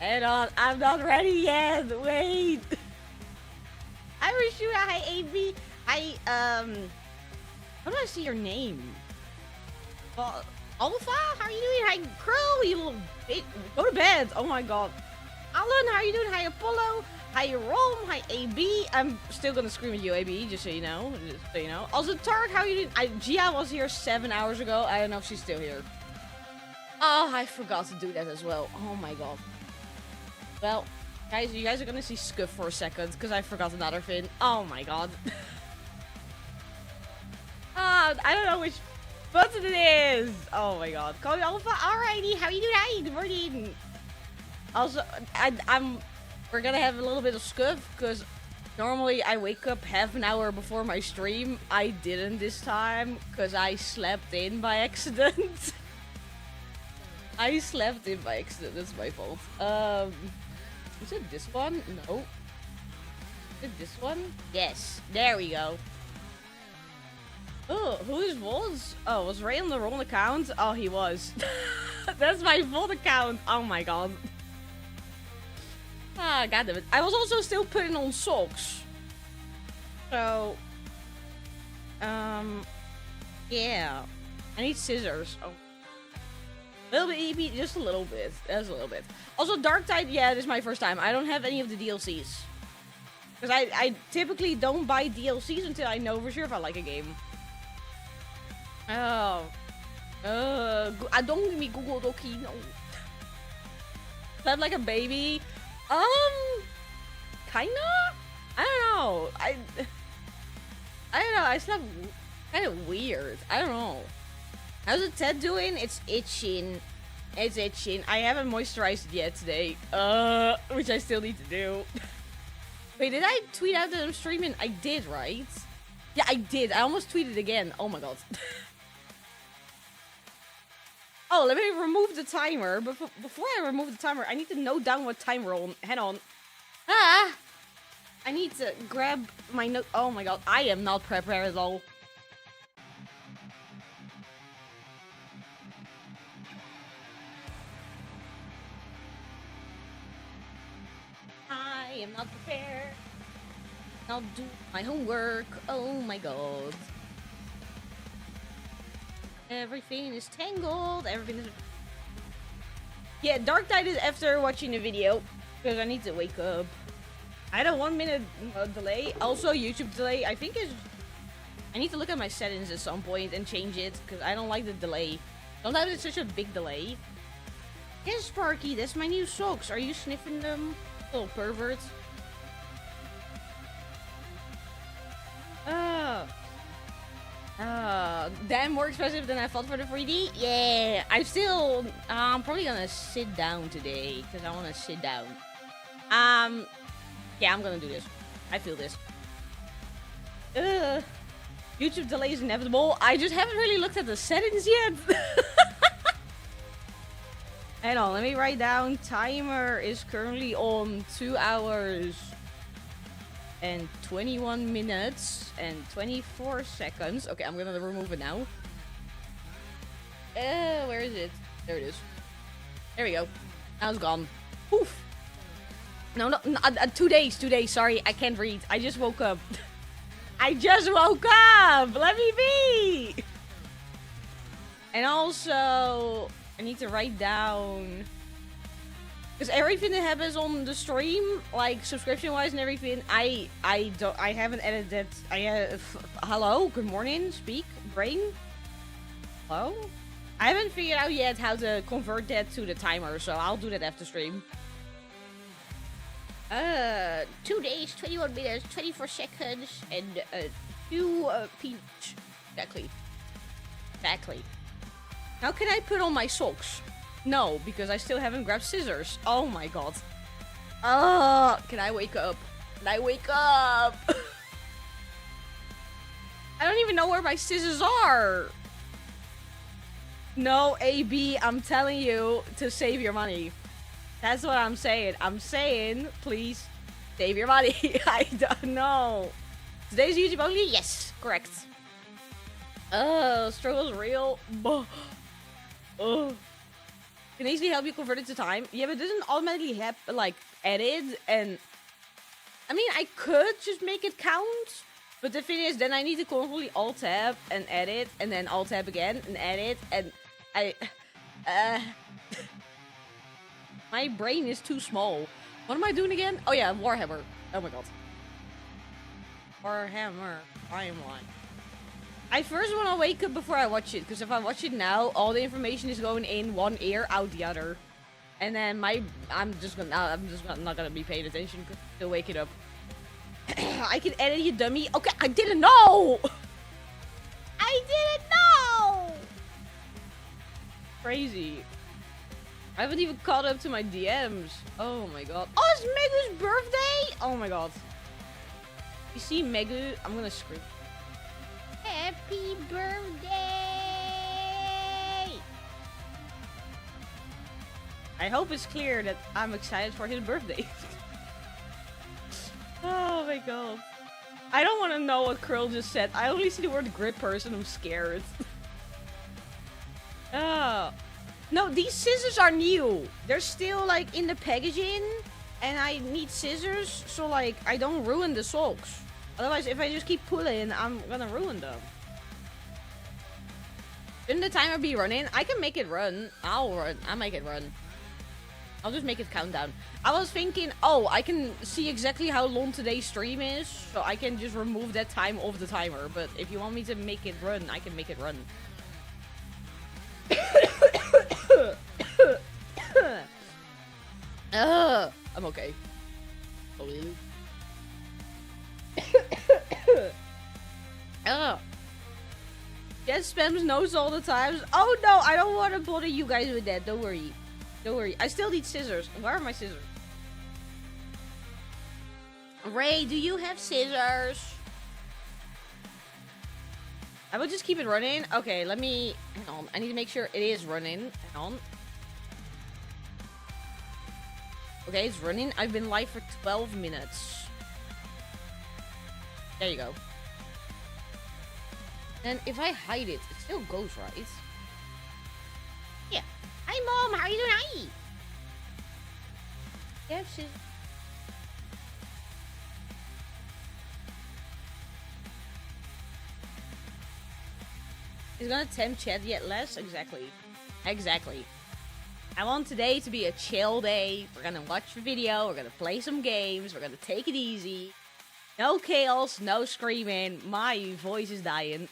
Hang on, I'm not ready yet. Wait. I wish you. Hi, AB. Hi, how do I see your name? Alpha, how are you doing? Hi, Crow, you little bitch. Go to bed. Oh my god. Alan, how are you doing? Hi, Apollo. Hi, Rome. Hi, AB. I'm still gonna scream at you, AB, just so you know. Just so you know. Also, Tark, how are you doing? Gia was here 7 hours ago. I don't know if she's still here. Oh, I forgot to do that as well. Oh my god. Well, guys, you guys are gonna see Scuff for a second, because I forgot another thing. Oh my god. I don't know which button it is. Oh my god. Call me Alpha. Alrighty, how are you doing? Hi, good morning. Also, we're gonna have a little bit of Scuff, because normally I wake up half an hour before my stream. I didn't this time, because I slept in by accident. I slept in by accident, that's my fault. Is it this one? No. Is it this one? Yes, there we go. Oh, whose was? Oh, was Ray on the wrong account? Oh, he was. That's my vault account. Oh my god. Ah, goddammit. I was also still putting on socks. So, yeah. I need scissors. Oh. A little bit EP, just a little bit. Just a little bit. Also, Darktide, yeah, this is my first time. I don't have any of the DLCs. Because I typically don't buy DLCs until I know for sure if I like a game. Oh. Don't give me Google Doki, no. Slept like a baby. Kinda? I don't know. I don't know. I slept kind of weird. I don't know. How's the Ted doing? It's itching. It's itching. I haven't moisturized it yet today. Which I still need to do. Wait, did I tweet out that I'm streaming? I did, right? Yeah, I did. I almost tweeted again. Oh my god. Oh, let me remove the timer. Before I remove the timer, I need to note down what time we're on. Hang on. Ah! I need to grab my note. Oh my god, I am not prepared at all. I am not prepared. I'll do my homework. Oh my god. Everything is tangled. Everything is... Yeah, Darktide is after watching the video. Because I need to wake up. I had a 1 minute delay. Also, YouTube delay. I think is... I need to look at my settings at some point and change it. Because I don't like the delay. Sometimes it's such a big delay. Yes, Sparky, that's my new socks. Are you sniffing them? Little pervert. Damn, more expensive than I thought for the 3D? Yeah, I'm probably gonna sit down today, because I want to sit down. Yeah, I'm gonna do this. I feel this. YouTube delay is inevitable. I just haven't really looked at the settings yet. Hang on, let me write down. Timer is currently on 2 hours and 21 minutes and 24 seconds. Okay, I'm gonna remove it now. Where is it? There it is. There we go. Now it's gone. Poof. No, 2 days. 2 days. Sorry, I can't read. I just woke up. I just woke up. Let me be. And also, I need to write down, because everything that happens on the stream, like subscription wise and everything, I haven't edited. Hello, good morning, speak, brain. Hello. I haven't figured out yet how to convert that to the timer, so I'll do that after stream. 2 days, 21 minutes, 24 seconds, and 2 peach. Exactly. Now can I put on my socks? No, because I still haven't grabbed scissors. Oh my god. Can I wake up? Can I wake up? I don't even know where my scissors are. No, AB, I'm telling you to save your money. That's what I'm saying. I'm saying, please, save your money. I don't know. Today's YouTube only? Yes, correct. Struggle's real. can easily help you convert it to time. Yeah, but it doesn't automatically have like edit. And I mean, I could just make it count, but the thing is, then I need to constantly alt tab and edit, and then alt tab again and edit, and my brain is too small. What am I doing again? Oh yeah, Warhammer. Oh my god. Warhammer timeline. I first want to wake up before I watch it, because if I watch it now, all the information is going in one ear, out the other, and then I'm not gonna be paying attention because I'm still waking up. I can edit you, dummy. Okay, I didn't know. I didn't know. Crazy. I haven't even caught up to my DMs. Oh my god. Oh, it's Megu's birthday. Oh my god. You see Megu? I'm gonna scream. Happy birthday! I hope it's clear that I'm excited for his birthday. Oh my god. I don't want to know what Curl just said. I only see the word grip person. I'm scared. Oh. No, these scissors are new. They're still like in the packaging. And I need scissors so like I don't ruin the socks. Otherwise, if I just keep pulling, I'm gonna ruin them. Shouldn't the timer be running? I can make it run. I'll make it run. I'll just make it count down. I was thinking, oh, I can see exactly how long today's stream is, so I can just remove that time off the timer. But if you want me to make it run, I can make it run. I'm okay. Oh, really? Yes, spams notes all the time. Oh no, I don't want to bother you guys with that. Don't worry. Don't worry. I still need scissors. Where are my scissors? Ray, do you have scissors? I will just keep it running. Okay, let me... Hang on. I need to make sure it is running. Hang on. Okay, it's running. I've been live for 12 minutes. There you go. And if I hide it, it still goes, right? Yeah. Hi, Mom. How are you doing? Hi. Yeah, she's... He's gonna tempt chat yet less? Exactly. Exactly. I want today to be a chill day. We're gonna watch the video. We're gonna play some games. We're gonna take it easy. No chaos, no screaming. My voice is dying.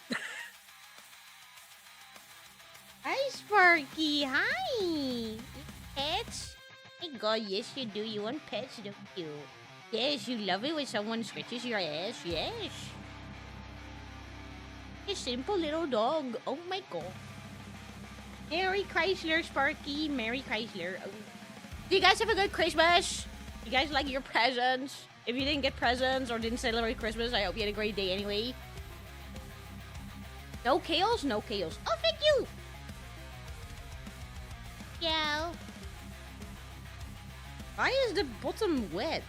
Hi, Sparky. Hi. You pets? My god, yes you do. You want pets, don't you? Yes, you love it when someone scratches your ass. Yes. A simple little dog. Oh my god. Merry Chrysler, Sparky. Merry Chrysler. Oh. Do you guys have a good Christmas? You guys like your presents? If you didn't get presents or didn't celebrate Christmas, I hope you had a great day anyway. No chaos? No chaos. Oh, thank you! Yeah. Why is the bottom wet?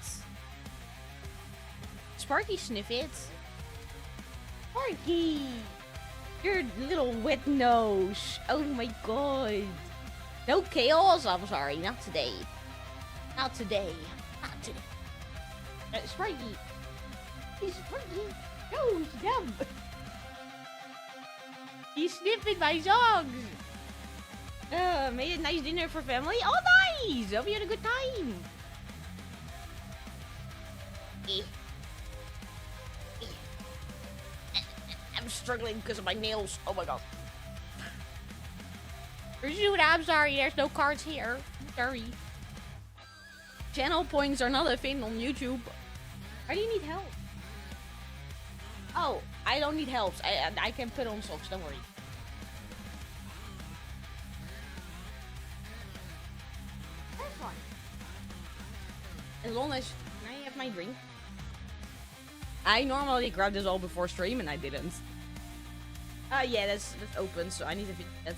Sparky, sniff it. Sparky! Your little wet nose. Oh my god. No chaos? I'm sorry, not today. Not today. Not today. Sparky. He's Sparky. No, he's dumb. He's sniffing my songs. Made a nice dinner for family. Oh, nice. Hope you had a good time. I'm struggling because of my nails. Oh my god. Shoot, I'm sorry. There's no cards here. I'm sorry. Channel points are not a thing on YouTube. Why do you need help? Oh, I don't need help. I can put on socks. Don't worry. That's fine. As long as I have my drink. I normally grab this all before stream and I didn't. Yeah, that's open, so I need to finish that.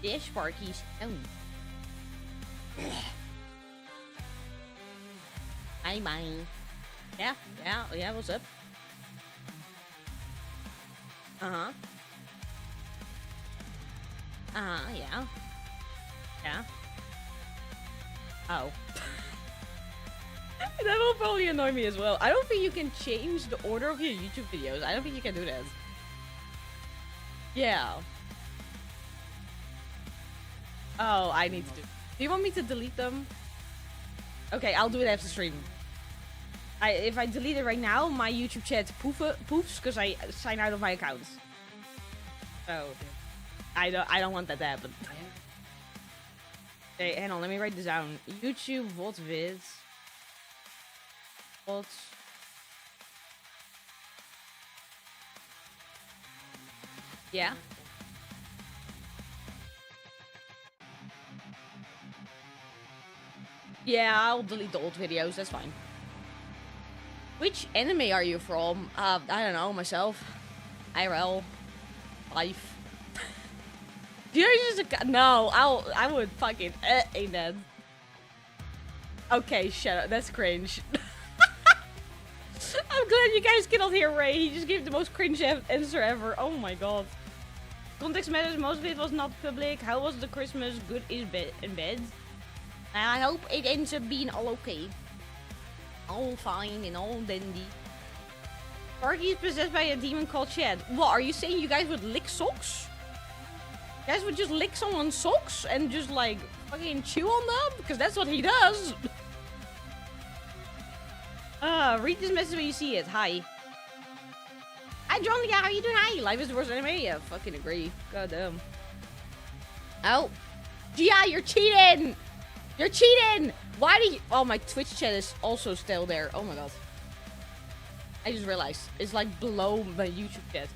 Yeah, Sparky's. Oh. Hi, mine. Yeah, what's up? Uh-huh. Uh-huh, yeah. Yeah. Oh. That will probably annoy me as well. I don't think you can change the order of your YouTube videos. I don't think you can do that. Yeah. Oh, I need to do. Do you want me to delete them? Okay, I'll do it after stream. If I delete it right now, my YouTube chat poofs because I sign out of my account. So I don't want that to happen. Okay, hang on, let me write this down. YouTube VOD vids. VODs. Yeah. Yeah, I'll delete the old videos, that's fine. Which anime are you from? I don't know, myself. IRL. Life. Do you just no, I would fucking ain't that. Okay, shut up. That's cringe. I'm glad you guys cannot hear Ray. He just gave the most cringe answer ever. Oh my god. Context matters. Most of it was not public. How was the Christmas? Good in bed. I hope it ends up being all okay. All fine and all dandy. Sparky is possessed by a demon called Chad. What, are you saying you guys would lick socks? You guys would just lick someone's socks and just like fucking chew on them? Because that's what he does. Read this message when you see it. Hi. Hi, John. Yeah, how you doing? Hi. Life is the worst anime. Yeah, fucking agree. God damn. Oh. Gia, you're cheating. You're cheating. Why do you... Oh, my Twitch chat is also still there. Oh my god. I just realized. It's like below my YouTube chat.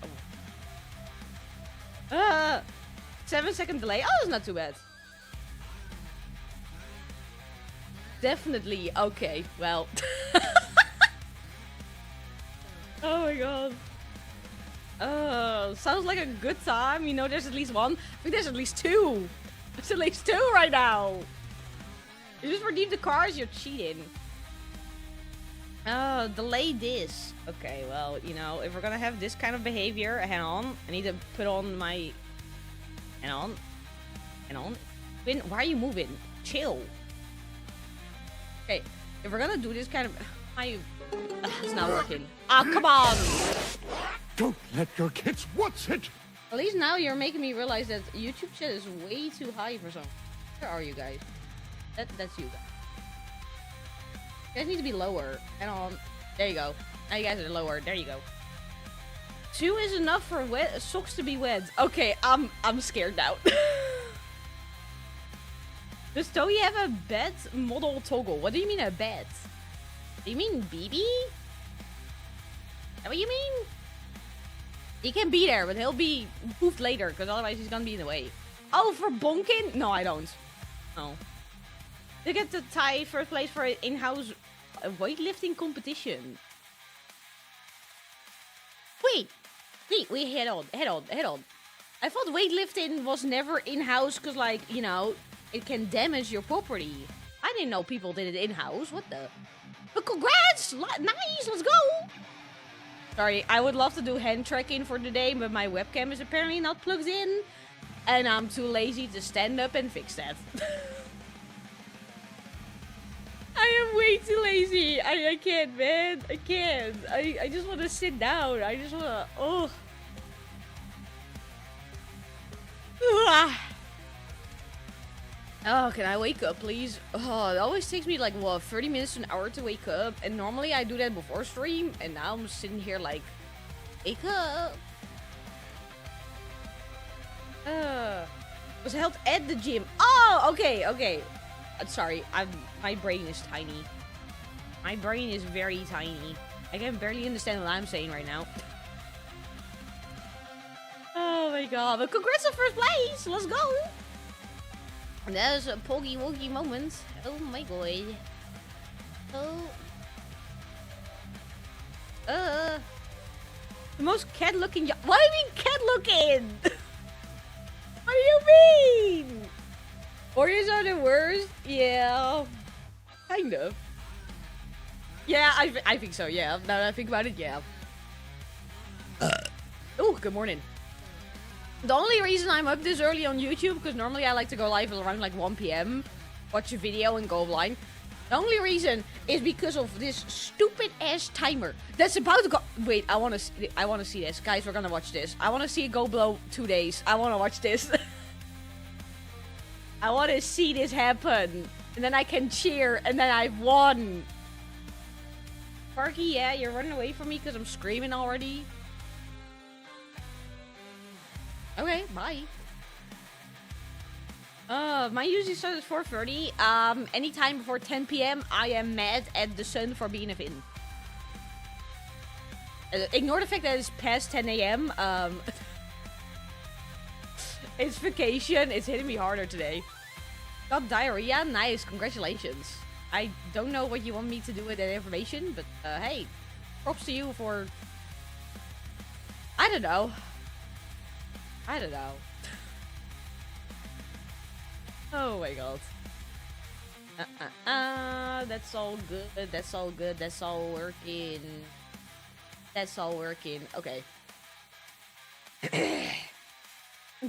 Oh. 7-second delay. Oh, it's not too bad. Definitely. Okay, well. Oh my god. Sounds like a good time. You know, there's at least one. I think there's at least two. There's at least two right now. You just redeemed the cars, you're cheating. Delay this. Okay, well, you know, if we're gonna have this kind of behavior, hang on. I need to put on my... Hang on. Hang on. Finn, why are you moving? Chill. Okay, if we're gonna do this kind of... it's not working. Ah, come on! Don't let your kids watch it! At least now you're making me realize that YouTube chat is way too high for some. Where are you guys? That's you guys. You guys need to be lower. Hang on. There you go. Now you guys are lower. There you go. 2 is enough for socks to be wet. Okay, I'm scared now. Does Toei have a bed model toggle? What do you mean a bed? Do you mean BB? Is that what you mean? He can be there, but he'll be poofed later, because otherwise he's gonna be in the way. Oh, for bonking? No, I don't. No. You get to tie first place for an in-house weightlifting competition. Wait, head on. I thought weightlifting was never in-house because, like, you know, it can damage your property. I didn't know people did it in-house. What the? But congrats! Nice, let's go! Sorry, I would love to do hand tracking for today, but my webcam is apparently not plugged in. And I'm too lazy to stand up and fix that. I am way too lazy. I can't, man. I can't. I just want to sit down. I just want to... Oh. Oh, can I wake up, please? Oh, it always takes me like, what, 30 minutes to an hour to wake up. And normally I do that before stream. And now I'm sitting here like, wake up. Was held at the gym. Oh, okay. Sorry, my brain is tiny. My brain is very tiny. I can barely understand what I'm saying right now. Oh my god, but congrats on first place! Let's go! That was a poggy woggy moment. Oh my god. Oh. The most cat looking what do you mean cat looking? What do you mean? Warriors are the worst? Yeah. Kind of. Yeah, I think so, yeah. Now that I think about it, yeah. Ooh. good morning. The only reason I'm up this early on YouTube, because normally I like to go live around like 1 p.m. Watch a video and go blind. The only reason is because of this stupid ass timer that's about to go. Wait, I want to see this, guys. We're gonna watch this. I want to see it go below 2 days. I want to watch this. I want to see this happen, and then I can cheer, and then I've won. Sparky, yeah, you're running away from me because I'm screaming already. Okay, bye. My usually start at 4:30. Anytime before 10 p.m. I am mad at the sun for being a fin. Ignore the fact that it's past 10 a.m. It's vacation. It's hitting me harder today. Got diarrhea? Nice. Congratulations. I don't know what you want me to do with that information, but hey, props to you for... I don't know. Oh my god. That's all good. That's all good. That's all working. That's all working. Okay.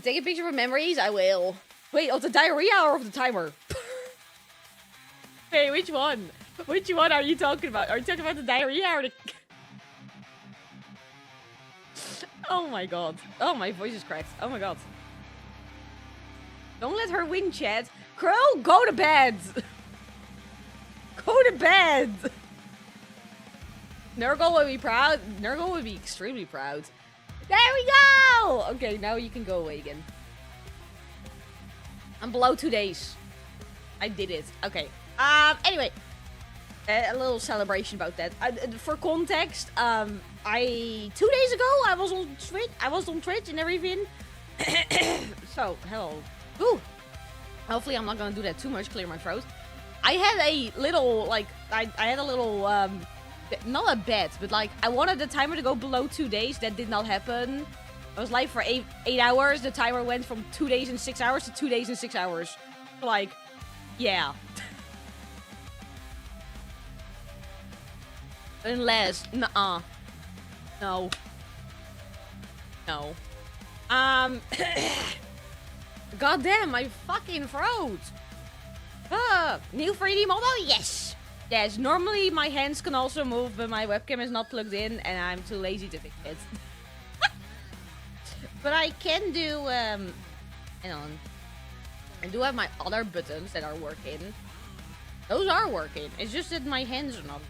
Take a picture of memories? I will. Wait, of the diarrhea or of the timer? Hey, which one? Which one are you talking about? Are you talking about the diarrhea or the... Oh my god. Oh, my voice is cracked. Oh my god. Don't let her win, chat. Crow, go to bed. Go to bed. Nurgle will be proud. Nurgle will be extremely proud. There we go. Okay, now you can go away again. I'm below 2 days. I did it. Okay. Anyway. A little celebration about that. For context, 2 days ago I was on Twitch. I was on Twitch and everything. So, hello. Ooh. Hopefully I'm not gonna do that too much, clear my throat. I had a little, like, I had a little, not a bet, but like, I wanted the timer to go below 2 days. That did not happen. I was live for 8 hours. The timer went from 2 days and 6 hours to 2 days and 6 hours. Like, yeah. Unless, nuh-uh. No. No. Goddamn, my fucking throat. New 3D model? Yes. Yes, normally my hands can also move, but my webcam is not plugged in, and I'm too lazy to fix it. But I can do, hang on. I do have my other buttons that are working. Those are working. It's just that my hands are not.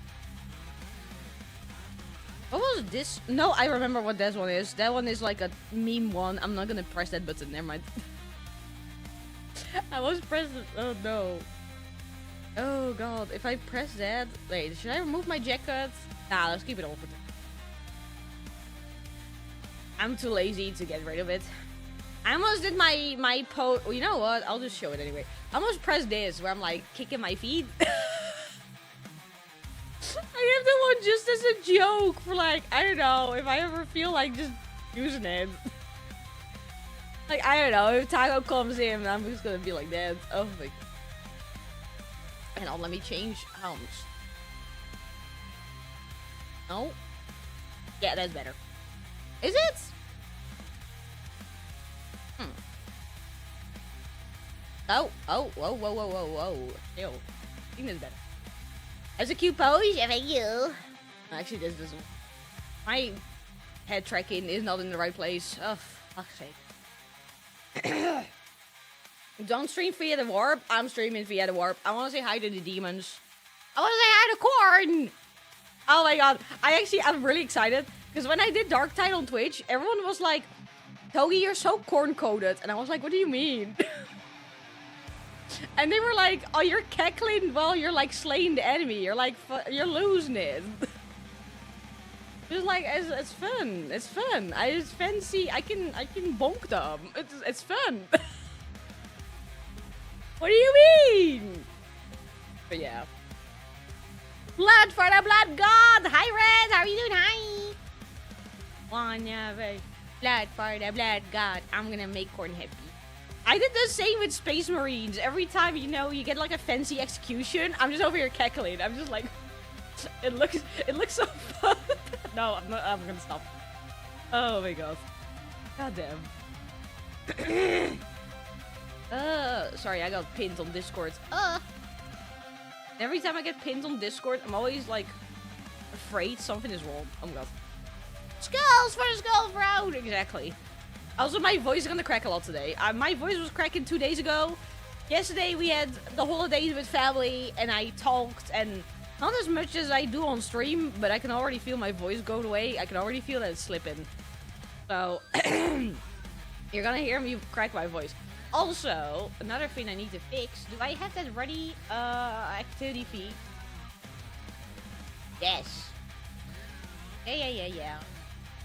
What was this? No, I remember what that one is. That one is like a meme one. I'm not gonna press that button. Never mind. I was pressing. Oh no. Oh god. If I press that. Wait, should I remove my jacket? Nah, let's keep it open. I'm too lazy to get rid of it. I almost did my pose. You know what? I'll just show it anyway. I almost pressed this where I'm like kicking my feet. I have the one just as a joke for like, I don't know, if I ever feel like just using it. Like, I don't know, if Taco comes in, I'm just gonna be like that. Oh my god. Hang on, let me change helms. No? Yeah, that's better. Is it? Oh, whoa. Ew. I think that's better. That's a cute pose, yeah, thank you. Actually, this doesn't. My head tracking is not in the right place. Oh, fuck's sake. Don't stream via the warp. I'm streaming via the warp. I want to say hi to the demons. I want to say hi to Corn. Oh my god. I'm really excited. Because when I did Darktide on Twitch, everyone was like, Togi, you're so corn-coded. And I was like, what do you mean? And they were like, oh, you're cackling while you're like slaying the enemy. You're like, you're losing it. Just like, it's fun. It's fun. I just fancy, I can bonk them. It's fun. What do you mean? But yeah. Blood for the blood god. Hi, Red. How are you doing? Hi. Blood for the blood god. I'm gonna make Corn happy. I did the same with Space Marines. Every time, you know, you get like a fancy execution, I'm just over here cackling. I'm just like, it looks so fun. No, I'm gonna stop. Oh my god. God damn. Sorry, I got pinned on Discord. Every time I get pinned on Discord, I'm always like afraid something is wrong. Oh my god. Skulls for the skull throne! Exactly. Also, my voice is gonna crack a lot today. My voice was cracking 2 days ago. Yesterday we had the holidays with family and I talked, and not as much as I do on stream, but I can already feel my voice going away. I can already feel that it's slipping. So, you're gonna hear me crack my voice. Also, another thing I need to fix. Do I have that ready? Activity feed? Yes. Yeah.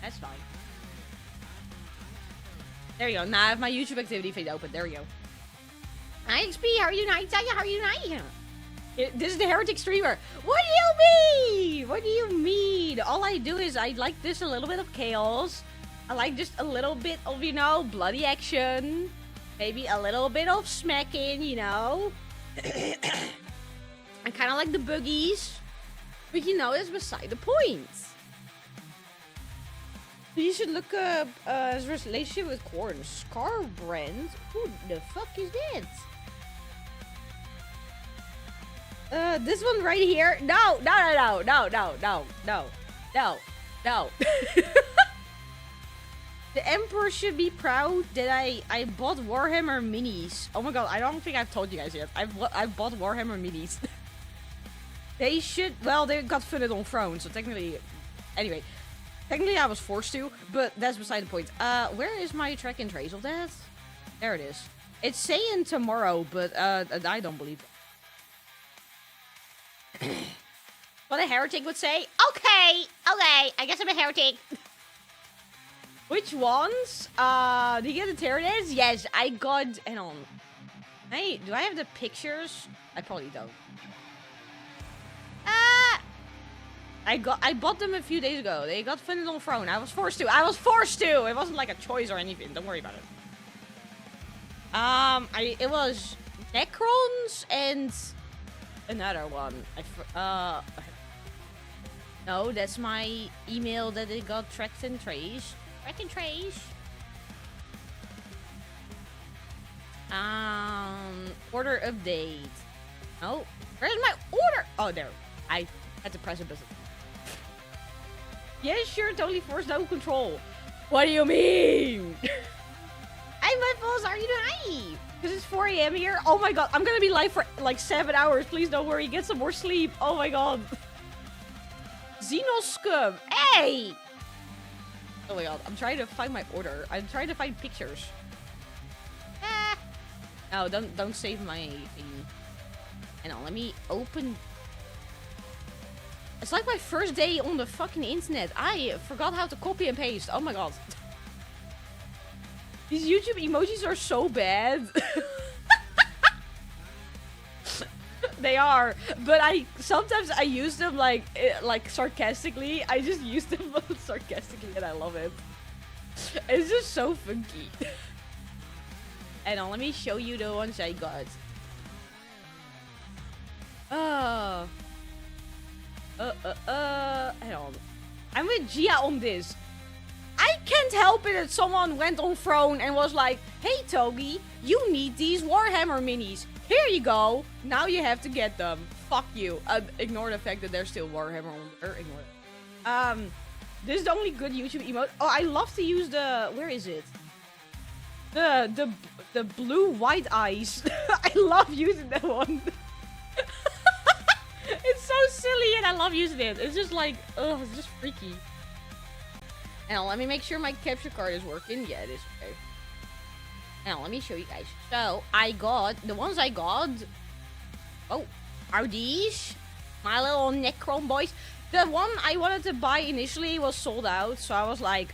That's fine. There you go. Now I have my YouTube activity feed open. There we go. Hi, XP. How are you tonight? How are you tonight? This is the Heretic Streamer. What do you mean? What do you mean? All I do is I like this a little bit of chaos. I like just a little bit of, you know, bloody action. Maybe a little bit of smacking, you know. I kind of like the boogies. But, you know, that's beside the point. You should look up his relationship with Korn. Scarbrand? Who the fuck is that? This one right here. No. The Emperor should be proud that I bought Warhammer minis. Oh my god, I don't think I've told you guys yet. I've bought Warhammer minis. They should, well, they got funded on Throne, so technically, anyway. Technically I was forced to, but that's beside the point. Where is my track and trace of that? There it is. It's saying tomorrow, but I don't believe it. What a heretic would say. Okay, I guess I'm a heretic. Which ones? Do you get the Tyranids? Yes, I got, hang on. Hey, do I have the pictures? I probably don't. I bought them a few days ago. They got funded on Throne. I was forced to. It wasn't like a choice or anything. Don't worry about it. It was Necrons and another one. No, that's my email that it got tracked and traced. Track and trace. Order update. Oh, where's my order? Oh, there. I had to press a button. Yeah, sure, totally forced, no control. What do you mean? Hey, my balls, are you tonight? Because it's 4 AM here. Oh my god, I'm gonna be live for like 7 hours. Please don't worry, get some more sleep. Oh my god. Xenoscum. Hey! Oh my god, I'm trying to find my order. I'm trying to find pictures. No, don't save my thing. Hang on, let me open. It's like my first day on the fucking internet. I forgot how to copy and paste. Oh my god. These YouTube emojis are so bad. They are, but sometimes I use them like sarcastically. I just use them sarcastically and I love it. It's just so funky. And let me show you the ones I got. Hang on. I'm with Gia on this. I can't help it that someone went on Throne and was like, hey Togi, you need these Warhammer minis. Here you go. Now you have to get them. Fuck you. Ignore the fact that there's still Warhammer on there. Ignore it. This is the only good YouTube emote. Oh, I love to use the, where is it? The blue white eyes. I love using that one. It's so silly and I love using it. It's just like, ugh, it's just freaky. Now, let me make sure my capture card is working. Yeah, it is. Okay. Now, let me show you guys. So, I got, the ones I got, oh, are these my little Necron boys. The one I wanted to buy initially was sold out, so I was like,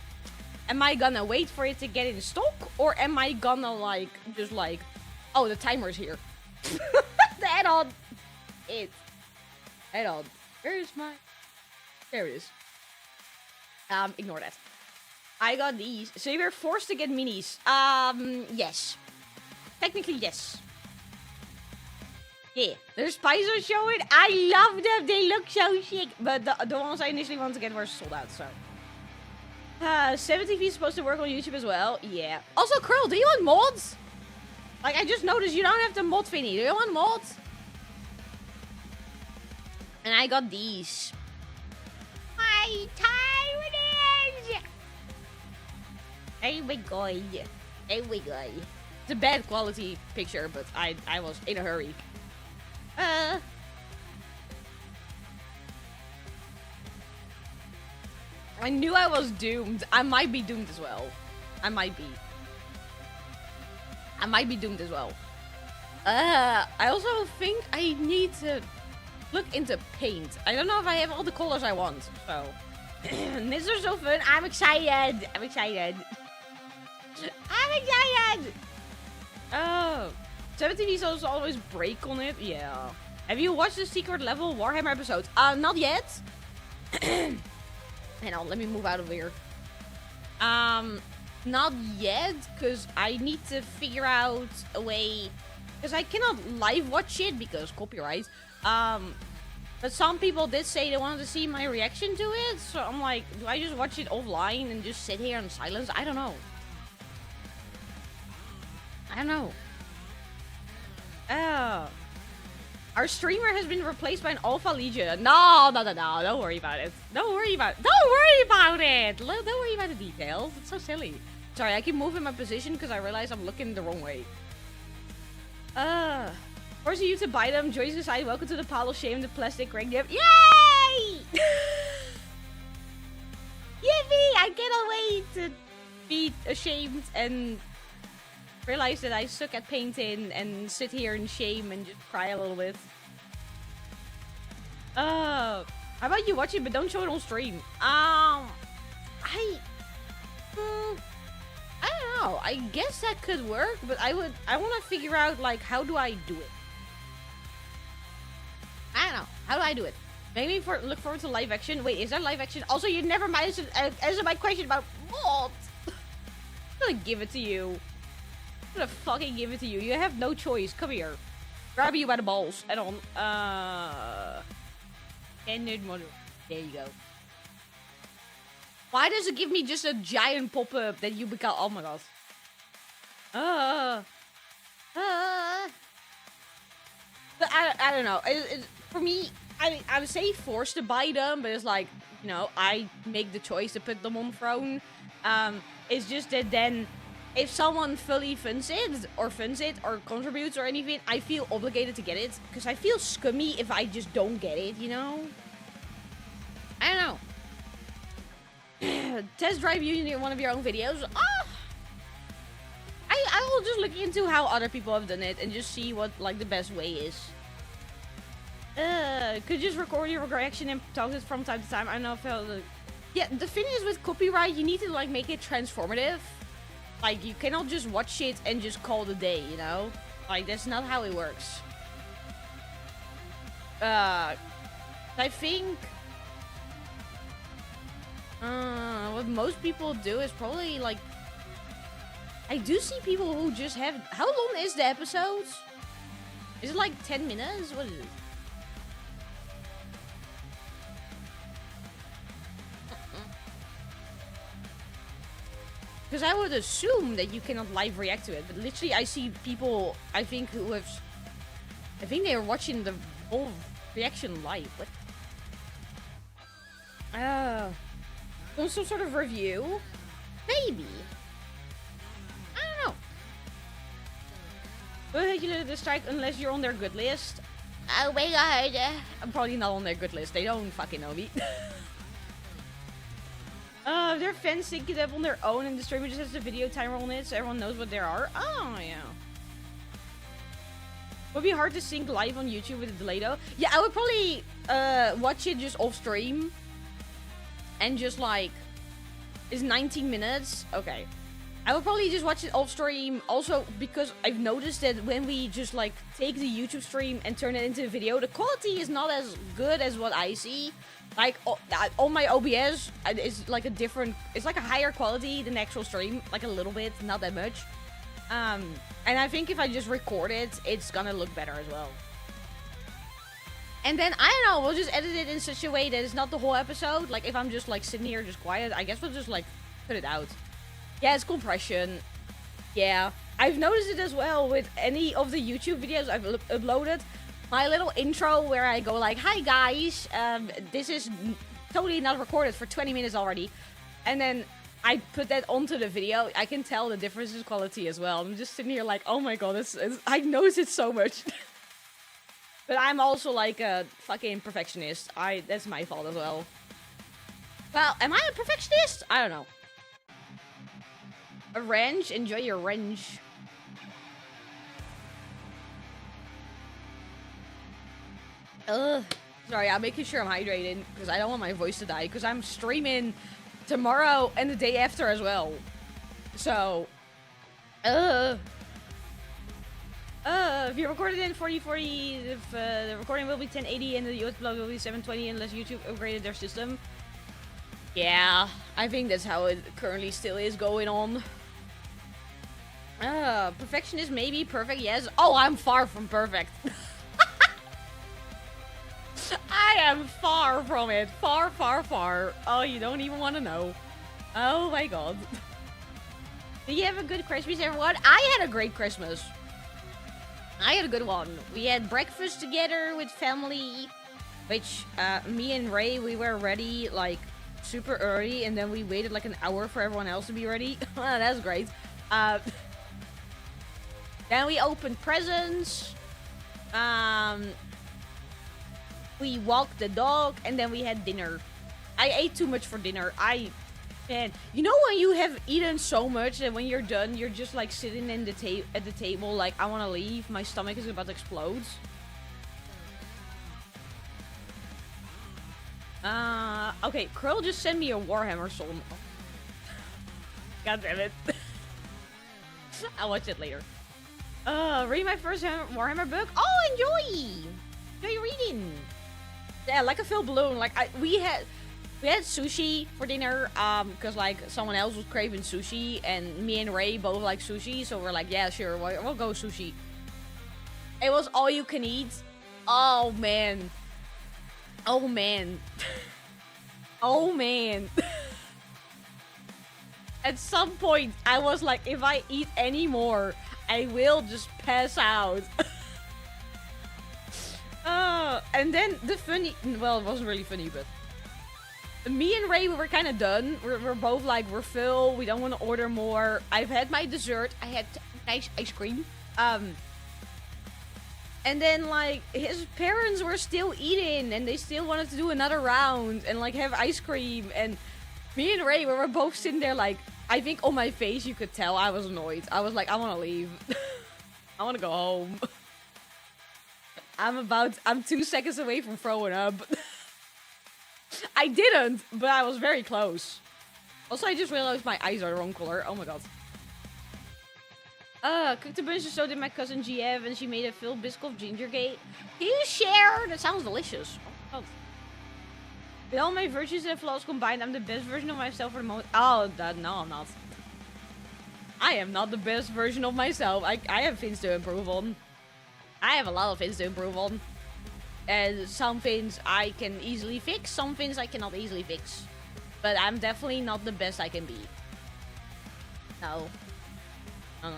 am I gonna wait for it to get in stock, or am I gonna like, just like, oh, the timer's here. The add-on. Add-on. Where is my, there it is. Ignore that. I got these. So you were forced to get minis. Yes. Technically, yes. Yeah. There's Paizo showing. I love them. They look so sick. But the ones I initially wanted to get were sold out, so. 7TV is supposed to work on YouTube as well. Yeah. Also, Curl, do you want mods? Like, I just noticed you don't have the mod thingy. Do you want mods? And I got these. My tyrants! Oh my god. Oh my god. It's a bad quality picture, but I was in a hurry. I knew I was doomed. I might be doomed as well. I might be doomed as well. I also think I need to look into paint. I don't know if I have all the colors I want, so. This is so fun. I'm excited. I'm excited. I'm excited. Oh. 7TV also always break on it. Yeah. Have you watched the secret level Warhammer episodes? Not yet. Hang on, let me move out of here. Not yet, because I need to figure out a way, because I cannot live watch it because copyright. But some people did say they wanted to see my reaction to it, so I'm like, do I just watch it offline and just sit here in silence? I don't know. I don't know. Oh. Our streamer has been replaced by an Alpha Legion. No, don't worry about it. Don't worry about it. Don't worry about it. Don't worry about the details. It's so silly. Sorry, I keep moving my position because I realize I'm looking the wrong way. Forcing you to buy them. Joyce decided, welcome to the pile of shame, the plastic ring. Yep. Yay! Yippee! I cannot wait to be ashamed and realize that I suck at painting and sit here in shame and just cry a little bit. How about you watch it but don't show it on stream? I don't know. I guess that could work, but I want to figure out, like, how do I do it? I don't know. How do I do it? Maybe look forward to live action. Wait, is that live action? Also, you never answered my question about mods. I'm gonna give it to you. I'm gonna fucking give it to you. You have no choice. Come here. Grab you by the balls. Head on. Standard model. There you go. Why does it give me just a giant pop-up that you become? Oh my god. But I don't know. For me, I would say forced to buy them, but it's like, you know, I make the choice to put them on throne. It's just that then, if someone fully funds it or contributes or anything, I feel obligated to get it because I feel scummy if I just don't get it, you know? I don't know. Test drive using one of your own videos. I will just look into how other people have done it and just see what, like, the best way is. Could you just record your reaction and talk it from time to time? I don't know if yeah, the thing is with copyright, you need to, like, make it transformative. Like, you cannot just watch it and just call it a day, you know? Like, that's not how it works. I think what most people do is probably, like, I do see people who just have... How long is the episode? Is it like 10 minutes? What is it? Because I would assume that you cannot live react to it, but literally I see people, I think, who have... I think they are watching the whole reaction live. What? On some sort of review? Maybe. I don't know. Will hit you to the strike unless you're on their good list? Oh my god. I'm probably not on their good list. They don't fucking know me. If their fans sync it up on their own and the streamer just has the video timer on it so everyone knows what there are. Oh, yeah. Would be hard to sync live on YouTube with a delay though. Yeah, I would probably watch it just off stream. And just like... It's 19 minutes? Okay. I would probably just watch it off stream. Also, because I've noticed that when we just like take the YouTube stream and turn it into a video, the quality is not as good as what I see. Like, on my OBS, it's like a different... It's like a higher quality than the actual stream. Like a little bit, not that much. And I think if I just record it, it's gonna look better as well. And then, I don't know, we'll just edit it in such a way that it's not the whole episode. Like, if I'm just, like, sitting here just quiet, I guess we'll just, like, Cut it out. Yeah, it's compression. Yeah. I've noticed it as well with any of the YouTube videos I've uploaded. My little intro where I go like, hi guys, this is totally not recorded for 20 minutes already. And then I put that onto the video. I can tell the difference in quality as well. I'm just sitting here like, oh my god, I notice it so much. But I'm also like a fucking perfectionist. That's my fault as well. Well, am I a perfectionist? I don't know. A wrench? Enjoy your wrench. Sorry, I'm making sure I'm hydrated because I don't want my voice to die because I'm streaming tomorrow and the day after as well. So, if you recorded in 4040, if the recording will be 1080 and the US upload will be 720 unless YouTube upgraded their system. Yeah, I think that's how it currently still is going on. Perfectionist, maybe. Perfect, yes. Oh, I'm far from perfect. I am far from it. Far, far, far. Oh, you don't even want to know. Oh my god. Did you have a good Christmas, everyone? I had a great Christmas. I had a good one. We had breakfast together with family, which me and Ray, we were ready like super early, and then we waited like an hour for everyone else to be ready. That's great. Then we opened presents. We walked the dog, and then we had dinner. I ate too much for dinner. Man, you know when you have eaten so much that when you're done, you're just like sitting in the at the table like, I want to leave. My stomach is about to explode. Okay, Krill just sent me a Warhammer song. God damn it. I'll watch it later. Read my first Warhammer book. Oh, enjoy! Enjoy reading. Yeah, like a filled balloon. Like we had sushi for dinner. Cause like someone else was craving sushi, and me and Ray both like sushi, so we're like, yeah, sure, we'll go sushi. It was all you can eat. Oh man. Oh man. Oh man. At some point, I was like, if I eat any more, I will just pass out. And then the funny, well, it wasn't really funny, but me and Ray, we were kind of done. We're both like, we're full. We don't want to order more. I've had my dessert. I had nice ice cream. And then like his parents were still eating, and they still wanted to do another round and like have ice cream. And me and Ray, we were both sitting there like, I think on my face you could tell I was annoyed. I was like, I want to leave. I want to go home. I'm 2 seconds away from throwing up. I didn't, but I was very close. Also, I just realized my eyes are the wrong color. Oh my god. Cooked a bunch of so did my cousin GF, and she made a filled biscuit gingergate. Can you share? That sounds delicious. Oh god. With all my virtues and flaws combined, I'm the best version of myself for the moment. Oh, no, I'm not. I am not the best version of myself. I have things to improve on. I have a lot of things to improve on. And some things I can easily fix, some things I cannot easily fix. But I'm definitely not the best I can be. No. No.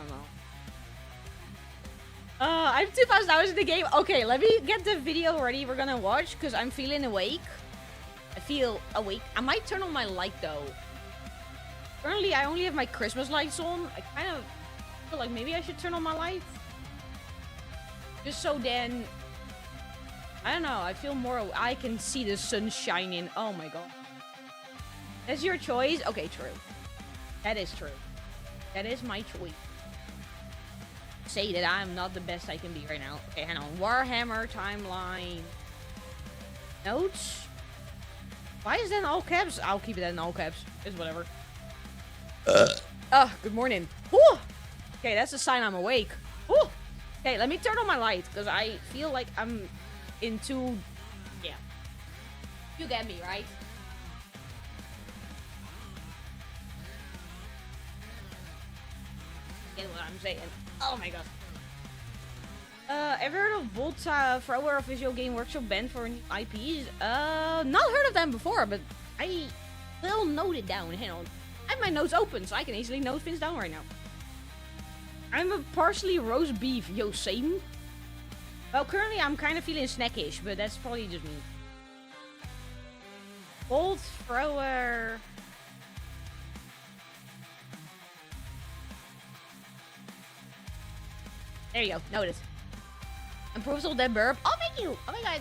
I have 2,000 hours in the game. Okay, let me get the video ready. We're gonna watch, because I'm feeling awake. I feel awake. I might turn on my light, though. Currently, I only have my Christmas lights on. I kind of feel like maybe I should turn on my lights. Just so then, I don't know, I feel more, I can see the sun shining. Oh my god. That's your choice? Okay, true. That is true. That is my choice. Say that I'm not the best I can be right now. Okay, hang on. Warhammer timeline. Notes? Why is that in all caps? I'll keep it in all caps. It's whatever. Good morning. Whew. Okay, that's a sign I'm awake. Whew. Okay, let me turn on my light, because I feel like I'm into... Yeah. You get me, right? Get what I'm saying. Oh my god. Ever heard of Volta Thrower of Visual Game Workshop banned for new IPs? Not heard of them before, but I will note it down. Hang on. I have my notes open, so I can easily note things down right now. I'm a partially roast beef. Yo, same. Well, currently I'm kind of feeling snackish, but that's probably just me. Bolt thrower. There you go. Notice. Improves all that burp. Oh, thank you. Oh my god.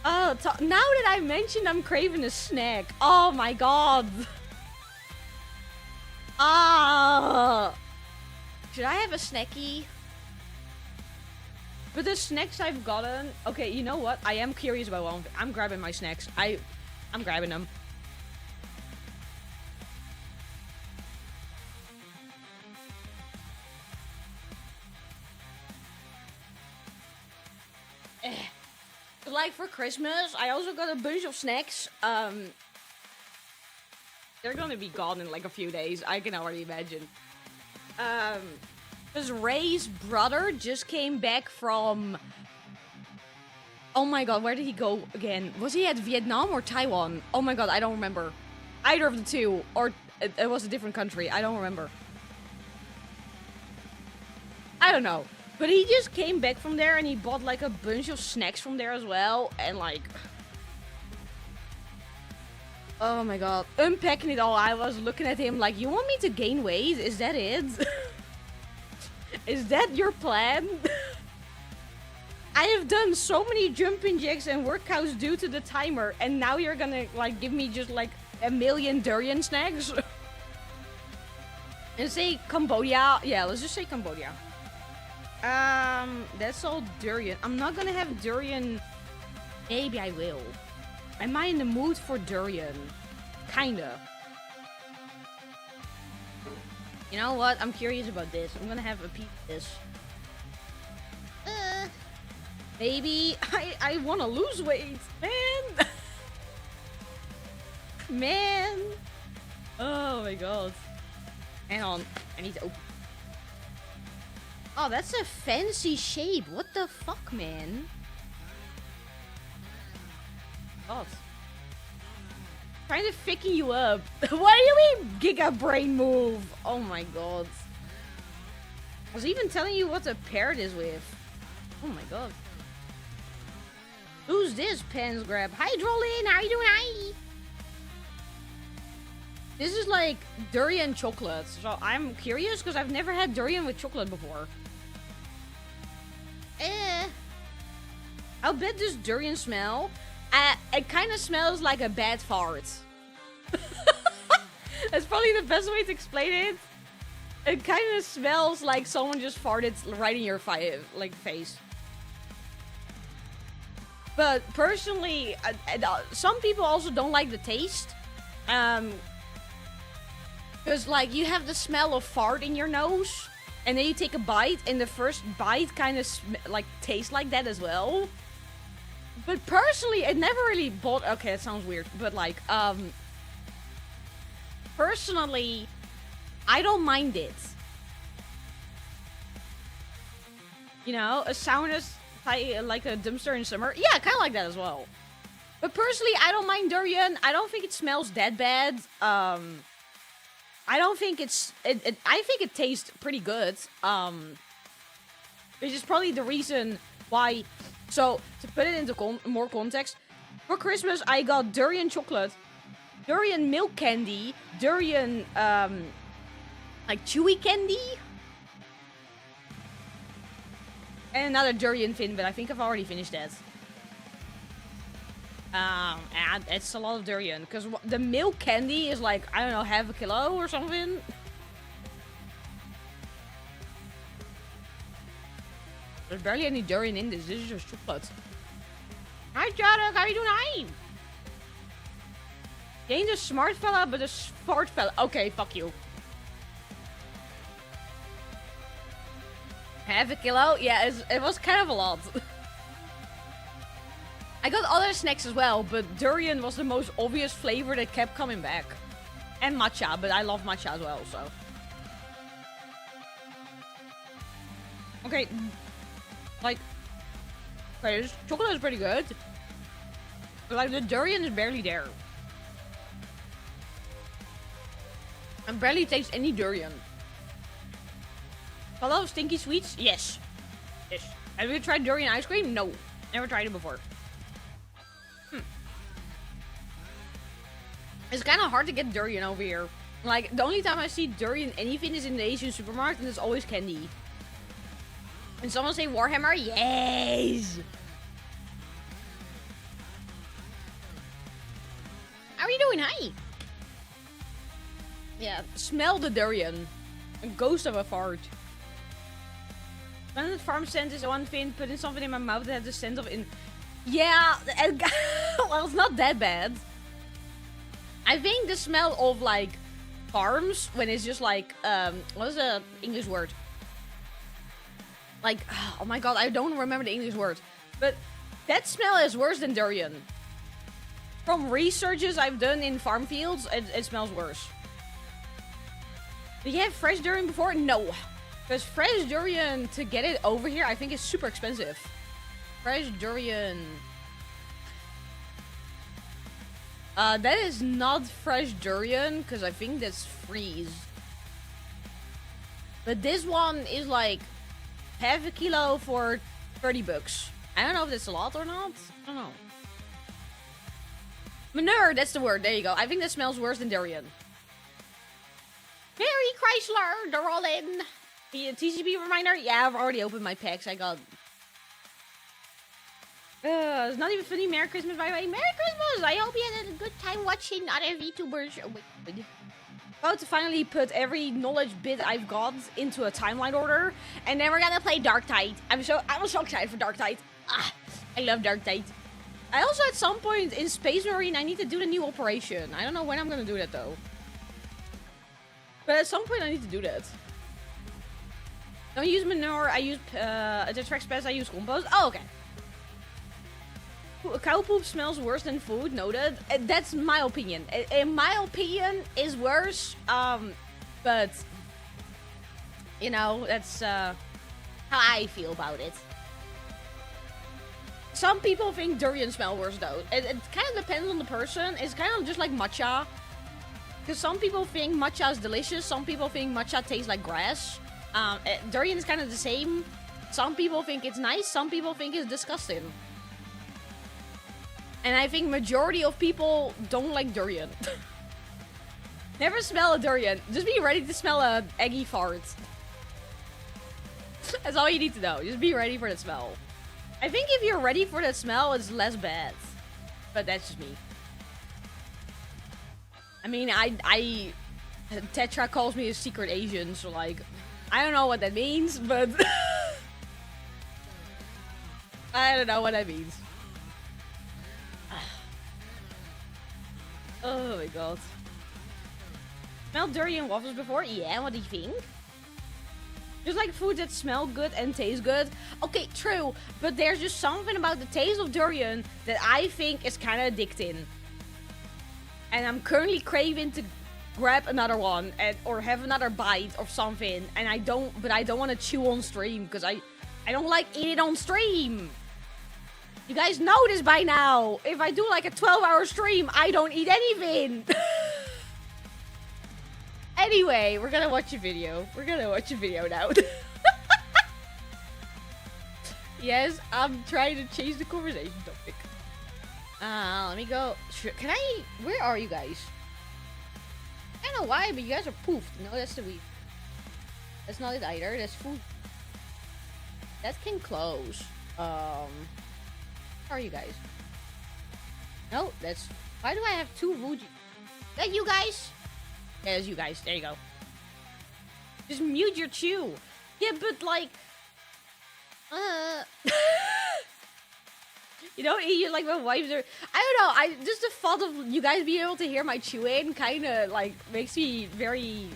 Oh, now that I mentioned I'm craving a snack. Oh my god. Ah. Should I have a snacky? But the snacks I've gotten... Okay, you know what? I am curious about one. I'm grabbing my snacks. I'm grabbing them. Like for Christmas, I also got a bunch of snacks. They're gonna be gone in like a few days. I can already imagine. Because Ray's brother just came back from... Oh my god, where did he go again? Was he at Vietnam or Taiwan? Oh my god, I don't remember. Either of the two. Or it was a different country. I don't remember. I don't know. But he just came back from there and he bought like a bunch of snacks from there as well. And like... Oh my god. Unpacking it all, I was looking at him like, you want me to gain weight? Is that it? Is that your plan? I have done so many jumping jacks and workouts due to the timer, and now you're gonna like give me just like a million durian snacks? And say Cambodia. Yeah, let's just say Cambodia. That's all durian. I'm not gonna have durian. Maybe I will. Am I in the mood for durian? Kinda. You know what? I'm curious about this. I'm gonna have a piece of this. Maybe I wanna lose weight, man. Man. Oh my god. Hang on. I need to open. Oh, that's a fancy shape. What the fuck, man? God. Trying to thicken you up. What do you mean, Giga Brain move? Oh my god. I was even telling you what to pair this with. Oh my god. Who's this pens grab? Hi, Drolin. How you doing? Hi. This is like durian chocolate. So I'm curious because I've never had durian with chocolate before. How bad does durian smell? It kind of smells like a bad fart. That's probably the best way to explain it. It kind of smells like someone just farted right in your face. But personally, some people also don't like the taste. Because like you have the smell of fart in your nose, and then you take a bite, and the first bite kind of like tastes like that as well. But personally, it never really bought. Okay, that sounds weird, but like, personally, I don't mind it. You know, a sauna, like a dumpster in summer. Yeah, kind of like that as well. But personally, I don't mind durian. I don't think it smells that bad. I don't think it's. I think it tastes pretty good. Which is probably the reason why. So, to put it into more context, for Christmas I got durian chocolate, durian milk candy, durian, like chewy candy, and another durian fin, but I think I've already finished that. And it's a lot of durian, because the milk candy is like, I don't know, half a kilo or something. There's barely any durian in this. This is just chocolate. Hi, Jadok. How you doing? Hi. You ain't a smart fella, but a fart fella. Okay, fuck you. Half a kilo? Yeah, it was kind of a lot. I got other snacks as well, but durian was the most obvious flavor that kept coming back. And matcha, but I love matcha as well, so. Okay. Like, okay, this chocolate is pretty good. But like, the durian is barely there. I barely taste any durian. A lot of stinky sweets? Yes. Yes. Have you tried durian ice cream? No. Never tried it before. It's kind of hard to get durian over here. Like, the only time I see durian anything is in the Asian supermarket, and it's always candy. And someone say Warhammer? Yes! How are you doing? Hi! Yeah, smell the durian. A ghost of a fart. When the farm scent is one thing, putting something in my mouth that has the scent of in... Yeah, well, it's not that bad. I think the smell of, like, farms, when it's just like, what is the English word? Like, oh my god, I don't remember the English word. But that smell is worse than durian. From researches I've done in farm fields, it smells worse. Did you have fresh durian before? No. Because fresh durian, to get it over here, I think is super expensive. Fresh durian. That is not fresh durian, because I think that's freeze. But this one is like half a kilo for 30 bucks. I don't know if that's a lot or not. I don't know. Manure, that's the word. There you go. I think that smells worse than durian. Mary Chrysler, they're all in. The TCP reminder? Yeah, I've already opened my packs. I got... it's not even funny. Merry Christmas, by the way. Merry Christmas! I hope you had a good time watching other VTubers. Oh, wait. About to finally put every knowledge bit I've got into a timeline order. And then we're gonna play Darktide. I'm so excited for Darktide. Ah, I love Darktide. I also, at some point in Space Marine, I need to do the new operation. I don't know when I'm gonna do that, though. But at some point, I need to do that. Don't use manure, I use the track space, I use compost. Oh, okay. Cow poop smells worse than food, noted. That's my opinion. In my opinion, is worse. But you know, that's how I feel about it. Some people think durian smell worse though. It kind of depends on the person. It's kind of just like matcha. Because some people think matcha is delicious. Some people think matcha tastes like grass. Durian is kind of the same. Some people think it's nice. Some people think it's disgusting. And I think majority of people don't like durian. Never smell a durian. Just be ready to smell a eggy fart. That's all you need to know. Just be ready for the smell. I think if you're ready for that smell, it's less bad. But that's just me. I mean, Tetra calls me a secret Asian, so like, I don't know what that means, but I don't know what that means. Oh my god. Smelled durian waffles before? Yeah, what do you think? Just like food that smell good and taste good. Okay, true, but there's just something about the taste of durian that I think is kind of addicting. And I'm currently craving to grab another one or have another bite or something. And I don't want to chew on stream because I don't like eating on stream. You guys know this by now. If I do like a 12-hour stream, I don't eat anything. Anyway, we're gonna watch a video. We're gonna watch a video now. Yes, I'm trying to change the conversation topic. Let me go. Can I? Where are you guys? I don't know why, but you guys are poofed. No, that's the weed. That's not it either. That's food. That can close. How are you guys? No, that's. Why do I have two Muji? That you guys? Yeah, that's you guys. There you go. Just mute your chew. Yeah, but like. You don't eat it like my wife's are. I don't know. Just the thought of you guys being able to hear my chewing kind of like makes me very.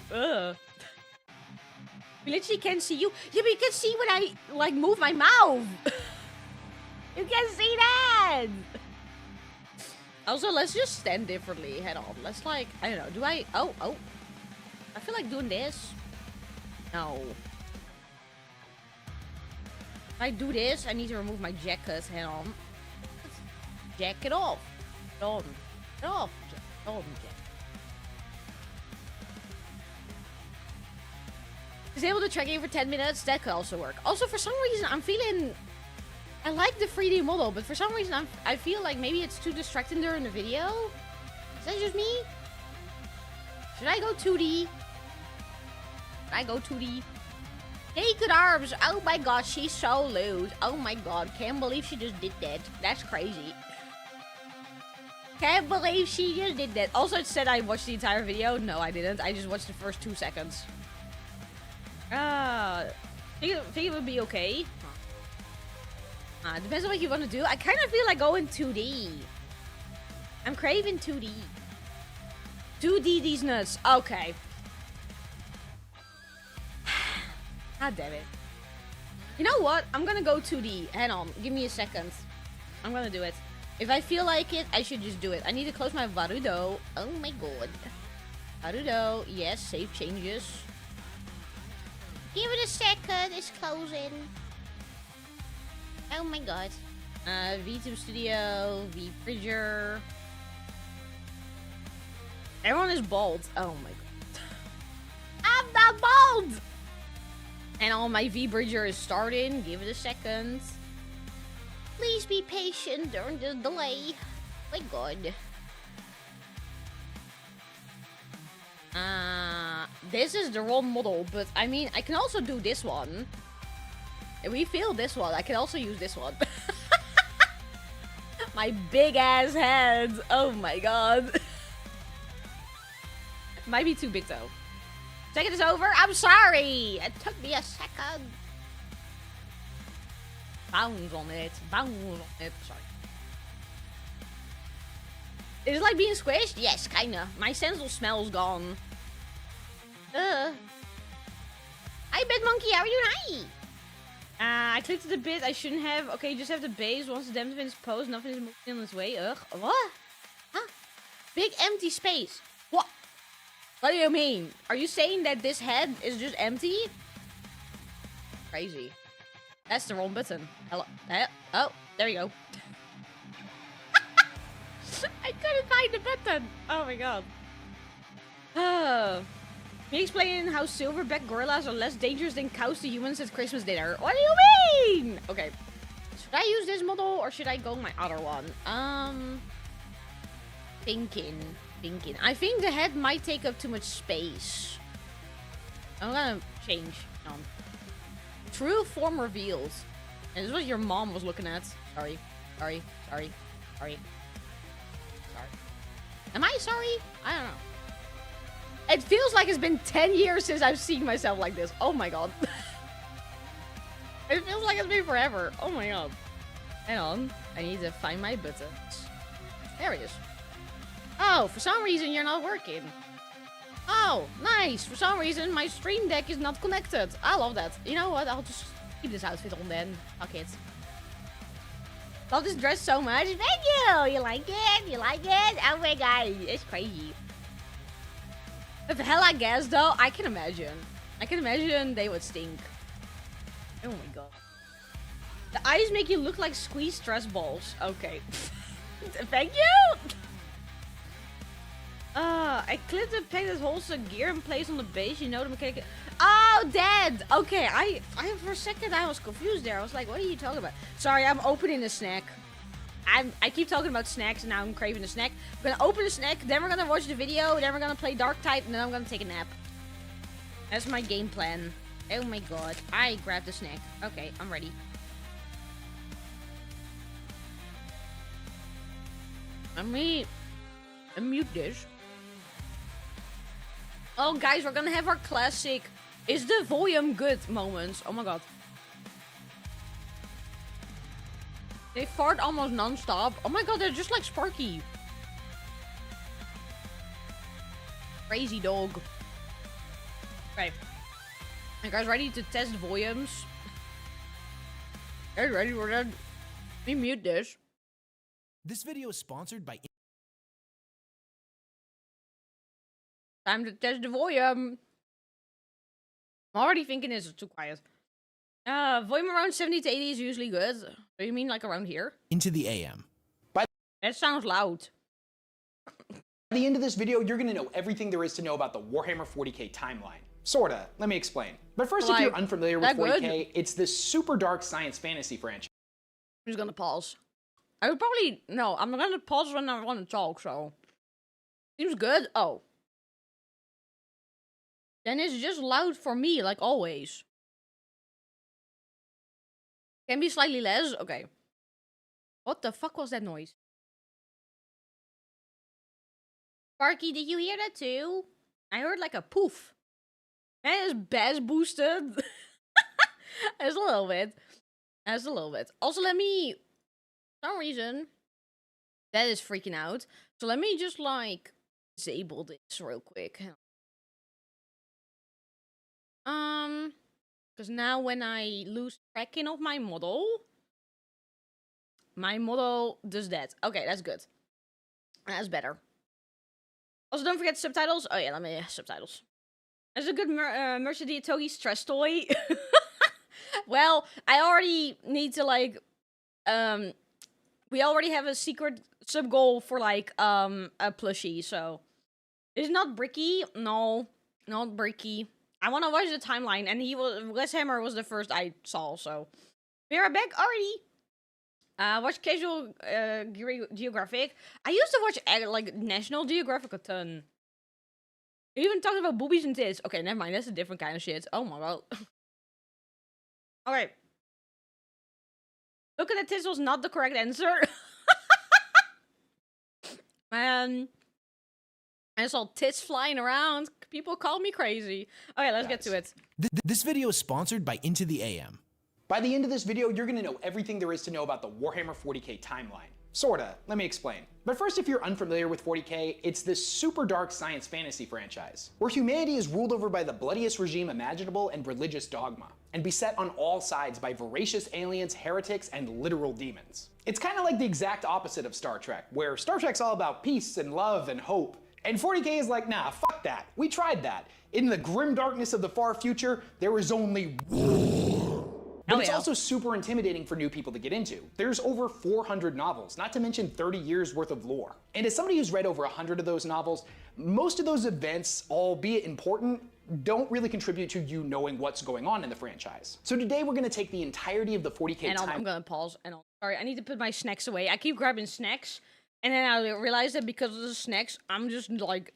We literally can't see you. Yeah, but you can see when I like move my mouth. You can see that. Also, let's just stand differently. Head on. Let's like I don't know. Do I? Oh. I feel like doing this. No. If I do this, I need to remove my jacket. Head on. Jack it off. Get off. Jack. Disable the tracking for 10 minutes. That could also work. Also, for some reason, I'm feeling... I like the 3D model, but for some reason, I feel like maybe it's too distracting during the video. Is that just me? Should I go 2D? Should I go 2D? Naked arms. Oh my god, she's so loose. Oh my god, can't believe she just did that. That's crazy. Can't believe she just did that. Also, it said I watched the entire video. No, I didn't. I just watched the first 2 seconds. Think it would be okay. Depends on what you want to do. I kind of feel like going 2D. I'm craving 2D. 2D these nuts. Okay. God damn it. You know what? I'm gonna go 2D. Hang on. Give me a second. I'm gonna do it. If I feel like it, I should just do it. I need to close my Varudo. Oh my god. Varudo. Yes, save changes. Give it a second. It's closing. Oh my god. V2 Studio. V Bridger. Everyone is bald. Oh my god. I'm not bald! And all my V Bridger is starting. Give it a second. Please be patient during the delay. My god. This is the wrong model, but I mean, I can also do this one. If we fail this one, I can also use this one. My big ass head. Oh my god. Might be too big though. Second is over. I'm sorry. It took me a second. Bounce on it. Bounce on it. Sorry. Is it like being squished? Yes, kinda. My sense of smell's gone. Hi, Bed Monkey. How are you? Hi. I clicked the bit I shouldn't have. Okay, just have the base. Once the damage is posed, nothing is moving in its way. Ugh. What? Huh? Big empty space. What? What do you mean? Are you saying that this head is just empty? Crazy. That's the wrong button. Hello. Oh, there you go. I couldn't find the button. Oh my god. Can you explain how silverback gorillas are less dangerous than cows to humans at Christmas dinner? What do you mean? Okay. Should I use this model or should I go my other one? Thinking. I think the head might take up too much space. I'm gonna change. True form revealed. And this is what your mom was looking at. Sorry. Am I sorry? I don't know. It feels like it's been 10 years since I've seen myself like this. Oh my god. It feels like it's been forever. Oh my god. Hang on. I need to find my buttons. There he is. Oh, for some reason you're not working. Oh, nice. For some reason my stream deck is not connected. I love that. You know what? I'll just keep this outfit on then. Fuck it. Love this dress so much. Thank you. You like it? You like it? Oh my god. It's crazy. If hell I guess though, I can imagine. I can imagine they would stink. Oh my god. The eyes make you look like squeezed stress balls. Okay. Thank you. I clipped and pegged this whole gear in place on the base. You know the mechanic. Oh, dead. Okay, I for a second I was confused there. I was like, what are you talking about? Sorry, I'm opening a snack. I keep talking about snacks and now I'm craving a snack. I'm gonna open a snack, then we're gonna watch the video, then we're gonna play Darktide, and then I'm gonna take a nap. That's my game plan. Oh my god. I grabbed the snack. Okay, I'm ready. Let me mute this. Oh guys, we're gonna have our classic "Is the volume good?" moments. Oh my god. They fart almost non-stop. Oh my god, they're just like Sparky. Crazy dog. Okay. You guys ready to test volumes? Hey, ready? We're done. Let me mute this. This video is sponsored by... Time to test the volume. I'm already thinking this is too quiet. Volume around 70 to 80 is usually good. So you mean like around here? Into the AM. That sounds loud. At the end of this video, you're going to know everything there is to know about the Warhammer 40k timeline. Sorta. Let me explain. But first, if you're unfamiliar with 40K, it's this super dark science fantasy franchise. I'm just gonna pause. I would probably... No, I'm gonna pause when I want to talk, so... Seems good. Oh. Then it's just loud for me, like always. Can be slightly less? Okay. What the fuck was that noise? Sparky, did you hear that too? I heard like a poof. That is bass boosted. That's a little bit. That's a little bit. Also, let me... For some reason... That is freaking out. So let me just like... disable this real quick. Because now when I lose tracking of my model does that. Okay, that's good. That's better. Also, don't forget subtitles. Oh yeah, let me subtitles. That's a good Mercedes Togi stress toy. Well, I already need to like, we already have a secret sub goal for like a plushie, so it's not bricky. No, not bricky. I want to watch the timeline, and WesHammer was the first I saw, so we are back already. Watch Casual Geographic. I used to watch like National Geographic a ton. It even talked about boobies and tits. Okay, never mind. That's a different kind of shit. Oh my god. Okay. Look at the tits was not the correct answer. Man. I saw tits flying around. People call me crazy. Okay, let's get to it. This video is sponsored by Into the AM. By the end of this video, you're gonna know everything there is to know about the Warhammer 40K timeline. Sorta. Let me explain. But first, if you're unfamiliar with 40K, it's this super dark science fantasy franchise, where humanity is ruled over by the bloodiest regime imaginable and religious dogma, and beset on all sides by voracious aliens, heretics, and literal demons. It's kinda like the exact opposite of Star Trek, where Star Trek's all about peace and love and hope, and 40K is like, nah, fuck that. We tried that. In the grim darkness of the far future, there is only But it's also super intimidating for new people to get into. There's over 400 novels, not to mention 30 years worth of lore. And as somebody who's read over 100 of those novels, most of those events, albeit important, don't really contribute to you knowing what's going on in the franchise. So today we're gonna take the entirety of the 40K time. I'm gonna pause and sorry, I need to put my snacks away. I keep grabbing snacks, and then I realize that because of the snacks, I'm just like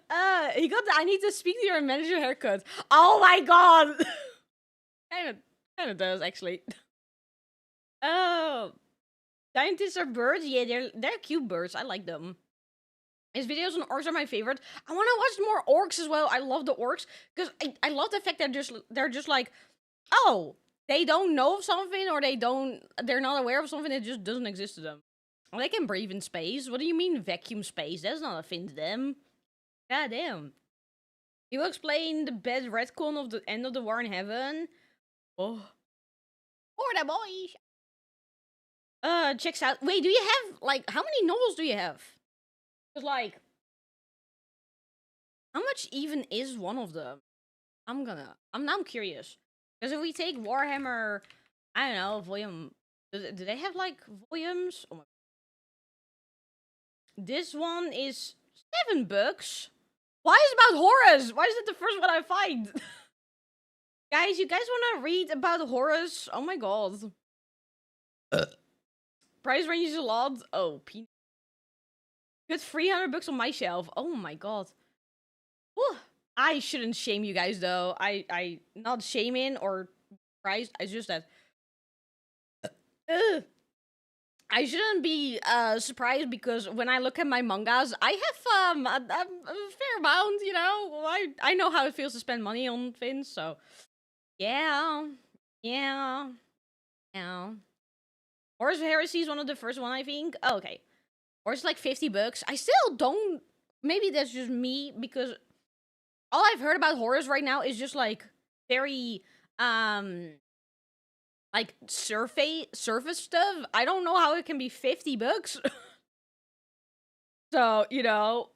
I need to speak to your manager haircut. Oh my god! Kind of does, actually. Oh. Scientists are birds? Yeah, they're cute birds. I like them. His videos on orcs are my favorite. I want to watch more orcs as well. I love the orcs. Because I love the fact that they're just like, oh, they don't know of something, or they're not aware of something that just doesn't exist to them. Well, they can breathe in space. What do you mean vacuum space? That's not a thing to them. God damn. He will explain the bad retcon of the end of the war in heaven. Oh. For the boys. Checks out. Wait, do you have, like, how many novels do you have? Cause, like, how much even is one of them? I'm curious. Because if we take Warhammer, I don't know, volume, do they have, like, volumes? Oh my. This one is $7. Why is it about Horus? Why is it the first one I find? Guys, you guys want to read about Horus? Oh my god. Price range is a lot. Oh, good $300 on my shelf. Oh my god. Whew. I shouldn't shame you guys though. I not shaming or price. It's just that. I shouldn't be surprised because when I look at my mangas, I have a fair amount. You know, I know how it feels to spend money on things. So. Yeah. Horus Heresy is one of the first one, I think. Oh, okay. Or it's like $50. I still don't... Maybe that's just me, because all I've heard about Horus right now is just, like, very, like, surface stuff. I don't know how it can be $50. So, you know,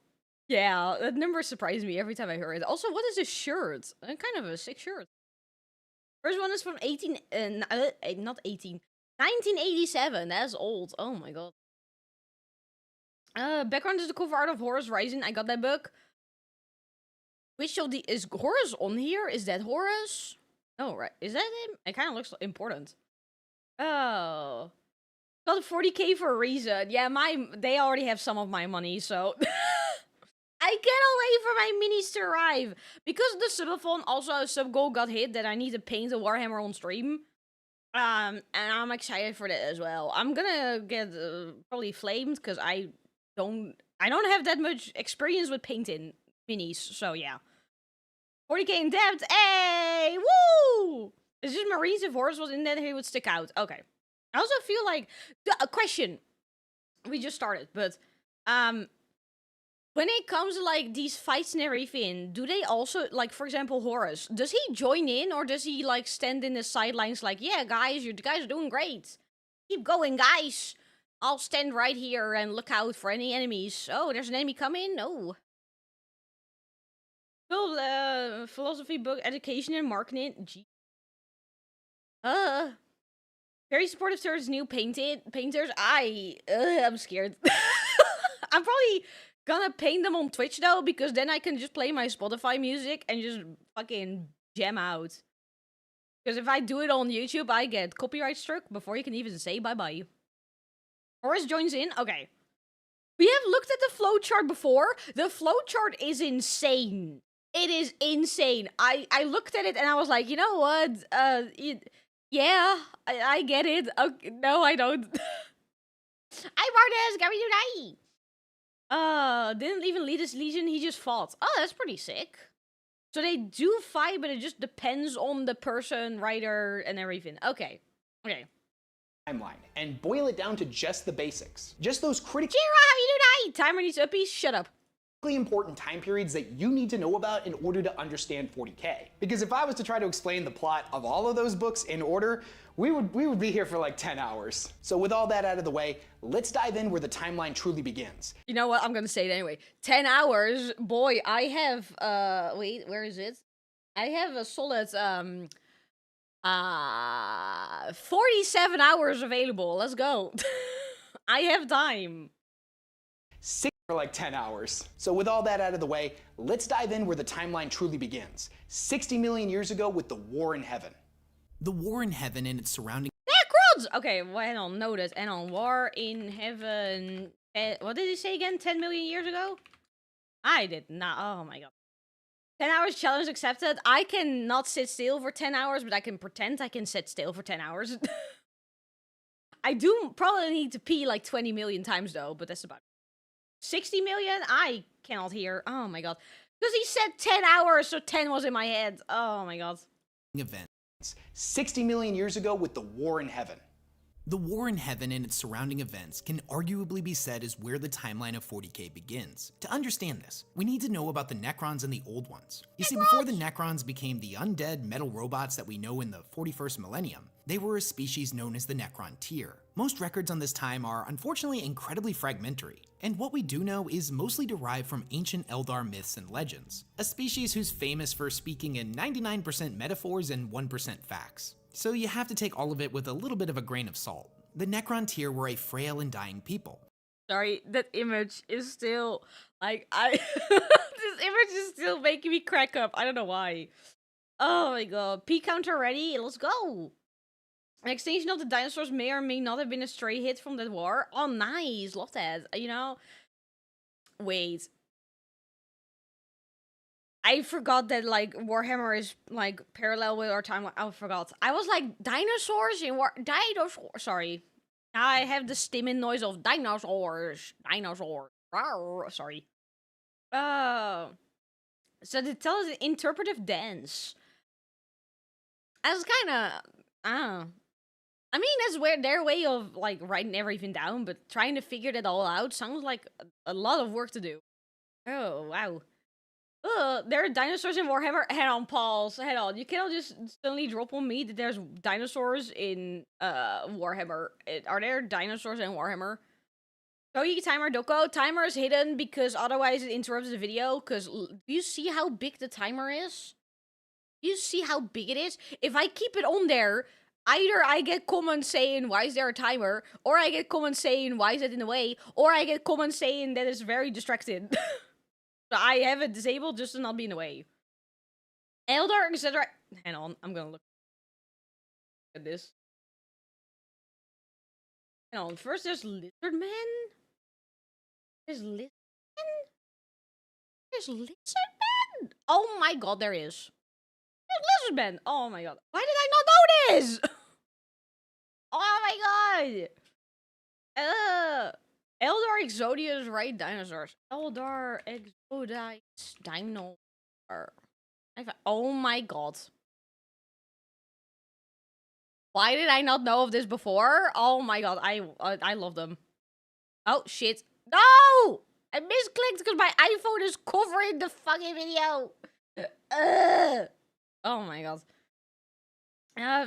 yeah, that number surprised me every time I heard it. Also, what is this shirt? Kind of a sick shirt. First one is from 1987. That's old. Oh my god. Background is the cover art of Horus Rising. I got that book. Which of the is Horus on here? Is that Horus? Oh, right. Is that him? It kind of looks important. Oh. Got 40k for a reason. Yeah, they already have some of my money, so I can't wait for my minis to arrive. Because the subathon, also a sub goal got hit that I need to paint a Warhammer on stream. And I'm excited for that as well. I'm gonna get probably flamed because I don't have that much experience with painting minis, so yeah. 40k in depth, hey, woo! It's just Marines. If Horus was in there, he would stick out. Okay. I also feel like a question. We just started, but when it comes to like these fights and everything, do they also like, for example, Horus? Does he join in, or does he like stand in the sidelines like, yeah, guys, you guys are doing great. Keep going, guys. I'll stand right here and look out for any enemies. Oh, there's an enemy coming. No. Philosophy book, education and marketing. Gee. Very supportive towards new painters. I'm scared. I'm probably gonna paint them on Twitch though, because then I can just play my Spotify music and just fucking jam out. Because if I do it on YouTube, I get copyright struck before you can even say bye-bye. Horus joins in? Okay. We have looked at the flowchart before. The flowchart is insane. It is insane. I looked at it and I was like, you know what? Yeah, I get it. Okay, no, I don't. Hi, Martis. How are you tonight? Didn't even lead his legion. He just fought. Oh, that's pretty sick. So they do fight, but it just depends on the person, writer, and everything. Okay. Okay. Timeline and boil it down to just the basics. Just those critically Jira, how you tonight? Timer needs uppies. Shut up. important time periods that you need to know about in order to understand 40k. Because if I was to try to explain the plot of all of those books in order, we would be here for like 10 hours. So with all that out of the way, let's dive in where the timeline truly begins. You know what? I'm gonna say it anyway. 10 hours? Boy, I have, wait, where is it? I have a solid, 47 hours available. Let's go. I have time. For like 10 hours. So with all that out of the way, let's dive in where the timeline truly begins. 60 million years ago with the War in Heaven. The War in Heaven and its surrounding Necrons! Okay, well, hang on, notice. And on War in Heaven. What did he say again? 10 million years ago? I did not. Oh my god. 10 hours challenge accepted. I cannot sit still for 10 hours, but I can pretend I can sit still for 10 hours. I do probably need to pee like 20 million times though, but that's about it. 60 million? I cannot hear. Oh my god. Because he said 10 hours, so 10 was in my head. Oh my god. events. 60 million years ago with the War in Heaven. The War in Heaven and its surrounding events can arguably be said is where the timeline of 40k begins. To understand this, we need to know about the Necrons and the Old Ones. You see, before the Necrons became the undead metal robots that we know in the 41st millennium, they were a species known as the Necron tier. Most records on this time are unfortunately incredibly fragmentary, and what we do know is mostly derived from ancient Eldar myths and legends, a species who's famous for speaking in 99% metaphors and 1% facts. So you have to take all of it with a little bit of a grain of salt. The Necron tier were a frail and dying people. Sorry, that image is still, like, this image is still making me crack up. I don't know why. Oh my god. P counter ready? Let's go! An extinction of the dinosaurs may or may not have been a stray hit from that war. Oh, nice. Love that. You know? Wait. I forgot that, like, Warhammer is, like, parallel with our timeline. I forgot. I was like, dinosaurs in Dinosaurs. Sorry. Now I have the stimming noise of dinosaurs. Dinosaurs. Rawr. Sorry. So they tell us an interpretive dance. That's kind of, I don't know. I mean, that's where their way of, like, writing everything down, but trying to figure that all out sounds like a lot of work to do. Oh, wow. There are dinosaurs in Warhammer. Head on, pause. Head on. You cannot just suddenly drop on me that there's dinosaurs in Warhammer. Are there dinosaurs in Warhammer? Kogi timer Doko. Timer is hidden because otherwise it interrupts the video. Because do you see how big the timer is? Do you see how big it is? If I keep it on there, either I get comments saying, why is there a timer? Or I get comments saying, why is it in the way? Or I get comments saying that it's very distracted. I have it disabled just to not be in the way. Eldar, etc. Hang on, I'm gonna look at this. Hang on, first there's Lizardman. There's Lizardman? There's Lizardman? Oh my god, there is. There's Lizardman! Oh my god. Why did I not know this? Oh my god! Eldar Exodius right dinosaurs. Eldar Exodius dinosaur. Oh my god. Why did I not know of this before? Oh my god, I love them. Oh shit. No! I misclicked because my iPhone is covering the fucking video. Oh my god.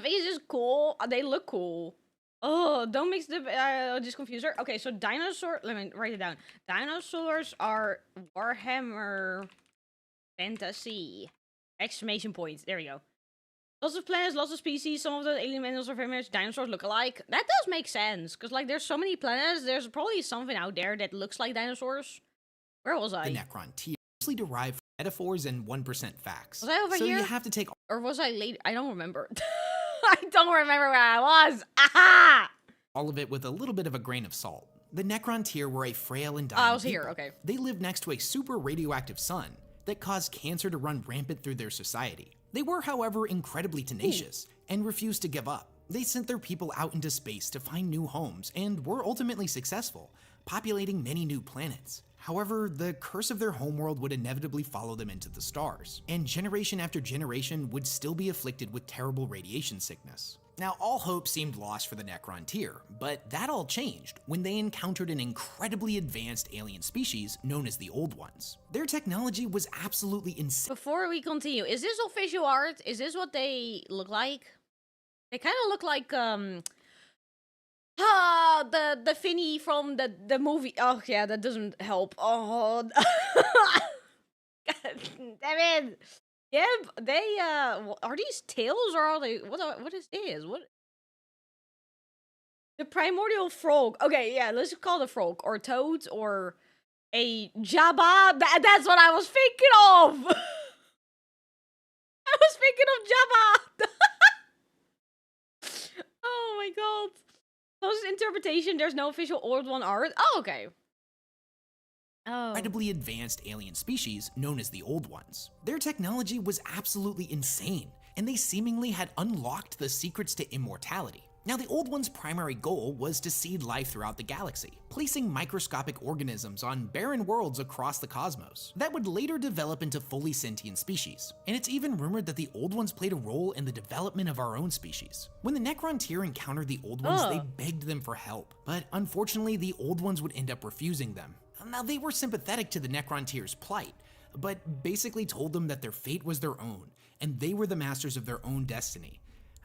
These is cool. They look cool. Oh, don't mix the just confuser. Okay, so dinosaur. Let me write it down. Dinosaurs are Warhammer fantasy. Exclamation points. There we go. Lots of planets, lots of species. Some of the alien animals are very much dinosaurs look alike. That does make sense, because like there's so many planets. There's probably something out there that looks like dinosaurs. Where was I? The Necron tier mostly derived from metaphors and 1% facts. Was I over so here? You have to take. Or was I late? I don't remember. I don't remember where I was. Aha! All of it with a little bit of a grain of salt. The Necron tier were a frail and dying I was people. here, okay. They lived next to a super radioactive sun that caused cancer to run rampant through their society. They were, however, incredibly tenacious and refused to give up. They sent their people out into space to find new homes and were ultimately successful, populating many new planets. However, the curse of their homeworld would inevitably follow them into the stars, and generation after generation would still be afflicted with terrible radiation sickness. Now, all hope seemed lost for the Necron tier, but that all changed when they encountered an incredibly advanced alien species known as the Old Ones. Their technology was absolutely insane. Before we continue, is this official art? Is this what they look like? They kind of look like the Finny from the movie. Oh yeah, that doesn't help. Oh, God damn it. Yeah, they are these tails or are they what is this? What? The primordial frog. Okay, yeah, let's call it a frog or toad or a Jabba. That's what I was thinking of. I was thinking of Jabba. Oh my god. Closest interpretation, there's no official Old One art. Oh, okay. Oh. Incredibly advanced alien species known as the Old Ones. Their technology was absolutely insane, and they seemingly had unlocked the secrets to immortality. Now, the Old Ones' primary goal was to seed life throughout the galaxy, placing microscopic organisms on barren worlds across the cosmos that would later develop into fully sentient species. And it's even rumored that the Old Ones played a role in the development of our own species. When the Necron tier encountered the Old Ones, they begged them for help, but unfortunately, the Old Ones would end up refusing them. Now, they were sympathetic to the Necron tier's plight, but basically told them that their fate was their own, and they were the masters of their own destiny.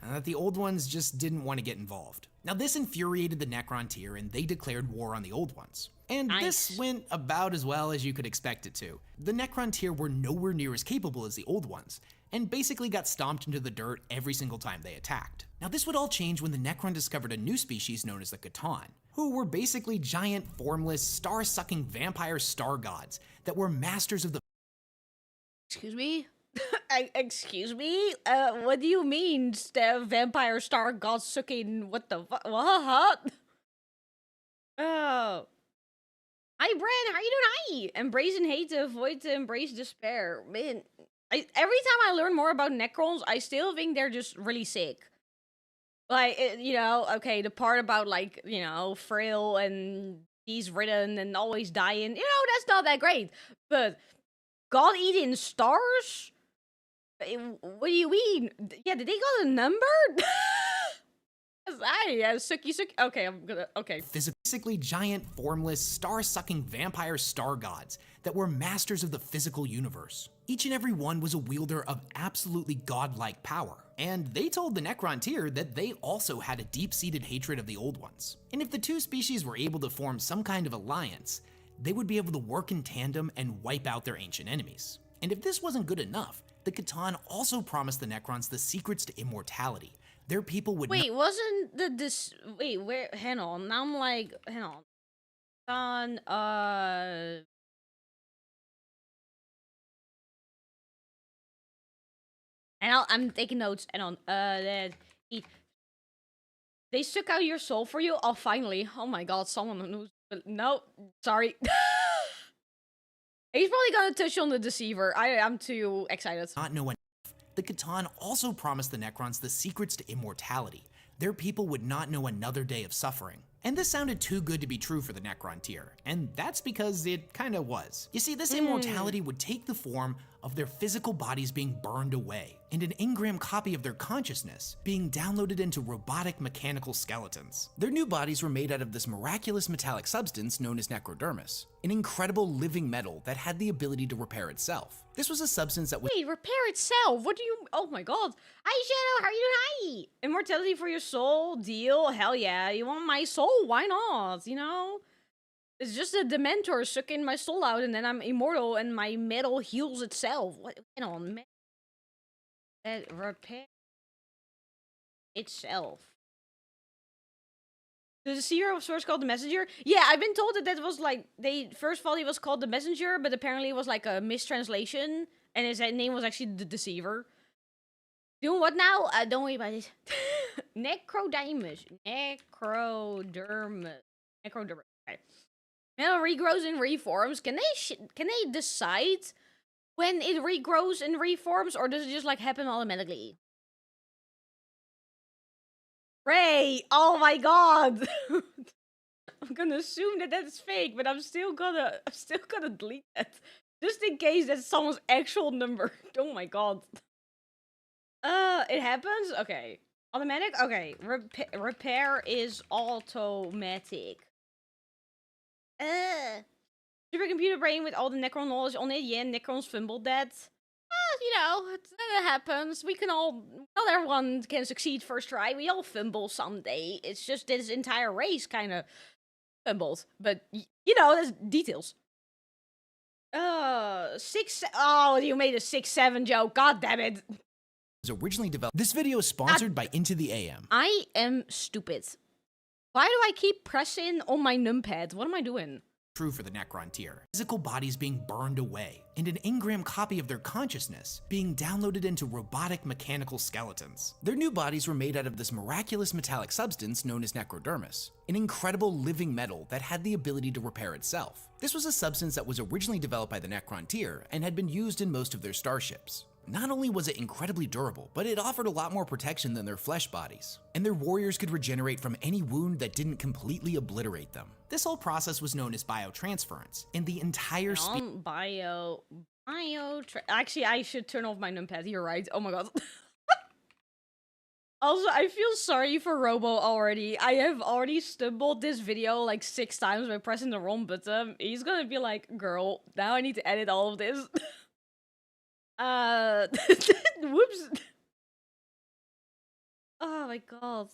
That the Old Ones just didn't want to get involved. Now, this infuriated the Necron tier, and they declared war on the Old Ones. And this went about as well as you could expect it to. The Necron tier were nowhere near as capable as the Old Ones, and basically got stomped into the dirt every single time they attacked. Now, this would all change when the Necron discovered a new species known as the Catan, who were basically giant, formless, star-sucking vampire star gods that were masters of the— Excuse me? Excuse me? What do you mean, vampire star god sucking? What the fuck? What? Oh. Hi, Bren. How you doing? Hi. Embracing hate to avoid to embrace despair. Man, every time I learn more about Necrons, I still think they're just really sick. Like, you know, okay, the part about, like, you know, frail and he's ridden and always dying, you know, that's not that great. But god-eating stars? What do you mean? Yeah, did they got a number? Sucky. Okay, I'm gonna, okay. Physically giant, formless, star-sucking vampire star gods that were masters of the physical universe. Each and every one was a wielder of absolutely godlike power. And they told the Necron tier that they also had a deep-seated hatred of the Old Ones. And if the two species were able to form some kind of alliance, they would be able to work in tandem and wipe out their ancient enemies. And if this wasn't good enough, the Catan also promised the Necrons the secrets to immortality. Their people would— Wait, wasn't wait, where, hang on, now I'm like, hang on. And I'm taking notes. And on they suck out your soul for you. Oh, finally. Oh my god, someone who's no, sorry. He's probably gonna touch on the deceiver. I'm too excited. Not know enough. The Catan also promised the Necrons the secrets to immortality. Their people would not know another day of suffering. And this sounded too good to be true for the Necron tier, and that's because it kinda was. You see, this immortality would take the form of their physical bodies being burned away, and an engram copy of their consciousness being downloaded into robotic mechanical skeletons. Their new bodies were made out of this miraculous metallic substance known as necrodermis, an incredible living metal that had the ability to repair itself. This was a substance that was— Wait, repair itself? What do you— oh my god. Hi Shadow, how are you doing? Hi! Immortality for your soul? Deal? Hell yeah. You want my soul? Why not? You know? It's just a Dementor sucking my soul out and then I'm immortal and my metal heals itself. What? You know, repair itself. The seer of sorts called the messenger? Yeah, I've been told that was like, they first thought he was called the messenger, but apparently it was like a mistranslation, and his name was actually the deceiver. Doing what now? Don't worry about it. Necrodermis. Necrodermis. Okay. Metal regrows and reforms. Can they decide when it regrows and reforms, or does it just like happen automatically? Ray! Oh my god! I'm gonna assume that that's fake, but I'm still gonna delete that. Just in case that's someone's actual number. Oh my god. It happens? Okay. Automatic? Okay. Repair is automatic. Supercomputer brain with all the Necron knowledge on it. Yeah, Necrons fumbled that. You know, it happens. We can all, not everyone can succeed first try. We all fumble someday. It's just this entire race kind of fumbled. But, you know, there's details. 6, oh, you made a 6-7 joke. God damn it. Was originally developed. This video is sponsored by Into the AM. I am stupid. Why do I keep pressing on my numpad? What am I doing? True for the Necron tier. Physical bodies being burned away, and an engram copy of their consciousness being downloaded into robotic mechanical skeletons. Their new bodies were made out of this miraculous metallic substance known as necrodermis, an incredible living metal that had the ability to repair itself. This was a substance that was originally developed by the Necron tier and had been used in most of their starships. Not only was it incredibly durable, but it offered a lot more protection than their flesh bodies, and their warriors could regenerate from any wound that didn't completely obliterate them. This whole process was known as biotransference, and the entire actually, I should turn off my numpad, you're right. Oh my god. Also, I feel sorry for Robo already. I have already stumbled this video like 6 times by pressing the wrong button. He's gonna be like, girl, now I need to edit all of this. Whoops. Oh my god.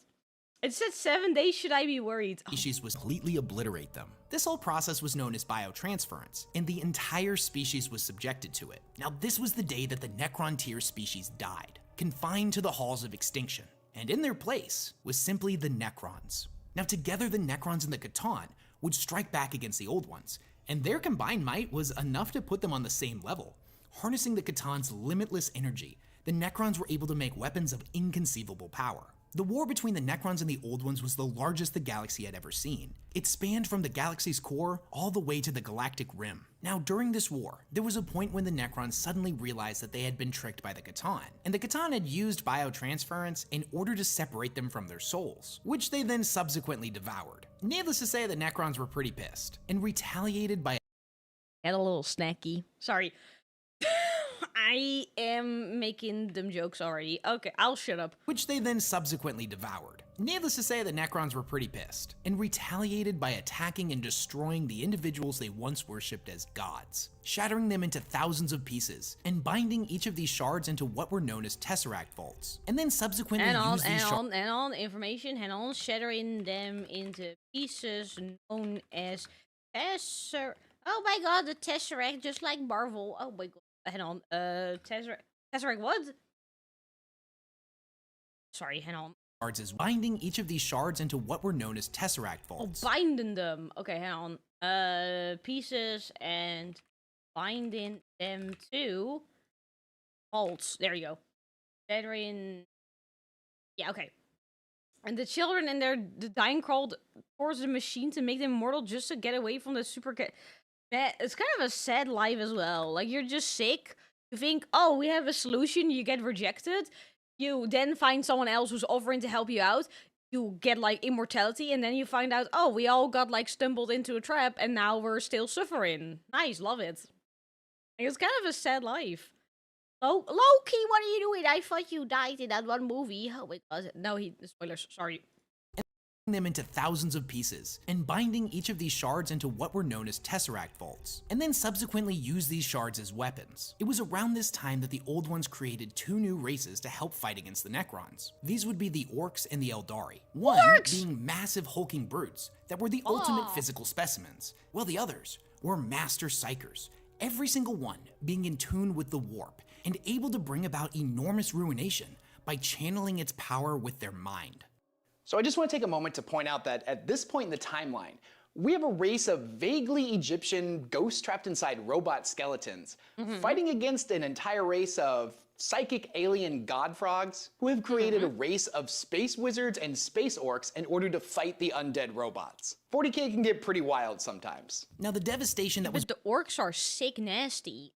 It said 7 days, should I be worried? Species was completely obliterate them. This whole process was known as biotransference, and the entire species was subjected to it. Now this was the day that the Necron tier species died, confined to the halls of extinction, and in their place was simply the Necrons. Now together the Necrons and the Catan would strike back against the old ones, and their combined might was enough to put them on the same level. Harnessing the Catan's limitless energy, the Necrons were able to make weapons of inconceivable power. The war between the Necrons and the Old Ones was the largest the galaxy had ever seen. It spanned from the galaxy's core all the way to the galactic rim. Now, during this war, there was a point when the Necrons suddenly realized that they had been tricked by the Catan, and the Catan had used biotransference in order to separate them from their souls, which they then subsequently devoured. Needless to say, the Necrons were pretty pissed, and retaliated by— Had a little snacky. Sorry. I am making them jokes already. Okay, I'll shut up. Which they then subsequently devoured. Needless to say, the Necrons were pretty pissed, and retaliated by attacking and destroying the individuals they once worshipped as gods, shattering them into thousands of pieces, and binding each of these shards into what were known as Tesseract vaults, and then subsequently used these shards— shattering them into pieces known as Tesseract. Oh my god, the Tesseract, just like Marvel. Oh my god. Hang on, Tesseract what? Sorry, hang on. Is binding each of these shards into what were known as Tesseract vaults. Oh, binding them. Okay, hang on. Pieces and binding them to vaults. There you go. veteran. Yeah, okay. And the children and the dying crawled towards the machine to make them mortal just to get away from the super cat. It's kind of a sad life as well. Like, you're just sick. You think, oh, we have a solution. You get rejected. You then find someone else who's offering to help you out. You get, like, immortality. And then you find out, oh, we all got, like, stumbled into a trap. And now we're still suffering. Nice, love it. Like, it's kind of a sad life. Loki, what are you doing? I thought you died in that one movie. Oh my god. No, spoilers, sorry. Them into thousands of pieces, and binding each of these shards into what were known as Tesseract vaults, and then subsequently use these shards as weapons. It was around this time that the Old Ones created 2 new races to help fight against the Necrons. These would be the Orcs and the Eldari. One being massive hulking brutes that were the ultimate physical specimens, while the others were master psychers, every single one being in tune with the warp, and able to bring about enormous ruination by channeling its power with their mind. So I just want to take a moment to point out that at this point in the timeline, we have a race of vaguely Egyptian ghosts trapped inside robot skeletons, fighting against an entire race of psychic alien god frogs who have created a race of space wizards and space orcs in order to fight the undead robots. 40k can get pretty wild sometimes. Now the devastation that was— But the orcs are sick nasty.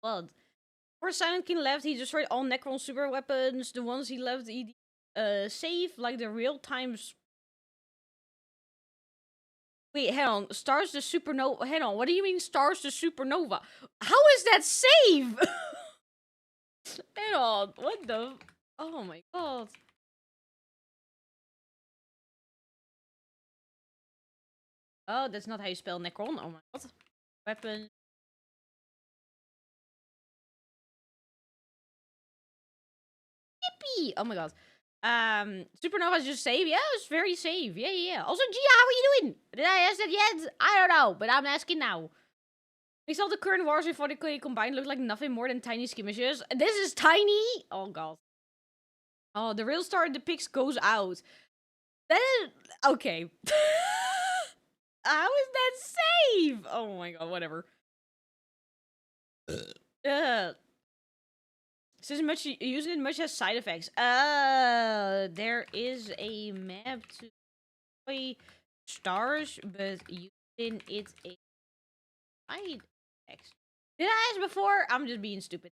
Blood. Before Silent King left, he destroyed all Necron super weapons. The ones he left, he saved, like the real-time... Wait, hang on. Stars the supernova... Hang on, what do you mean stars the supernova? How is that save? Hang on, what the... Oh my god. Oh, that's not how you spell Necron. Oh my god. Weapon... Oh my god. Supernova's just save. Yeah, it's very safe. Yeah. Also, Gia, how are you doing? Did I ask that yet? I don't know, but I'm asking now. Makes all the current wars before they combined look like nothing more than tiny skirmishes. This is tiny. Oh god. Oh, the real star depicts goes out. That is okay. How is that safe? Oh my god, whatever. Since much using it much has side effects. There is a map to play stars, but using it a side effects. Did I ask before? I'm just being stupid.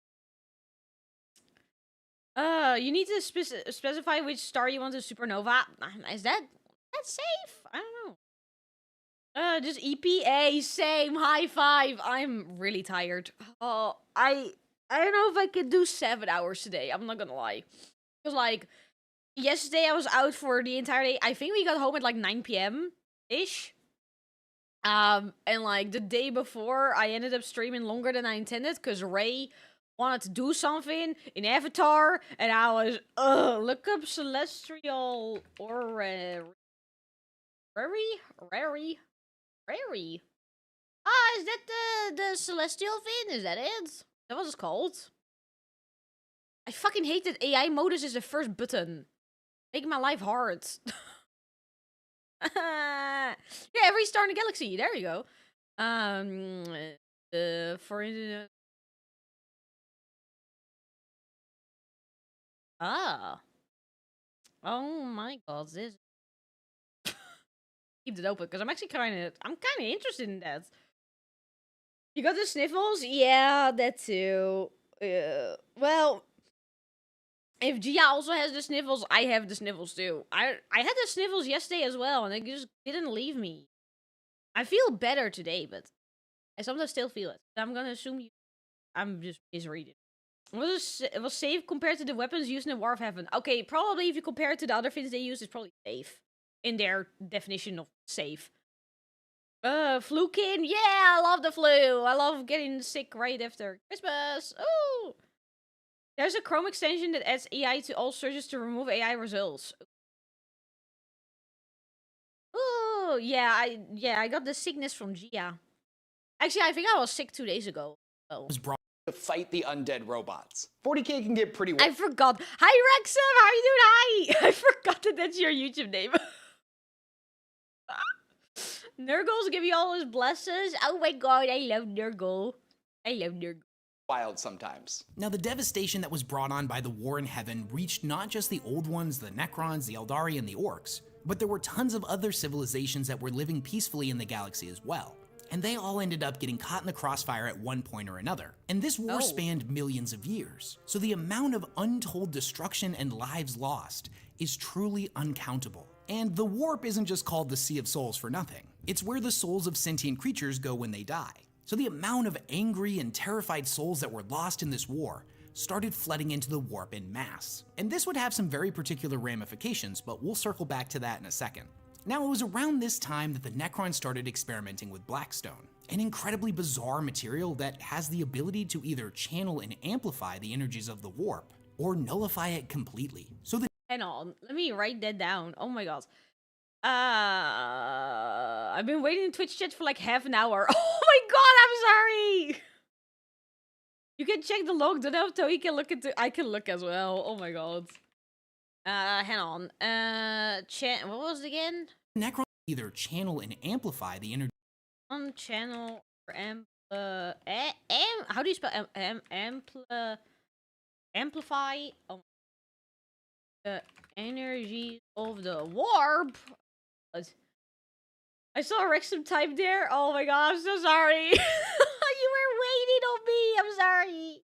You need to specify which star you want to supernova. Is that safe? I don't know. Just EPA, same, high five. I'm really tired. Oh, I don't know if I could do 7 hours today. I'm not gonna lie. Because, like, yesterday I was out for the entire day. I think we got home at, like, 9 p.m.-ish. And, like, the day before, I ended up streaming longer than I intended. Because Ray wanted to do something in Avatar. And I was, look up Celestial or... Rary? Ah, is that the Celestial thing? Is that it? That was called. I fucking hate that AI modus is the first button. Making my life hard. Yeah, every star in the galaxy. There you go. For oh my god, this. Keep it open because I'm actually kind of interested in that. You got the sniffles? Yeah, that too. Well, if Gia also has the sniffles, I have the sniffles too. I had the sniffles yesterday as well, and they just didn't leave me. I feel better today, but I sometimes still feel it. I'm gonna assume I'm just misreading. It was safe compared to the weapons used in the War of Heaven. Okay, probably if you compare it to the other things they use, it's probably safe. In their definition of safe. Flukin, yeah, I love the flu. I love getting sick right after Christmas. Oh, there's a Chrome extension that adds AI to all searches to remove AI results. Oh, yeah, I got the sickness from Gia. Actually, I think I was sick 2 days ago. Oh. Was brought to fight the undead robots. 40k can get pretty wild. I forgot. Hi, Rexum. How are you doing? Hi. I forgot that that's your YouTube name. Nurgles give you all his blessings. Oh my god, I love Nurgle. wild sometimes. Now, the devastation that was brought on by the War in Heaven reached not just the Old Ones, the Necrons, the Eldari, and the Orcs, but there were tons of other civilizations that were living peacefully in the galaxy as well. And they all ended up getting caught in the crossfire at one point or another. And this war spanned millions of years. So the amount of untold destruction and lives lost is truly uncountable. And the warp isn't just called the Sea of Souls for nothing. It's where the souls of sentient creatures go when they die. So the amount of angry and terrified souls that were lost in this war started flooding into the warp en masse. And this would have some very particular ramifications, but we'll circle back to that in a second. Now, it was around this time that the Necrons started experimenting with Blackstone, an incredibly bizarre material that has the ability to either channel and amplify the energies of the warp, or nullify it completely. So the Hang on, let me write that down. Oh my god. I've been waiting in Twitch chat for like half an hour. Oh my god, I'm sorry! You can check the log, don't have to, you can look into, I can look as well. Oh my god. Hang on. What was it again? Necrons either channel and amplify the energy. Channel or how do you spell amplify? Oh, the energy of the warp. I saw Rexham type there. Oh my god, I'm so sorry. You were waiting on me. I'm sorry.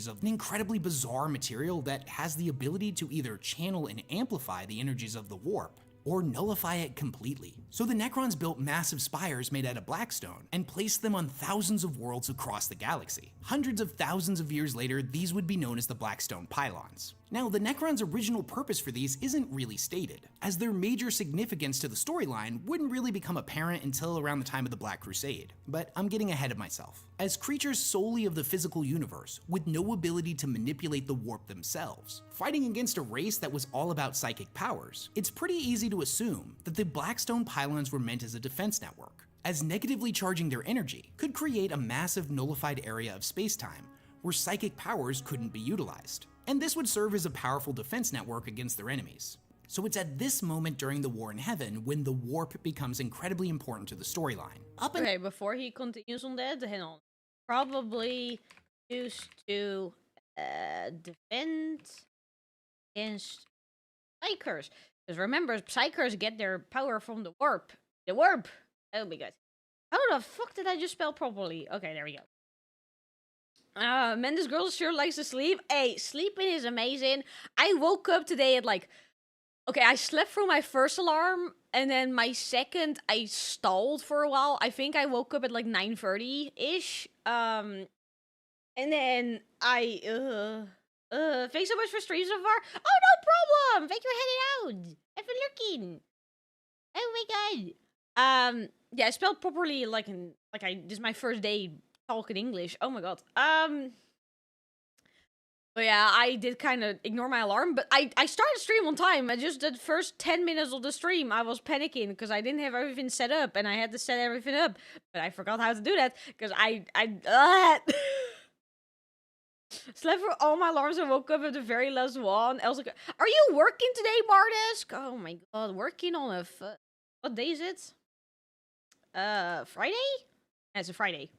Of an incredibly bizarre material that has the ability to either channel and amplify the energies of the warp, or nullify it completely. So the Necrons built massive spires made out of Blackstone and placed them on thousands of worlds across the galaxy. Hundreds of thousands of years later, these would be known as the Blackstone Pylons. Now, the Necrons' original purpose for these isn't really stated, as their major significance to the storyline wouldn't really become apparent until around the time of the Black Crusade, but I'm getting ahead of myself. As creatures solely of the physical universe, with no ability to manipulate the warp themselves, fighting against a race that was all about psychic powers, it's pretty easy to assume that the Blackstone Pylons were meant as a defense network, as negatively charging their energy could create a massive nullified area of space-time where psychic powers couldn't be utilized. And this would serve as a powerful defense network against their enemies. So it's at this moment during the War in Heaven when the warp becomes incredibly important to the storyline. Okay, before he continues on that, hang on. Probably used to defend against Psykers. Because remember, Psykers get their power from the warp. The warp! Oh my god. How the fuck did I just spell properly? Okay, there we go. Man, this girl sure likes to sleep. Hey, sleeping is amazing. I woke up today at like... Okay, I slept through my first alarm, and then my second, I stalled for a while. I think I woke up at like 9:30-ish. And then I... thanks so much for stream so far. Oh, no problem! Thank you for heading out. I've been lurking. Oh my god. Yeah, I spelled properly this is my first day talking English. Oh my god. But yeah, I did kind of ignore my alarm, but I started stream on time. I just did the first 10 minutes of the stream. I was panicking because I didn't have everything set up, and I had to set everything up. But I forgot how to do that because I slept for all my alarms and woke up at the very last one. I was like, "Are you working today, Mardisk?" Oh my god, working on a what day is it? Friday? Yeah, it's a Friday.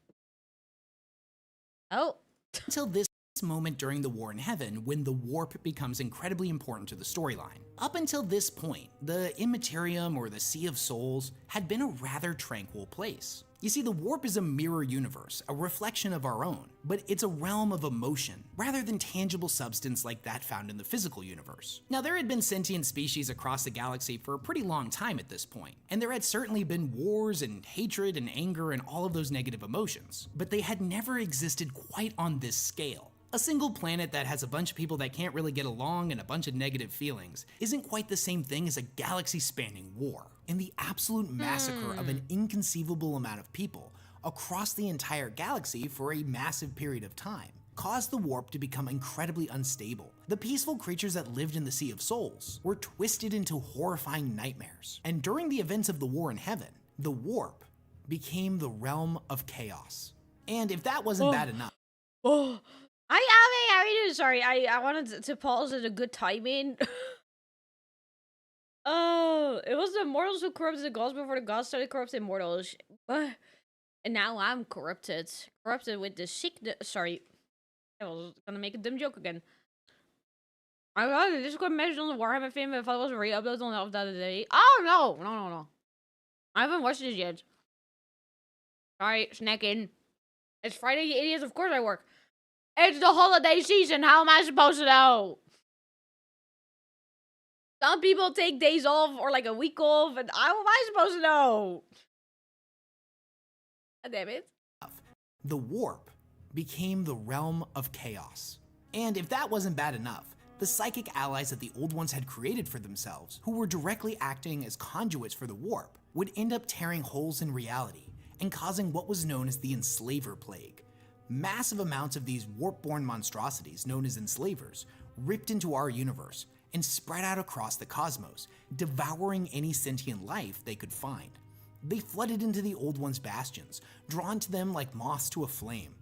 Oh. Until this moment during the War in Heaven when the warp becomes incredibly important to the storyline. Up until this point, the Immaterium or the Sea of Souls had been a rather tranquil place. You see, the warp is a mirror universe, a reflection of our own, but it's a realm of emotion, rather than tangible substance like that found in the physical universe. Now, there had been sentient species across the galaxy for a pretty long time at this point, and there had certainly been wars and hatred and anger and all of those negative emotions, but they had never existed quite on this scale. A single planet that has a bunch of people that can't really get along and a bunch of negative feelings isn't quite the same thing as a galaxy-spanning war. And the absolute massacre of an inconceivable amount of people across the entire galaxy for a massive period of time caused the warp to become incredibly unstable. The peaceful creatures that lived in the Sea of Souls were twisted into horrifying nightmares. And during the events of the War in Heaven, the warp became the realm of chaos. And if that wasn't bad enough... How are you doing? Sorry, I wanted to pause at a good timing. Oh, it was the mortals who corrupted the gods before the gods started corrupting mortals. And now I'm corrupted. Corrupted with the sickness. Sorry. I was gonna make a dumb joke again. I got a Discord message on the Warhammer film if I was re-uploaded on the other day. Oh no. I haven't watched this yet. Sorry, snacking. It's Friday, you idiots. Of course I work. It's the holiday season. How am I supposed to know? Some people take days off or like a week off, and how am I supposed to know? God damn it. The warp became the realm of chaos. And if that wasn't bad enough, the psychic allies that the Old Ones had created for themselves, who were directly acting as conduits for the warp, would end up tearing holes in reality and causing what was known as the Enslaver Plague. Massive amounts of these warp-born monstrosities, known as Enslavers, ripped into our universe and spread out across the cosmos, devouring any sentient life they could find. They flooded into the Old Ones' bastions, drawn to them like moths to a flame.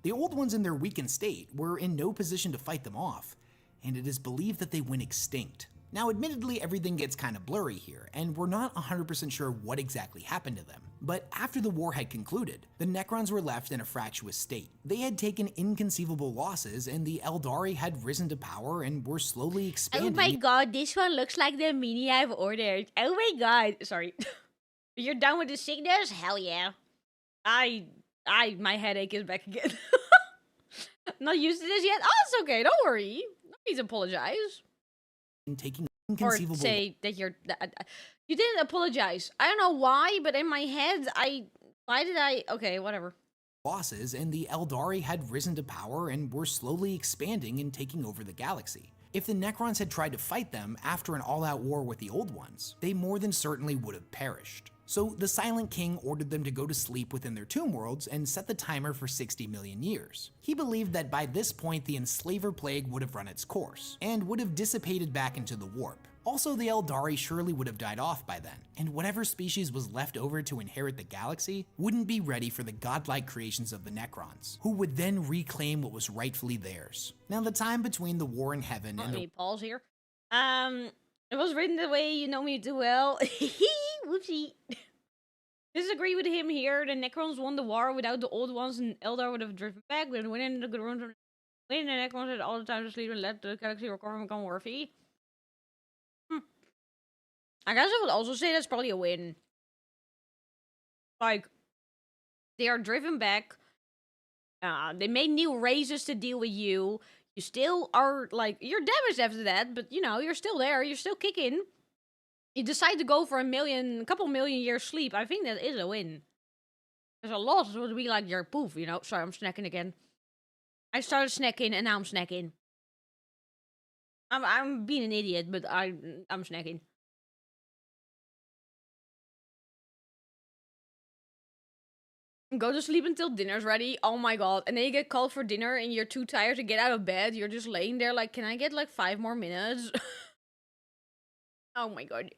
The Old Ones in their weakened state were in no position to fight them off, and it is believed that they went extinct. Now, admittedly, everything gets kind of blurry here, and we're not 100% sure what exactly happened to them. But after the war had concluded, the Necrons were left in a fractious state. They had taken inconceivable losses, and the Eldari had risen to power and were slowly expanding. Oh my god, this one looks like the mini I've ordered. Oh my god. Sorry. You're done with the sickness? Hell yeah. My headache is back again. Not used to this yet? Oh, it's okay. Don't worry. No need to apologize. Taking Or inconceivable say that you're... you didn't apologize. I don't know why, but in my head, why did I... Okay, whatever. losses, and the Eldari had risen to power and were slowly expanding and taking over the galaxy. If the Necrons had tried to fight them after an all-out war with the Old Ones, they more than certainly would have perished. So the Silent King ordered them to go to sleep within their tomb worlds and set the timer for 60 million years. He believed that by this point the Enslaver Plague would have run its course, and would have dissipated back into the warp. Also, the Eldari surely would have died off by then, and whatever species was left over to inherit the galaxy wouldn't be ready for the godlike creations of the Necrons, who would then reclaim what was rightfully theirs. Now, the time between the war in heaven and Let me pause here. It was written the way you know me too well. Whoopsie. Disagree with him here. The Necrons won the war without the Old Ones, and Eldar would have driven back. Then winning the Necrons had all the time to sleep and let the galaxy recover and become worthy. I guess I would also say that's probably a win. Like, they are driven back. They made new races to deal with you. You still are, like, you're damaged after that, but, you know, you're still there. You're still kicking. You decide to go for a couple million years sleep. I think that is a win. There's a loss would be like your poof, you know. Sorry, I'm snacking again. I started snacking and now I'm snacking. I'm being an idiot, but I'm snacking. Go to sleep until dinner's ready. Oh my god. And then you get called for dinner and you're too tired to get out of bed. You're just laying there like, can I get like 5 more minutes? Oh my god.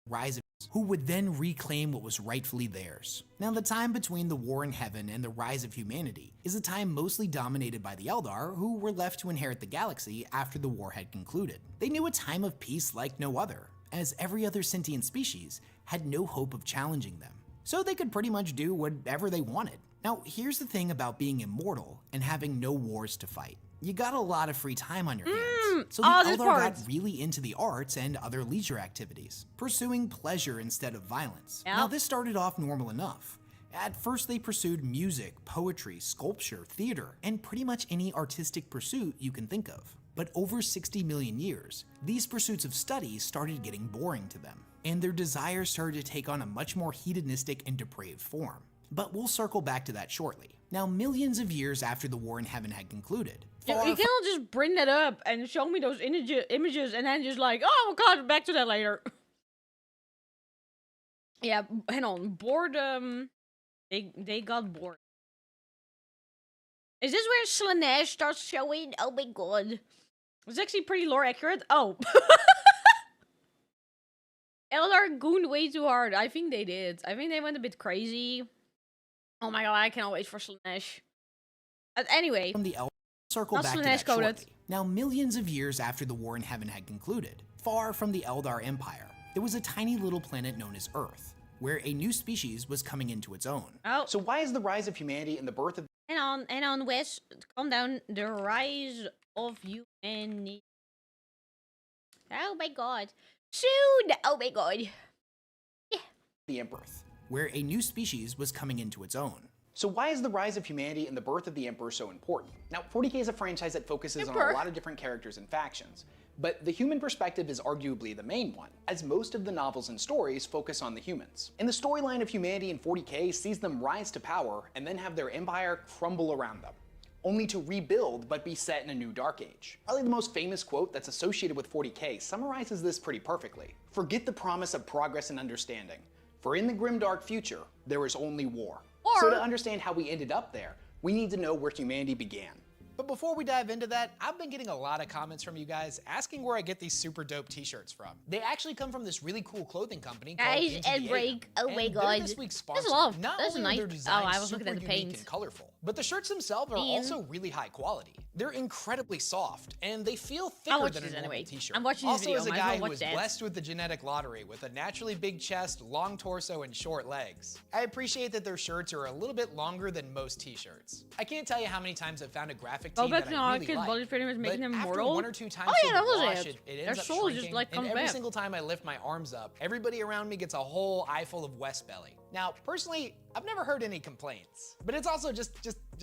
rise of who would then reclaim what was rightfully theirs. Now, the time between the war in heaven and the rise of humanity is a time mostly dominated by the Eldar, who were left to inherit the galaxy after the war had concluded. They knew a time of peace like no other, as every other sentient species had no hope of challenging them. So they could pretty much do whatever they wanted. Now, here's the thing about being immortal and having no wars to fight. You got a lot of free time on your hands, so the Eldar got really into the arts and other leisure activities, pursuing pleasure instead of violence. Yep. Now, this started off normal enough. At first, they pursued music, poetry, sculpture, theater, and pretty much any artistic pursuit you can think of. But over 60 million years, these pursuits of study started getting boring to them, and their desires started to take on a much more hedonistic and depraved form. But we'll circle back to that shortly. Now, millions of years after the war in heaven had concluded, you cannot just bring that up and show me those images and then just like, oh god, back to that later. Yeah, hang on. Boredom. They got bored. Is this where Slanesh starts showing? Oh my god. It's actually pretty lore accurate. Oh. Eldar gooned way too hard. I think they did. I think they went a bit crazy. Oh my god, I cannot wait for Slanesh. Anyway. From the circle back to that shortly. Now, millions of years after the war in heaven had concluded, far from the Eldar Empire, there was a tiny little planet known as Earth, where a new species was coming into its own. Oh. So why is the rise of humanity and the birth of And on Wes, calm down. The rise of humanity. Oh my god. Soon! Oh my god. The Emperor. where a new species was coming into its own. So why is the rise of humanity and the birth of the Emperor so important? Now, 40k is a franchise that focuses on a lot of different characters and factions, but the human perspective is arguably the main one, as most of the novels and stories focus on the humans. And the storyline of humanity in 40k sees them rise to power and then have their empire crumble around them, only to rebuild but be set in a new dark age. Probably the most famous quote that's associated with 40k summarizes this pretty perfectly. "Forget the promise of progress and understanding, for in the grimdark future, there is only war." So to understand how we ended up there, we need to know where humanity began. But before we dive into that, I've been getting a lot of comments from you guys asking where I get these super dope t-shirts from. They actually come from this really cool clothing company called Guys, and break. Oh my god. This week's sponsor. There's a lot of, Not that's only are nice. their designs I was looking at the super unique paint. and colorful, but the shirts themselves are also really high quality. They're incredibly soft, and they feel thicker watch than a this normal anyway. t-shirt. I'm watching this also, video, as a might as well guy who watch was that. blessed with the genetic lottery with a naturally big chest, long torso, and short legs, I appreciate that their shirts are a little bit longer than most t-shirts. I can't tell you how many times I've found a graphic tee that I really like. Body pretty much making But them after immortal. 1 or 2 times Oh yeah, through that the was wash, it. it Their ends up soul just shrinking, like and comes every back. single time I lift my arms up, everybody around me gets a whole eye full of West belly. Now, personally, I've never heard any complaints, but it's also just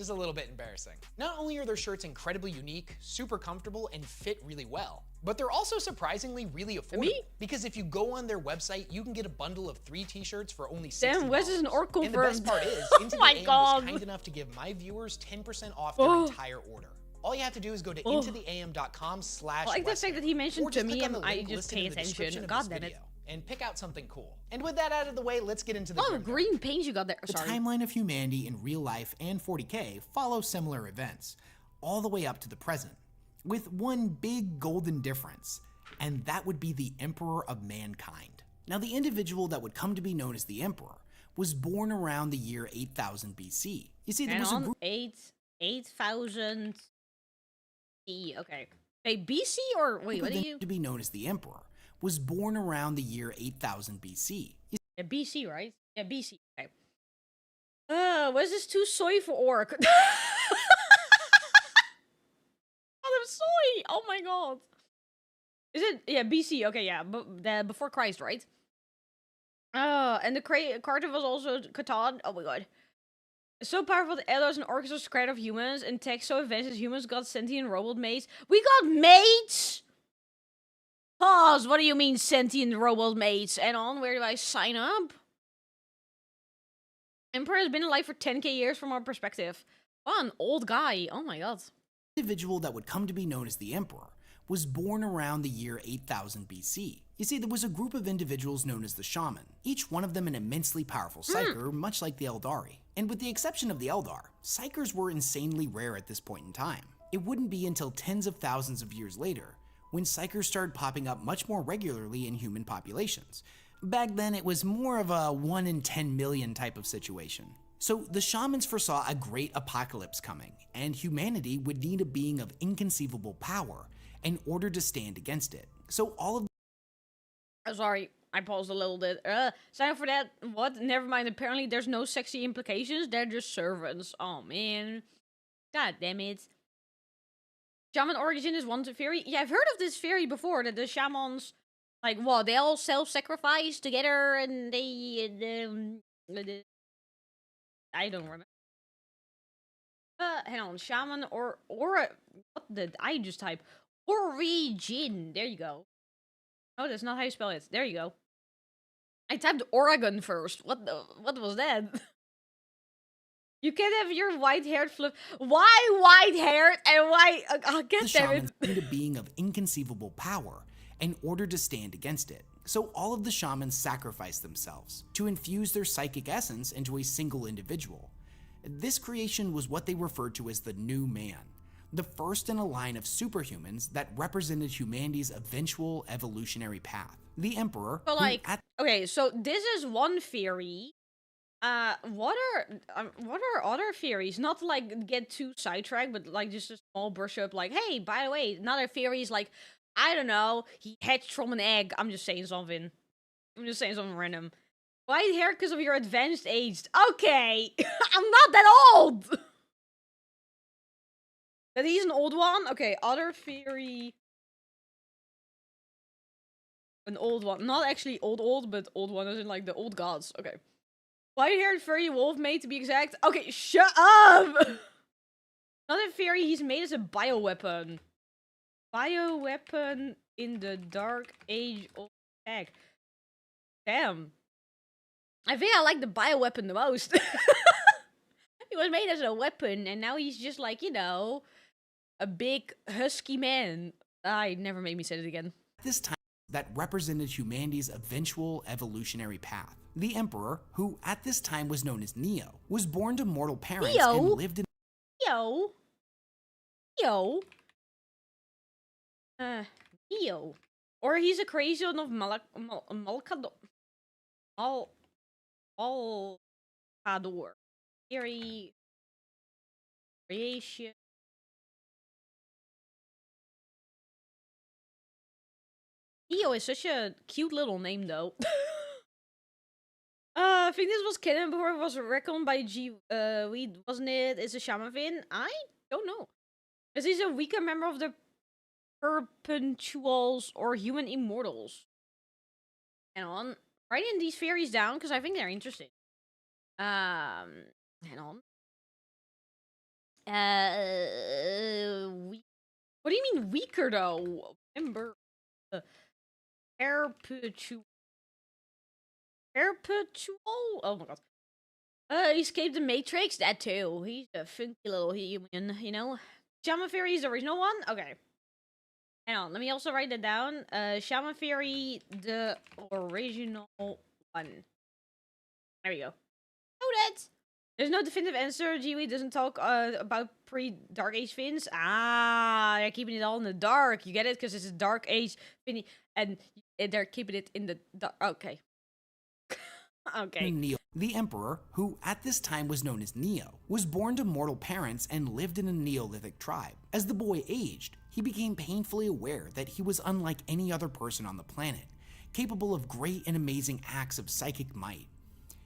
a little bit embarrassing. Not only are their shirts incredibly unique, super comfortable, and fit really well, but they're also surprisingly really affordable. Because if you go on their website, you can get a bundle of 3 t-shirts for only $60. Damn, Wes is an orc And the best confirmed. part is, Oh Into the my AM god. was kind enough to give my viewers 10% off their entire order. All you have to do is go to intotheam.com/westhammer. I like the fact that he mentioned or to just me click on and the I link just listed pay in the attention. description of God this damn it. video and pick out something cool. And with that out of the way, let's get into the Oh, grim dark. green paint you got there. The Sorry. timeline of humanity in real life and 40k follow similar events, all the way up to the present, with one big golden difference, and that would be the Emperor of Mankind. Now, the individual that would come to be known as the Emperor was born around the year 8000 BC. You see, there And was a on group 8,000 E. Okay. Wait, BC or wait, what of are them you? to be known as the Emperor was born around the year 8000 BC. You Yeah, BC, right? Yeah, BC. Okay. Was this too soy for orc? Oh, I'm soy. Oh my god. Is it? Yeah, BC. Okay, yeah, but before Christ, right? And the Carter was also Catan. Oh my god. So powerful that Eldars and Orcs are scared of humans, and tech so advanced that humans got sentient robot mates. We got mates? Pause, what do you mean sentient robot mates? And on, where do I sign up? Emperor has been alive for 10k years from our perspective. Oh, an old guy. Oh my god. individual that would come to be known as the Emperor was born around the year 8000 BC. You see, there was a group of individuals known as the Shaman, each one of them an immensely powerful psyker, much like the Eldari. And with the exception of the Eldar, psykers were insanely rare at this point in time. It wouldn't be until tens of thousands of years later when psykers started popping up much more regularly in human populations. Back then, it was more of a 1 in 10 million type of situation. So the shamans foresaw a great apocalypse coming, and humanity would need a being of inconceivable power in order to stand against it. So all of Sorry, I paused a little bit. Sign up for that. What? Never mind. Apparently, there's no sexy implications. They're just servants. Oh, man. God damn it. Shaman origin is one theory. Yeah, I've heard of this theory before, that the shamans, like, what, they all self-sacrifice together and they, I don't remember. Hang on. Shaman or what did I just type? Origin. There you go. Oh, that's not how you spell it. There you go. I typed Oregon first. What was that? You can't have your white-haired flip. Why white-haired and why? the Get shamans it. need a being of inconceivable power in order to stand against it. So all of the shamans sacrifice themselves to infuse their psychic essence into a single individual. This creation was what they referred to as the New Man, the first in a line of superhumans that represented humanity's eventual evolutionary path. The Emperor, But who like, okay, so this is one theory. What are other theories? Not to, like, get too sidetracked, but like just a small brush up. Like, hey, by the way, another theory is like, I don't know, he hatched from an egg. I'm just saying something. I'm just saying something random. White hair because of your advanced age. Okay, I'm not that old. That he's an old one? Okay, other theory. An old one. Not actually old, but old one as in like the old gods. Okay. White-haired furry wolf made to be exact. Okay, shut up! Another theory, he's made as a bioweapon. Bioweapon in the dark age of tech. Damn. I think I like the bioweapon the most. He was made as a weapon, and now he's just like, you know, a big husky man. Never made me say it again. This time that represented humanity's eventual evolutionary path. The Emperor, who at this time was known as Neo, was born to mortal parents and lived in Neo. Or he's a creation of Malkador. Theory. Creation. Neo is such a cute little name, though. I think this was canon before it was reckoned by Weed, wasn't it? Is a shaman fin? I don't know. Is he a weaker member of the Perpetuals or human immortals? Hang on. Writing these theories down because I think they're interesting. Hang on. What do you mean weaker though? Member Perpetual. Oh my god. He escaped the Matrix. That too. He's a funky little human, you know. Shaman Theory is the original one? Okay. Hang on, let me also write that down. Shaman Theory, the original one. There we go. Noted! There's no definitive answer. GW doesn't talk about pre-Dark Age fins. They're keeping it all in the dark. You get it? Because it's a Dark Age fin, and they're keeping it in the dark. Okay. Okay. Neo. The Emperor, who at this time was known as Neo, was born to mortal parents and lived in a Neolithic tribe. As the boy aged, he became painfully aware that he was unlike any other person on the planet, capable of great and amazing acts of psychic might.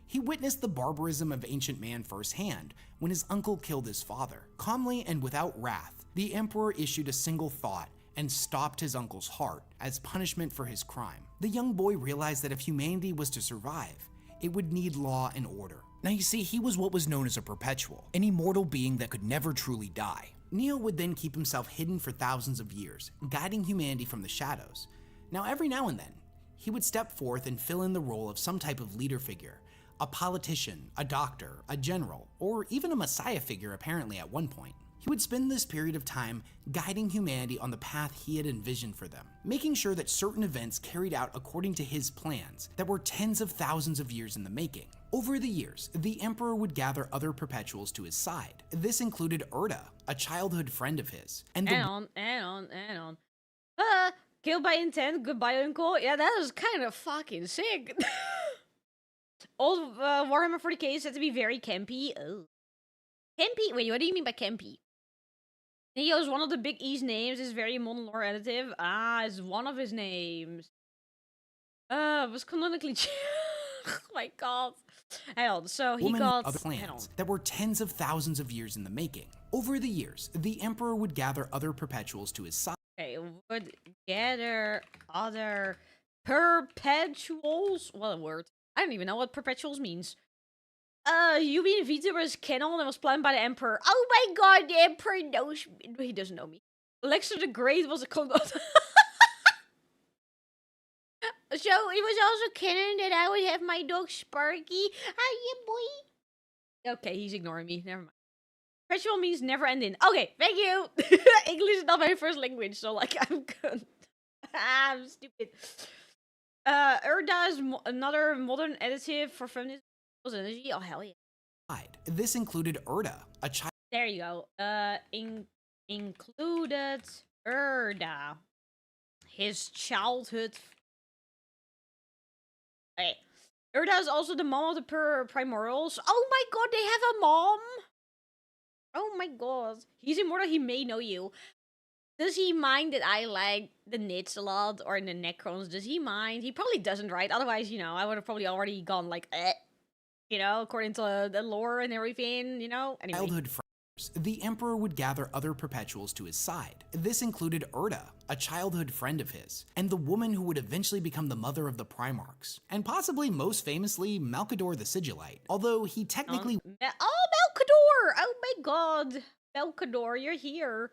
He witnessed the barbarism of ancient man firsthand when his uncle killed his father. Calmly and without wrath, the Emperor issued a single thought and stopped his uncle's heart as punishment for his crime. The young boy realized that if humanity was to survive, it would need law and order. Now you see, he was what was known as a perpetual, an immortal being that could never truly die. Neo would then keep himself hidden for thousands of years, guiding humanity from the shadows. Now every now and then, he would step forth and fill in the role of some type of leader figure, a politician, a doctor, a general, or even a messiah figure apparently at one point. He would spend this period of time guiding humanity on the path he had envisioned for them, making sure that certain events carried out according to his plans that were tens of thousands of years in the making. Over the years, the Emperor would gather other perpetuals to his side. This included Erda, a childhood friend of his, and killed by intent, goodbye uncle. Yeah, that is kind of fucking sick. Old Warhammer 40k is said to be very campy. Oh. Campy? Wait, what do you mean by campy? Neo is one of the Big E's names. Is very modern lore additive. Is one of his names. Was canonically. Oh my god. Hang on. So he got other plans that were tens of thousands of years in the making. Over the years, the Emperor would gather other perpetuals to his side. Okay, would gather other perpetuals. What a word. I don't even know what perpetuals means. You mean Vita was canon and was planned by the Emperor. Oh my god, the Emperor knows me. He doesn't know me. Alexander the Great was a con. So it was also canon that I would have my dog Sparky. Hiya, boy. Okay, he's ignoring me. Never mind. Perpetual means never ending. Okay, thank you. English is not my first language, so like I'm good. I'm stupid. Erda is another modern additive for feminism. Energy. Oh hell yeah. This included Erda, a child. There you go. Included Erda, his childhood. Hey, Erda is also the mom of the primordials. Oh my god, they have a mom. Oh my god, he's immortal. He may know you. Does he mind that I like the Nits a lot or the Necrons? Does he mind? He probably doesn't, right? Otherwise, you know, I would have probably already gone like, you know, according to the lore and everything, you know? Anyway. Childhood friend the Emperor would gather other perpetuals to his side. This included Erda, a childhood friend of his, and the woman who would eventually become the mother of the Primarchs, and possibly most famously Malkador the Sigillite, although he technically— Oh, Malkador! Oh my god. Malkador, you're here.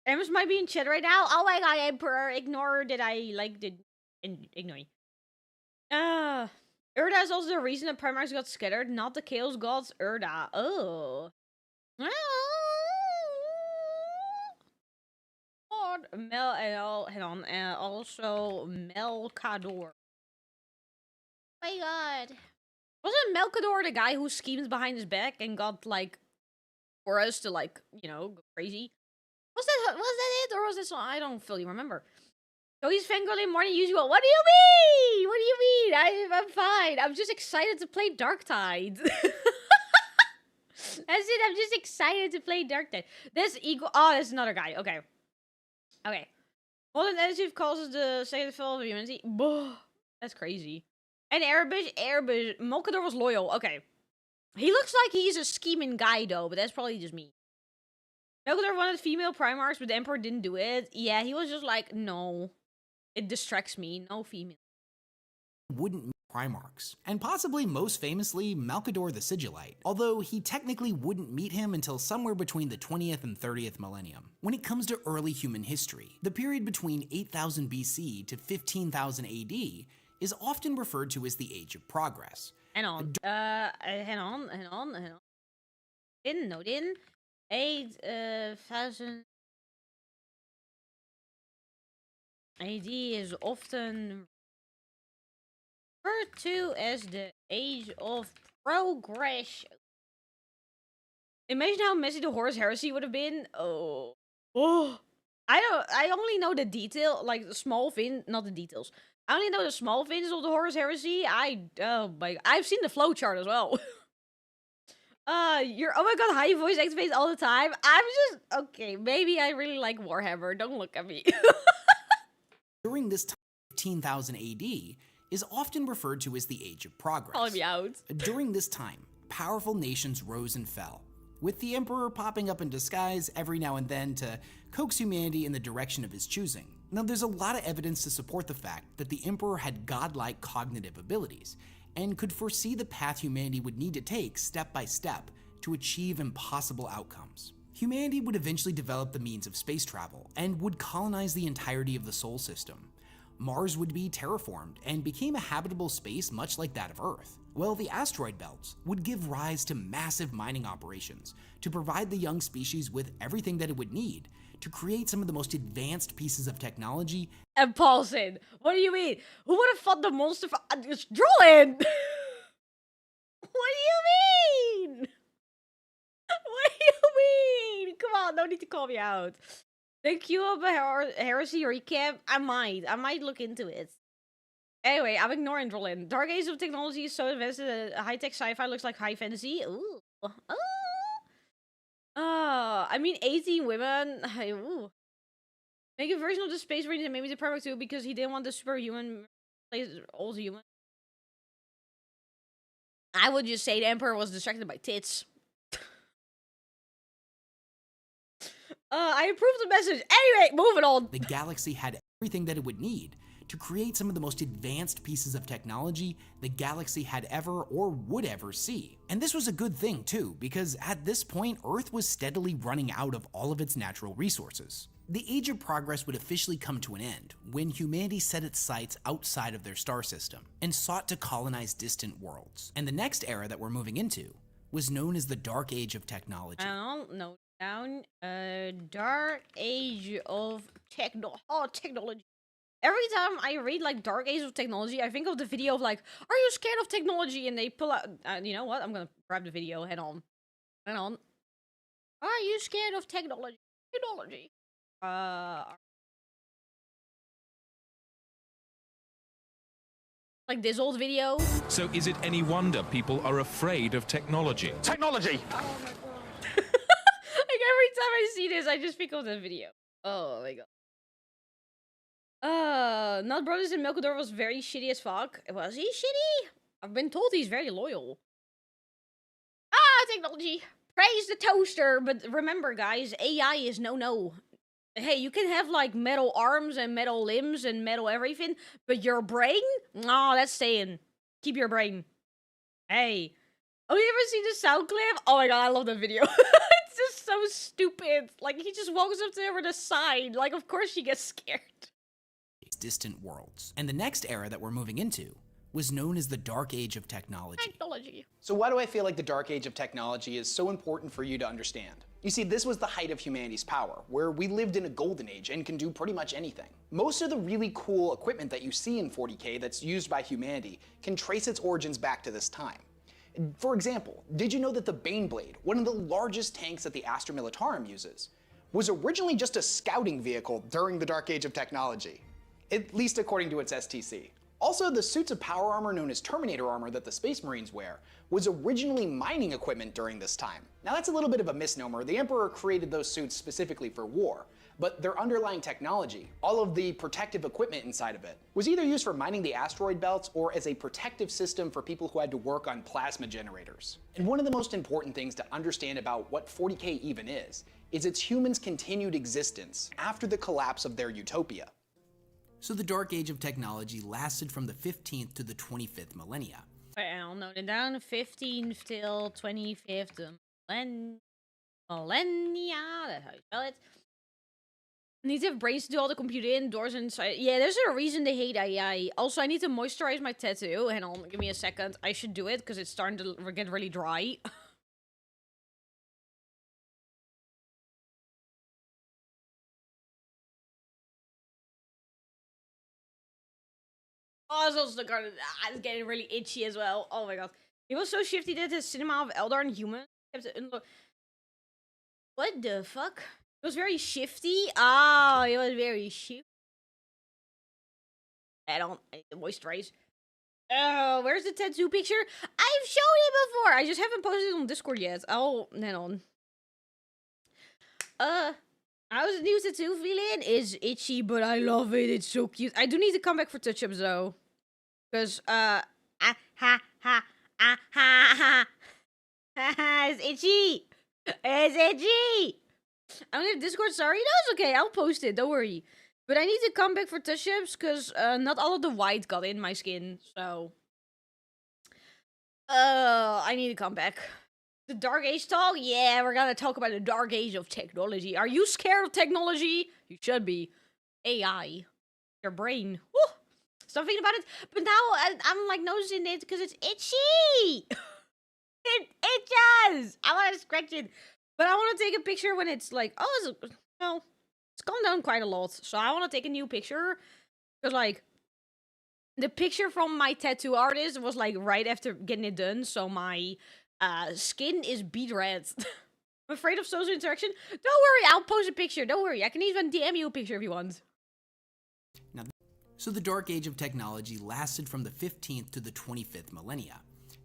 Ems might be in chat right now. Oh my god, Emperor, ignore that I did ignore you. Erda is also the reason the Primarchs got scattered, not the Chaos Gods Erda. Oh. Hang on, also Melkador. Oh my god. Wasn't Melkador the guy who schemes behind his back and got, like, for us to, like, you know, go crazy? Was that it? Or was this one? I don't fully remember. So he's fangirling more than usual. What do you mean? What do you mean? I'm fine. I'm just excited to play Darktide. That's it. I'm just excited to play Darktide. This equal. Oh, there's another guy. Okay. Okay. Modern additive causes the second fall of humanity. That's crazy. And Arabish, Molkador was loyal. Okay. He looks like he's a scheming guy, though, but that's probably just me. Molkador wanted female Primarchs, but the Emperor didn't do it. Yeah, he was just like, no. It distracts me. No female. wouldn't meet Primarchs, and possibly most famously Malkador the Sigillite, although he technically wouldn't meet him until somewhere between the 20th and 30th millennium. When it comes to early human history, the period between 8000 BC to 15,000 AD is often referred to as the Age of Progress. Hang on. Hang on. Didn't. 8,000 AD is often referred to as the Age of Progress. Imagine how messy the Horus Heresy would have been. Oh. I only know the detail, like the small thing, not the details. I only know the small things of the Horus Heresy. I've seen the flowchart as well. Oh my god, how you voice activates all the time. I'm just okay. Maybe I really like Warhammer. Don't look at me. During this time, 15,000 AD is often referred to as the Age of Progress. Call me out. During this time, powerful nations rose and fell, with the Emperor popping up in disguise every now and then to coax humanity in the direction of his choosing. Now, there's a lot of evidence to support the fact that the Emperor had godlike cognitive abilities and could foresee the path humanity would need to take step by step to achieve impossible outcomes. Humanity would eventually develop the means of space travel and would colonize the entirety of the Sol system. Mars would be terraformed and became a habitable space much like that of Earth, while the asteroid belts would give rise to massive mining operations to provide the young species with everything that it would need to create some of the most advanced pieces of technology. And Paulson, what do you mean? Who would have fought the monster for Drolin? What do you mean? What do you mean? Come on, no need to call me out. The Q of a heresy recap. I might look into it. Anyway, I'm ignoring Drolin. Dark Age of technology is so advanced that high-tech sci-fi looks like high fantasy. Ooh. I mean 18 women. Ooh. Make a version of the Space Marine that maybe the Primarch too, because he didn't want the superhuman plays old human. I would just say the Emperor was distracted by tits. I approved the message. Anyway, moving on. The galaxy had everything that it would need to create some of the most advanced pieces of technology the galaxy had ever or would ever see. And this was a good thing too, because at this point, Earth was steadily running out of all of its natural resources. The Age of Progress would officially come to an end when humanity set its sights outside of their star system and sought to colonize distant worlds. And the next era that we're moving into was known as the Dark Age of Technology. I don't know. Dark Age of technology. Every time I read like Dark Age of Technology, I think of the video of like, are you scared of technology? And they pull out, you know what? I'm gonna grab the video. Hang on. Are you scared of technology? Like this old video. So is it any wonder people are afraid of technology? Technology! Oh my god. Like every time I see this, I just think of the video. Oh my god. Not Brothers and Melkador was very shitty as fuck. Was he shitty? I've been told he's very loyal. Technology. Praise the toaster, but remember, guys, AI is no. Hey, you can have like metal arms and metal limbs and metal everything, but your brain? No, that's staying. Keep your brain. Hey. Oh, you ever seen the sound clip? Oh my god, I love that video. It's just so stupid. Like, he just walks up to her with a sign. Like, of course she gets scared. Distant worlds. And the next era that we're moving into was known as the Dark Age of Technology. So why do I feel like the Dark Age of Technology is so important for you to understand? You see, this was the height of humanity's power, where we lived in a golden age and can do pretty much anything. Most of the really cool equipment that you see in 40K that's used by humanity can trace its origins back to this time. For example, did you know that the Baneblade, one of the largest tanks that the Astra Militarum uses, was originally just a scouting vehicle during the Dark Age of Technology? At least according to its STC. Also, the suits of power armor known as Terminator armor that the Space Marines wear was originally mining equipment during this time. Now that's a little bit of a misnomer. The Emperor created those suits specifically for war, but their underlying technology, all of the protective equipment inside of it, was either used for mining the asteroid belts or as a protective system for people who had to work on plasma generators. And one of the most important things to understand about what 40K even is its humans' continued existence after the collapse of their utopia. So the Dark Age of Technology lasted from the 15th to the 25th millennia. I'll note it down. 15th till 25th millennia. That's how you spell it. Need to have brains to do all the computer indoors and inside. Yeah, there's a reason they hate AI. Also, I need to moisturize my tattoo. Hang on, give me a second. I should do it because it's starting to get really dry. Oh, it's also the garden. It's getting really itchy as well. Oh my god. He was so shifty that his cinema of Eldar and human kept it unlocked. What the fuck? It was very shifty. Oh, it was very shifty. I need to moisturize. Oh, where's the tattoo picture? I've shown it before. I just haven't posted it on Discord yet. Oh, hang on. How's the new tattoo feeling? It's itchy, but I love it. It's so cute. I do need to come back for touch-ups though. Because, it's itchy. It's itchy. I don't have Discord, sorry. No, it's okay. I'll post it. Don't worry. But I need to come back for touch-ups because not all of the white got in my skin. So, I need to come back. The Dark Age talk? Yeah, we're gonna talk about the Dark Age of Technology. Are you scared of technology? You should be. AI. Your brain. Woo! Stop thinking about it. But now I'm like noticing it because it's itchy. It itches. I want to scratch it. But I want to take a picture when it's like, oh, it's gone down quite a lot. So I want to take a new picture. Because like, the picture from my tattoo artist was like right after getting it done. So my skin is beet red. I'm afraid of social interaction. Don't worry, I'll post a picture. Don't worry, I can even DM you a picture if you want. Now, so the Dark Age of Technology lasted from the 15th to the 25th millennia.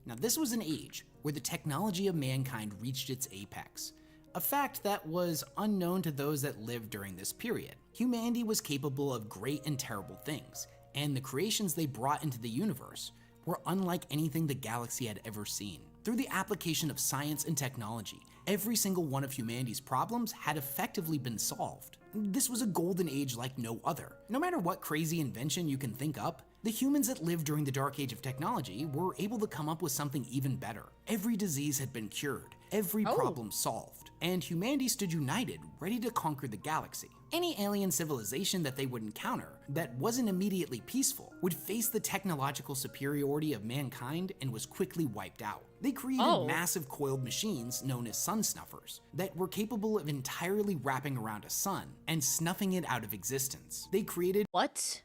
Now this was an age where the technology of mankind reached its apex. A fact that was unknown to those that lived during this period. Humanity was capable of great and terrible things, and the creations they brought into the universe were unlike anything the galaxy had ever seen. Through the application of science and technology, every single one of humanity's problems had effectively been solved. This was a golden age like no other. No matter what crazy invention you can think up, the humans that lived during the Dark Age of Technology were able to come up with something even better. Every disease had been cured, every problem solved, and humanity stood united, ready to conquer the galaxy. Any alien civilization that they would encounter that wasn't immediately peaceful would face the technological superiority of mankind and was quickly wiped out. They created massive coiled machines known as sun snuffers that were capable of entirely wrapping around a sun and snuffing it out of existence. They created— What?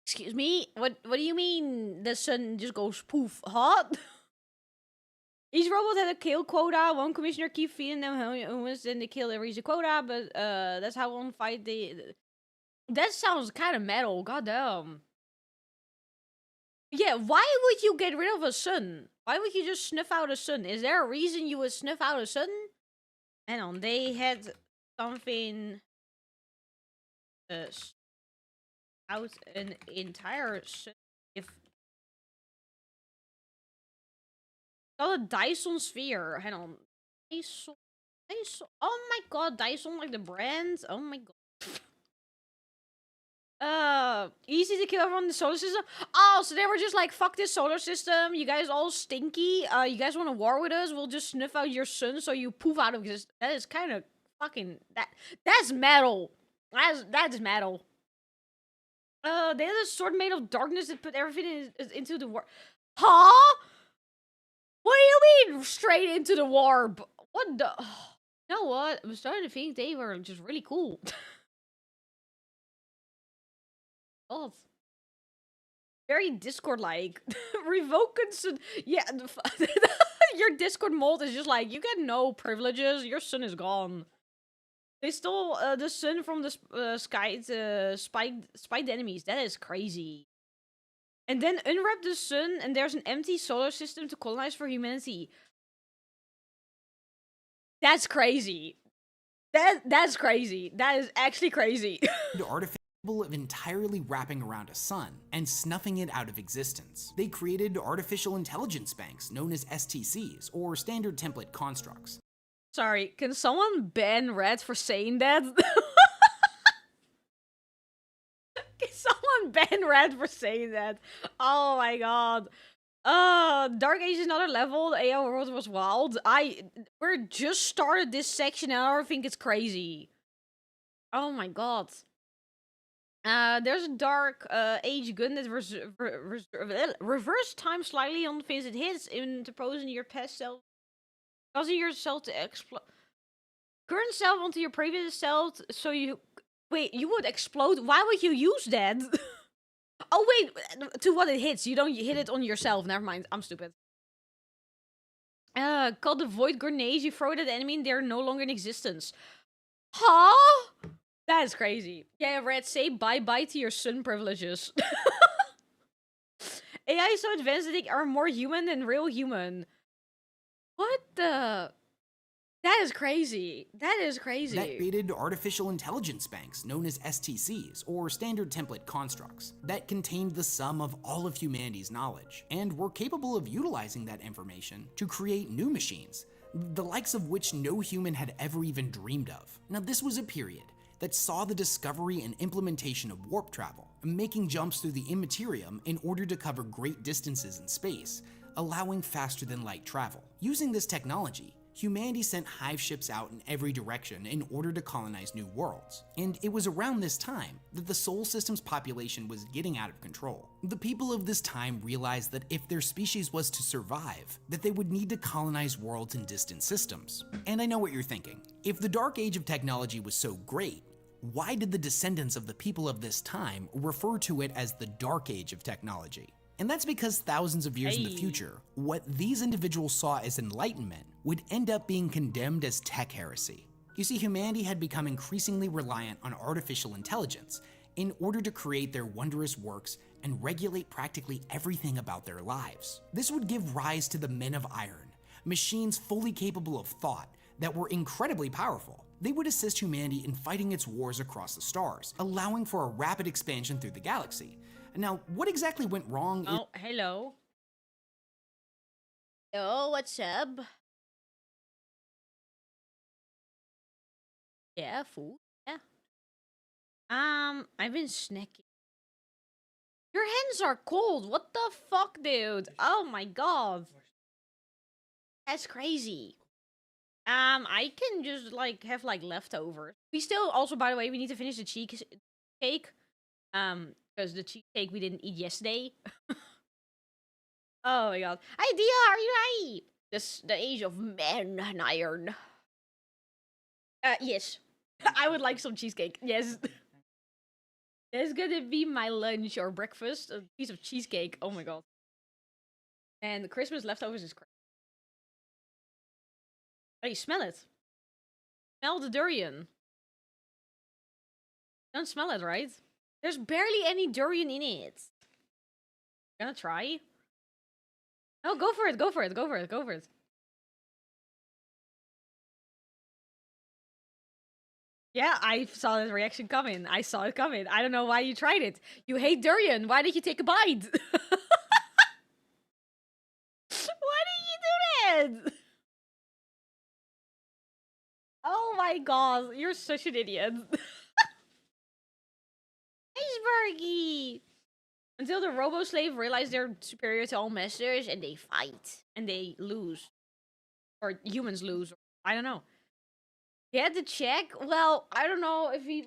Excuse me? What do you mean the sun just goes poof hot? Each robot had a kill quota. One commissioner keep feeding them humans, then they kill and reach the quota, but that's how one fight that sounds kind of metal, goddamn. Yeah, why would you get rid of a sun? Why would you just sniff out a sun? Is there a reason you would sniff out a sun? Hang on, they had something out an entire sun. If called a Dyson sphere. Hang on. Dyson. Dyson. Oh my god, Dyson like the brand. Oh my god. Easy to kill everyone in the solar system. Oh, so they were just like, fuck this solar system. You guys all stinky. You guys want to war with us? We'll just sniff out your sun so you poof out of existence. That is kind of fucking that's metal. That's metal. They had a sword made of darkness that put everything into the warp. Huh? What do you mean straight into the warp? What the? You know what? I'm starting to think they were just really cool. Oh, very Discord-like. Revoke consent. Yeah, your Discord mold is just like, you get no privileges. Your sun is gone. They stole the sun from the sky to spite the enemies. That is crazy. And then unwrap the sun, and there's an empty solar system to colonize for humanity. That's crazy. That's crazy. That is actually crazy. Artificial of entirely wrapping around a sun and snuffing it out of existence. They created artificial intelligence banks known as STCs, or standard template constructs. Sorry, can someone ban Red for saying that? Can someone ban Red for saying that? Oh my god. Dark Age is another level. The AI world was wild. We're just started this section and I already think it's crazy. Oh my god. There's a Dark Age gun that reverse time slightly on things it hits, interposing your past self, causing yourself to explode. Current self onto your previous self, so you... Wait, you would explode? Why would you use that? Oh wait, to what it hits. You don't hit it on yourself. Never mind, I'm stupid. Called the Void Grenades. You throw it at the enemy and they're no longer in existence. Huh? That is crazy. Yeah, Red, say bye-bye to your sun privileges. AI is so advanced that they are more human than real human. What the... That is crazy. That is crazy. That created artificial intelligence banks known as STCs, or standard template constructs, that contained the sum of all of humanity's knowledge, and were capable of utilizing that information to create new machines, the likes of which no human had ever even dreamed of. Now, this was a period that saw the discovery and implementation of warp travel, making jumps through the immaterium in order to cover great distances in space, allowing faster than light travel. Using this technology, humanity sent hive ships out in every direction in order to colonize new worlds. And it was around this time that the Sol system's population was getting out of control. The people of this time realized that if their species was to survive, that they would need to colonize worlds in distant systems. And I know what you're thinking. If the Dark Age of technology was so great, why did the descendants of the people of this time refer to it as the Dark Age of technology? And that's because thousands of years in the future, what these individuals saw as enlightenment would end up being condemned as tech heresy. You see, humanity had become increasingly reliant on artificial intelligence in order to create their wondrous works and regulate practically everything about their lives. This would give rise to the Men of Iron, machines fully capable of thought that were incredibly powerful. They would assist humanity in fighting its wars across the stars, allowing for a rapid expansion through the galaxy. Now, what exactly went wrong? Oh, hello. Oh, what's up? Yeah, food. Yeah. I've been snacking. Your hands are cold. What the fuck, dude? Oh my god. That's crazy. I can just like have like leftovers. We still also, by the way, we need to finish the cheesecake. Because the cheesecake we didn't eat yesterday. Oh my god. Idea, are you ready? The age of men and iron. Yes. I would like some cheesecake. Yes. That's gonna be my lunch or breakfast. A piece of cheesecake. Oh my god. And the Christmas leftovers is crazy. Oh, you smell it. Smell the durian. Don't smell it, right? There's barely any durian in it. Gonna try? No, go for it, go for it, go for it, go for it. Yeah, I saw this reaction coming. I saw it coming. I don't know why you tried it. You hate durian. Why did you take a bite? Why did you do that? my god, you're such an idiot. Icebergy! Until the robo-slave realize they're superior to all masters and they fight. And they lose. Or humans lose. I don't know. He had to check? Well, I don't know if he...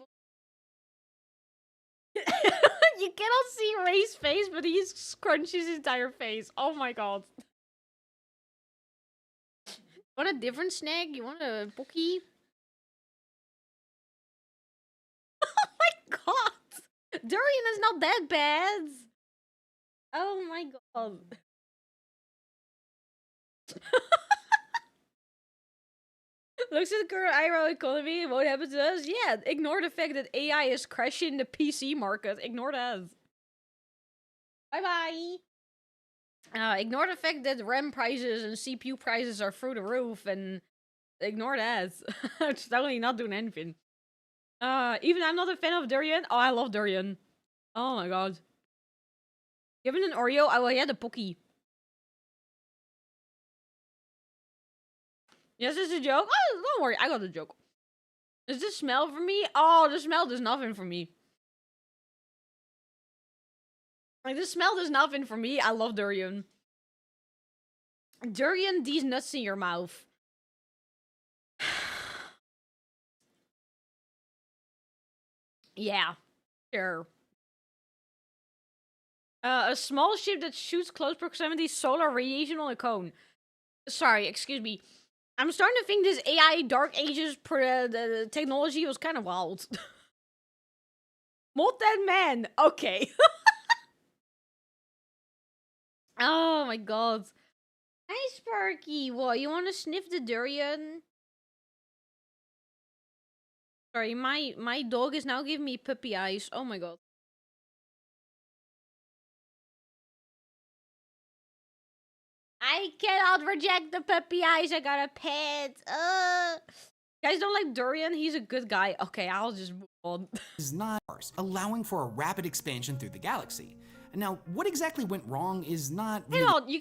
You cannot see Ray's face, but he scrunched his entire face. Oh my god. Want a different snack? You want a Pookie? Oh my god! Durian is not that bad! Oh my god. Looks at the current IRL economy and what happens to us? Yeah, ignore the fact that AI is crashing the PC market. Ignore that. Bye-bye! Ignore the fact that RAM prices and CPU prices are through the roof, and ignore that. It's totally not doing anything. Even I'm not a fan of durian. Oh, I love durian. Oh my god. Given an Oreo, I will get a Pookie. Yes, it's a joke. Oh, don't worry, I got the joke. Is this smell for me? Oh, the smell does nothing for me. Like, this smell does nothing for me. I love durian. Durian, these nuts in your mouth. Yeah, sure. A small ship that shoots close proximity solar radiation on a cone. Sorry, excuse me. I'm starting to think this AI Dark Ages the technology was kind of wild. Molten man. Okay. Oh my god. Hi, Sparky. What, you want to sniff the durian? Sorry, my dog is now giving me puppy eyes. Oh my god. I cannot reject the puppy eyes. I got a pet. You guys don't like durian? He's a good guy. Okay, I'll just move on. Is not ours, allowing for a rapid expansion through the galaxy. Now, what exactly went wrong is not really... Hang on, you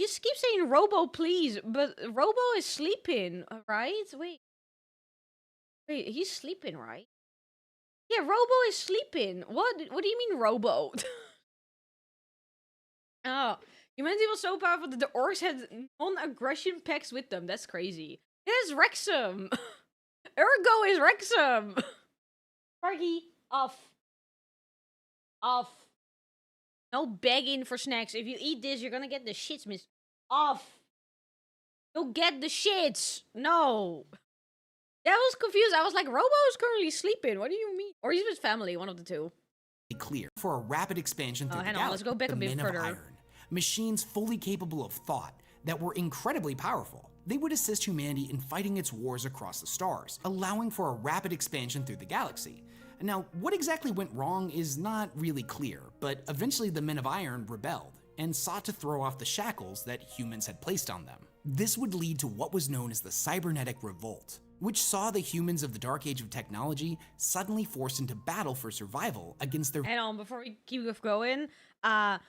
just keep saying Robo, please, but Robo is sleeping, right? Wait, he's sleeping, right? Yeah, Robo is sleeping. What do you mean, Robo? Oh, humanity was so powerful that the orcs had non-aggression pacts with them. That's crazy. It's Wrexham. Ergo is Wrexham. Sparky, off. Off. No begging for snacks. If you eat this, you're gonna get the shits, miss. Off. You'll get the shits. No. That was confused. I was like, Robo is currently sleeping. What do you mean? Or he's with family, one of the two. Clear for a rapid expansion through the hang galaxy. on, let's go back a The bit Men of further. Iron, machines fully capable of thought that were incredibly powerful. They would assist humanity in fighting its wars across the stars, allowing for a rapid expansion through the galaxy. Now, what exactly went wrong is not really clear, but eventually the Men of Iron rebelled and sought to throw off the shackles that humans had placed on them. This would lead to what was known as the Cybernetic Revolt, which saw the humans of the Dark Age of technology suddenly forced into battle for survival against their... Hang on, before we keep going, I've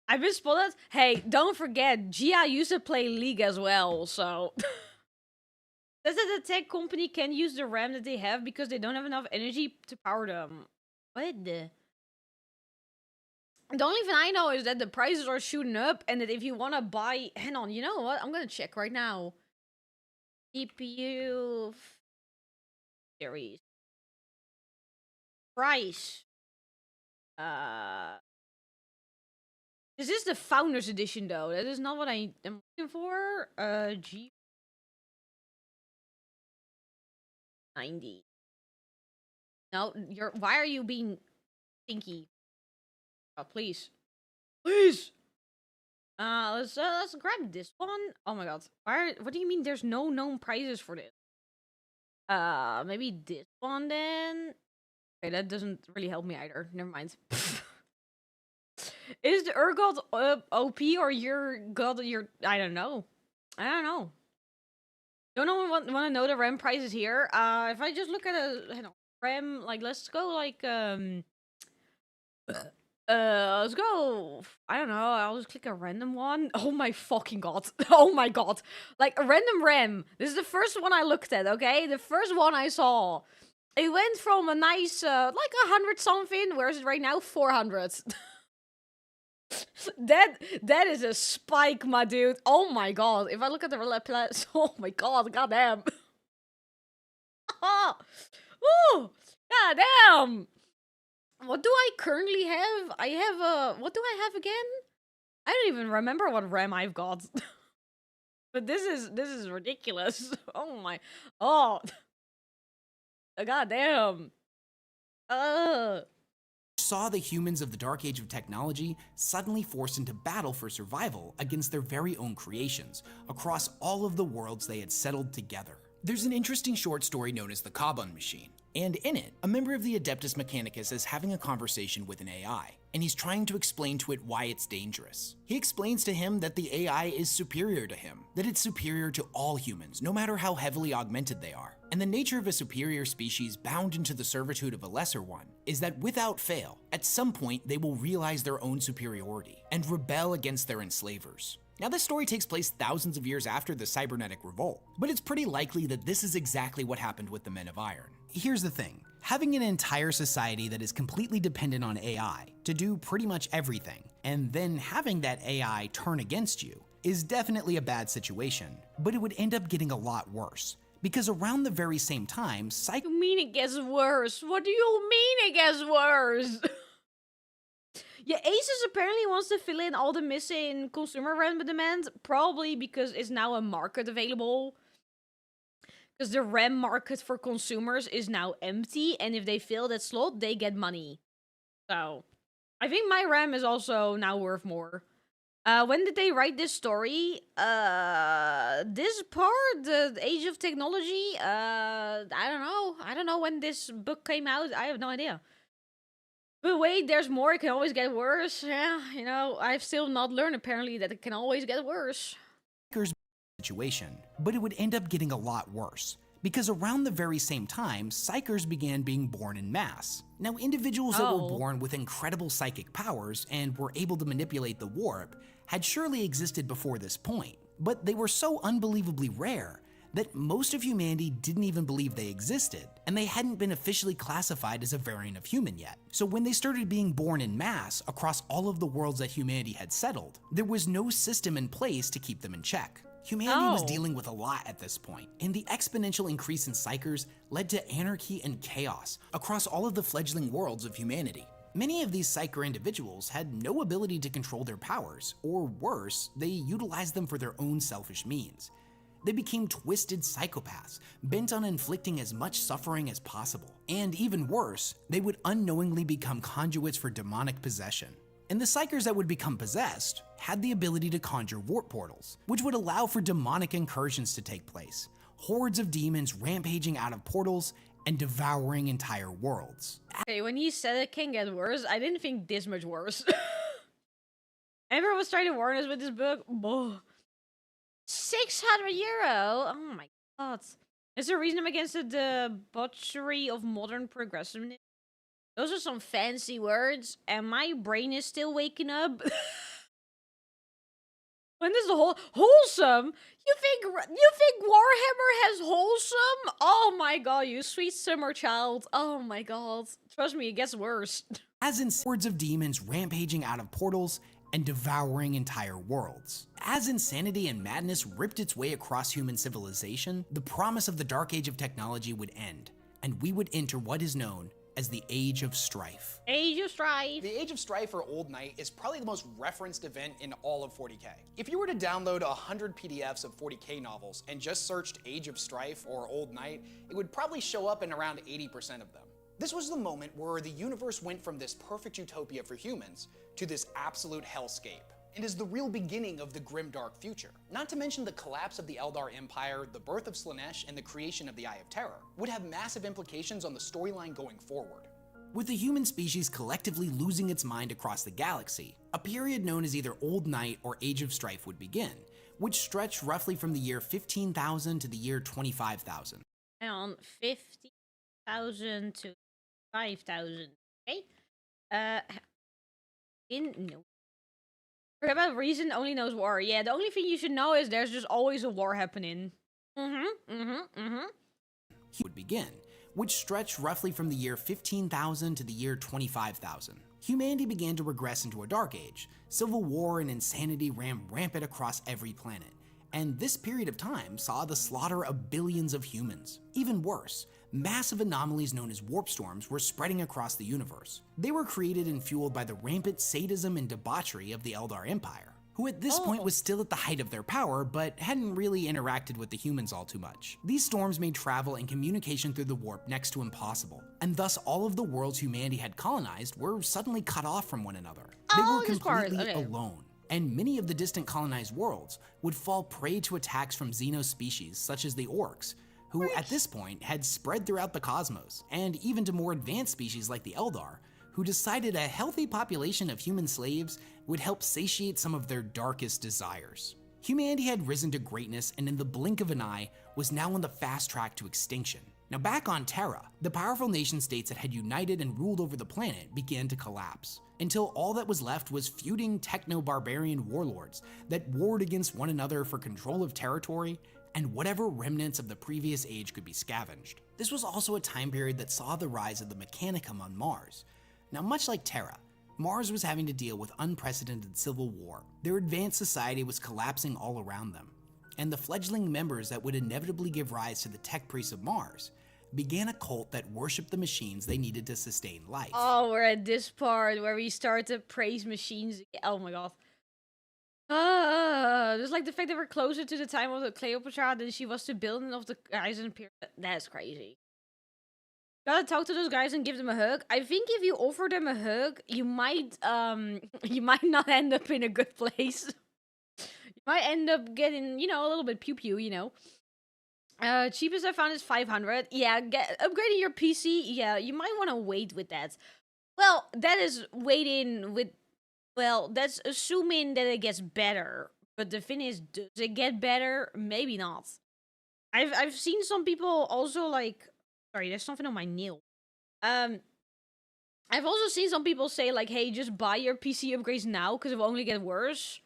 been spoiled. Hey, don't forget, Gia used to play League as well, so... Says that the tech company can use the RAM that they have because they don't have enough energy to power them. What the... The only thing I know is that the prices are shooting up and that if you want to buy... Hang on, you know what? I'm going to check right now. CPU... Series. Price. This is the Founders Edition, though. That is not what I am looking for. G... 90. No, why are you being stinky? Oh, please. Please! Let's grab this one. Oh my god. What do you mean there's no known prizes for this? Maybe this one then? Okay, that doesn't really help me either. Never mind. Is the Urgot OP or your god I don't know. I don't know. Don't know want to know the RAM prices here. If I just look at a RAM, like let's go like Let's go. I don't know. I'll just click a random one. Oh my fucking god. Oh my god. Like a random RAM. This is the first one I looked at, okay? The first one I saw. It went from a nice, like 100 something. Where is it right now? 400. That is a spike, my dude. Oh my god. If I look at the oh my god, goddamn. Oh, ooh, goddamn. What do I currently have? I have what do I have again? I don't even remember what RAM I've got. But this is ridiculous. Oh my, oh, goddamn. Saw the humans of the Dark Age of technology suddenly forced into battle for survival against their very own creations across all of the worlds they had settled together. There's an interesting short story known as the Kaban Machine, and in it, a member of the Adeptus Mechanicus is having a conversation with an AI, and he's trying to explain to it why it's dangerous. He explains to him that the AI is superior to him, that it's superior to all humans, no matter how heavily augmented they are. And the nature of a superior species bound into the servitude of a lesser one is that without fail, at some point they will realize their own superiority and rebel against their enslavers. Now, this story takes place thousands of years after the cybernetic revolt, but it's pretty likely that this is exactly what happened with the Men of Iron. Here's the thing. Having an entire society that is completely dependent on AI to do pretty much everything, and then having that AI turn against you, is definitely a bad situation, but it would end up getting a lot worse. Because around the very same time, You mean it gets worse? What do you mean it gets worse? Yeah, Asus apparently wants to fill in all the missing consumer RAM demand, probably because it's now a market available. Because the RAM market for consumers is now empty, and if they fill that slot, they get money. So, I think my RAM is also now worth more. When did they write this story? This part, the Age of Technology, I don't know. I don't know when this book came out. I have no idea. But wait, there's more. It can always get worse. Yeah, you know, I've still not learned apparently that it can always get worse. Situation, but it would end up getting a lot worse. Because around the very same time, psychers began being born in mass. Now, individuals that were born with incredible psychic powers and were able to manipulate the warp had surely existed before this point, but they were so unbelievably rare that most of humanity didn't even believe they existed, and they hadn't been officially classified as a variant of human yet. So when they started being born in mass across all of the worlds that humanity had settled, there was no system in place to keep them in check. Humanity was dealing with a lot at this point, and the exponential increase in psychers led to anarchy and chaos across all of the fledgling worlds of humanity. Many of these psyker individuals had no ability to control their powers, or worse, they utilized them for their own selfish means. They became twisted psychopaths, bent on inflicting as much suffering as possible. And even worse, they would unknowingly become conduits for demonic possession. And the psychers that would become possessed had the ability to conjure warp portals, which would allow for demonic incursions to take place, hordes of demons rampaging out of portals and devouring entire worlds. Okay, when he said it can get worse, I didn't think this much worse. Everyone was trying to warn us with this book. Oh. 600 euro? Oh my god. Is there a reason I'm against the debauchery of modern progressiveness? Those are some fancy words, and my brain is still waking up. When is the wholesome? You think Warhammer has wholesome? Oh my god, you sweet summer child. Oh my god. Trust me, it gets worse. As in hordes of demons rampaging out of portals and devouring entire worlds. As insanity and madness ripped its way across human civilization, the promise of the Dark Age of technology would end, and we would enter what is known as the Age of Strife. Age of Strife. The Age of Strife, or Old Night, is probably the most referenced event in all of 40k. If you were to download 100 PDFs of 40k novels and just searched Age of Strife or Old Night, it would probably show up in around 80% of them. This was the moment where the universe went from this perfect utopia for humans to this absolute hellscape, and is the real beginning of the grim dark future. Not to mention the collapse of the Eldar Empire, the birth of Slaanesh, and the creation of the Eye of Terror would have massive implications on the storyline going forward. With the human species collectively losing its mind across the galaxy, a period known as either Old Night or Age of Strife would begin, which stretched roughly from the year 15,000 to the year 25,000. Around 50,000 to 5,000. Okay. No. Forget about reason, only knows war. Yeah, the only thing you should know is there's just always a war happening. Would begin, which stretched roughly from the year 15,000 to the year 25,000. Humanity began to regress into a dark age. Civil war and insanity ran rampant across every planet, and this period of time saw the slaughter of billions of humans. Even worse, massive anomalies known as warp storms were spreading across the universe. They were created and fueled by the rampant sadism and debauchery of the Eldar Empire, who at this point was still at the height of their power, but hadn't really interacted with the humans all too much. These storms made travel and communication through the warp next to impossible, and thus all of the worlds humanity had colonized were suddenly cut off from one another. They were completely alone, and many of the distant colonized worlds would fall prey to attacks from xenospecies such as the orcs, who at this point had spread throughout the cosmos, and even to more advanced species like the Eldar, who decided a healthy population of human slaves would help satiate some of their darkest desires. Humanity had risen to greatness and in the blink of an eye was now on the fast track to extinction. Now back on Terra, the powerful nation states that had united and ruled over the planet began to collapse, until all that was left was feuding techno-barbarian warlords that warred against one another for control of territory and whatever remnants of the previous age could be scavenged. This was also a time period that saw the rise of the Mechanicum on Mars. Now, much like Terra, Mars was having to deal with unprecedented civil war. Their advanced society was collapsing all around them, and the fledgling members that would inevitably give rise to the tech priests of Mars began a cult that worshipped the machines they needed to sustain life. Oh, we're at this part where we start to praise machines. Oh my god. Just like the fact that we're closer to the time of the Cleopatra than she was to building of the guys in period. That's crazy. Gotta talk to those guys and give them a hug. I think if you offer them a hug, you might not end up in a good place. You might end up getting, you know, a little bit pew-pew, you know. Cheapest I found is 500. Yeah, upgrading your PC, yeah, you might want to wait with that. Well, that is waiting with, well, that's assuming that it gets better. But the thing is, does it get better? Maybe not. I've seen some people also like, sorry, there's something on my nail. I've also seen some people say like, hey, just buy your PC upgrades now because it will only get worse.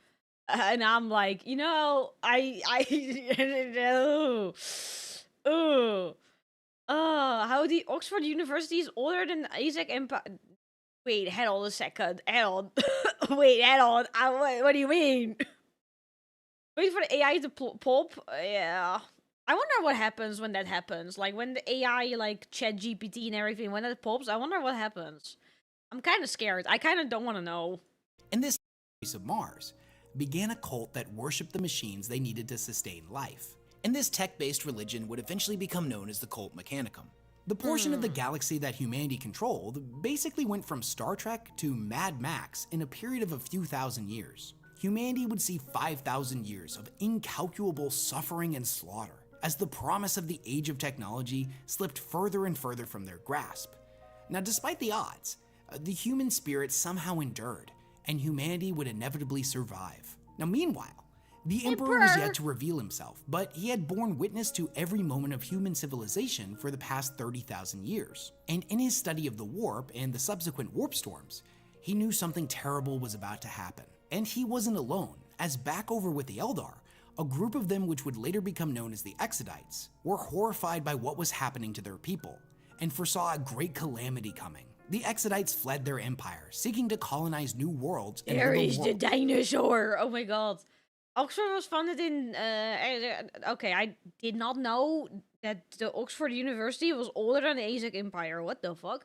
And I'm like, you know, no. How the Oxford University is older than Isaac Empire. Wait, hold on a second. Hold on. Wait, hold on. What do you mean? Wait for the AI to pop? Yeah. I wonder what happens when that happens. Like, when the AI, like, ChatGPT and everything, when that pops, I wonder what happens. I'm kind of scared. I kind of don't want to know. In this case of Mars, began a cult that worshipped the machines they needed to sustain life. And this tech-based religion would eventually become known as the Cult Mechanicum. The portion of the galaxy that humanity controlled basically went from Star Trek to Mad Max in a period of a few thousand years. Humanity would see 5,000 years of incalculable suffering and slaughter, as the promise of the age of technology slipped further and further from their grasp. Now, despite the odds, the human spirit somehow endured, and humanity would inevitably survive. Now, meanwhile, the Emperor was yet to reveal himself, but he had borne witness to every moment of human civilization for the past 30,000 years. And in his study of the warp and the subsequent warp storms, he knew something terrible was about to happen. And he wasn't alone, as back over with the Eldar, a group of them which would later become known as the Exodites, were horrified by what was happening to their people, and foresaw a great calamity coming. The Exodites fled their empire, seeking to colonize new worlds. There is the dinosaur! Oh my god. Oxford was founded in, okay, I did not know that the Oxford University was older than the Aztec Empire. What the fuck?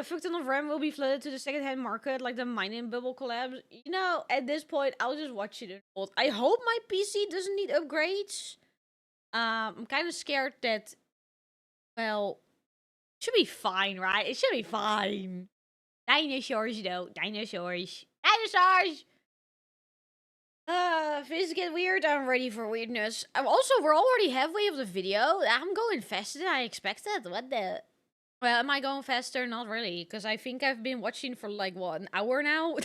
Fuck ton of RAM will be flooded to the second-hand market like the mining bubble collapse. You know, at this point, I'll just watch it unfold. I hope my PC doesn't need upgrades. I'm kind of scared that, well, it should be fine, right? It should be fine. Dinosaurs, though. Dinosaurs. Dinosaurs! Things get weird. I'm ready for weirdness. Also, we're already halfway of the video. I'm going faster than I expected. What the... Well, am I going faster? Not really, because I think I've been watching for like, what, an hour now?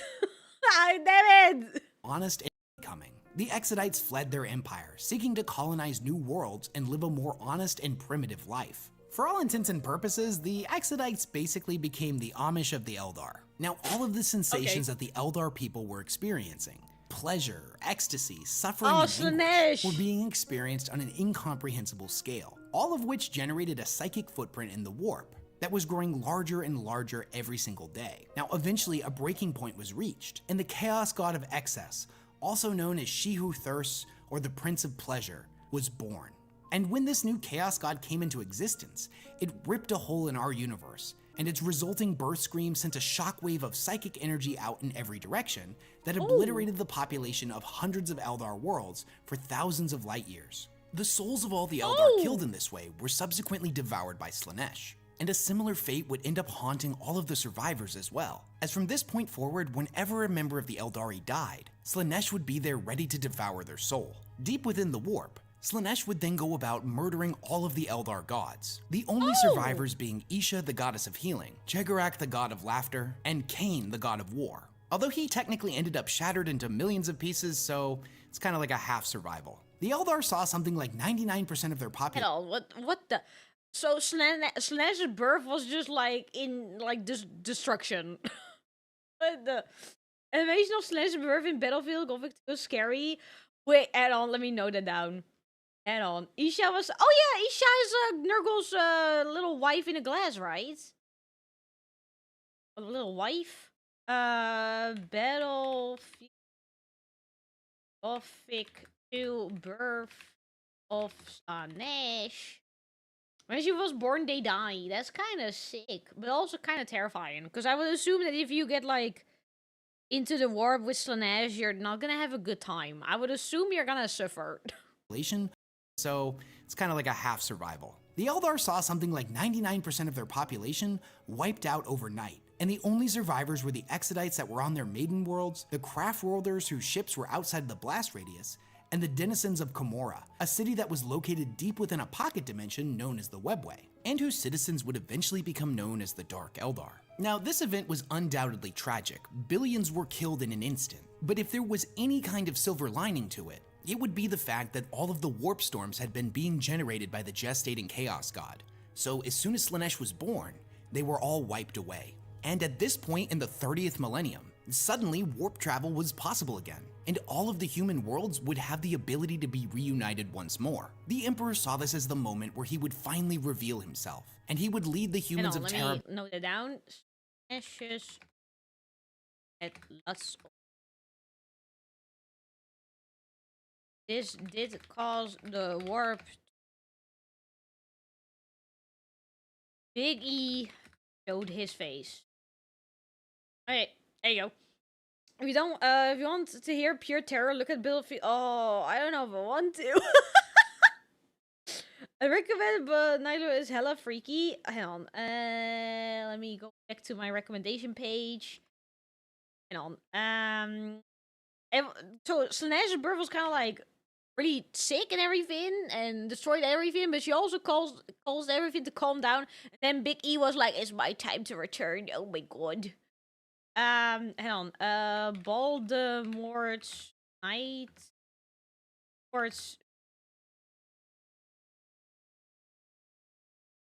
Damn it! Honest and coming. The Exodites fled their empire, seeking to colonize new worlds and live a more honest and primitive life. For all intents and purposes, the Exodites basically became the Amish of the Eldar. Now, all of the sensations that the Eldar people were experiencing, pleasure, ecstasy, suffering, and anguish, were being experienced on an incomprehensible scale, all of which generated a psychic footprint in the warp that was growing larger and larger every single day. Now, eventually, a breaking point was reached, and the Chaos God of Excess, also known as She Who Thirsts or the Prince of Pleasure, was born. And when this new Chaos God came into existence, it ripped a hole in our universe, and its resulting birth scream sent a shockwave of psychic energy out in every direction that obliterated the population of hundreds of Eldar worlds for thousands of light years. The souls of all the Eldar killed in this way were subsequently devoured by Slaanesh, and a similar fate would end up haunting all of the survivors as well, as from this point forward, whenever a member of the Eldari died, Slaanesh would be there ready to devour their soul. Deep within the warp, Slaanesh would then go about murdering all of the Eldar gods, the only survivors being Isha, the goddess of healing, Jegarak, the god of laughter, and Cain, the god of war. Although he technically ended up shattered into millions of pieces, so it's kind of like a half survival. The Eldar saw something like 99% of their population. What the? So Slaanesh's birth was just like in like destruction. But the animation of Slaanesh's birth in Battlefield Gothic 2 was scary. Wait, add on, let me note that down. Add on. Isha was, oh yeah, Isha is Nurgle's little wife in a glass, right? A little wife? Battlefield Gothic 2 birth of Slaanesh. When she was born, they died. That's kind of sick, but also kind of terrifying. Because I would assume that if you get, like, into the warp with Slaanesh, you're not gonna have a good time. I would assume you're gonna suffer. So it's kind of like a half survival. The Eldar saw something like 99% of their population wiped out overnight, and the only survivors were the Exodites that were on their maiden worlds, the craft worlders whose ships were outside the blast radius, and the denizens of Komora, a city that was located deep within a pocket dimension known as the Webway, and whose citizens would eventually become known as the Dark Eldar. Now, this event was undoubtedly tragic. Billions were killed in an instant, but if there was any kind of silver lining to it, it would be the fact that all of the warp storms had been being generated by the gestating Chaos God. So as soon as Slaanesh was born, they were all wiped away. And at this point in the 30th millennium, suddenly warp travel was possible again, and all of the human worlds would have the ability to be reunited once more. The Emperor saw this as the moment where he would finally reveal himself, and he would lead the humans of Terra. Let me note it down. Ashes at lots. This did cause the warp. Big E showed his face. Okay, there you go. If you want to hear pure terror, look at Battlefield. Oh, I don't know if I want to. I recommend, but Nilo is hella freaky. Hang on. Let me go back to my recommendation page. Hang on. So Slaanesh's birth was kind of like really sick and everything, and destroyed everything, but she also caused everything to calm down. And then Big E was like, "It's my time to return." Oh my god. Hang on. Voldemort's Night.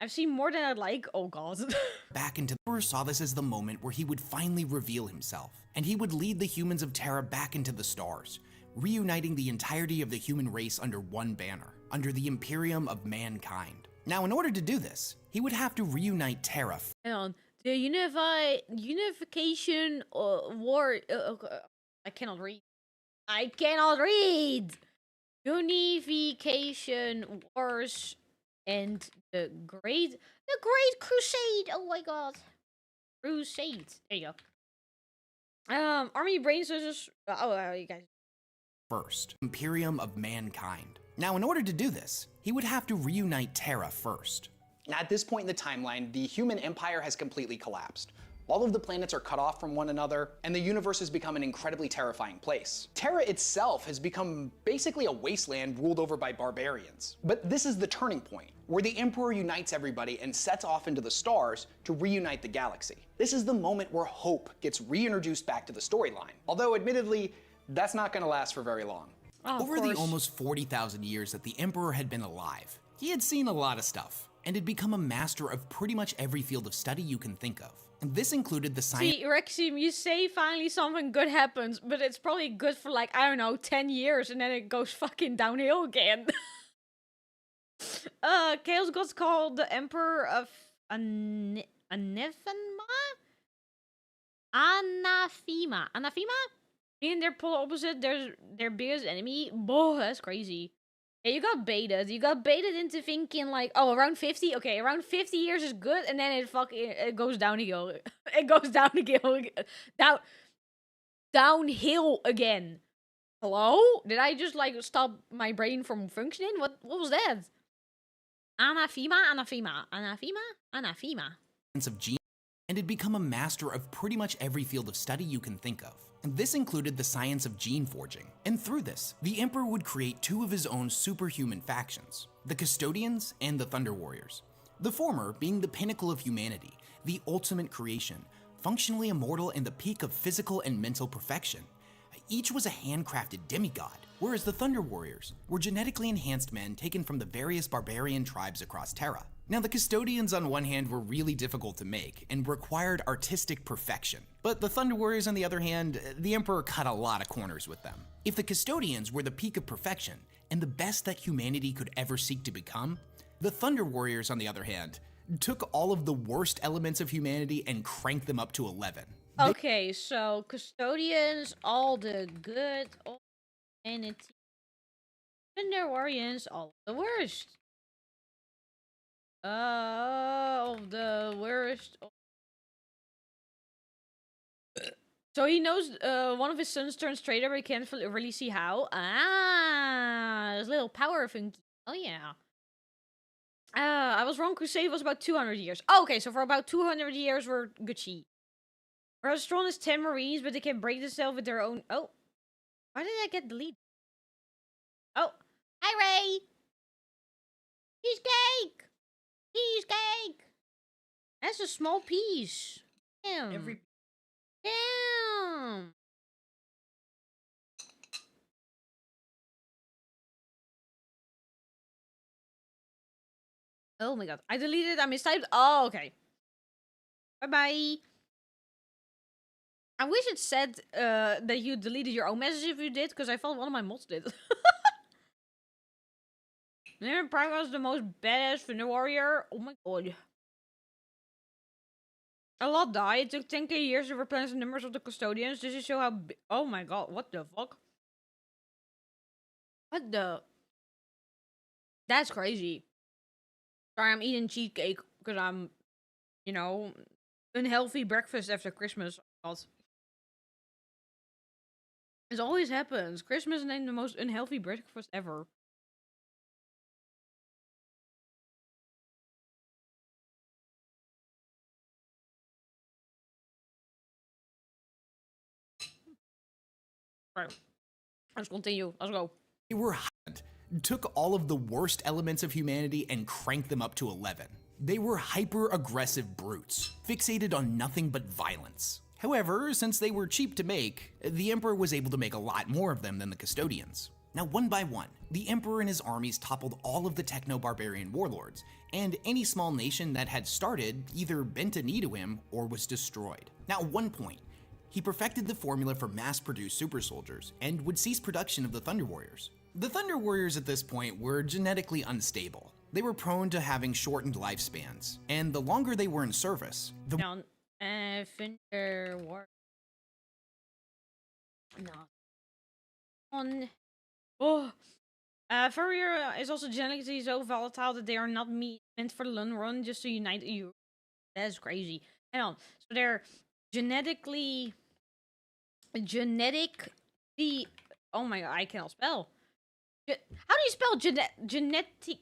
I've seen more than I'd like. Oh god. Back into the Emperor saw this as the moment where he would finally reveal himself, and he would lead the humans of Terra back into the stars, reuniting the entirety of the human race under one banner, under the Imperium of Mankind. Now, in order to do this, he would have to reunite Terra. Hang on. The unification war. I cannot read. Unification wars and the Great Crusade. Oh my god, Crusade. There you go. Army brain scissors. You guys. First, Imperium of Mankind. Now, in order to do this, he would have to reunite Terra first. At this point in the timeline, the human empire has completely collapsed. All of the planets are cut off from one another, and the universe has become an incredibly terrifying place. Terra itself has become basically a wasteland ruled over by barbarians. But this is the turning point, where the Emperor unites everybody and sets off into the stars to reunite the galaxy. This is the moment where hope gets reintroduced back to the storyline. Although, admittedly, that's not going to last for very long. Over the almost 40,000 years that the Emperor had been alive, he had seen a lot of stuff. and had become a master of pretty much every field of study you can think of. And this included the science. See, Rexim, you say finally something good happens, but it's probably good for like, I don't know, 10 years, and then it goes fucking downhill again. Chaos God's called the Emperor of Anathema? Anathema? Meaning they're polar opposite, their biggest enemy. Boy, that's crazy. Yeah, you got baited. You got baited into thinking like, oh, around 50? Okay, around 50 years is good, and then it goes downhill. It goes downhill. Downhill again. Hello? Did I just like stop my brain from functioning? What was that? Anathema? Of gene and had become a master of pretty much every field of study you can think of. And this included the science of gene forging. And through this, the Emperor would create two of his own superhuman factions, the Custodians and the Thunder Warriors. The former being the pinnacle of humanity, the ultimate creation, functionally immortal in the peak of physical and mental perfection. Each was a handcrafted demigod, whereas the Thunder Warriors were genetically enhanced men taken from the various barbarian tribes across Terra. Now, the Custodians on one hand were really difficult to make and required artistic perfection, but the Thunder Warriors on the other hand, the Emperor cut a lot of corners with them. If the Custodians were the peak of perfection and the best that humanity could ever seek to become, the Thunder Warriors on the other hand took all of the worst elements of humanity and cranked them up to 11. Okay, so Custodians, all the good, all humanity. Thunder Warriors, all the worst. All the worst. So he knows one of his sons turns traitor, but he can't really see how. Ah, there's a little power funky. Oh yeah. I was wrong. Crusade was about 200 years. Oh, okay, so for about 200 years we're Gucci. We're as strong as 10 Marines, but they can break themselves with their own. Oh, why did I get deleted? Oh, hi Ray. Cheesecake. Cheesecake. That's a small piece. Damn. Damn. Oh my god. I deleted it. I mistyped. Oh, okay. Bye-bye. I wish it said that you deleted your own message if you did, because I felt one of my mods did. Name Prime was the most badass Thunder Warrior. Oh my god. A lot died. It took 10k years to replenish the numbers of the Custodians. This is show how oh my god, what the fuck? What the? That's crazy. Sorry, I'm eating cheesecake because I'm, you know, unhealthy breakfast after Christmas. God. It always happens. Christmas is the most unhealthy breakfast ever. Right. Let's continue. Let's go. They were took all of the worst elements of humanity and cranked them up to 11. They were hyper-aggressive brutes, fixated on nothing but violence. However, since they were cheap to make, the Emperor was able to make a lot more of them than the Custodians. Now, one by one, the Emperor and his armies toppled all of the techno-barbarian warlords, and any small nation that had started either bent a knee to him or was destroyed. Now, at one point, he perfected the formula for mass-produced super soldiers and would cease production of the Thunder Warriors. The Thunder Warriors at this point were genetically unstable. They were prone to having shortened lifespans, and the longer they were in service, the Thunder War. No. On. Oh. Furrier is also genetically so volatile that they are not meant for the long run just to unite you. That's crazy. Hang on. So they're genetically. Oh my god, I cannot spell. How do you spell genetically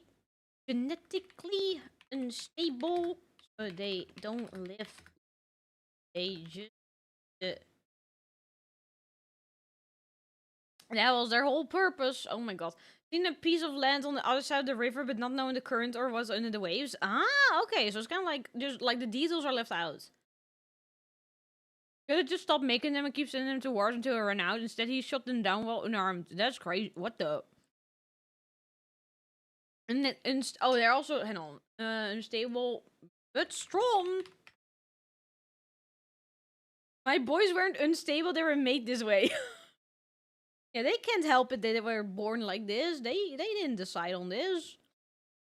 unstable? So they don't live. They just. That was their whole purpose. Oh my god. Seen a piece of land on the other side of the river, but not knowing the current or was under the waves. Ah, okay. So it's kind of like just like the details are left out. Could have just stopped making them and keep sending them to wars until they ran out. Instead, he shot them down while unarmed. That's crazy. What the? And then, oh, they're also, hang on, unstable, but strong. My boys weren't unstable, they were made this way. Yeah, they can't help it, they were born like this. They didn't decide on this.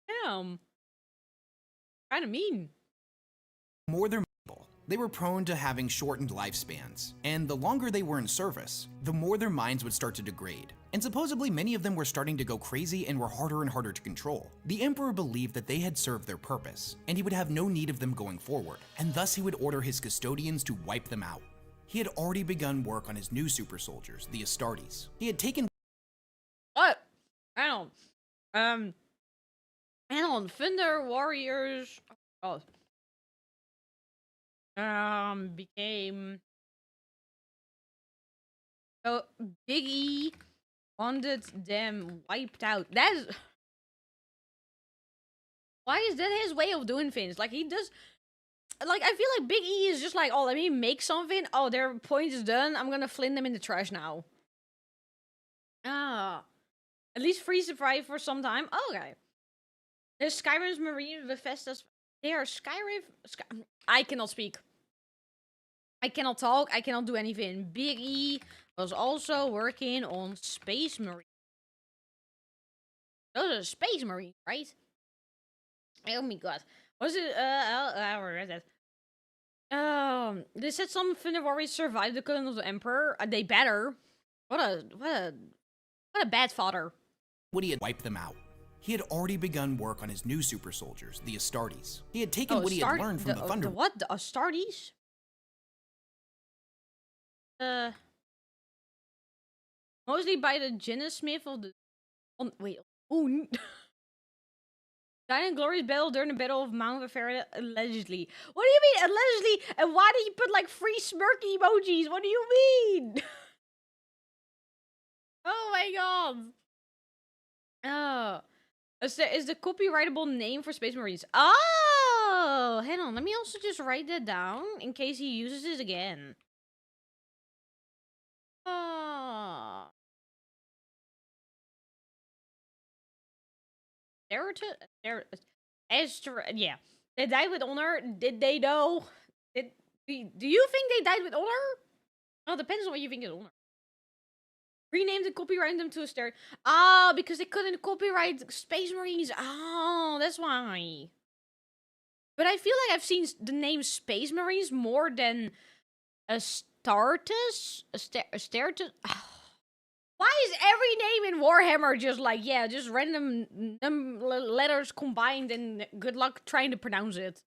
Damn. Kinda mean. More they're mobile, they were prone to having shortened lifespans, and the longer they were in service, the more their minds would start to degrade. And supposedly many of them were starting to go crazy and were harder and harder to control. The Emperor believed that they had served their purpose, and he would have no need of them going forward, and thus he would order his custodians to wipe them out. He had already begun work on his new super soldiers, the Astartes. He had taken— What? Hang on. Hang on, Thunder Warriors. Oh. Became. So Big E wanted them wiped out. That's. Why is that his way of doing things? Like, he does. Like, I feel like Big E is just like, oh, let me make something. Oh, their point is done. I'm gonna flint them in the trash now. Ah. At least free survive for some time. Okay. There's Skyrim's Marine, Bethesda's. They are Skyrim. I cannot speak. I cannot talk. I cannot do anything. Big E was also working on Space Marine. Those are Space Marine, right? Oh my god. Was it? I read that. They said some Thunder Warriors survived the killing of the Emperor. They better. What a bad father. Would he had wiped them out? He had already begun work on his new super soldiers, the Astartes. He had taken what he had learned from the Thunder. What? The Astartes? Mostly by the Genesmith of the. Wait. Oh. Died in glorious battle during the Battle of Mount Verfair, allegedly. What do you mean, allegedly? And why did you put like 3 smirky emojis? What do you mean? Oh my god. Oh. Is the copyrightable name for Space Marines? Oh! Hang on, let me also just write that down in case he uses it again. Oh. Yeah. They died with honor. Did they know? Do you think they died with honor? Well, it depends on what you think is honor. Renamed and copyrighted them to a star. Ah, because they couldn't copyright Space Marines. Oh, that's why. But I feel like I've seen the name Space Marines more than Astartes. Astartes. Why is every name in Warhammer just like, yeah, just random letters combined, and good luck trying to pronounce it?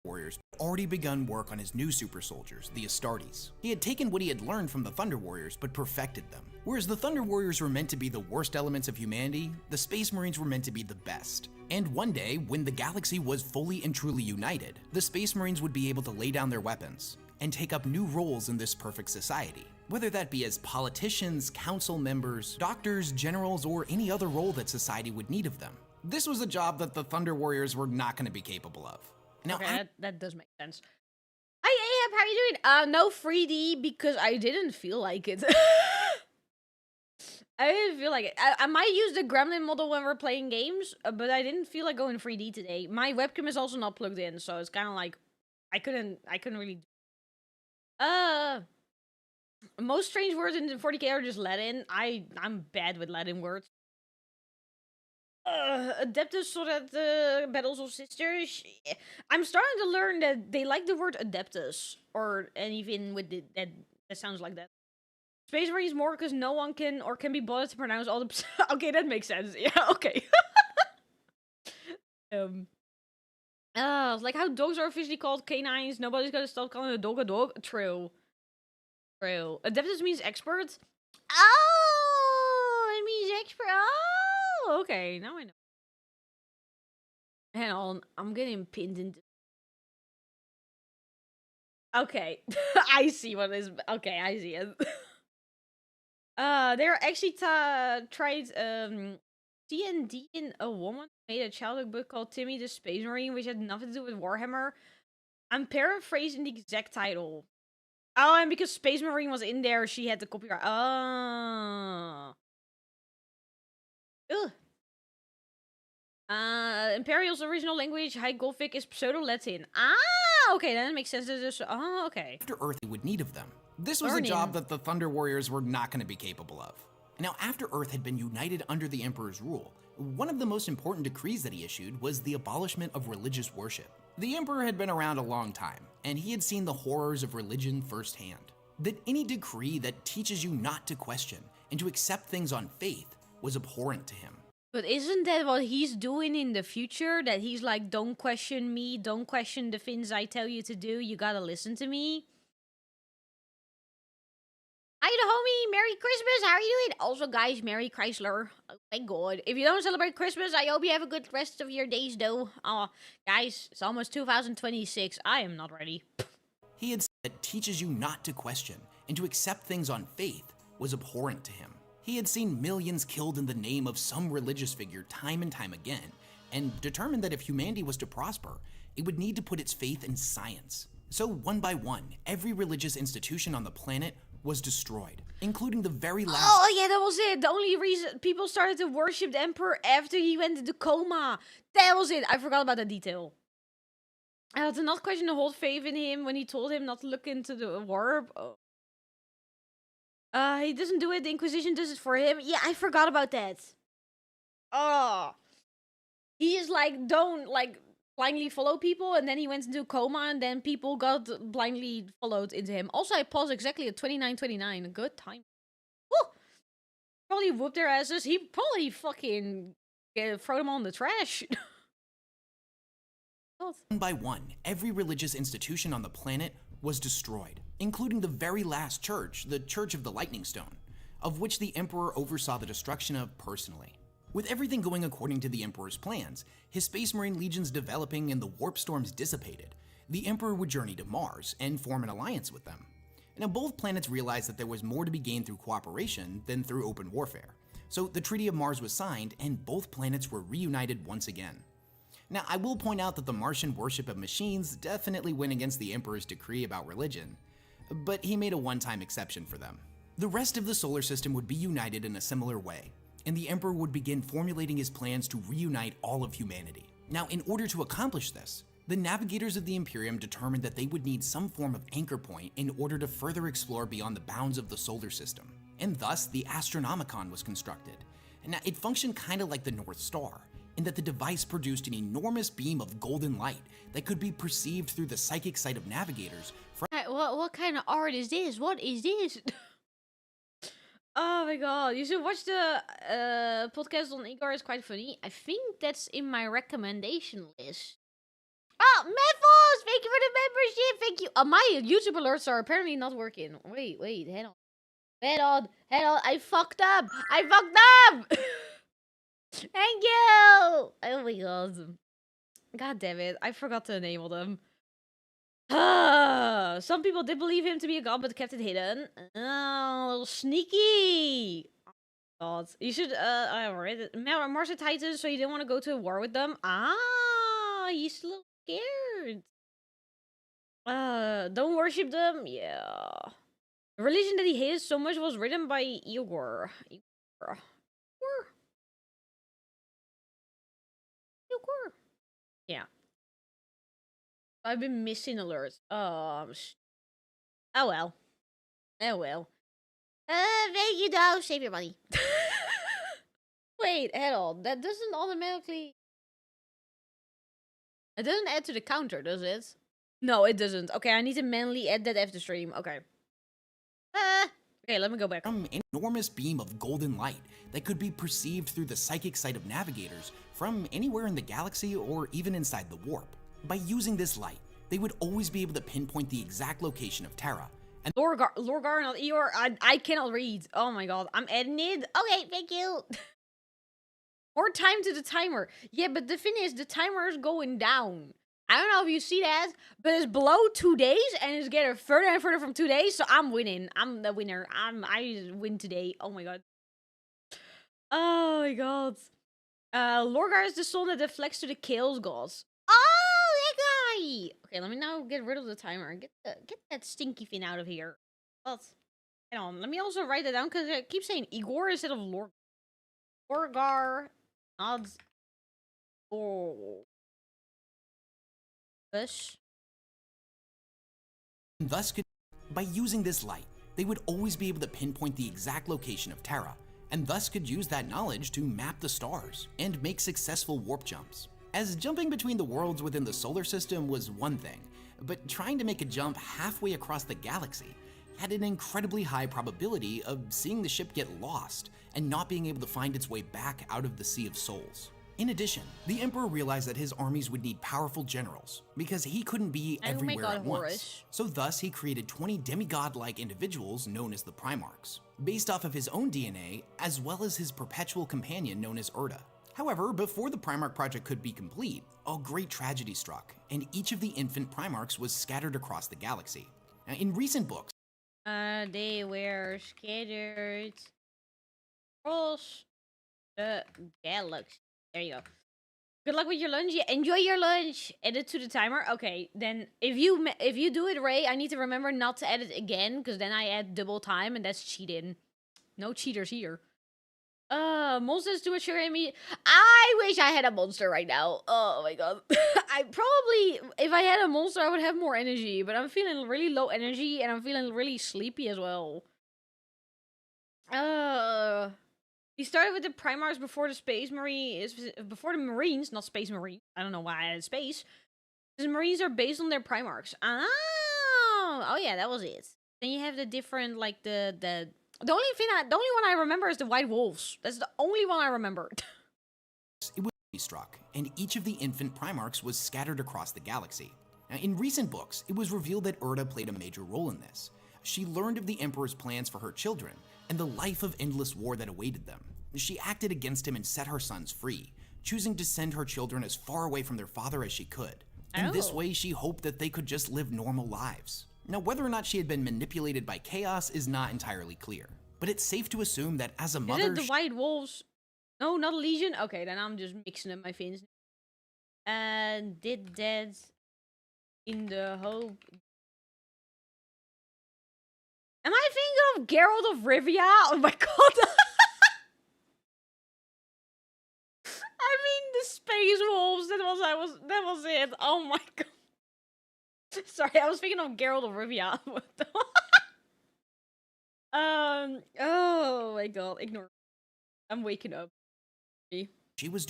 Warriors already begun work on his new super soldiers, the Astartes. He had taken what he had learned from the Thunder Warriors, but perfected them. Whereas the Thunder Warriors were meant to be the worst elements of humanity, the Space Marines were meant to be the best. And one day, when the galaxy was fully and truly united, the Space Marines would be able to lay down their weapons and take up new roles in this perfect society. Whether that be as politicians, council members, doctors, generals, or any other role that society would need of them. This was a job that the Thunder Warriors were not going to be capable of. Now, okay, that does make sense. Hi, Ahab, how you doing? No 3D because I didn't feel like it. I didn't feel like it. I might use the Gremlin model when we're playing games, but I didn't feel like going 3D today. My webcam is also not plugged in, so it's kind of like I couldn't really. Most strange words in 40k are just Latin. I'm bad with Latin words. Adeptus, so that the battles of sisters. I'm starting to learn that they like the word adeptus or anything with that sounds like that. Space Marines more because no one can be bothered to pronounce all the. Okay, that makes sense. Yeah, okay. Like how dogs are officially called canines. Nobody's gonna stop calling a dog a dog. True. Adeptus means expert. Oh, it means expert. Oh, okay. Now I know. Hang on, I'm getting pinned into. Okay, I see what is. Okay, I see it. They're actually tried D&D in a woman made a childhood book called Timmy the Space Marine, which had nothing to do with Warhammer. I'm paraphrasing the exact title. Oh, and because Space Marine was in there, she had the copyright. Oh. Ugh. Imperial's original language, High Gothic, is Pseudo-Latin. Ah, okay, then it makes sense. Okay. After Earth they would need of them. This was Learning. a job that the Thunder Warriors were not going to be capable of. Now, after Earth had been united under the Emperor's rule, one of the most important decrees that he issued was the abolishment of religious worship. The Emperor had been around a long time, and he had seen the horrors of religion firsthand. That any decree that teaches you not to question and to accept things on faith was abhorrent to him. But isn't that what he's doing in the future? That he's like, don't question me, don't question the things I tell you to do, you gotta listen to me? Hi, the homie, Merry Christmas, how are you doing? Also, guys, Merry Chrysler. Oh my god. If you don't celebrate Christmas, I hope you have a good rest of your days, though. Guys, it's almost 2026. I am not ready. He had said that teaches you not to question and to accept things on faith was abhorrent to him. He had seen millions killed in the name of some religious figure time and time again, and determined that if humanity was to prosper, it would need to put its faith in science. So one by one, every religious institution on the planet was destroyed, including the very last— Oh, yeah, that was it. The only reason people started to worship the Emperor after he went into coma. That was it. I forgot about that detail. I had to not question the whole faith in him when he told him not to look into the warp. Oh. He doesn't do it. The Inquisition does it for him. Yeah, I forgot about that. Oh. He is like, don't, like, blindly follow people, and then he went into a coma, and then people got blindly followed into him. Also, I paused exactly at 29:29. Good time. Woo! Probably whooped their asses. He probably fucking throw them on the trash. One by one, every religious institution on the planet was destroyed, including the very last church, the Church of the Lightning Stone, of which the Emperor oversaw the destruction of personally. With everything going according to the Emperor's plans, his Space Marine legions developing and the warp storms dissipated, the Emperor would journey to Mars and form an alliance with them. Now, both planets realized that there was more to be gained through cooperation than through open warfare, so the Treaty of Mars was signed and both planets were reunited once again. Now, I will point out that the Martian worship of machines definitely went against the Emperor's decree about religion, but he made a one-time exception for them. The rest of the solar system would be united in a similar way, and the Emperor would begin formulating his plans to reunite all of humanity. Now, in order to accomplish this, the navigators of the Imperium determined that they would need some form of anchor point in order to further explore beyond the bounds of the solar system, and thus the Astronomicon was constructed. Now, it functioned kind of like the North Star, in that the device produced an enormous beam of golden light that could be perceived through the psychic sight of navigators from— What kind of art is this? What is this? Oh my god, you should watch the podcast on Igor, it's quite funny. I think that's in my recommendation list. Oh, Mefos! Thank you for the membership, thank you! My YouTube alerts are apparently not working. Wait, head on, I fucked up! Thank you! Oh my god. God damn it, I forgot to enable them. Some people did believe him to be a god, but kept it hidden. Oh, sneaky! God, you should, I read it. Mars and Titans, so you didn't want to go to war with them? Ah, he's a little scared. Don't worship them? Yeah. The religion that he hated so much was written by Igor. Igor. Yeah. I've been missing alerts. Oh well. Thank you, though. Save your money. Wait, hold on. That doesn't automatically... It doesn't add to the counter, does it? No, it doesn't. Okay, I need to manually add that after stream. Okay. Okay, let me go back. An enormous beam of golden light that could be perceived through the psychic sight of navigators from anywhere in the galaxy or even inside the warp. By using this light, they would always be able to pinpoint the exact location of Terra. And Lorgar, not Eeyore. I cannot read. Oh my god, I'm adding it. Okay, thank you. More time to the timer. Yeah, but the thing is, the timer is going down. I don't know if you see that, but it's below 2 days, and it's getting further and further from 2 days, so I'm winning. I'm the winner. I win today. Oh my god. Oh my god. Lorgar is the soul that deflects to the Chaos Gods. Oh, that guy! Okay, let me now get rid of the timer. Get that stinky thing out of here. Hang on, let me also write it down, because I keep saying Igor instead of Lorgar. Lorgar, nods. Oh. Thus. Thus could, by using this light, they would always be able to pinpoint the exact location of Terra, and thus could use that knowledge to map the stars and make successful warp jumps. As jumping between the worlds within the solar system was one thing, but trying to make a jump halfway across the galaxy had an incredibly high probability of seeing the ship get lost and not being able to find its way back out of the Sea of Souls. In addition, the Emperor realized that his armies would need powerful generals because he couldn't be everywhere at once. So thus he created 20 demigod-like individuals known as the Primarchs, based off of his own DNA as well as his perpetual companion known as Erda. However, before the Primarch project could be complete, a great tragedy struck, and each of the infant Primarchs was scattered across the galaxy. Now, in recent books, they were scattered across the galaxy. There you go. Good luck with your lunch. Yeah, enjoy your lunch. Add it to the timer. Okay, then if you do it, Ray, I need to remember not to add it again, because then I add double time, and that's cheating. No cheaters here. Monsters do a sugar in me. I wish I had a monster right now. Oh my god. I probably, if I had a monster, I would have more energy, but I'm feeling really low energy, and I'm feeling really sleepy as well. He started with the Primarchs before the Space Marines, before the Marines, not Space Marine. I don't know why I had space. Because Marines are based on their Primarchs. Oh yeah, that was it. Then you have the different, like the only one I remember is the White Wolves. That's the only one I remember. It was struck, and each of the infant Primarchs was scattered across the galaxy. Now, in recent books, it was revealed that Erda played a major role in this. She learned of the Emperor's plans for her children, and the life of endless war that awaited them. She acted against him and set her sons free, choosing to send her children as far away from their father as she could. In this way, she hoped that they could just live normal lives. Now, whether or not she had been manipulated by chaos is not entirely clear, but it's safe to assume that as a mother— Is it the White Wolves? No, not Legion? Okay, then I'm just mixing up my fins. And did that in the hope... Am I thinking of Geralt of Rivia? Oh my god. I mean the Space Wolves. That was it. Oh my god. Sorry, I was thinking of Geralt of Rivia. Oh my god, ignore. I'm waking up. She was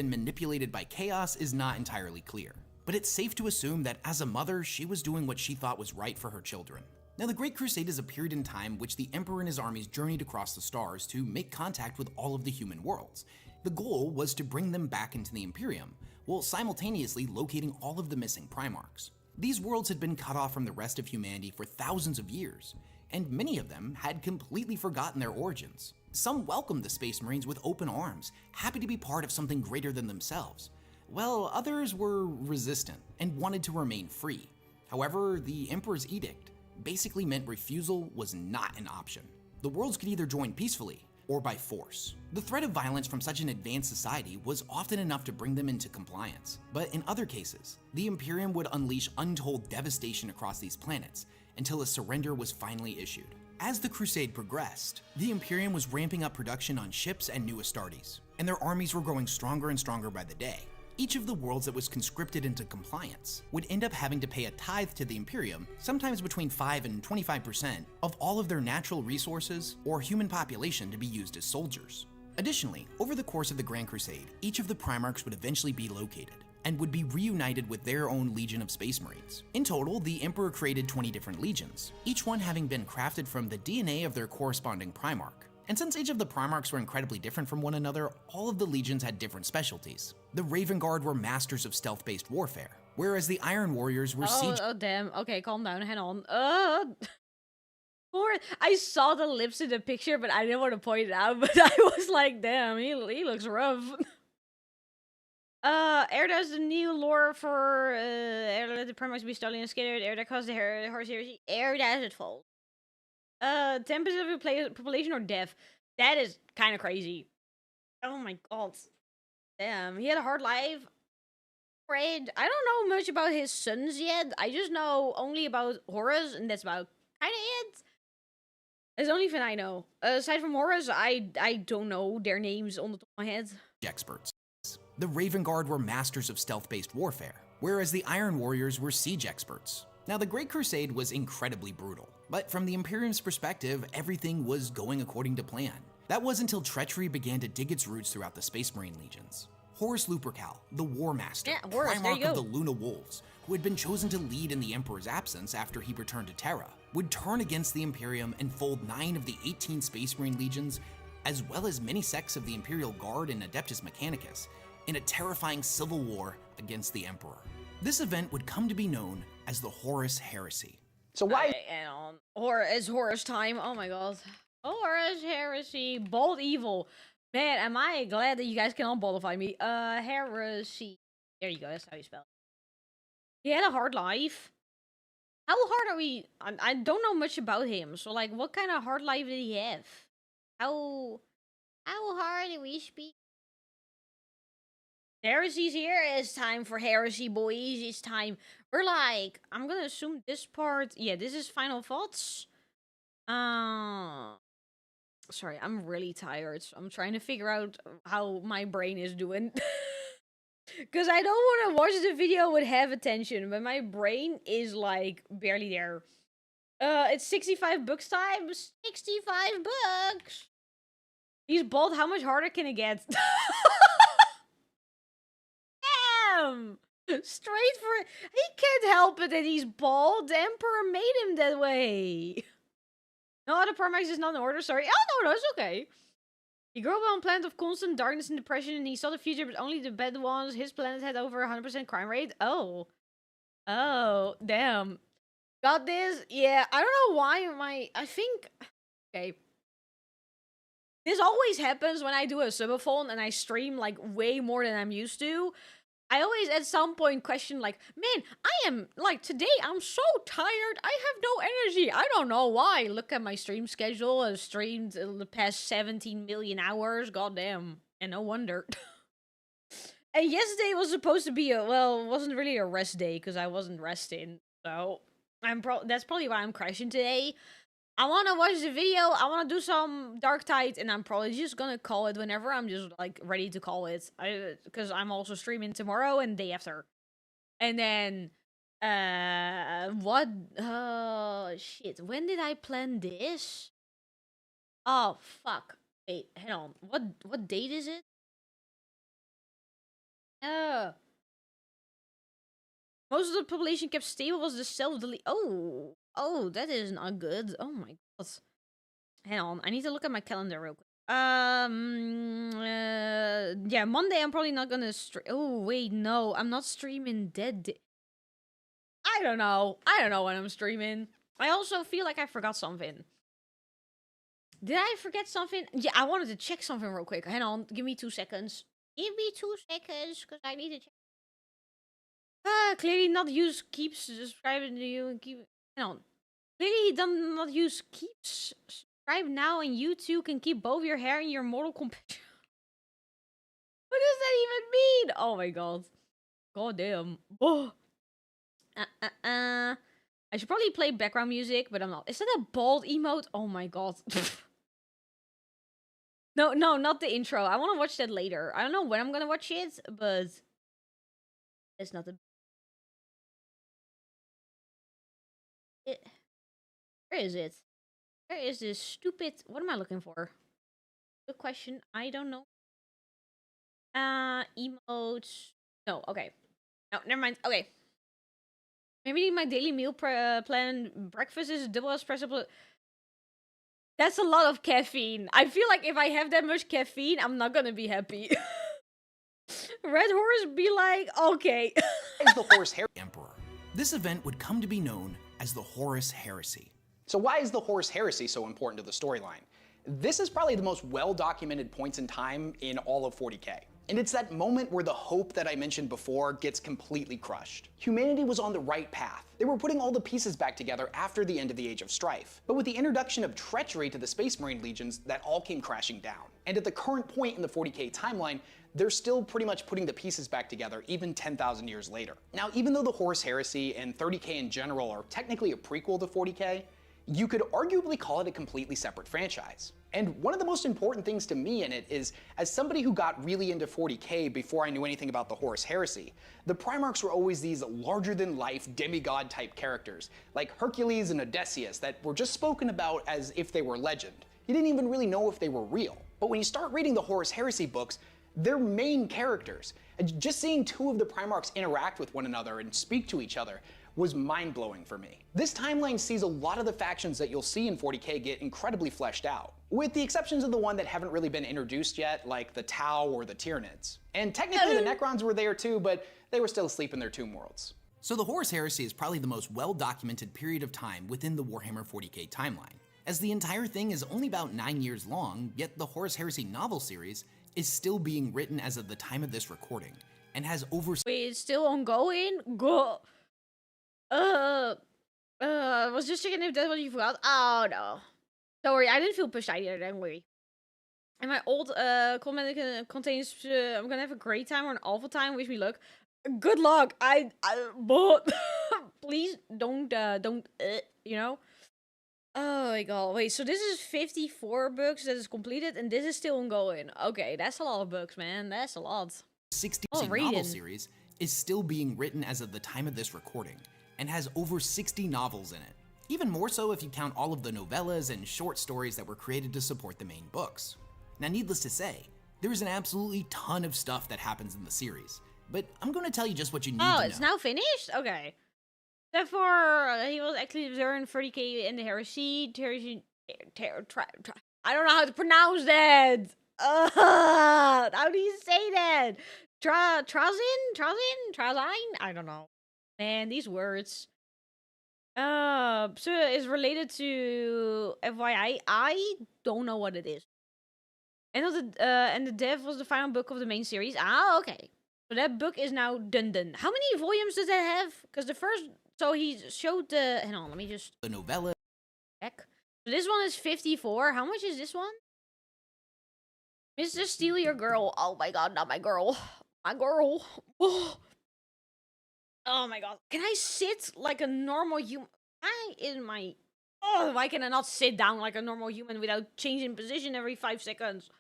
manipulated by chaos is not entirely clear, but it's safe to assume that as a mother, she was doing what she thought was right for her children. Now, the Great Crusade is a period in time which the Emperor and his armies journeyed across the stars to make contact with all of the human worlds. The goal was to bring them back into the Imperium, while simultaneously locating all of the missing Primarchs. These worlds had been cut off from the rest of humanity for thousands of years, and many of them had completely forgotten their origins. Some welcomed the Space Marines with open arms, happy to be part of something greater than themselves, while others were resistant and wanted to remain free. However, the Emperor's edict basically meant refusal was not an option. The worlds could either join peacefully or by force. The threat of violence from such an advanced society was often enough to bring them into compliance, but in other cases, the Imperium would unleash untold devastation across these planets until a surrender was finally issued. As the Crusade progressed, the Imperium was ramping up production on ships and new Astartes, and their armies were growing stronger and stronger by the day. Each of the worlds that was conscripted into compliance would end up having to pay a tithe to the Imperium, sometimes between 5 and 25% of all of their natural resources or human population to be used as soldiers. Additionally, over the course of the Grand Crusade, each of the Primarchs would eventually be located and would be reunited with their own legion of Space Marines. In total, the Emperor created 20 different legions, each one having been crafted from the DNA of their corresponding Primarch. And since each of the Primarchs were incredibly different from one another, all of the legions had different specialties. The Raven Guard were masters of stealth-based warfare, whereas the Iron Warriors were siege— Oh damn, okay, calm down, hang on. I saw the lips in the picture, but I didn't want to point it out, but I was like, damn, he looks rough. Erda is the new lore for Erda let the Primarchs be stolen and scattered. Erda caused the horse heresy. Erda is at fault. 10% of your population are deaf. That is kind of crazy. Oh my god. Damn, he had a hard life. Fred, I don't know much about his sons yet. I just know only about Horus, and that's about kind of it. That's the only thing I know. Aside from Horus, I don't know their names on the top of my head. experts. The Raven Guard were masters of stealth-based warfare, whereas the Iron Warriors were siege experts. Now, the Great Crusade was incredibly brutal, but from the Imperium's perspective, everything was going according to plan. That was until treachery began to dig its roots throughout the Space Marine legions. Horus Lupercal, the War Master, Horus, Primarch of the Luna Wolves, who had been chosen to lead in the Emperor's absence after he returned to Terra, would turn against the Imperium and fold 9 of the 18 Space Marine legions, as well as many sects of the Imperial Guard and Adeptus Mechanicus, in a terrifying civil war against the Emperor. This event would come to be known as the Horus Heresy. So why? It's Horus time. Oh my god. Horus Heresy. Bold Evil. Man, am I glad that you guys can unboldify me. Heresy. There you go. That's how you spell it. He had a hard life. How hard are we? I don't know much about him. So, like, what kind of hard life did he have? How hard do we speak? Heresy's here. It's time for heresy, boys. It's time. We're like, I'm gonna assume this part. Yeah, this is final thoughts. Sorry, I'm really tired. So I'm trying to figure out how my brain is doing. Because I don't want to watch the video with half attention, but my brain is like barely there. It's 65 bucks time. 65 bucks. He's bald. How much harder can it get? Damn! Straight for... He can't help it that he's bald. The Emperor made him that way. No, the Primax is not in order, sorry. Oh, no, it's okay. He grew up on a planet of constant darkness and depression, and he saw the future, but only the bad ones. His planet had over 100% crime rate. Oh. Oh, damn. Got this? Yeah, I don't know why I think... Okay. This always happens when I do a subathon and I stream, like, way more than I'm used to. I always, at some point, question, like, man, I am, like, today, I'm so tired, I have no energy. I don't know why. Look at my stream schedule. I've streamed the past 17 million hours. Goddamn. And no wonder. And yesterday was supposed to be well, it wasn't really a rest day, because I wasn't resting. So, that's probably why I'm crashing today. I want to watch the video, I want to do some Darktide, and I'm probably just gonna call it whenever I'm just, like, ready to call it. Because I'm also streaming tomorrow and day after. And then, what? Oh, shit. When did I plan this? Oh, fuck. Wait, hang on. What date is it? Most of the population kept stable was the self-delete. Oh, that is not good. Oh my god. Hang on, I need to look at my calendar real quick. Yeah, Monday I'm probably not gonna stream. Oh, wait, no. I'm not streaming that day. I don't know. I don't know when I'm streaming. I also feel like I forgot something. Did I forget something? Yeah, I wanted to check something real quick. Hang on, give me 2 seconds. Give me 2 seconds, because I need to check. Clearly not use keeps subscribing to you and keep... Hang on. Clearly he does not use keeps. Subscribe now and you too can keep both your hair and your Mortal Kombat. What does that even mean? Oh my god. God damn. Oh. I should probably play background music, but I'm not. Is that a bald emote? Oh my god. No, not the intro. I want to watch that later. I don't know when I'm gonna watch it, but it's not the... Where is it? Where is this stupid... What am I looking for? Good question. I don't know. Emotes. No, okay. No, never mind. Okay. Maybe my daily meal plan. Breakfast is double espresso. That's a lot of caffeine. I feel like if I have that much caffeine, I'm not gonna be happy. Red Horse be like, okay. Is the Horus Heresy Emperor. This event would come to be known as the Horus Heresy. So why is the Horus Heresy so important to the storyline? This is probably the most well-documented points in time in all of 40k. And it's that moment where the hope that I mentioned before gets completely crushed. Humanity was on the right path. They were putting all the pieces back together after the end of the Age of Strife. But with the introduction of treachery to the Space Marine legions, that all came crashing down. And at the current point in the 40k timeline, they're still pretty much putting the pieces back together even 10,000 years later. Now, even though the Horus Heresy and 30k in general are technically a prequel to 40k, you could arguably call it a completely separate franchise. And one of the most important things to me in it is, as somebody who got really into 40k before I knew anything about the Horus Heresy, the Primarchs were always these larger-than-life demigod-type characters, like Hercules and Odysseus, that were just spoken about as if they were legend. You didn't even really know if they were real. But when you start reading the Horus Heresy books, they're main characters. And just seeing two of the Primarchs interact with one another and speak to each other was mind-blowing for me. This timeline sees a lot of the factions that you'll see in 40k get incredibly fleshed out, with the exceptions of the one that haven't really been introduced yet, like the Tau or the Tyranids. And technically the Necrons were there too, but they were still asleep in their tomb worlds. So the Horus Heresy is probably the most well-documented period of time within the Warhammer 40k timeline, as the entire thing is only about 9 years long, yet the Horus Heresy novel series is still being written as of the time of this recording, and has over— Wait, it's still ongoing? Go. Was just checking if that's what you forgot. Oh no. Don't worry, I didn't feel pushed either, don't worry. And my old comment contains I'm gonna have a great time or an awful time, wish me luck. Good luck. But please don't you know? Oh my god, wait, so this is 54 books that is completed and this is still ongoing. Okay, that's a lot of books, man. That's a lot. 60 Oh, novel series is still being written as of the time of this recording, and has over 60 novels in it. Even more so if you count all of the novellas and short stories that were created to support the main books. Now, needless to say, there's an absolutely ton of stuff that happens in the series, but I'm going to tell you just what you need to know. Oh, it's now finished? Okay. Therefore, he was actually observing 30k in the heresy. I don't know how to pronounce that. How do you say that? Trazine? I don't know. Man, these words. So is related to FYI. I don't know what it is. And the Dev was the final book of the main series. Ah, okay. So that book is now done. How many volumes does that have? Because the first, so he showed the. Hang on, let me just. The novella. Check. So this one is 54. How much is this one? Mr. Steal Your Girl. Oh my god, not my girl. My girl. Oh my god. Can I sit like a normal human? Why can I not sit down like a normal human without changing position every 5 seconds?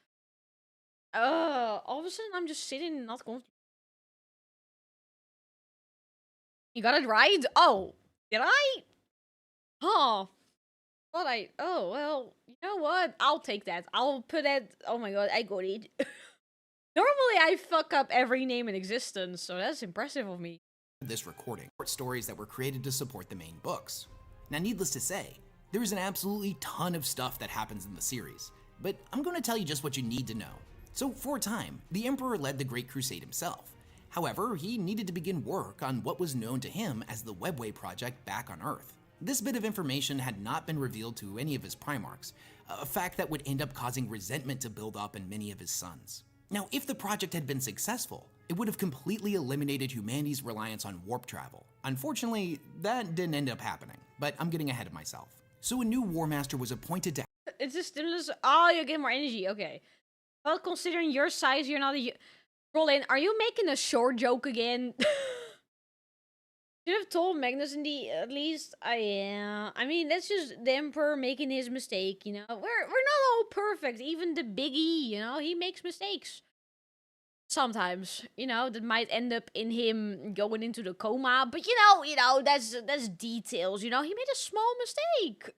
All of a sudden I'm just sitting not comfortable. You got it right? Oh, did I? Oh. Oh, well, you know what? I'll take that. I'll put that. Oh my god, I got it. Normally I fuck up every name in existence, so that's impressive of me. This recording, short stories that were created to support the main books. Now, needless to say, there's an absolutely ton of stuff that happens in the series, but I'm going to tell you just what you need to know. So, for a time, the Emperor led the Great Crusade himself. However, he needed to begin work on what was known to him as the Webway Project back on Earth. This bit of information had not been revealed to any of his Primarchs, a fact that would end up causing resentment to build up in many of his sons. Now, if the project had been successful, it would have completely eliminated humanity's reliance on warp travel. Unfortunately, that didn't end up happening, but I'm getting ahead of myself. So a new War Master was appointed to— It's a stimulus. Oh, you get more energy. Okay. Well, considering your size, you're not a... Roland, are you making a short joke again? Should have told Magnus at least. I mean, that's just the Emperor making his mistake, you know? We're not all perfect. Even the Biggie, you know? He makes mistakes. Sometimes, you know, that might end up in him going into the coma. But, you know, that's details, you know? He made a small mistake.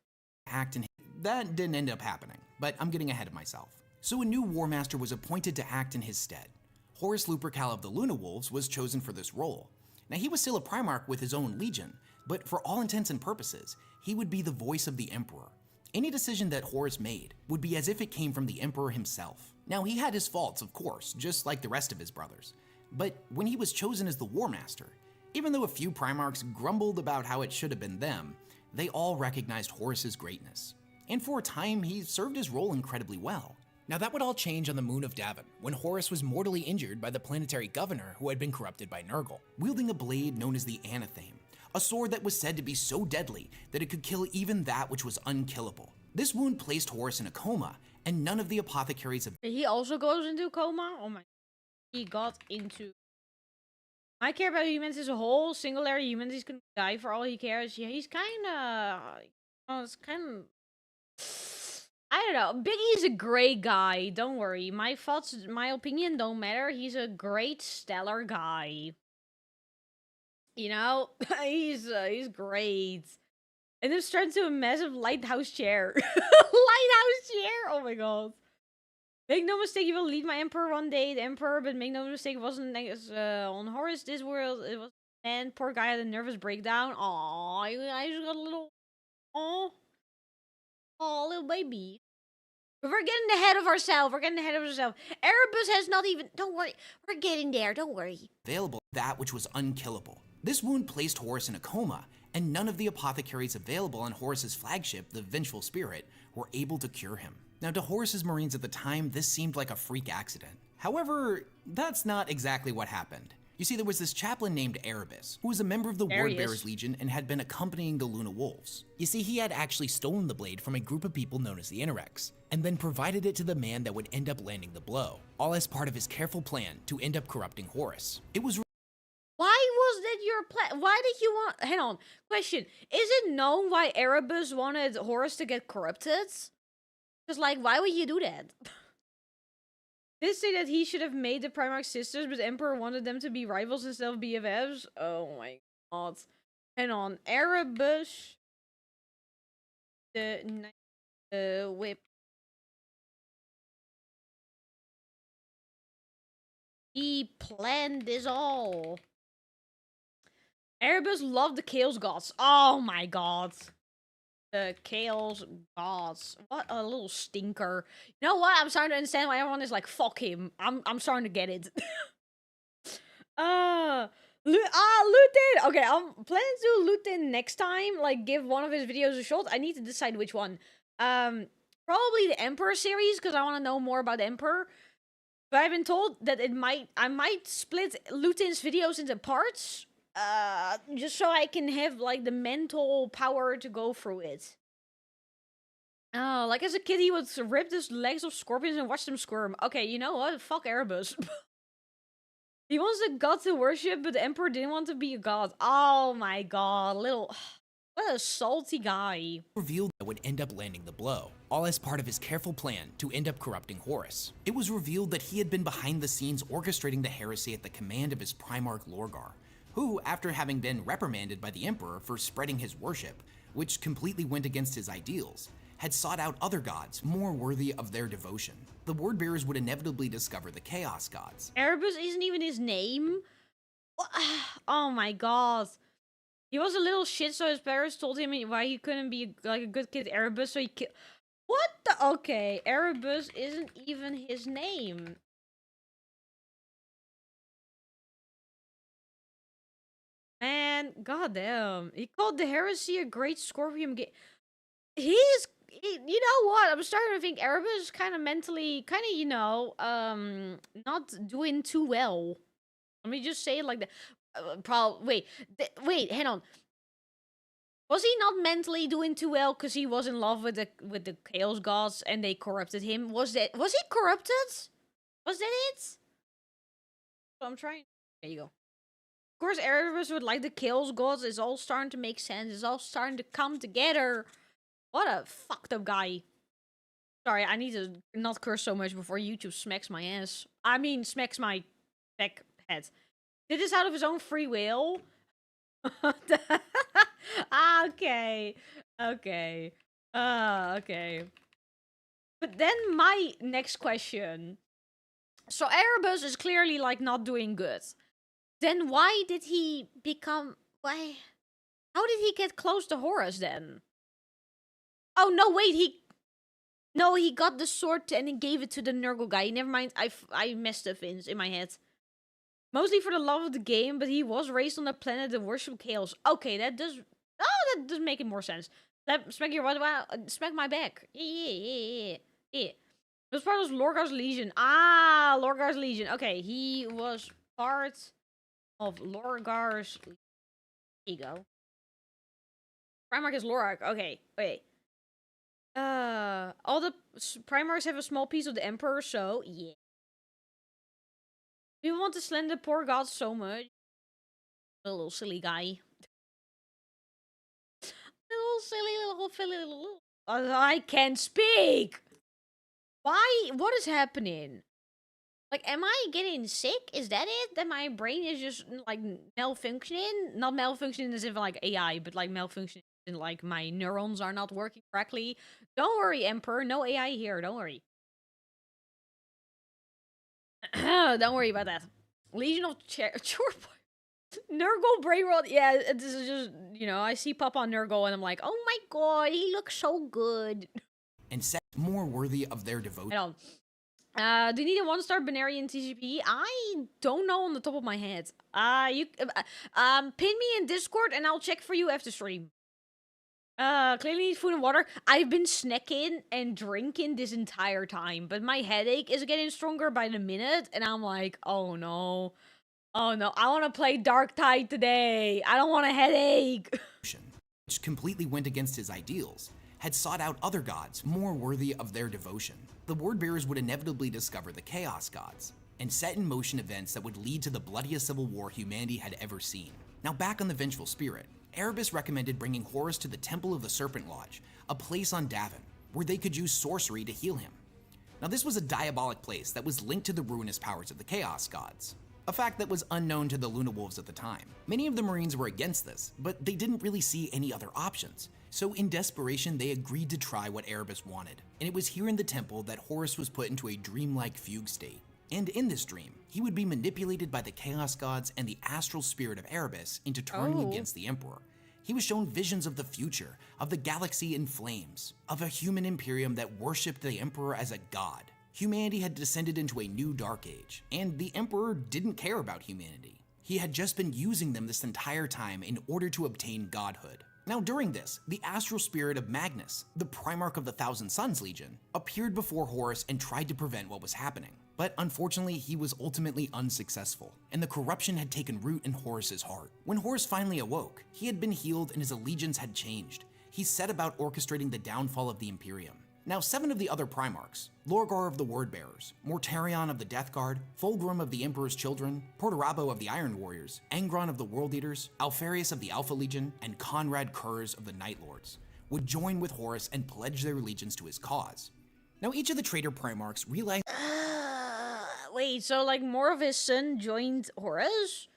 That didn't end up happening, but I'm getting ahead of myself. So a new War Master was appointed to act in his stead. Horus Lupercal of the Luna Wolves was chosen for this role. Now, he was still a Primarch with his own legion, but for all intents and purposes, he would be the voice of the Emperor. Any decision that Horus made would be as if it came from the Emperor himself. Now, he had his faults, of course, just like the rest of his brothers. But when he was chosen as the War Master, even though a few Primarchs grumbled about how it should have been them, they all recognized Horus's greatness. And for a time, he served his role incredibly well. Now, that would all change on the moon of Davin, when Horus was mortally injured by the planetary governor who had been corrupted by Nurgle, wielding a blade known as the Anathame, a sword that was said to be so deadly that it could kill even that which was unkillable. This wound placed Horus in a coma, and none of the apothecaries of— He also goes into a coma? Oh my... He got into... I care about humans as a whole. Singularity humans, he's gonna die for all he cares. Yeah, he's kinda... Oh, it's kind of... I don't know. Biggie's a great guy. Don't worry. My thoughts, my opinion don't matter. He's a great, stellar guy. You know, he's great. And it's turned to a massive lighthouse chair. Lighthouse chair. Oh my god. Make no mistake, he will lead my emperor one day. The emperor, but make no mistake, it wasn't on Horus this world. It was man. Poor guy had a nervous breakdown. Aw, I just got a little. Aw, little baby. But we're getting ahead of ourselves. Erebus has not even. Don't worry. We're getting there. Don't worry. Available that which was unkillable. This wound placed Horus in a coma, and none of the apothecaries available on Horus's flagship, the Vengeful Spirit, were able to cure him. Now, to Horus's Marines at the time, this seemed like a freak accident. However, that's not exactly what happened. You see, there was this chaplain named Erebus, who was a member of the Wardbearers Legion and had been accompanying the Luna Wolves. You see, he had actually stolen the blade from a group of people known as the Interrex, and then provided it to the man that would end up landing the blow, all as part of his careful plan to end up corrupting Horus. It was Why was that your plan? Why did you want... Hang on. Question. Is it known why Erebus wanted Horus to get corrupted? Because, like, why would you do that? They say that he should have made the Primarch sisters, but the Emperor wanted them to be rivals instead of BFFs. Oh my god. Hang on. Erebus... The whip. He planned this all. Erebus loved the Chaos Gods. Oh my god. The Chaos Gods. What a little stinker. You know what? I'm starting to understand why everyone is like, fuck him. I'm starting to get it. Lutin! Okay, I'm planning to do Lutin next time. Like, give one of his videos a shot. I need to decide which one. Probably the Emperor series, because I want to know more about the Emperor. But I've been told that I might split Lutin's videos into parts. Just so I can have, like, the mental power to go through it. Oh, like, as a kid, he would rip the legs of scorpions and watch them squirm. Okay, you know what? Fuck Erebus. He wants the god to worship, but the Emperor didn't want to be a god. Oh my god, what a salty guy. Revealed that would end up landing the blow, all as part of his careful plan to end up corrupting Horus. It was revealed that he had been behind the scenes orchestrating the heresy at the command of his Primarch Lorgar, who, after having been reprimanded by the Emperor for spreading his worship, which completely went against his ideals, had sought out other gods more worthy of their devotion. The Wordbearers would inevitably discover the Chaos Gods. Erebus isn't even his name? Oh my god. He was a little shit, so his parents told him why he couldn't be like a good kid Erebus, so he killed... What the... Okay, Erebus isn't even his name. Man, goddamn. He called the heresy a great scorpion game. You know what? I'm starting to think Erebus is kind of mentally, you know, not doing too well. Let me just say it like that. Wait, hang on. Was he not mentally doing too well because he was in love with the Chaos Gods and they corrupted him? Was he corrupted? Was that it? So I'm trying. There you go. Of course, Erebus would like the Chaos Gods. It's all starting to make sense. It's all starting to come together. What a fucked up guy. Sorry, I need to not curse so much before YouTube smacks my ass. I mean, smacks my back head. Did this out of his own free will? Okay. Okay. Okay. But then my next question. So Erebus is clearly, like, not doing good. Then why did he become... Why? How did he get close to Horus, then? Oh, no, wait, he got the sword and he gave it to the Nurgle guy. Never mind, I messed up things in my head. Mostly for the love of the game, but he was raised on a planet that worshipped chaos. Okay, that does... Oh, that does make it more sense. Smack your... Smack my back. Yeah. It was part of Lorgar's Legion. Ah, Lorgar's Legion. Okay, he was part of Lorgar's... There you go. Primarch is Lorgar. Okay, wait. All the Primarchs have a small piece of the Emperor, so yeah. We want to slender poor god so much. A little silly guy. Little silly. I can't speak. Why? What is happening? Like, am I getting sick? Is that it? That my brain is just, like, malfunctioning? Not malfunctioning as if, like, AI, but, like, malfunctioning in, like, my neurons are not working correctly. Don't worry, Emperor. No AI here. Don't worry. Don't worry about that. Legion of Nurgle brain rot. Yeah, this is just, you know, I see Papa Nurgle and I'm like, oh my god, he looks so good. And set more worthy of their devotion. Hold on. Do you need a one-star Binarian TCP? I don't know on the top of my head. Pin me in Discord and I'll check for you after stream. Clearly need food and water. I've been snacking and drinking this entire time, but my headache is getting stronger by the minute, and I'm like, oh no. Oh no, I want to play Darktide today. I don't want a headache. Which completely went against his ideals, had sought out other gods more worthy of their devotion. The Wordbearers would inevitably discover the Chaos Gods, and set in motion events that would lead to the bloodiest civil war humanity had ever seen. Now back on the Vengeful Spirit, Erebus recommended bringing Horus to the Temple of the Serpent Lodge, a place on Davin, where they could use sorcery to heal him. Now this was a diabolic place that was linked to the ruinous powers of the Chaos Gods, a fact that was unknown to the Luna Wolves at the time. Many of the Marines were against this, but they didn't really see any other options. So in desperation, they agreed to try what Erebus wanted. And it was here in the temple that Horus was put into a dreamlike fugue state. And in this dream, he would be manipulated by the Chaos Gods and the astral spirit of Erebus into turning against the Emperor. He was shown visions of the future, of the galaxy in flames, of a human imperium that worshipped the Emperor as a god. Humanity had descended into a new dark age, and the Emperor didn't care about humanity. He had just been using them this entire time in order to obtain godhood. Now during this, the astral spirit of Magnus, the Primarch of the Thousand Suns Legion, appeared before Horus and tried to prevent what was happening. But unfortunately, he was ultimately unsuccessful, and the corruption had taken root in Horus's heart. When Horus finally awoke, he had been healed and his allegiance had changed. He set about orchestrating the downfall of the Imperium. Now 7 of the other Primarchs, Lorgar of the Wordbearers, Mortarion of the Death Guard, Fulgrim of the Emperor's Children, Portorabo of the Iron Warriors, Angron of the World Eaters, Alfarius of the Alpha Legion, and Conrad Kurz of the Night Lords, would join with Horus and pledge their allegiance to his cause. Now each of the traitor Primarchs realized— Wait, so like more of his son joined Horus?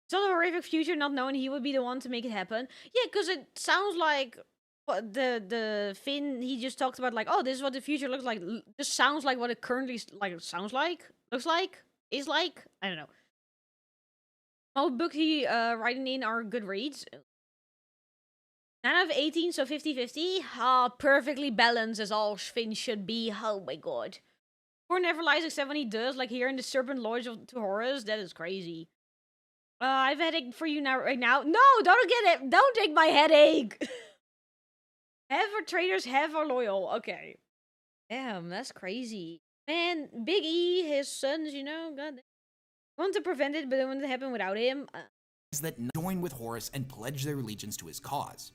So the horrific future, not knowing he would be the one to make it happen? Yeah, because it sounds like what the Finn he just talked about, like, oh, this is what the future looks like. This sounds like what it currently sounds like, looks like, is like. I don't know. Most books he writing in are good reads. 9 out of 18, so 50-50. Ah, perfectly balanced as all Finn should be. Oh my god. Or never lies except when he does, like here in the Serpent Lodge to Horus. That is crazy. I've a headache for you now, right now. No, don't get it. Don't take my headache. Have our traders, have our loyal. Okay. Damn, that's crazy. Man, Big E, his sons, you know, god. Want to prevent it, but it wouldn't happen without him. That join with Horus and pledge their allegiance to his cause.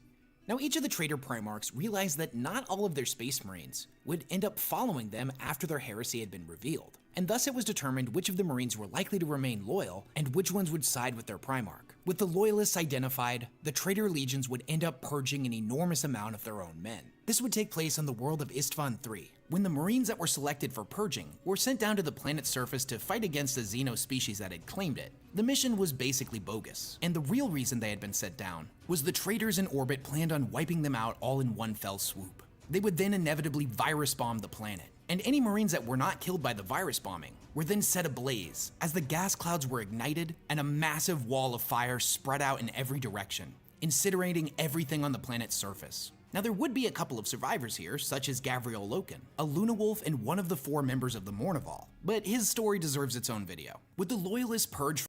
Now each of the traitor Primarchs realized that not all of their Space Marines would end up following them after their heresy had been revealed, and thus it was determined which of the Marines were likely to remain loyal and which ones would side with their Primarch. With the loyalists identified, the traitor legions would end up purging an enormous amount of their own men. This would take place on the world of Istvan III, when the Marines that were selected for purging were sent down to the planet's surface to fight against the Xeno species that had claimed it. The mission was basically bogus, and the real reason they had been sent down was the traitors in orbit planned on wiping them out all in one fell swoop. They would then inevitably virus bomb the planet, and any Marines that were not killed by the virus bombing were then set ablaze as the gas clouds were ignited and a massive wall of fire spread out in every direction, incinerating everything on the planet's surface. Now there would be a couple of survivors here, such as Gavriel Loken, a Luna Wolf and one of the 4 members of the Mournival, but his story deserves its own video. With the Loyalists purged—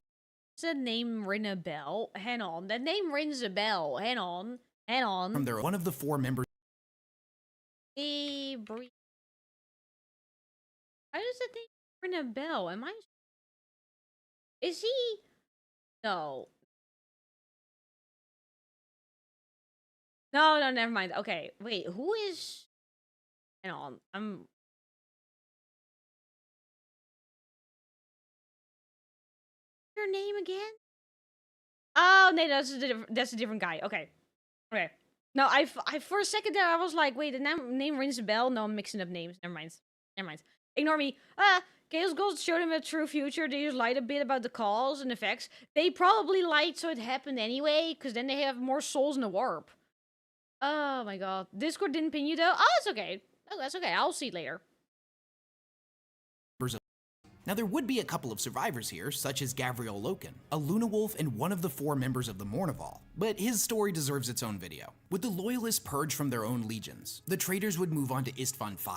Does that name ring a bell? Hang on, that name rings a bell. Hang on. from their one of the 4 members— Why does that name ring a bell? Am I... Is he... No. No, never mind. Okay, wait, who is... Hang on, Your name again? Oh, no, that's a different guy. Okay. Okay. No, I for a second there I was like, wait, the name rings a bell. No, I'm mixing up names. Never mind. Never mind. Ignore me. Chaos Ghost showed him a true future. They just lied a bit about the cause and effects. They probably lied so it happened anyway, because then they have more souls in the warp. Oh my god. Discord didn't pin you though? Oh, it's okay. Oh, that's okay. I'll see it later. Now there would be a couple of survivors here, such as Gavriel Loken, a Luna Wolf and one of the 4 members of the Mournival, but his story deserves its own video. With the Loyalists purged from their own legions, the traitors would move on to Istvan V,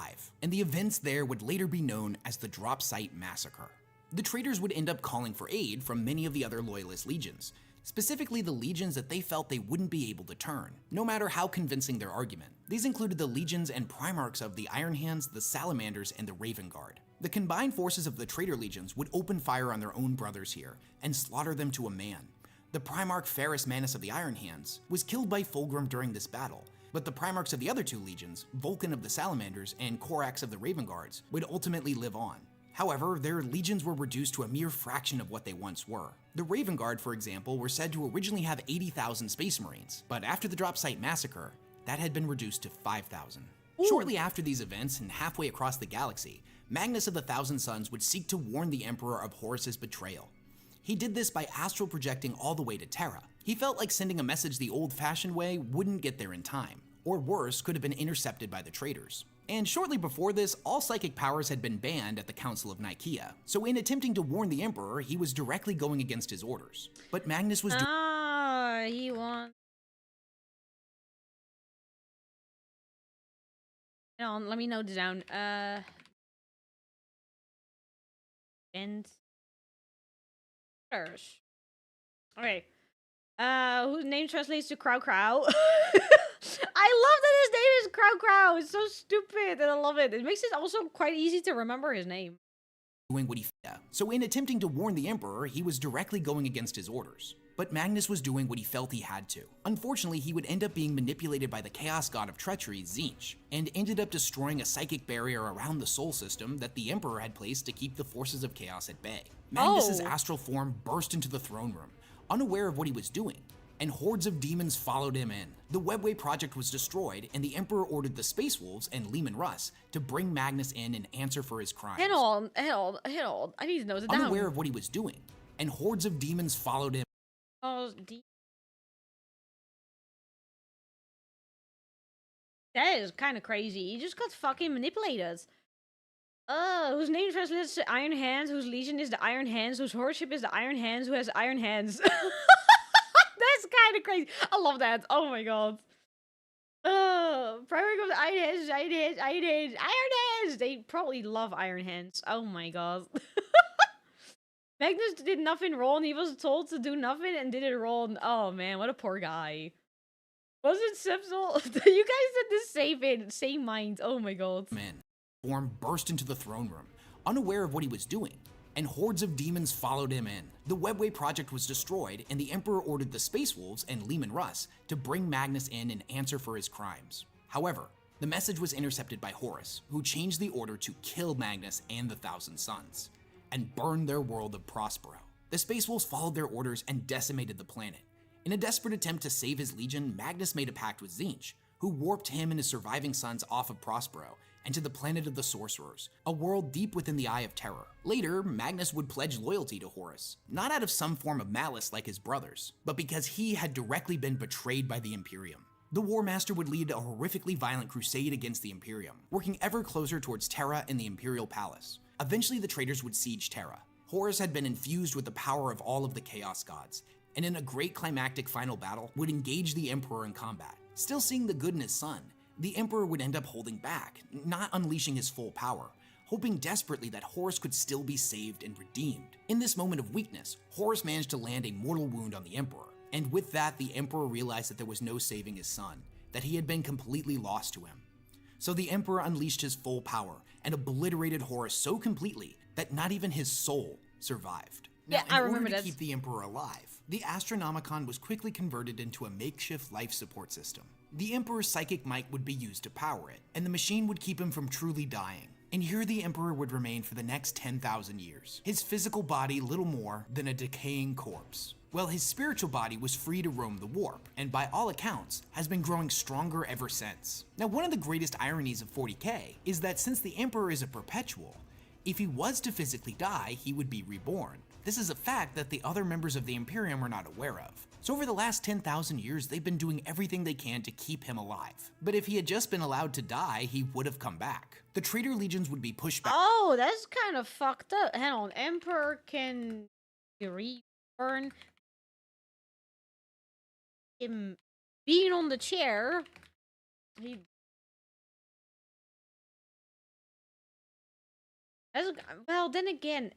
and the events there would later be known as the Drop Site Massacre. The traitors would end up calling for aid from many of the other Loyalist legions, specifically the legions that they felt they wouldn't be able to turn, no matter how convincing their argument. These included the legions and primarchs of the Iron Hands, the Salamanders, and the Raven Guard. The combined forces of the traitor legions would open fire on their own brothers here and slaughter them to a man. The Primarch Ferrus Manus of the Iron Hands was killed by Fulgrim during this battle, but the Primarchs of the other 2 legions, Vulcan of the Salamanders and Korax of the Raven Guards, would ultimately live on. However, their legions were reduced to a mere fraction of what they once were. The Raven Guard, for example, were said to originally have 80,000 Space Marines, but after the Drop Site Massacre, that had been reduced to 5,000. Shortly after these events and halfway across the galaxy, Magnus of the Thousand Suns would seek to warn the Emperor of Horus's betrayal. He did this by astral projecting all the way to Terra. He felt like sending a message the old-fashioned way wouldn't get there in time, or worse, could have been intercepted by the traitors. And shortly before this, all psychic powers had been banned at the Council of Nicaea, so in attempting to warn the Emperor, he was directly going against his orders. But Magnus was He won. Hold on, let me note it down. And okay. Whose name translates to Crow Crow. I love that his name is Crow Crow. It's so stupid and I love it. It makes it also quite easy to remember his name. Doing what he so in attempting to warn the Emperor, he was directly going against his orders. But Magnus was doing what he felt he had to. Unfortunately, he would end up being manipulated by the Chaos God of Treachery, Tzeentch, and ended up destroying a psychic barrier around the Sol system that the Emperor had placed to keep the forces of chaos at bay. Magnus's astral form burst into the throne room, unaware of what he was doing, and hordes of demons followed him in. The Webway project was destroyed, and the Emperor ordered the Space Wolves and Leman Russ to bring Magnus in and answer for his crimes. Hold on. I need to note it down. Unaware of what he was doing, and hordes of demons followed him. Oh, that is kind of crazy. He just got fucking manipulated. Whose name translates to Iron Hands, whose legion is the Iron Hands, whose horship is the Iron Hands, who has Iron Hands. That's kind of crazy. I love that. Oh my god. Primarch of the Iron Hands, Iron Hands. They probably love Iron Hands. Oh my god. Magnus did nothing wrong. He was told to do nothing and did it wrong. Oh man, what a poor guy. Was it Sepsil? You guys did the same mind. Oh my god. Man, form burst into the throne room, unaware of what he was doing, and hordes of demons followed him in. The Webway project was destroyed, and the Emperor ordered the Space Wolves and Leman Russ to bring Magnus in and answer for his crimes. However, the message was intercepted by Horus, who changed the order to kill Magnus and the Thousand Suns, and burn their world of Prospero. The Space Wolves followed their orders and decimated the planet. In a desperate attempt to save his legion, Magnus made a pact with Tzeentch, who warped him and his surviving sons off of Prospero and to the planet of the Sorcerers, a world deep within the Eye of Terror. Later, Magnus would pledge loyalty to Horus, not out of some form of malice like his brothers, but because he had directly been betrayed by the Imperium. The War Master would lead a horrifically violent crusade against the Imperium, working ever closer towards Terra and the Imperial Palace. Eventually, the traitors would siege Terra. Horus had been infused with the power of all of the Chaos Gods, and in a great climactic final battle, would engage the Emperor in combat. Still seeing the good in his son, the Emperor would end up holding back, not unleashing his full power, hoping desperately that Horus could still be saved and redeemed. In this moment of weakness, Horus managed to land a mortal wound on the Emperor, and with that, the Emperor realized that there was no saving his son, that he had been completely lost to him. So the Emperor unleashed his full power and obliterated Horus so completely that not even his soul survived. Now, I remember in order that. to keep the Emperor alive, the Astronomicon was quickly converted into a makeshift life support system. The Emperor's psychic might would be used to power it, and the machine would keep him from truly dying. And here the Emperor would remain for the next 10,000 years, his physical body little more than a decaying corpse. while his spiritual body was free to roam the warp, and by all accounts, has been growing stronger ever since. Now, one of the greatest ironies of 40k is that since the Emperor is a perpetual, if he was to physically die, he would be reborn. This is a fact that the other members of the Imperium are not aware of. So over the last 10,000 years, they've been doing everything they can to keep him alive. But if he had just been allowed to die, he would have come back. The traitor legions would be pushed back. Oh, that's kind of fucked up. Hang on, Emperor can be reborn. Him being on the chair, he... Well, then again,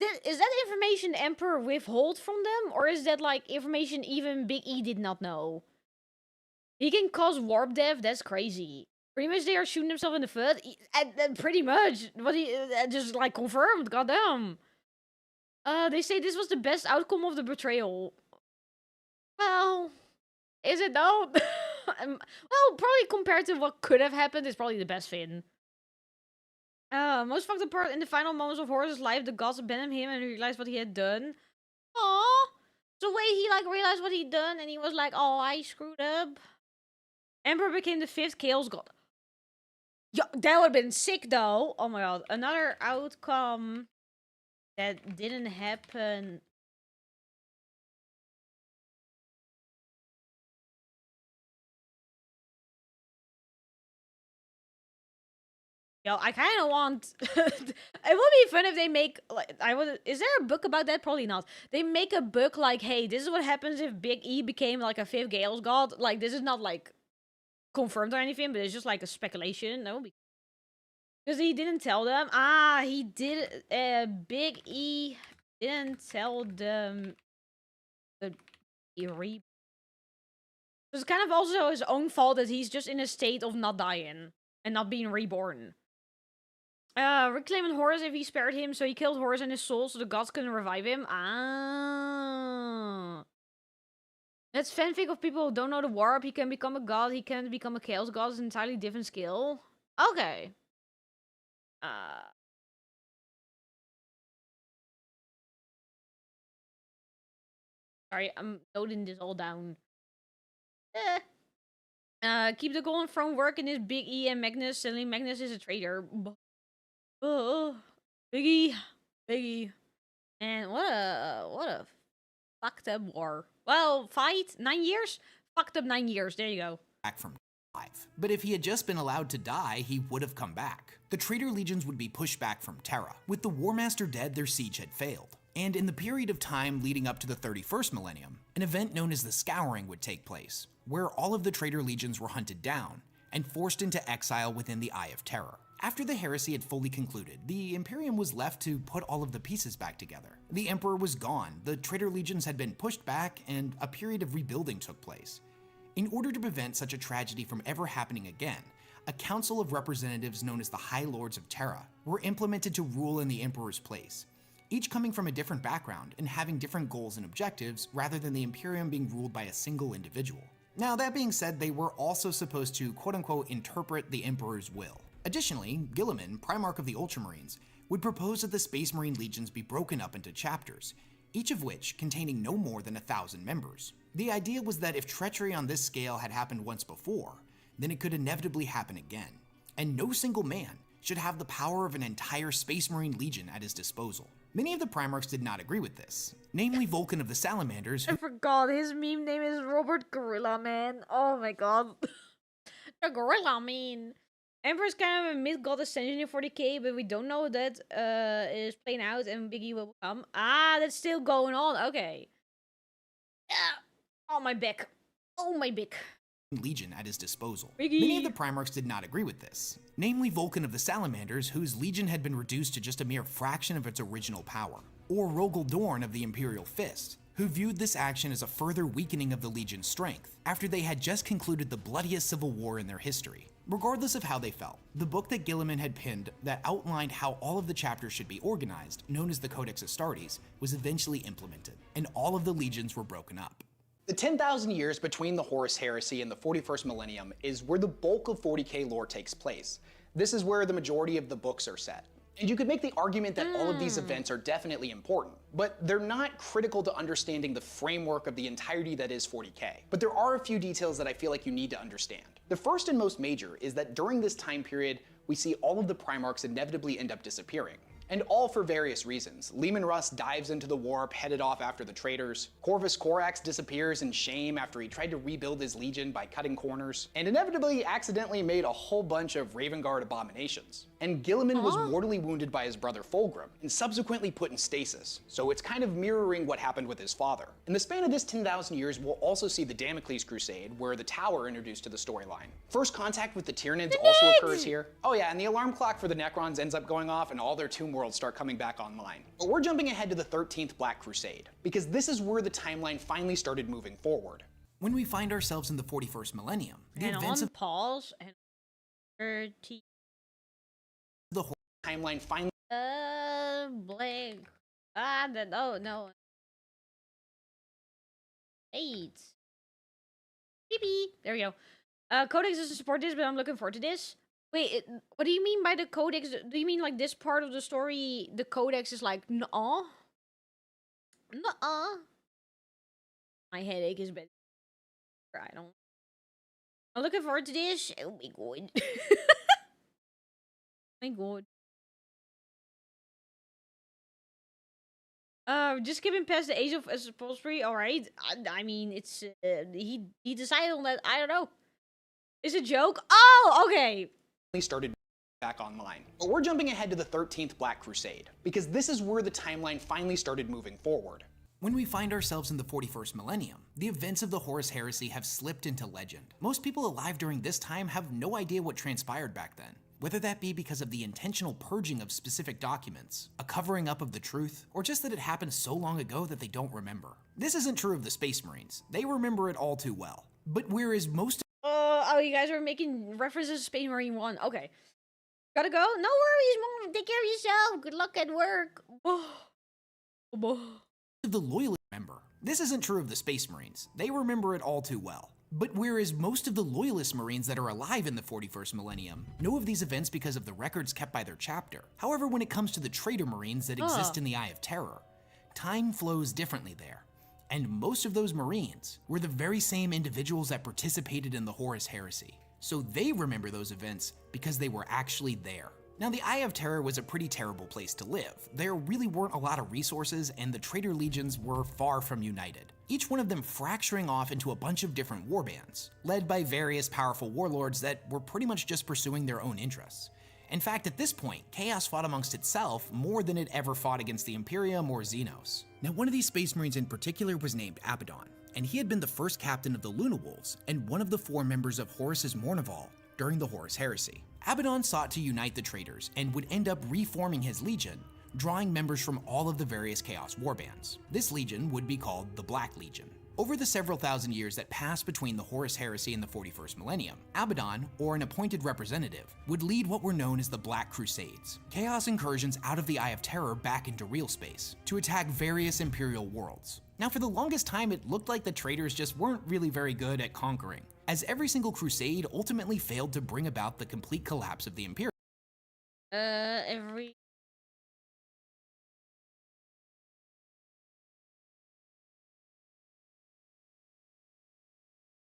is that information the Emperor withholds from them, or is that like information even Big E did not know? He can cause warp death. That's crazy. Pretty much, they are shooting himself in the foot. And pretty much, what he just like confirmed. Goddamn. They say this was the best outcome of the betrayal. Well, is it though? Well, probably compared to what could have happened, it's probably the best thing. Most fucked up part, in the final moments of Horus's life, the gods abandoned him and realized what he had done. Aww. The way he like realized what he'd done and he was like, oh, I screwed up. Emperor became the 5th Chaos God. Yeah, that would have been sick though. Oh my god. Another outcome that didn't happen. Yo, I kind of want... It would be fun if they make... like, Is there a book about that? Probably not. They make a book like, hey, this is what happens if Big E became like a 5th Chaos God. Like, this is not like confirmed or anything, but it's just like a speculation. That would be... Because he didn't tell them. Ah, he did... Big E didn't tell them... It's kind of also his own fault that he's just in a state of not dying and not being reborn. Reclaiming Horus if he spared him, so he killed Horus and his soul so the gods couldn't revive him. Ah. That's fanfic of people who don't know the warp. He can become a god, he can become a chaos god. It's an entirely different skill. Okay. Sorry, I'm noting this all down. Keep the Golden Throne working is Big E and Magnus. Suddenly Magnus is a traitor. Oh, Big E. And what a fucked up war. Well, fight? 9 years? Fucked up 9 years. There you go. Back from life. But if he had just been allowed to die, he would have come back. The traitor legions would be pushed back from Terra. With the War Master dead, their siege had failed. And in the period of time leading up to the 31st millennium, an event known as the Scouring would take place, where all of the traitor legions were hunted down and forced into exile within the Eye of Terror. After the heresy had fully concluded, the Imperium was left to put all of the pieces back together. The Emperor was gone, the traitor legions had been pushed back, and a period of rebuilding took place. In order to prevent such a tragedy from ever happening again, a council of representatives known as the High Lords of Terra were implemented to rule in the Emperor's place, each coming from a different background and having different goals and objectives rather than the Imperium being ruled by a single individual. Now, that being said, they were also supposed to quote-unquote interpret the Emperor's will. Additionally, Guilliman, Primarch of the Ultramarines, would propose that the Space Marine legions be broken up into chapters, each of which containing no more than 1,000 members. The idea was that if treachery on this scale had happened once before, then it could inevitably happen again, and no single man should have the power of an entire Space Marine legion at his disposal. Many of the Primarchs did not agree with this, namely Vulcan of the Salamanders. I forgot, his meme name is Robert Gorilla Man. Oh my god. The Gorilla Man. Emperor's kind of a myth-god ascension in 40k, but we don't know that is playing out and Biggie will come. Ah, that's still going on. Okay. Oh, my back. Oh, my back. Legion at his disposal. Biggie. Many of the Primarchs did not agree with this, namely Vulcan of the Salamanders, whose legion had been reduced to just a mere fraction of its original power, or Rogel Dorn of the Imperial Fist, who viewed this action as a further weakening of the legion's strength after they had just concluded the bloodiest civil war in their history. Regardless of how they felt, the book that Guilliman had penned that outlined how all of the chapters should be organized, known as the Codex Astartes, was eventually implemented, and all of the legions were broken up. The 10,000 years between the Horus Heresy and the 41st millennium is where the bulk of 40k lore takes place. This is where the majority of the books are set. And you could make the argument that all of these events are definitely important, but they're not critical to understanding the framework of the entirety that is 40K. But there are a few details that I feel like you need to understand. The first and most major is that during this time period, we see all of the Primarchs inevitably end up disappearing. And all for various reasons. Leman Russ dives into the warp, headed off after the traitors. Corvus Corax disappears in shame after he tried to rebuild his legion by cutting corners. And inevitably accidentally made a whole bunch of Raven Guard abominations. And Gilliman was mortally wounded by his brother Fulgrim, and subsequently put in stasis. So it's kind of mirroring what happened with his father. In the span of this 10,000 years, we'll also see the Damocles Crusade, where the Tower introduced to the storyline. First contact with the Tyranids also occurs here. Oh yeah, and the alarm clock for the Necrons ends up going off, and all their tomb worlds start coming back online. But we're jumping ahead to the 13th Black Crusade, because this is where the timeline finally started moving forward. When we find ourselves in the 41st millennium, the events of pause and 30 the whole timeline finally blank. No. 8. Beep. There we go. Codex doesn't support this, but I'm looking forward to this. Wait, what do you mean by the Codex? Do you mean like this part of the story, the Codex is like, nuh-uh? Nuh-uh. My headache is bad. I don't. I'm looking forward to this. Oh my god. My god. Just skipping past the age of upholstery. All right. I mean, it's he decided on that. I don't know. It's a joke. Oh, okay. Started back online. But we're jumping ahead to the 13th Black Crusade, because this is where the timeline finally started moving forward. When we find ourselves in the 41st millennium, the events of the Horus Heresy have slipped into legend. Most people alive during this time have no idea what transpired back then, whether that be because of the intentional purging of specific documents, a covering up of the truth, or just that it happened so long ago that they don't remember. This isn't true of the Space Marines. They remember it all too well. But whereas most oh, you guys are making references to Space Marine 1. Okay. Gotta go? No worries, Mom. Take care of yourself. Good luck at work. of the loyalists remember. This isn't true of the Space Marines. They remember it all too well. But whereas most of the loyalist Marines that are alive in the 41st millennium know of these events because of the records kept by their chapter. However, when it comes to the traitor Marines that exist in the Eye of Terror, time flows differently there. And most of those Marines were the very same individuals that participated in the Horus Heresy. So they remember those events because they were actually there. Now, the Eye of Terror was a pretty terrible place to live. There really weren't a lot of resources, and the traitor legions were far from united, each one of them fracturing off into a bunch of different warbands, led by various powerful warlords that were pretty much just pursuing their own interests. In fact, at this point, Chaos fought amongst itself more than it ever fought against the Imperium or Xenos. Now, one of these Space Marines in particular was named Abaddon, and he had been the first captain of the Luna Wolves and one of the 4 members of Horus's Mournival during the Horus Heresy. Abaddon sought to unite the traitors and would end up reforming his legion, drawing members from all of the various Chaos warbands. This legion would be called the Black Legion. Over the several thousand years that passed between the Horus Heresy and the 41st millennium, Abaddon, or an appointed representative, would lead what were known as the Black Crusades, Chaos incursions out of the Eye of Terror back into real space, to attack various Imperial worlds. Now, for the longest time, it looked like the traitors just weren't really very good at conquering, as every single crusade ultimately failed to bring about the complete collapse of the Imperium.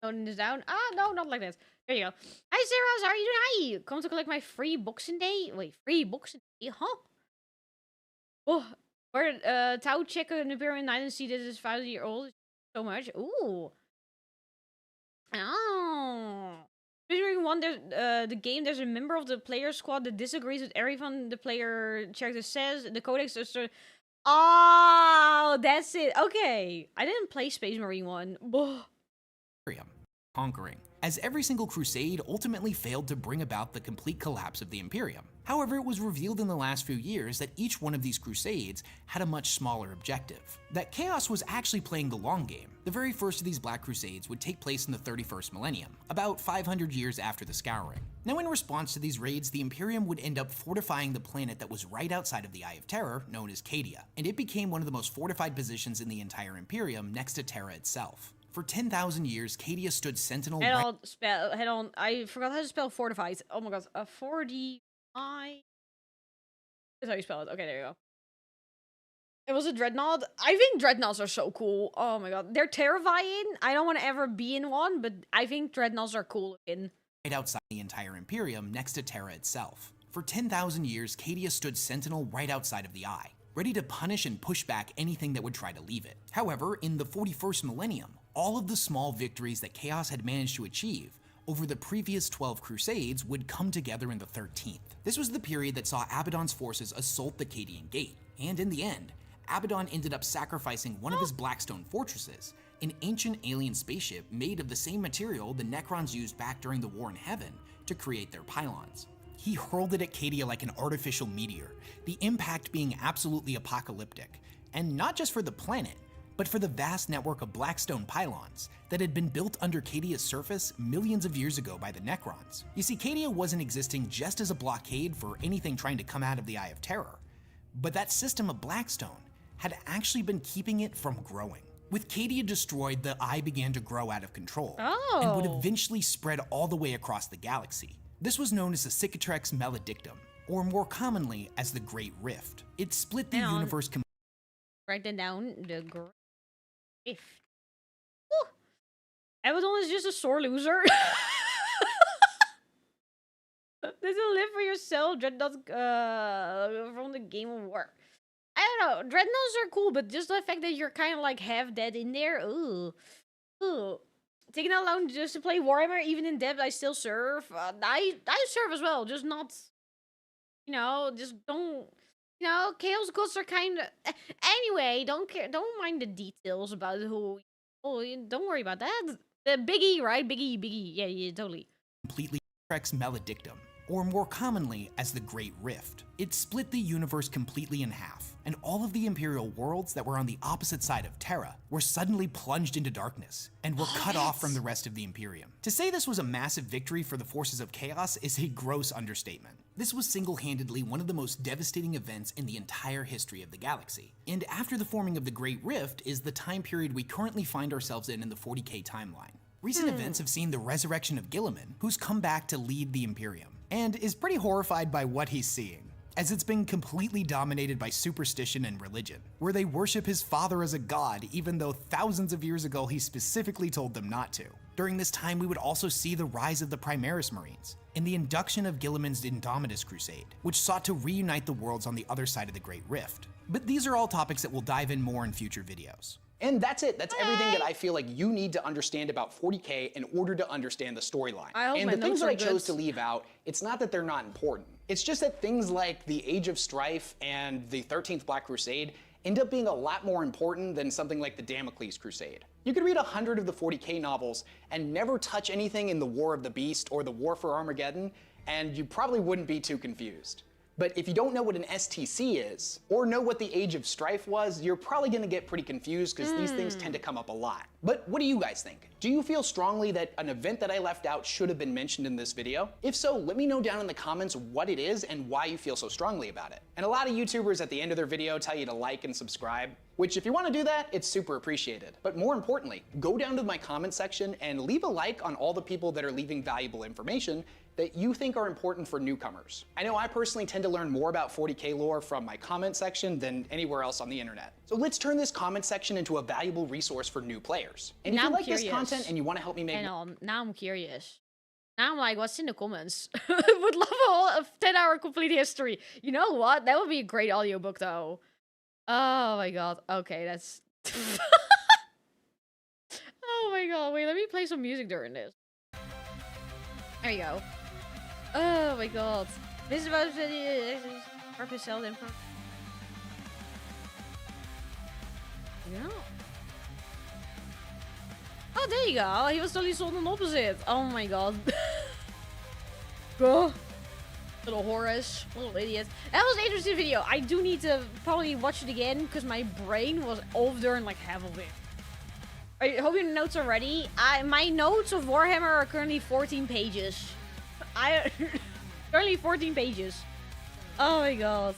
Noting this down. Ah, no, not like this. There you go. Hi, Sarah. How are you doing? Hi. Come to collect my free Boxing Day. Wait, free Boxing Day? Huh? Oh, where Tau check an Imperial Dynasty that is 5-year-old. So much. Ooh. Oh. Considering one, the game, there's a member of the player squad that disagrees with everything the player character says. The codex is oh, that's it. Okay. I didn't play Space Marine 1. Conquering, as every single crusade ultimately failed to bring about the complete collapse of the Imperium. However, it was revealed in the last few years that each one of these crusades had a much smaller objective, that Chaos was actually playing the long game. The very first of these Black Crusades would take place in the 31st millennium, about 500 years after the Scouring. Now, in response to these raids, the Imperium would end up fortifying the planet that was right outside of the Eye of Terror, known as Cadia, and it became one of the most fortified positions in the entire Imperium next to Terra itself. For 10,000 years, Cadia stood sentinel. Head on. I forgot how to spell fortified. Oh my god. 45. That's how you spell it. Okay, there you go. It was a dreadnought. I think dreadnoughts are so cool. Oh my god. They're terrifying. I don't want to ever be in one, but I think dreadnoughts are cool looking. Right outside the entire Imperium, next to Terra itself. For 10,000 years, Cadia stood sentinel right outside of the Eye, ready to punish and push back anything that would try to leave it. However, in the 41st millennium, all of the small victories that Chaos had managed to achieve over the previous 12 Crusades would come together in the 13th. This was the period that saw Abaddon's forces assault the Cadian Gate, and in the end, Abaddon ended up sacrificing one of his Blackstone fortresses, an ancient alien spaceship made of the same material the Necrons used back during the War in Heaven to create their pylons. He hurled it at Cadia like an artificial meteor, the impact being absolutely apocalyptic, and not just for the planet, but for the vast network of Blackstone pylons that had been built under Cadia's surface millions of years ago by the Necrons. You see, Cadia wasn't existing just as a blockade for anything trying to come out of the Eye of Terror, but that system of Blackstone had actually been keeping it from growing. With Cadia destroyed, the Eye began to grow out of control and would eventually spread all the way across the galaxy. This was known as the Cicatrix Maledictum, or more commonly as the Great Rift. It split the universe. Write that down. The Great Rift. Woo. Abaddon is just a sore loser. This will live for yourself. Dreadnoughts from the Game of War. I don't know. Dreadnoughts are cool, but just the fact that you're kind of like half dead in there. Ooh. Ooh. Taking out long just to play Warhammer, even in depth, I still serve. I serve as well, just not, you know, just don't, you know, Chaos Gods are kind of, anyway, don't mind the details about who, don't worry about that. The Biggie, right? Biggie, yeah, totally. Completely Rex Maledictum, or more commonly as the Great Rift. It split the universe completely in half, and all of the Imperial worlds that were on the opposite side of Terra were suddenly plunged into darkness and were cut off from the rest of the Imperium. To say this was a massive victory for the forces of Chaos is a gross understatement. This was single-handedly one of the most devastating events in the entire history of the galaxy. And after the forming of the Great Rift is the time period we currently find ourselves in the 40k timeline. Recent events have seen the resurrection of Guilliman, who's come back to lead the Imperium, and is pretty horrified by what he's seeing, as it's been completely dominated by superstition and religion, where they worship his father as a god even though thousands of years ago he specifically told them not to. During this time, we would also see the rise of the Primaris Marines, and the induction of Guilliman's Indomitus Crusade, which sought to reunite the worlds on the other side of the Great Rift. But these are all topics that we'll dive in more in future videos. And that's it. That's everything that I feel like you need to understand about 40k in order to understand the storyline. And the things that I chose to leave out, it's not that they're not important. It's just that things like the Age of Strife and the 13th Black Crusade end up being a lot more important than something like the Damocles Crusade. You could read 100 of the 40k novels and never touch anything in the War of the Beast or the War for Armageddon, and you probably wouldn't be too confused. But if you don't know what an STC is, or know what the Age of Strife was, you're probably gonna get pretty confused because these things tend to come up a lot. But what do you guys think? Do you feel strongly that an event that I left out should have been mentioned in this video? If so, let me know down in the comments what it is and why you feel so strongly about it. And a lot of YouTubers at the end of their video tell you to like and subscribe, which if you wanna do that, it's super appreciated. But more importantly, go down to my comment section and leave a like on all the people that are leaving valuable information that you think are important for newcomers. I know I personally tend to learn more about 40k lore from my comment section than anywhere else on the internet. So let's turn this comment section into a valuable resource for new players. And if you like this content and you want to help me make now I'm curious. Now I'm like, what's in the comments? Would love a 10-hour complete history. You know what? That would be a great audiobook though. Oh my god. Okay, that's oh my god. Wait, let me play some music during this. There you go. Oh my god. This is about to sell info. Yeah. Oh, there you go. He was totally sold on opposite. Oh my god. Bro. Little Horus. Little idiot. That was an interesting video. I do need to probably watch it again because my brain was off during like half of it. I hope your notes are ready. My notes of Warhammer are currently 14 pages. Currently 14 pages. Oh my god.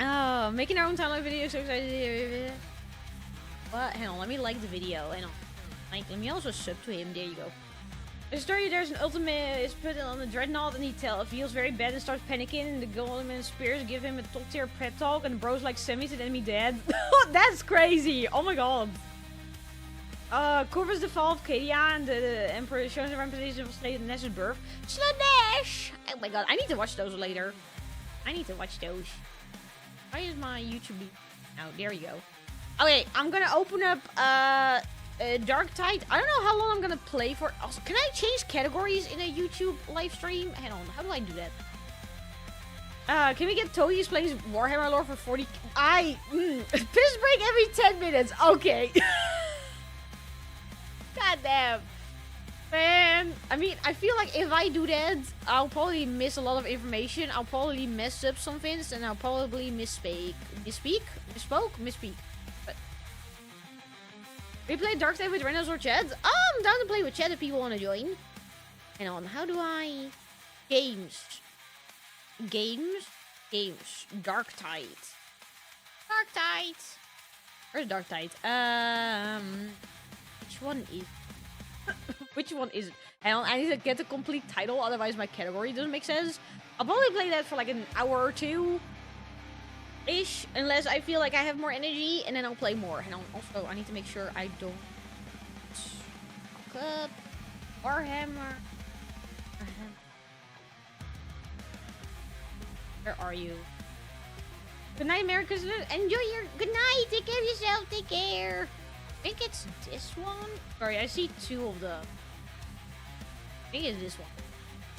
Oh, making our own timeline video. So excited. What? Hang on, let me like the video. Hang on. Like, let me also sub to him. There you go. The story there's an ultimate is put on the dreadnought and he feels very bad and starts panicking and the golden spears give him a top tier pep talk and the bro's like semi to the enemy dead. That's crazy! Oh my god. Corvus the fall of Cadia and the Emperor shows a representation of Slade and Ness's birth. Slanesh! Oh my god, I need to watch those later. I need to watch those. Why is my YouTube... Oh, there you go. Okay, I'm gonna open up Darktide. I don't know how long I'm gonna play for. Also, can I change categories in a YouTube live stream? Hang on, how do I do that? Can we get Togi's plays Warhammer lore for 40? Piss break every 10 minutes. Okay. God damn. Man, I mean, I feel like if I do that, I'll probably miss a lot of information. I'll probably mess up some things, and I'll probably misspoke. But we play Darktide with Reynolds or Chad. Oh, I'm down to play with Chad if people want to join. Hang on, how do I... Games. Darktide. Where's Darktide? Which one is... Which one is it? Hang on, I need to get the complete title, otherwise my category doesn't make sense. I'll probably play that for like an hour or two. Ish, unless I feel like I have more energy, and then I'll play more. And also, I need to make sure I don't fuck up. Warhammer. Where are you? Good night, Americans. Enjoy your good night. Take care of yourself. Take care. I think it's this one. Sorry, I see two of them. I think it's this one.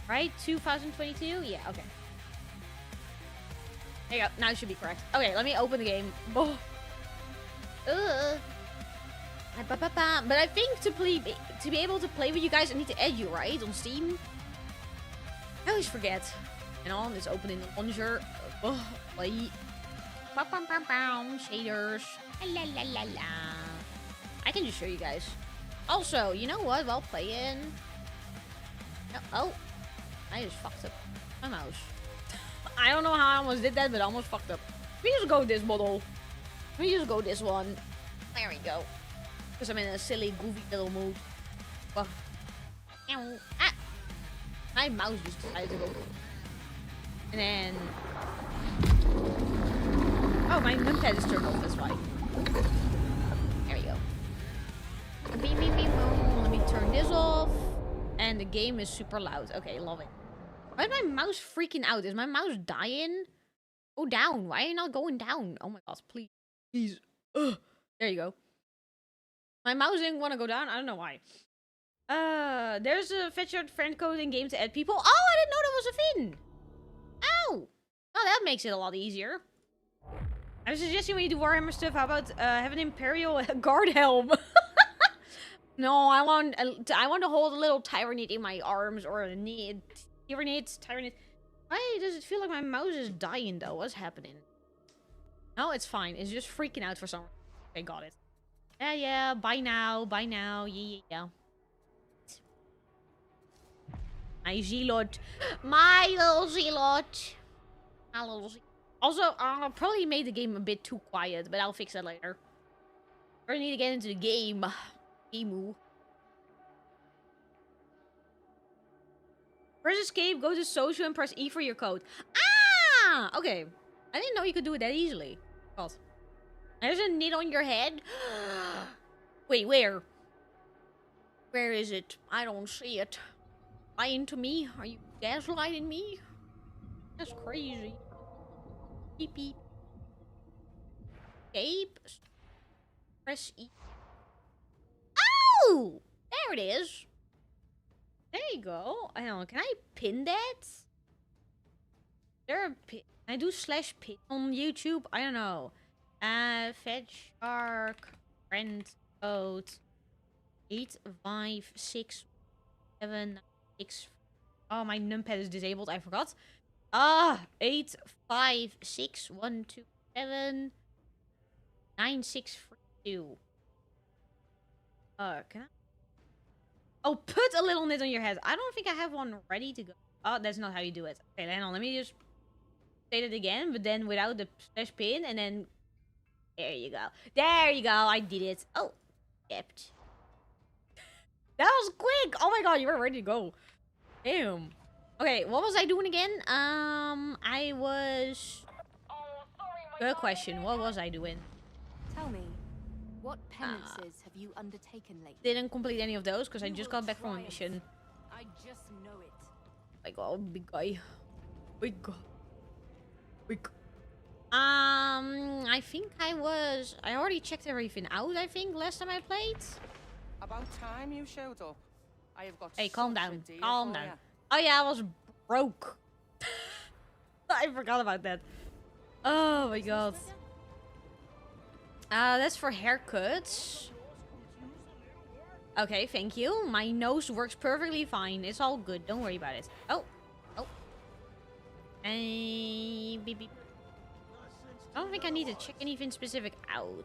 Right? 2022? Yeah, okay. There you go. Now it should be correct. Okay, let me open the game. Oh. But I think to be able to play with you guys, I need to add you, right? On Steam. I always forget. And on this opening the launcher. Oh, play. Shaders. La la la la. I can just show you guys. Also, you know what? While playing. Oh, I just fucked up my mouse. I don't know how I almost did that, but I almost fucked up. Let me just go with this model. Let me just go with this one. There we go. Because I'm in a silly, goofy little mood. Oh. Ah. My mouse just decided to go. And then... Oh, my numpad is turned off, that's why. There we go. Let me turn this off. And the game is super loud. Okay, love it. Why is my mouse freaking out? Is my mouse dying? Go down. Why are you not going down? Oh my god, please. Please. Ugh. There you go. My mouse didn't want to go down. I don't know why. There's a fetch your friend code in game to add people. Oh, I didn't know that was a thing. Ow. Oh, that makes it a lot easier. I was suggesting when you do Warhammer stuff, how about have an Imperial guard helm? No, I want to hold a little Tyrannid in my arms, or a Tyrannid. Why does it feel like my mouse is dying though? What's happening? No, it's fine. It's just freaking out for some reason. Okay, got it. Yeah, bye now, yeah. My zealot. My little zealot. Also, I probably made the game a bit too quiet, but I'll fix that later. I need to get into the game. Emu. Press escape, go to social, and press E for your code. Ah! Okay. I didn't know you could do it that easily. God. There's a knit on your head. Wait, where? Where is it? I don't see it. Lying to me? Are you gaslighting me? That's crazy. Beep beep. Escape. Press E. Oh! There it is. There you go. I don't know. Can I pin that? There a pin? Can I do /pin on YouTube? I don't know. Fetch shark friend code 85676. Oh, my numpad is disabled. I forgot. 856127963. Can I? Oh, put a little knit on your head. I don't think I have one ready to go. Oh, that's not how you do it. Okay, hang on. Let me just say it again, but then without the /pin, and then there you go. There you go. I did it. Oh, kept. That was quick. Oh my god, you were ready to go. Damn. Okay, what was I doing again? I was... Good question. What was I doing? Tell me, what penances have you undertaken lately? Didn't complete any of those because I just got back from a mission. I just know it. My god, big guy. Big guy. Big. I think I already checked everything out, I think, last time I played. About time you showed up. I have got Hey, calm such a down. deal Calm for down. ya. Oh yeah, I was broke. I forgot about that. Oh my god. That's for haircuts. Okay, thank you. My nose works perfectly fine. It's all good. Don't worry about it. Oh. Oh. Beep, beep. I don't think I need to check anything specific out.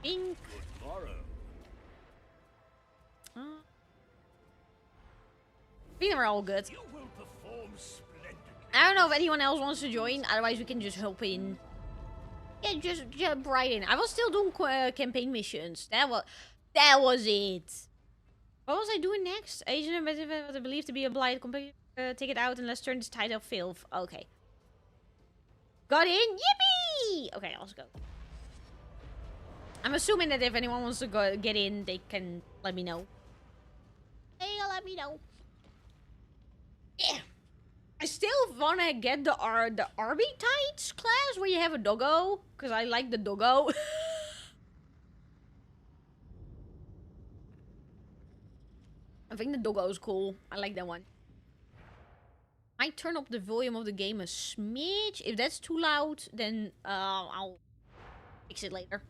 Pink. I think they're all good. I don't know if anyone else wants to join. Otherwise, we can just hop in. Yeah, just jump right in. I was still doing campaign missions. That was it. What was I doing next? Agent and what I believe to be a blight. Take it out and let's turn this tide of filth. Okay. Got in. Yippee! Okay, let's go. I'm assuming that if anyone wants to get in, they can let me know. Let me know. Yeah. I still wanna get the Arbitrites class where you have a doggo, cause I like the doggo. I think the doggo is cool. I like that one. Might turn up the volume of the game a smidge. If that's too loud, then I'll fix it later.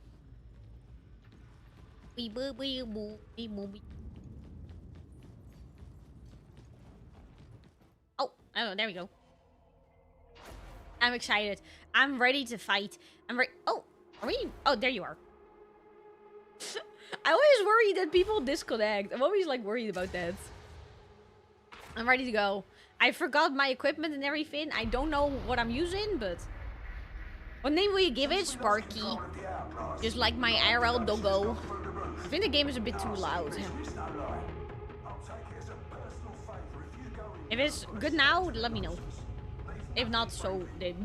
Oh, there we go. I'm excited. I'm ready to fight. I'm ready. Oh, are we? Oh, there you are. I always worry that people disconnect. I'm always like worried about that. I'm ready to go. I forgot my equipment and everything. I don't know what I'm using, but... What name will you give it? Sparky. Just like my IRL doggo. I think the game is a bit too loud. If it's good now, let me know. If not, so then...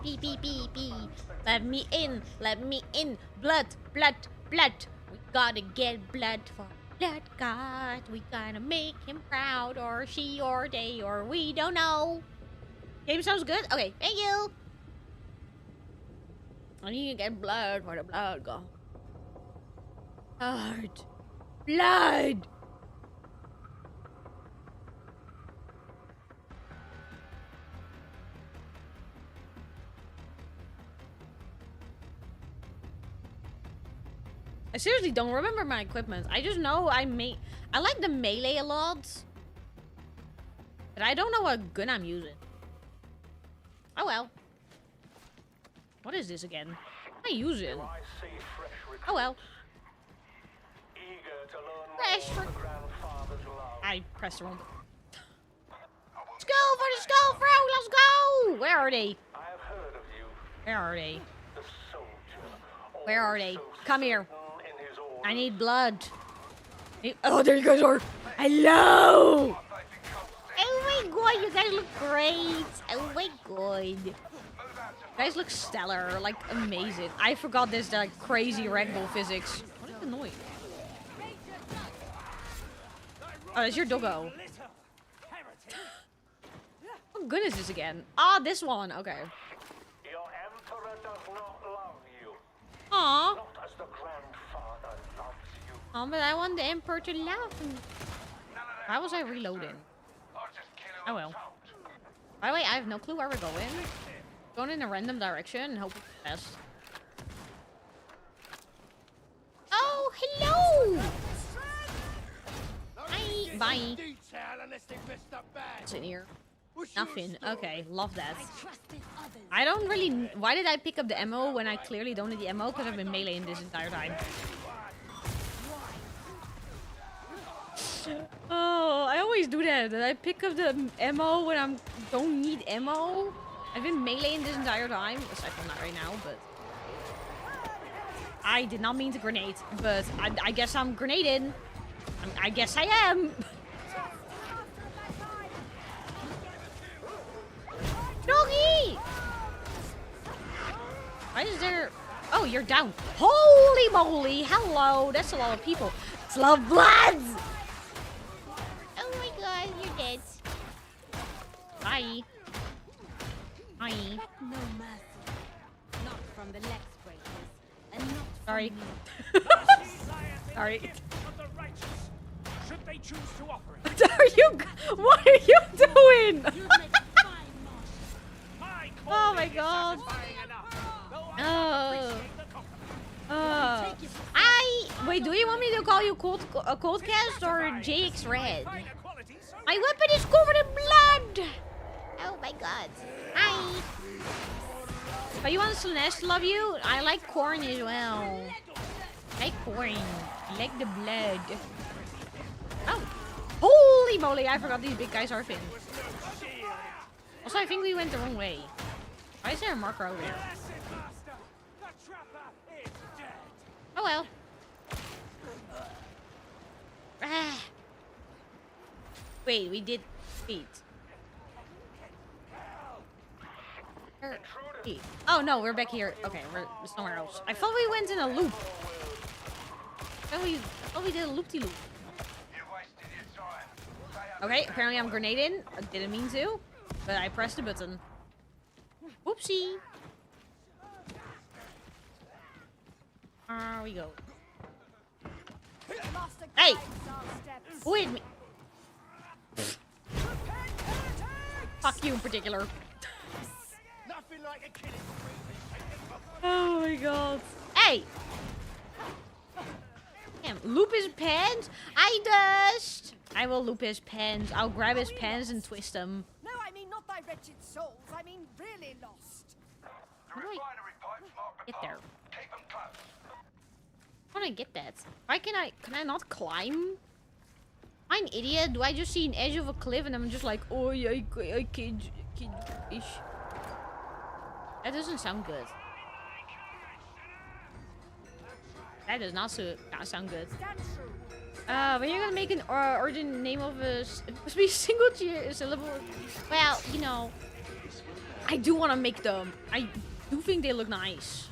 Beep, beep, beep, beep. Let me in, let me in. Blood, blood, blood. We gotta get blood for blood god. We gotta make him proud, or she, or they, or we don't know. Game sounds good? Okay, thank you. I need to get blood for the blood god. Blood. Blood. I seriously don't remember my equipment. I just know I like the melee a lot. But I don't know what gun I'm using. Oh well. What is this again? What am I using? Oh well. Fresh. I pressed the wrong button. Let's go for the skull throw! Let's go! Where are they? Where are they? Where are they? Come here. I need blood. Oh, there you guys are. Hello. Oh my god, you guys look great. Oh my god. You guys look stellar, like amazing. I forgot this like crazy ragdoll physics. What is the noise? Oh, that's your doggo. What gun is this again? Ah, this one. Okay. Your emperor does not love you. Aww. Not as the grandfather loves you. Oh, but I want the emperor to love me. Why was I reloading? Oh well. By the way, I have no clue where we're going. Going in a random direction and hope for the best. Oh, hello! Hi, bye. What's in here? Nothing. Okay, love that. I don't really... Why did I pick up the ammo when I clearly don't need the ammo? Because I've been meleeing this entire time. Oh, I always do that. I pick up the ammo when I don't need ammo. I've been meleeing this entire time. Aside from that right now, but... I did not mean to grenade, but I guess I'm grenading. I guess I am. Doggy! Why is there... Oh, you're down. Holy moly. Hello. That's a lot of people. It's a lot of bloods. Oh my god, you're dead. Bye. Bye. No mercy. Not from the Lex breakers. And not Sorry. Sorry. Of the righteous, should they choose to offer it. What are you doing? You make a fine marshal. My Oh my god. satisfying enough. Though I Oh. appreciate the compliment. Wait, do you want me to call you Coldcast or JX Red? Finer qualities, so My weapon is covered in blood! Oh my god. Hi! But you want Slanesh to love you? I like corn as well. I like corn. I like the blood. Oh! Holy moly, I forgot these big guys are Finn. Also, I think we went the wrong way. Why is there a marker over there? master, the trapper is dead. Oh well. Ah. Wait, we did... Wait. Wait. Oh no, we're back here. Okay, we're somewhere else. I thought we went in a loop. I thought we did a loop-de-loop. Okay, apparently I'm grenading. I didn't mean to, but I pressed the button. Whoopsie. There we go. Hey! Who hit me? Fuck you in particular. Nothing like a killing Oh my god. Hey! Damn, loop his pants? I dust! I will loop his pants. I'll grab his pants and twist them. No, I mean not thy wretched souls. I mean really lost. How do I get there? How do I get that? Why can I not climb? I'm an idiot. Do I just see an edge of a cliff and I'm just like, oh yeah, I can't-ish. That doesn't sound good. That does not sound good. When you're gonna make an origin name of a... It must be a single syllable. Well, you know... I do want to make them. I do think they look nice.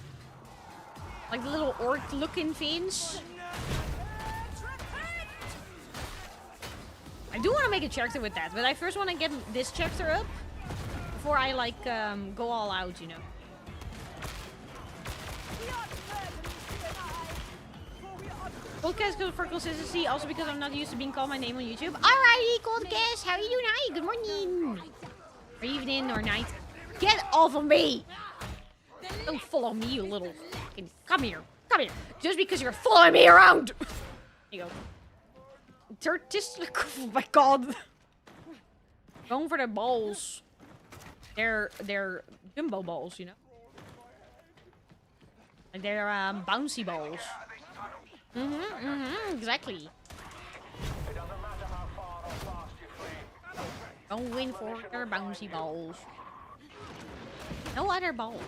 Like the little orc looking things. I do want to make a character with that, but I first want to get this chapter up before I like go all out, you know. Coldcast goes for consistency, also because I'm not used to being called my name on YouTube. Alrighty, Coldcast, how are you doing? Hi, good morning. Or evening or night. Get off of me! Don't follow me, you little fucking... Come here. Come here. Just because you're following me around! There you go. Oh my god. Going for the balls. They're jumbo balls, you know? Like they're bouncy balls. Exactly. Don't win for their bouncy balls. No other balls.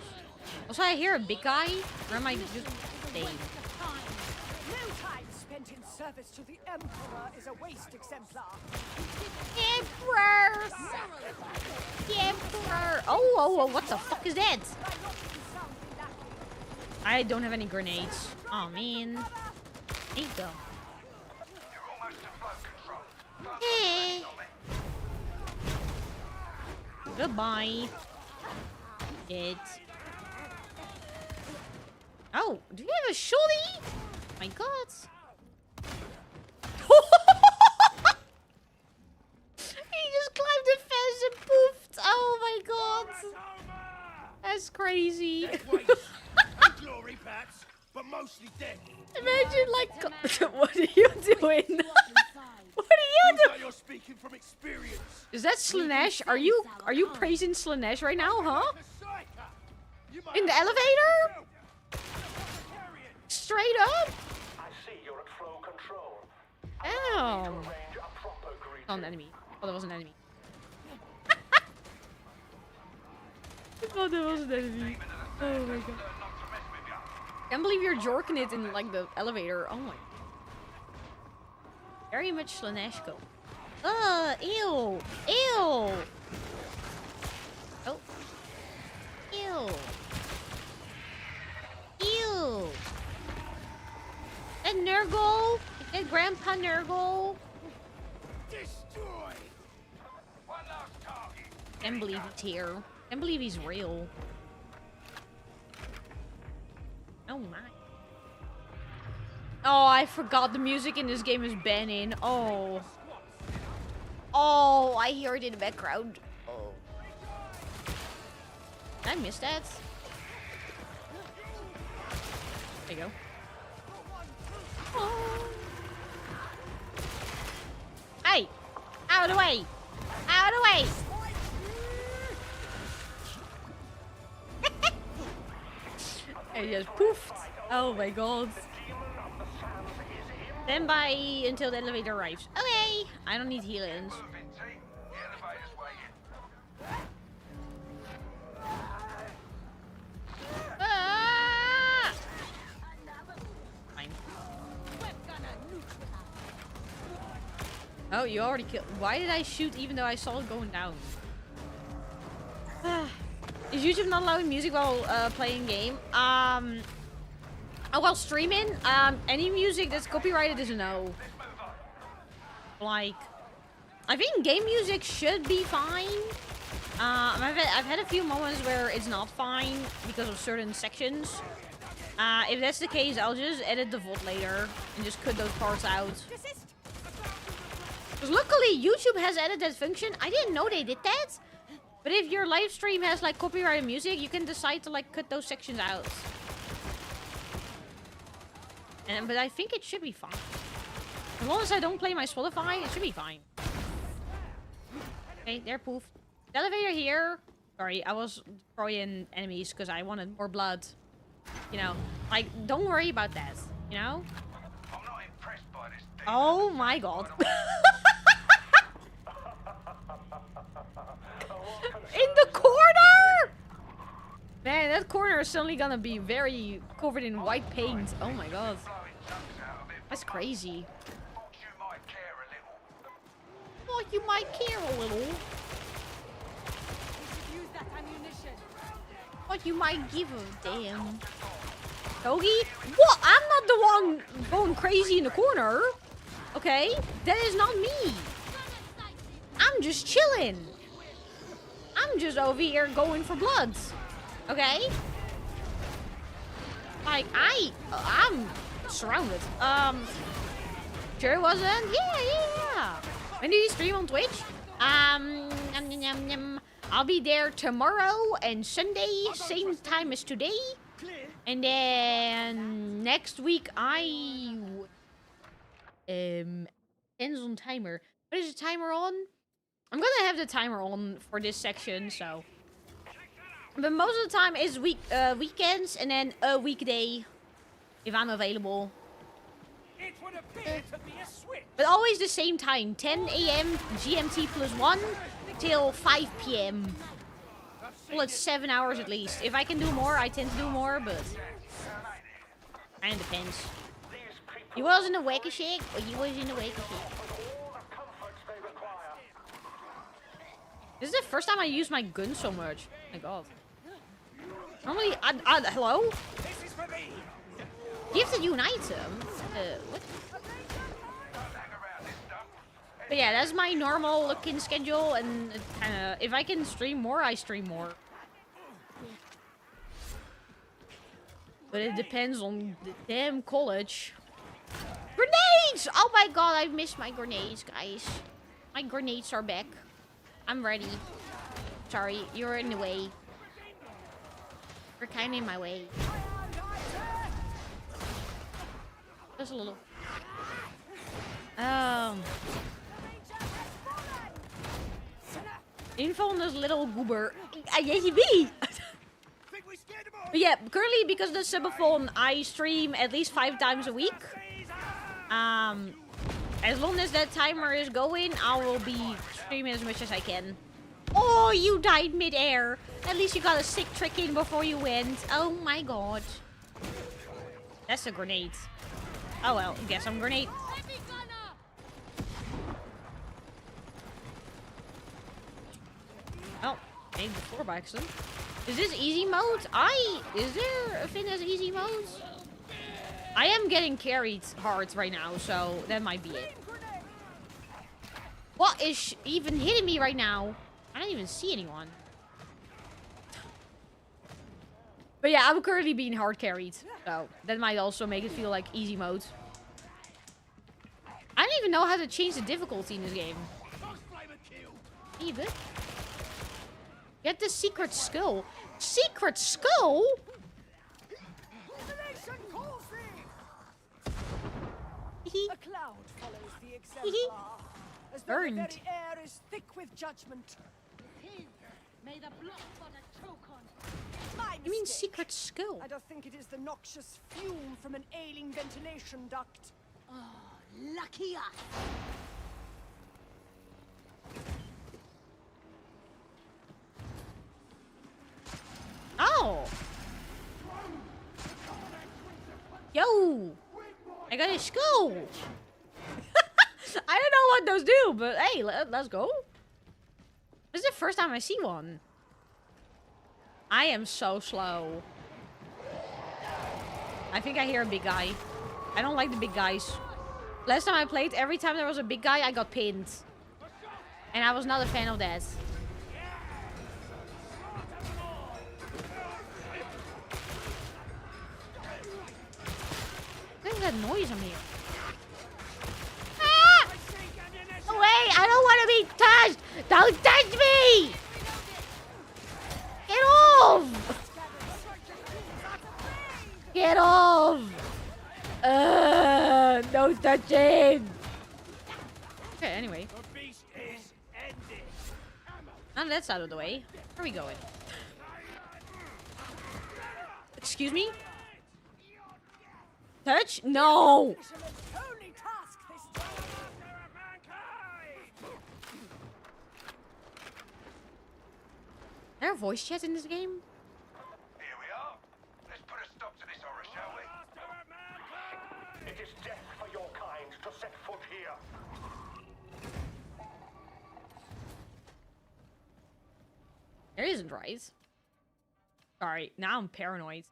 Also, I hear a big guy. Or am I just staying? No time spent in service to the Emperor is a waste exemplar. Emperor! Emperor! Oh, what the fuck is that? I don't have any grenades. Oh man. There you go. Hey. Goodbye. Dead. Oh, do you have a shorty? My god. He just climbed the fence and poofed. Oh my god. That's crazy. glory, perhaps, but mostly dead. Imagine like what are you doing? What are you doing? You're speaking from experience. Is that Slanesh? Are you praising Slanesh right now, huh? In the elevator? Straight up? I see you're at flow control. Oh. Arrange a proper greeting. Oh, an enemy. Oh, that was an enemy. Oh, that was an enemy. Oh my god. Can't believe you're jorking it in like the elevator. Oh my. Very much Slaneshko. Ew. Ew. Oh. Ew. Ew. That Nurgle. That Grandpa Nurgle. Destroy! Can't believe he's here. Can't believe he's real. Oh my. Oh, I forgot the music in this game is banning. Oh. Oh, I hear it in the background. Oh. Did I miss that? There you go. Oh. Hey! Out of the way! Out of the way! And he just poofed. Oh my god. Stand by until the elevator arrives. Okay! I don't need healings. Ah! Fine. Oh, you already killed. Why did I shoot even though I saw it going down? Is YouTube not allowing music while playing game? While streaming, any music that's copyrighted is a no. Like, I think game music should be fine. I've had a few moments where it's not fine because of certain sections. If that's the case, I'll just edit the VOD later and just cut those parts out. Because luckily, YouTube has added that function. I didn't know they did that. But if your live stream has like copyrighted music, you can decide to like cut those sections out. But I think it should be fine. As long as I don't play my Spotify, it should be fine. Okay, they're poofed. The elevator here. Sorry, I was destroying enemies because I wanted more blood. You know, like, don't worry about that. You know? I'm not impressed by this. Oh my god. In the corner! Man, that corner is suddenly gonna be very covered in white paint. Oh my god. That's crazy. Thought you might care a little. Thought you might give a damn. Togi? What? I'm not the one going crazy in the corner. Okay? That is not me. I'm just chilling. I'm just over here going for blood. Okay? Like, I'm surrounded. Sure it wasn't? Yeah. When do you stream on Twitch? I'll be there tomorrow and Sunday, same time as today. And then next week depends on timer. What is the timer on? I'm gonna have the timer on for this section, so. But most of the time is weekends and then a weekday if I'm available. It would appear to be a switch. But always the same time, 10 AM GMT +1 till 5 PM. Well, it's 7 hours at least. If I can do more, I tend to do more, but kind of depends. You was in the Waker Shake, or you was in the Waker Shake? This is the first time I use my gun so much. Oh my god. Normally, hello? This is for me. Gifted you an item? What? But yeah, that's my normal looking schedule, and kinda, if I can stream more, I stream more. But it depends on the damn college. Grenades! Oh my god, I missed my grenades, guys. My grenades are back. I'm ready. Sorry, you're in the way. You're kind of in my way. Just a little. Info on this little goober. But yeah, currently because the subathon, I stream at least 5 times a week. As long as that timer is going, I will be streaming as much as I can. Oh, you died mid-air. At least you got a sick trick in before you went. Oh my god. That's a grenade. Oh well, guess I'm grenade. Oh, made before by accident. Is this easy mode? Is there a thing as easy mode? I am getting carried hard right now, so that might be it. What is even hitting me right now? I don't even see anyone. But yeah, I'm currently being hard carried, so that might also make it feel like easy mode. I don't even know how to change the difficulty in this game. Are you good? Get the secret skull. Secret skull? A cloud follows the exemplar, as though the very air is thick with judgment. May the blood choke on. My You mean mistake. secret skull? I don't think it is the noxious fume from an ailing ventilation duct. Lucky us. Oh! Yo! I got a skull! I don't know what those do, but hey, let's go. This is the first time I see one. I am so slow. I think I hear a big guy. I don't like the big guys. Last time I played, every time there was a big guy, I got pinned. And I was not a fan of that. What is that noise I'm hearing? Ah! Away! I don't want to be touched! Don't touch me! Get off! Get off! No touching! Okay, anyway. Now that's out of the way. Where are we going? Excuse me? Touch? No! Only task this time. Is there a voice chat in this game? Here we are. Let's put a stop to this horror, shall we? It is death for your kind to set foot here. There isn't, right? Sorry, now I'm paranoid.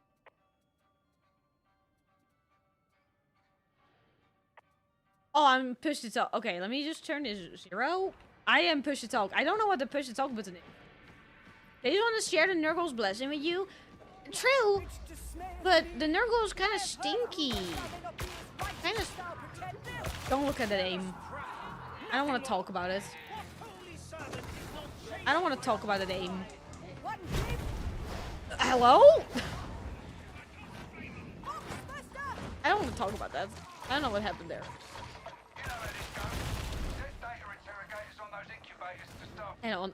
Oh, I'm push to talk. Okay, let me just turn this 0. I am push to talk. I don't know what the push to talk button is. They just want to share the Nurgle's blessing with you. True, but the Nurgle's kind of stinky. Kind of. Don't look at that aim. I don't want to talk about it. I don't want to talk about that aim. Hello? I don't want to talk about that. I don't know what happened there. Hang on,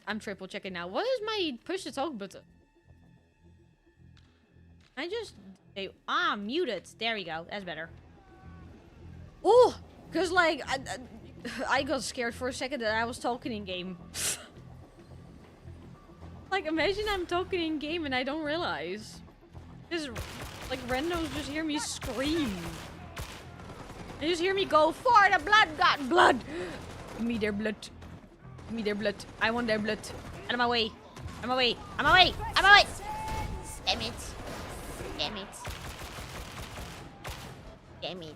I'm triple checking now. What is my push to talk button? I just, muted. There we go. That's better. Oh, cause like I got scared for a second that I was talking in game. Like imagine I'm talking in game and I don't realize. Just like randos just hear me scream. They just hear me go for the blood, God, blood. Give me their blood. Give me their blood. I want their blood. Out of my way. Out of my way. Out of my way. Out of my way. Damn it. Damn it. Damn it.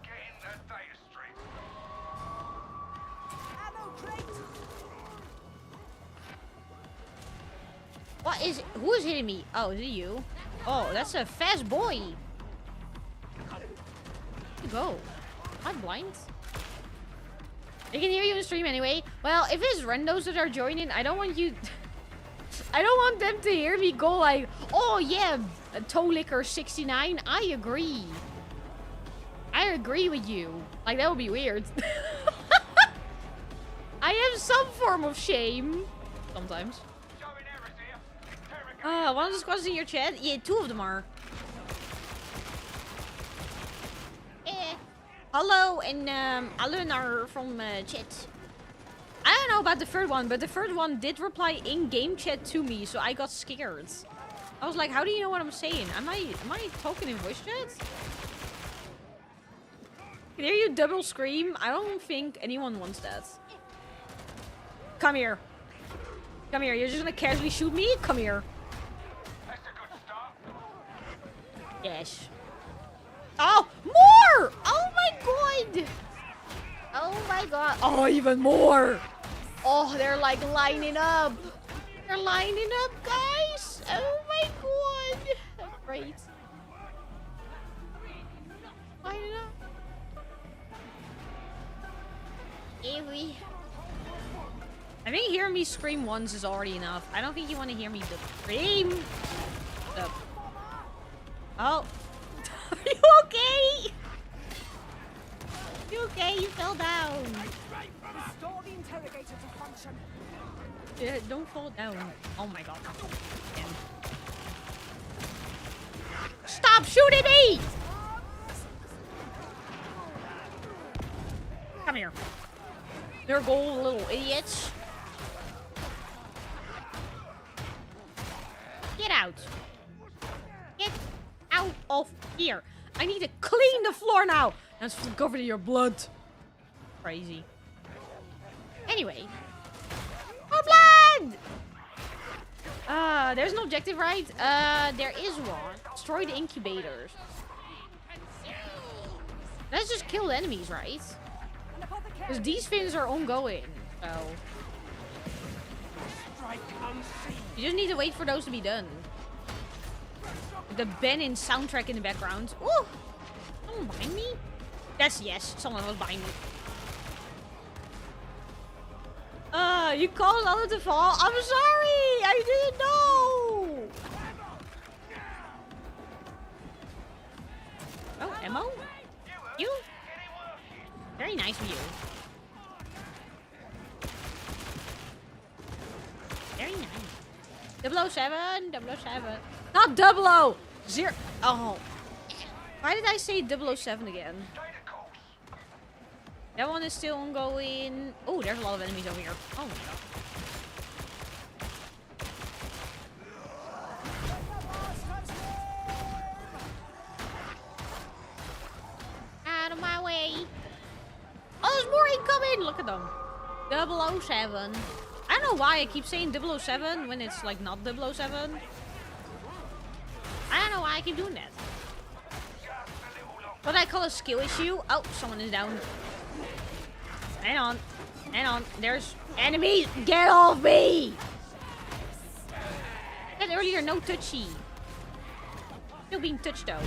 Get in the data stream. Ammo crate. What is? Who is hitting me? Oh, is it you? Oh, that's a fast boy. Where'd you go? Am I blind? They can hear you in stream anyway. Well, if it's randos that are joining, I don't want you. I don't want them to hear me go like, oh yeah, toe licker 69. I agree. I agree with you. Like that would be weird. I have some form of shame. Sometimes. One of the squads in your chat? Yeah, 2 of them are. Hello, and Alan are from chat. I don't know about the third one, but the third one did reply in-game chat to me, so I got scared. I was like, how do you know what I'm saying? Am I talking in voice chat? Can hear you double scream? I don't think anyone wants that. Come here. Come here. You're just gonna casually shoot me? Come here. That's a good start. Yes. Oh, more! Oh my god! Oh my god. Oh, even more! Oh, they're like lining up. They're lining up, guys! Oh my god! That's great. Lining up. Ewy. I think hearing me scream once is already enough. I don't think you want to hear me scream. Up. Oh. Are you okay? You okay? You fell down. Restore the interrogator to function. Yeah, don't fall down. Oh my god. Again. Stop shooting me! Come here. There go, little idiots. Get out. Get out of here. I need to clean the floor now. That's covered in your blood. Crazy. Anyway. More blood! There's an objective, right? There is one. Destroy the incubators. Let's just kill the enemies, right? Because these things are ongoing, so... You just need to wait for those to be done. The Benin soundtrack in the background. Ooh! Someone behind me? Yes, someone was behind me. You caused others to fall? I'm sorry! I didn't know! Oh, ammo? You? Very nice of you. Very nice. 007, 007. Not 00! Zero. Oh. Why did I say 007 again? That one is still ongoing. Oh, there's a lot of enemies over here. Oh my god. Out of my way. Oh, there's more incoming! Look at them. 007. I don't know why I keep saying 007 when it's like not 007. I don't know why I keep doing that. What I call a skill issue. Oh, someone is down. Hang on. Hang on. There's enemies. Get off me! I said earlier, no touchy. Still being touched though.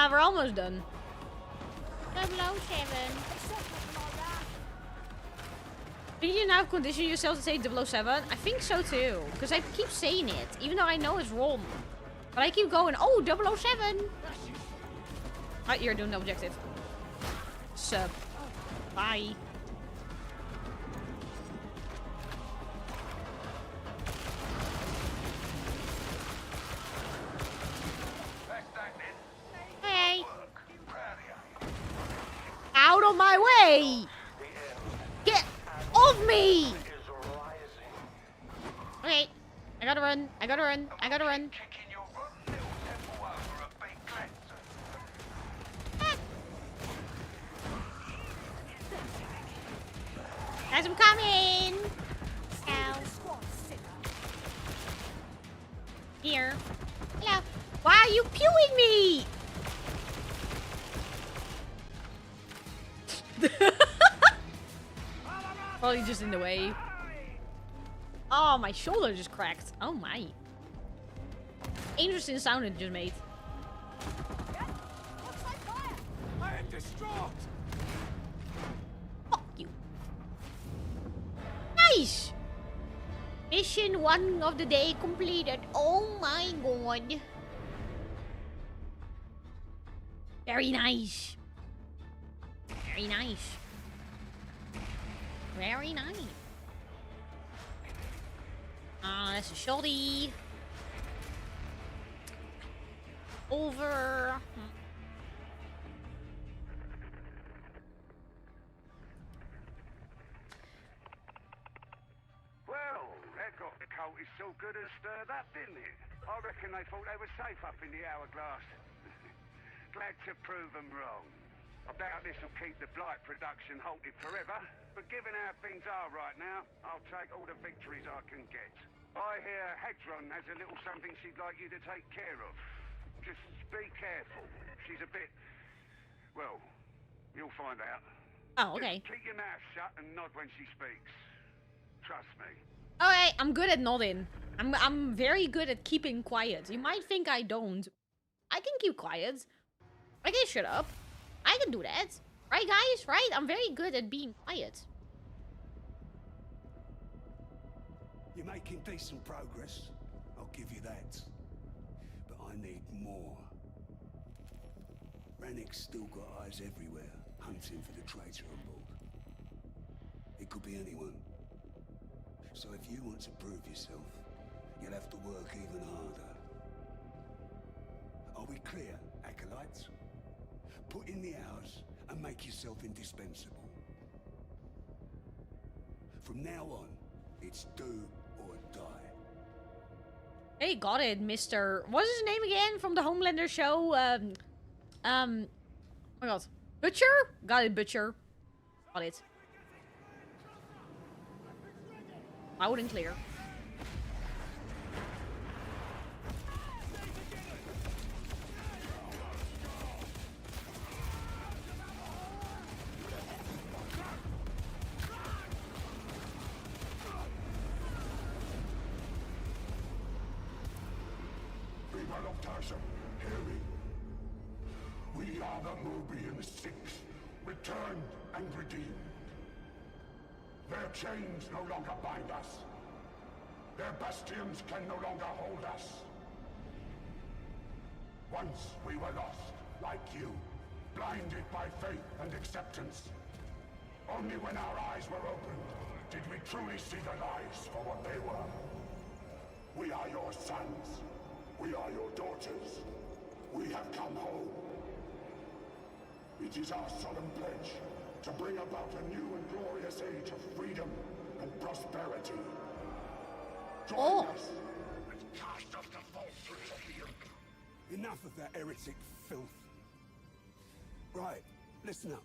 We're almost done. 007. Think you now condition yourself to say 007? I think so too. Because I keep saying it. Even though I know it's wrong. But I keep going, oh, 007. Oh, you're doing the objective. Sub. Bye. Hey. Out of my way! Get off me! Okay. I gotta run. I gotta run. I gotta run. Guys, I'm coming! Ow. Here. Hello. Why are you pewing me? Probably just in the way. Oh, my shoulder just cracked. Oh my. Interesting sound it just made. I am distraught. Fuck you. Nice! Mission 1 of the day completed. Oh my god. Very nice. Very nice. Very nice. That's a shorty. Over. Well, it so good and stirred up, didn't it? I reckon they thought they were safe up in the hourglass. Glad to prove them wrong. I doubt this will keep the Blight production halted forever, but given how things are right now, I'll take all the victories I can get. I hear Hedron has a little something she'd like you to take care of. Just be careful. She's a bit... well, you'll find out. Oh, okay. Just keep your mouth shut and nod when she speaks. Trust me. Alright, I'm good at nodding. I'm very good at keeping quiet. You might think I don't. I can keep quiet. I can shut up. I can do that. Right, guys? Right? I'm very good at being quiet. You're making decent progress. I'll give you that. But I need more. Rannick's still got eyes everywhere, hunting for the traitor on board. It could be anyone. So if you want to prove yourself, you'll have to work even harder. Are we clear, acolytes? Put in the hours and make yourself indispensable. From now on, it's do or die. Hey, got it, Mr. What's his name again from the Homelander show? Oh my god. Butcher? Got it, Butcher. Got it. Loud and clear. People of Tarsem, hear me. We are the Moby and the Six, returned and redeemed. Their chains no longer bind us. Their bastions can no longer hold us. Once we were lost, like you, blinded by faith and acceptance. Only when our eyes were opened did we truly see the lies for what they were. We are your sons. We are your daughters. We have come home. It is our solemn pledge to bring about a new and glorious age of freedom and prosperity. Join us and cast off the falsehoods of the Empire. Enough of that heretic filth. Right, listen up.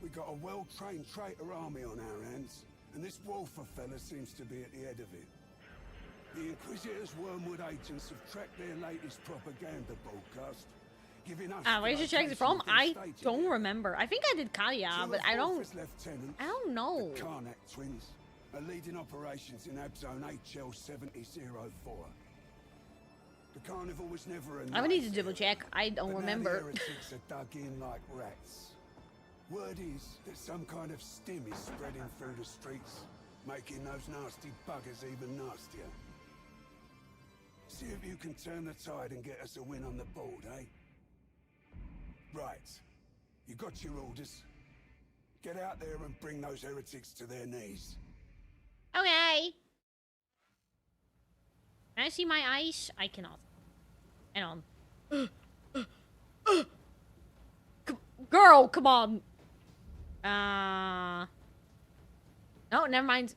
We got a well-trained traitor army on our hands, and this Wolfer fella seems to be at the head of it. The Inquisitor's Wormwood agents have tracked their latest propaganda broadcast, giving us... Where did you check it from? I don't remember. I think I did Kaya, but I don't know. The Karnak twins are leading operations in Abzone HL 7004. The carnival was never a... I would need to double check. I don't remember. The heretics are dug in like rats. Word is that some kind of stim is spreading through the streets, making those nasty buggers even nastier. See if you can turn the tide and get us a win on the board, eh? Right. You got your orders. Get out there and bring those heretics to their knees. Okay. Can I see my eyes? I cannot. Hang on. Girl, come on. No, never mind.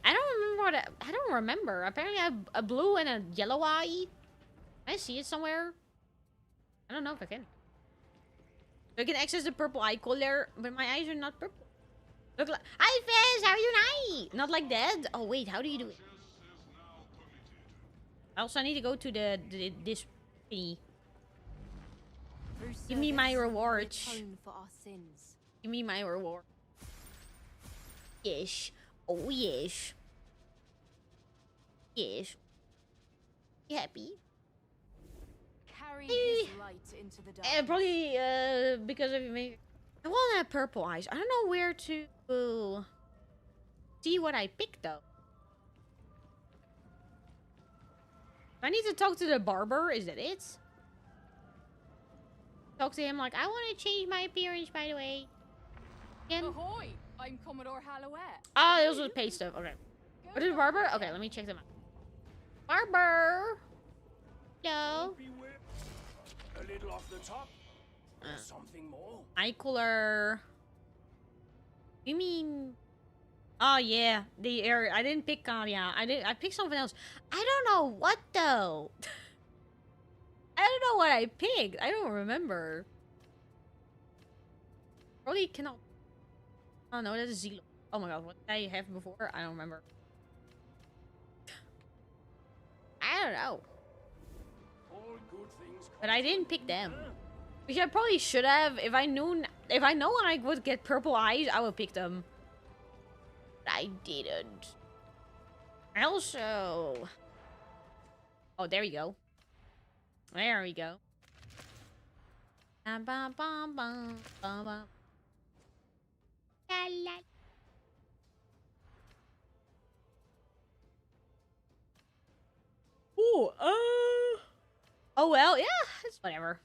I don't remember what I don't remember. Apparently I have a blue and a yellow eye. Can I see it somewhere? I don't know if I can. I can access the purple eye color, but my eyes are not purple. Look like... Hi, Fizz! How are you tonight? Not like that? Oh, wait. How do you do it? I also need to go to this thingy. Give me my reward. For our sins. Give me my reward. Yes. Oh, yes. Yes. You happy? Carry his light into the dark. Probably because of me. I want that purple eyes. I don't know where to see what I picked though. I need to talk to the barber. Is that it? Talk to him like, I want to change my appearance, by the way. Again. Ahoy! I'm Commodore Hallowett. Oh, those are the pay stuff. Okay. What is the barber? Okay, let me check them out. Barber. Hello. A little off the top. Something more. Eye color. You mean Oh yeah, the air. I didn't pick. Yeah, I picked something else. I don't know what though. I don't know what I picked. I don't remember. Probably cannot. Oh no, that's a Zelo. Oh my god, what did I have before? I don't remember. I don't know. But I didn't pick them. Which I probably should have. If I know I would get purple eyes, I would pick them. But I didn't. Also. Oh, there we go. There we go. Bum, bum, bum, bum, bum, bum. La, la. Ooh, oh well, yeah, it's whatever.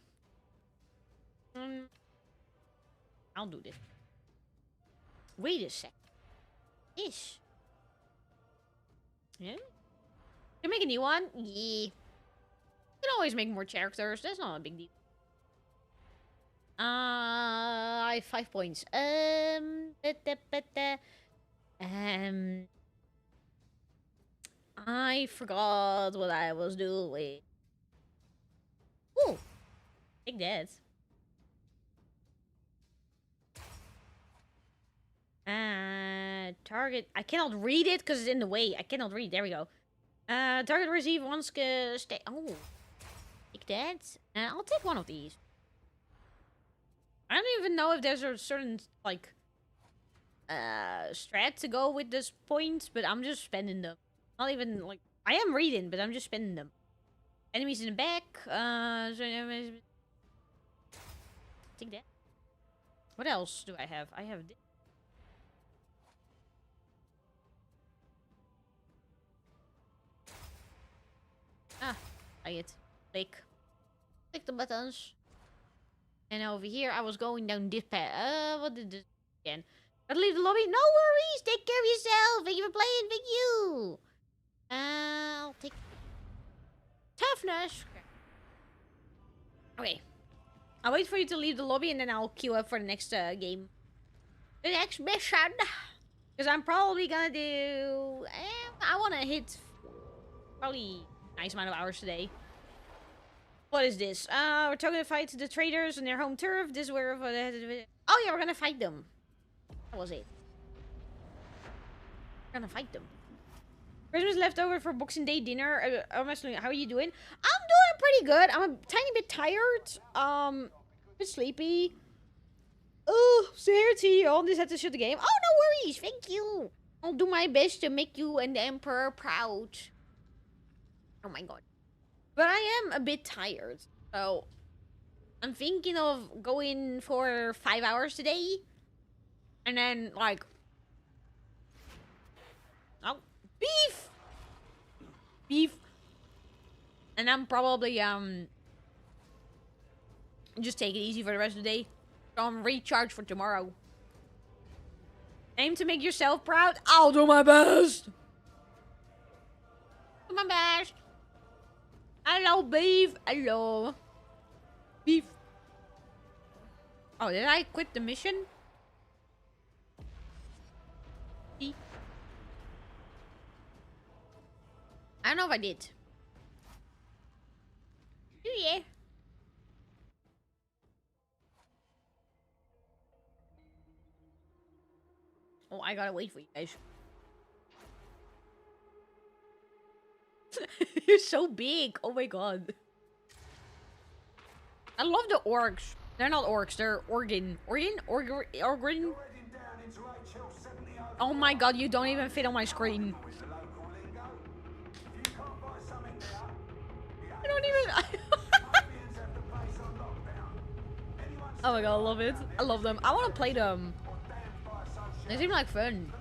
I'll do this. Wait a sec. Ish. Yeah? Can make a new one? Yeah. You can always make more characters. That's not a big deal. I have 5 points. I forgot what I was doing. Ooh. Take that. Target. I cannot read it because it's in the way. I cannot read. There we go. Target receive one stay. Oh. Take that. I'll take one of these. I don't even know if there's a certain, like, strat to go with this points, but I'm just spending them. Not even, like, I am reading, but I'm just spending them. Enemies in the back. Take that. What else do I have? I have this. I get click the buttons, and over here I was going down this path. What did this again? Gotta leave the lobby. No worries. Take care of yourself. Thank you for playing. Thank you. I'll take toughness. Okay. I'll wait for you to leave the lobby, and then I'll queue up for the next game. The next mission. Because I'm probably gonna do. I want to hit probably a nice amount of hours today. What is this? We're talking to fight the traders on their home turf. This is where. Oh yeah, we're gonna fight them. That was it. We're gonna fight them. Christmas leftover for Boxing Day dinner. Honestly, how are you doing? I'm doing pretty good. I'm a tiny bit tired. A bit sleepy. Oh, Serity, you always had to shoot the game. Oh, no worries. Thank you. I'll do my best to make you and the Emperor proud. Oh my god. But I am a bit tired. So, I'm thinking of going for 5 hours today. And then, like... Oh, beef! Beef. And I'm probably, just take it easy for the rest of the day. So I'm recharged for tomorrow. Aim to make yourself proud. I'll do my best. Do my best. Hello, beef. Hello. Beef. Oh, did I quit the mission? Beef. I don't know if I did. Yeah. Oh, I gotta wait for you guys. You're so big. Oh my god. I love the orcs. They're not orcs. They're organ. Organ? Oh my god, you don't even fit on my screen. I don't even... Oh my god, I love it. I love them. I want to play them. They seem like fun.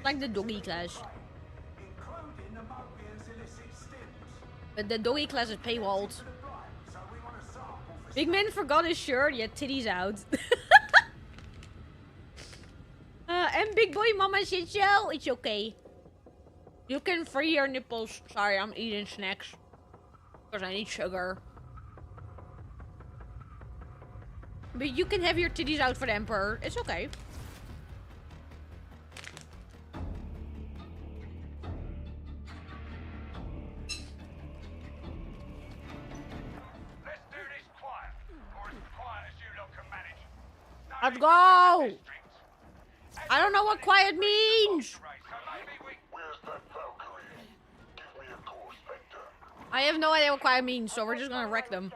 Like the doggy class. But the doggy class is paywalled. Big man forgot his shirt, yet titties out. And big boy mama shit show, it's okay. You can free your nipples. Sorry, I'm eating snacks. Because I need sugar. But you can have your titties out for the Emperor. It's okay. Let's go! I don't know what quiet means! Where's that Valkyrie? Give me a course vector. I have no idea what quiet means, so we're just gonna wreck them.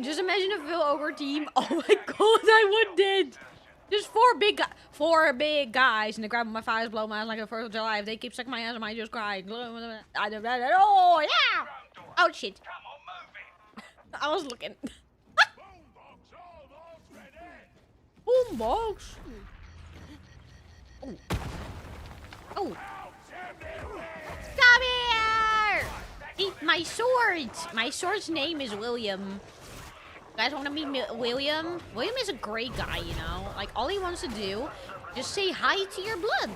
Just imagine a Phil Ogre team. Oh my god, I would dead! There's four big guys, and they grab my thighs, blow my ass like the 1st of July. If they keep sucking my ass, I might just cry. Oh, yeah! Oh, shit. I was looking. Boombox! Oh. Oh. Come here! Eat my sword! My sword's name is William. You guys want to meet William? William is a great guy, you know? Like, all he wants to do, just say hi to your blood.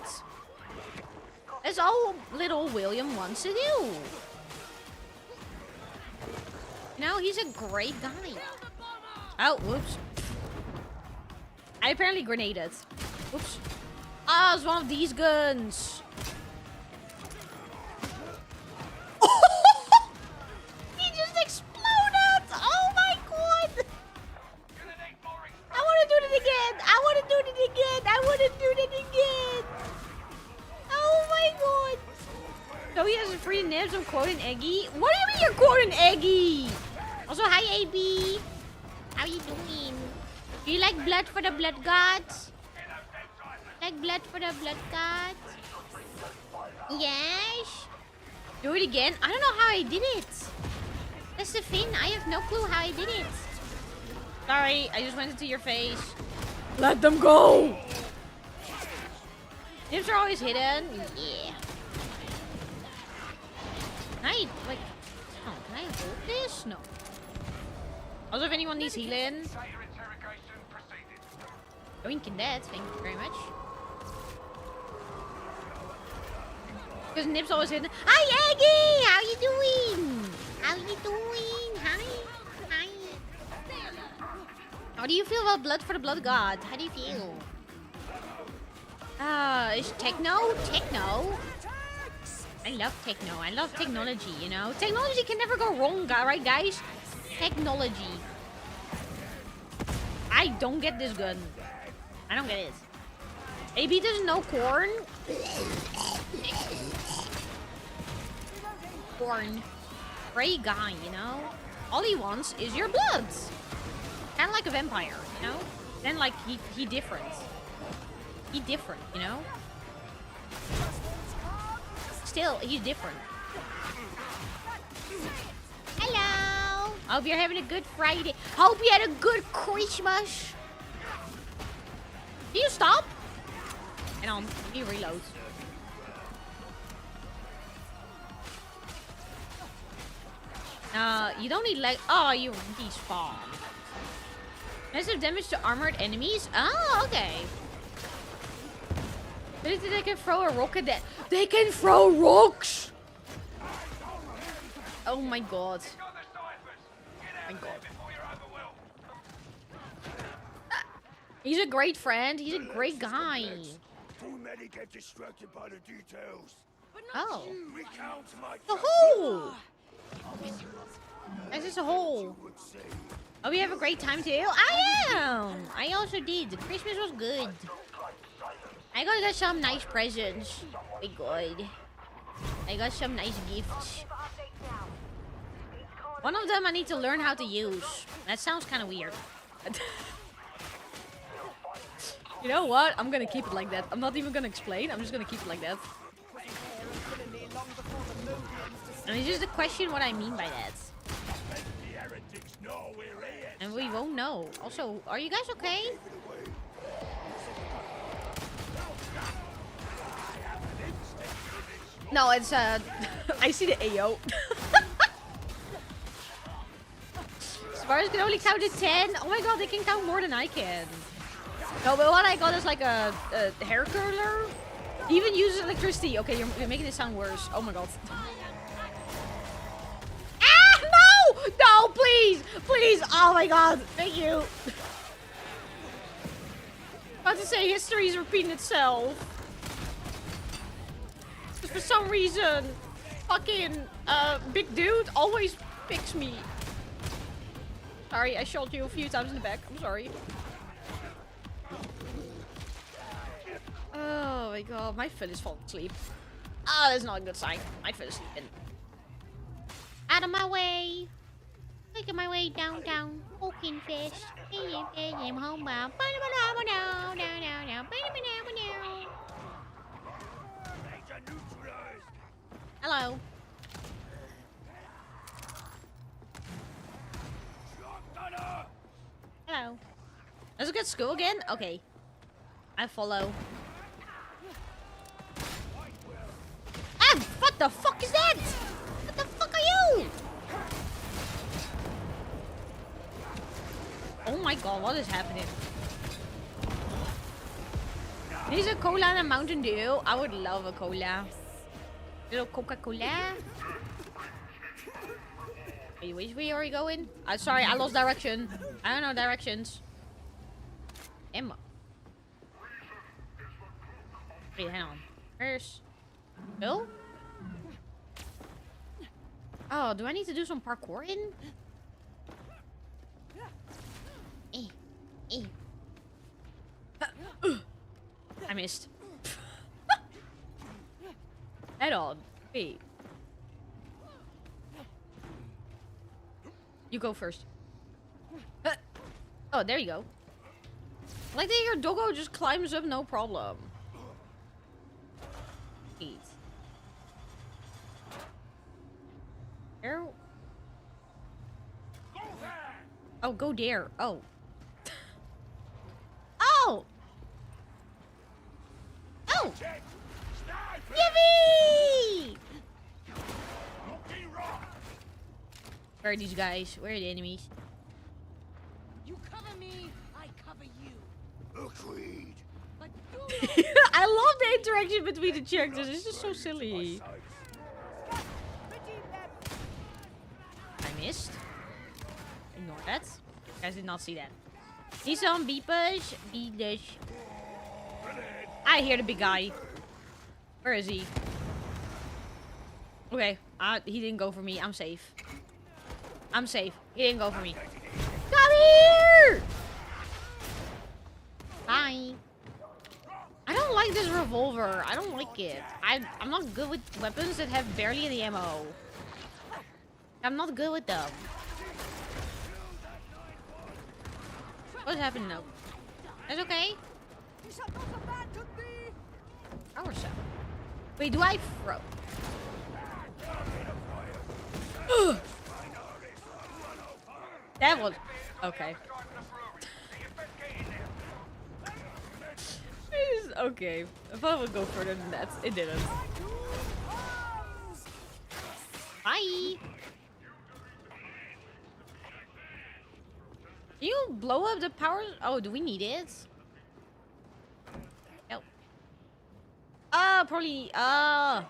That's all little William wants to do. You know, he's a great guy. Oh, whoops. I apparently grenaded. Whoops. Ah, it's one of these guns. He just exploded! Oh my god! I wanna do it again! I wanna do it again! I wanna do it again! Oh my god! So he has 3 nibs. I'm quoting Eggy. What do you mean you're quoting Eggy? Also, hi AB. How you doing? Do you like blood for the blood gods? Like blood for the blood gods? Yes. Do it again? I don't know how I did it. That's the thing. I have no clue how I did it. Sorry, I just went into your face. Let them go. Nibs are always hidden. Yeah. Can I, like... Oh, can I hold this? No. Also, if anyone needs healing... Doinking that, thank you very much. Because Nib's always hidden. Hi, Aggie! How you doing? How you doing? Hi. Hi. How do you feel about Blood for the Blood God? How do you feel? Is techno? Techno? I love techno. I love technology, you know? Technology can never go wrong, right, guys? Technology. I don't get this gun. I don't get it. AB doesn't know corn. Corn. Great guy, you know? All he wants is your blood. Kind of like a vampire, you know? Then, like, he different. He different, you know? Still, he's different. Hello! Hope you're having a good Friday. Hope you had a good Christmas. Do you stop? And I'll let me reload. You don't need leg. Oh, you despawn. Massive damage to armored enemies. Oh, okay. They can throw a rocket. They can throw rocks. Oh my god. My god. He's a great friend. He's a great guy. Too many get distracted by the details. Oh. Recount my A hole. This is a hole. Oh, we have a great time too. I am. I also did. Christmas was good. I got some nice presents. Oh my god. I got some nice gifts. One of them I need to learn how to use. That sounds kind of weird. You know what? I'm gonna keep it like that. I'm not even gonna explain. I'm just gonna keep it like that. And it's just a question what I mean by that. And we won't know. Also, are you guys okay? No, it's I see the AO. Spartans can only count to 10. Oh my god, they can count more than I can. No, but what I got is like a hair curler. Even uses electricity. Okay, you're making it sound worse. Oh my god. Ah, no! No, please! Please! Oh my god, thank you. About to say history is repeating itself. But for some reason, fucking big dude always picks me. Sorry, I shot you a few times in the back. I'm sorry. my god, my foot is falling asleep. Ah, that's not a good sign. My foot is sleeping. Out of my way. Making my way downtown. Walking fast. I'm homebound. Hello. Hello. Let's get school again? Okay. I follow. Ah! What the fuck is that? What the fuck are you? Oh my god, what is happening? Is a cola and a Mountain Dew? I would love a cola. Little Coca-Cola. Wait, which way are we going? Sorry, I lost direction. I don't know directions. Emma. Wait, hang on. Where's Bill? Oh, do I need to do some parkour in? I missed. Head on. Wait. You go first. Oh, there you go. Like that your doggo just climbs up, no problem. Eat. There. Oh, go there. Oh. Oh! Oh! Yippee! Where are these guys? Where are the enemies? You cover me, I cover you. Agreed. But I love the interaction between the characters. It's just so silly. I missed. Ignore that. You guys did not see that. See some beepers? Beepers. I hear the big guy. Where is he? Okay. He didn't go for me. I'm safe. I'm safe. He didn't go for me. Come here! Bye. I don't like this revolver. I don't like it. I'm not good with weapons that have barely any ammo. I'm not good with them. What's happening now? That's okay. Power cell. Wait, do I throw? That was okay. Okay. I thought it would go further than that. It didn't. Bye. Can you blow up the power? Oh, do we need it? No. Probably. No.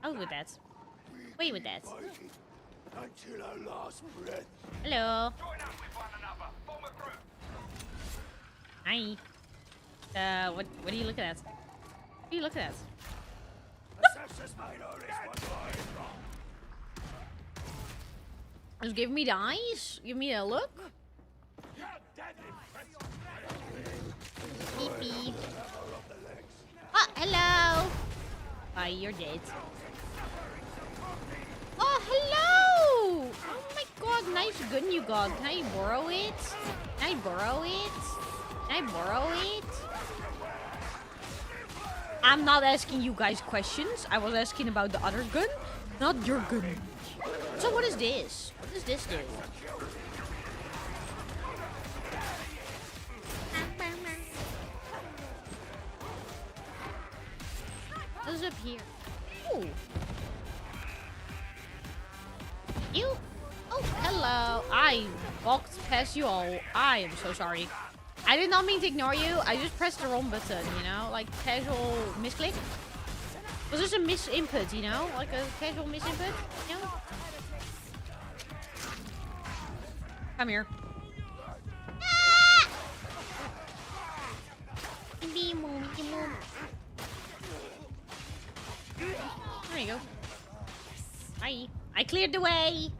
I'll with that. Wait with that. Until our last breath. Hello. Hi. What are you looking at? What are you looking at? Just give me the eyes. Give me a look. Beep. Oh, hello. Bye, you're dead. Oh, hello! Oh my god, nice gun you got. Can I borrow it? Can I borrow it? Can I borrow it? I'm not asking you guys questions. I was asking about the other gun, not your gun. So what is this? What does this do? What is up here? Ooh. You? Oh, hello. I walked past you all. I am so sorry. I did not mean to ignore you. I just pressed the wrong button, you know? Like casual misclick. It was just a misinput, you know? Like a casual misinput, you know? Come here. Ah! There you go. Bye. I cleared the way.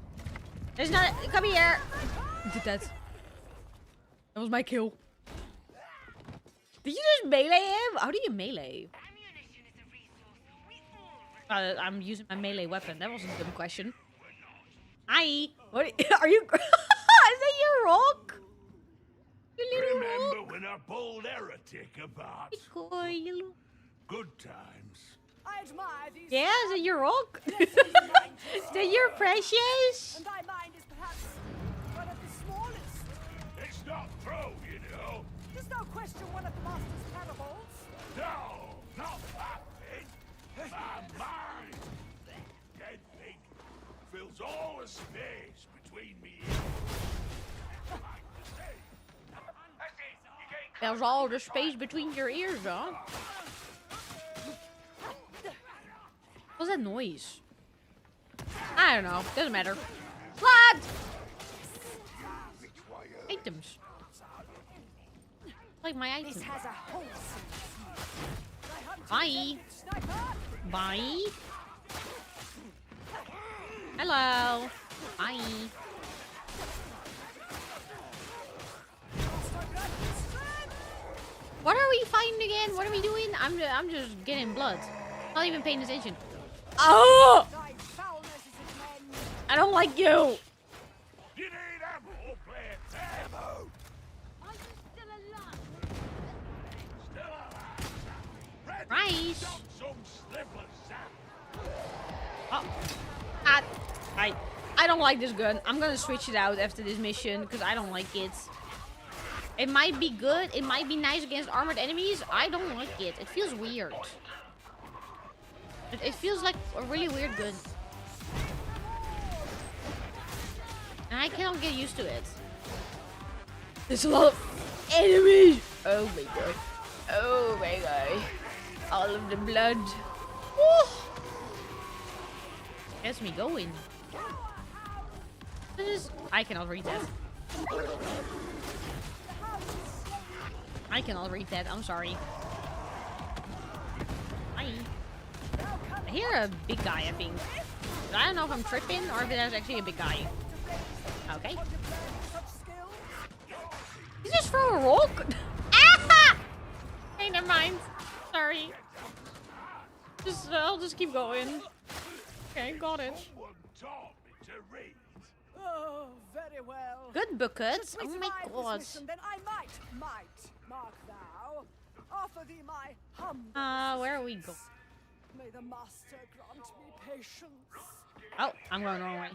There's not. Come here. Did that. That was my kill. Did you just melee him? How do you melee? I'm using my melee weapon. That wasn't a dumb question. Hi. What are you? Is that your rock? You little Remember rock? when I pulled heretic apart? Coil. Good times. I admire these. Yeah, is that your rock? Yes, and the mind is- Is that your precious? And thy mind is perhaps one of the smallest. It's not throw, you know. There's no question one of the master's parables. No, not that thing. My mind. That thing fills all the space between me ears. Like to say. That's it. You're getting There's all the space between your ears, huh? What's that noise? I don't know. Doesn't matter. Flagged! Items. Like my items. This has a wholesome smell. Bye. Sniper! Bye. Hello. Bye. What are we fighting again? What are we doing? I'm just getting blood. Not even paying attention. Oh! Thy foulness is at an end. I don't like you. You need ammo, play it. Ammo. Are you still alive? Still alive. Ready Right. to dump some sliver sap. Oh. I don't like this gun. I'm gonna switch it out after this mission because I don't like it. It might be good. It might be nice against armored enemies. I don't like it. It feels weird. It feels like a really weird gun. And I cannot get used to it. There's a lot of enemies. Oh my god. Oh my god. All of the blood. Woo. Gets me going. I cannot read that. I cannot read that. I'm sorry. Hi. I hear a big guy, I think. But I don't know if I'm tripping or if there's actually a big guy. Okay. You just throw a rock? Ah! Hey, never mind. Sorry. I'll just keep going. Okay, got it. Someone taught me to read. Oh, very well. Good buckets. Should we Oh my survive this god. mission, then I might, mark thou, offer thee my humble. Where are we going? May the master grant me patience. Oh, I'm going the wrong way.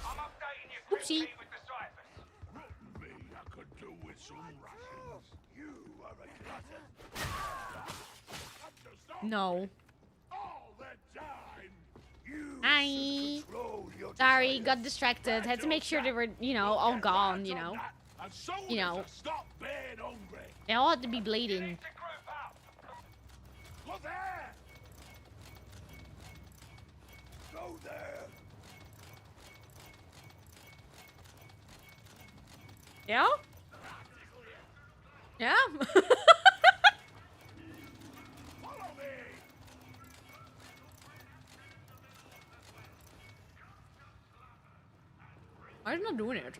I'm updating you Oopsie. with the ciphers. Rotten me, I could do with some rations. You are a glutton. No. All the time. You Hi. control your Sorry, got distracted. Had to make sure they were, you know, all gone, you know. And so You know. stop being hungry. They all had to be bleeding. To group up. Go there. Go there. Yeah? Yeah? Follow me. Why is it not doing it?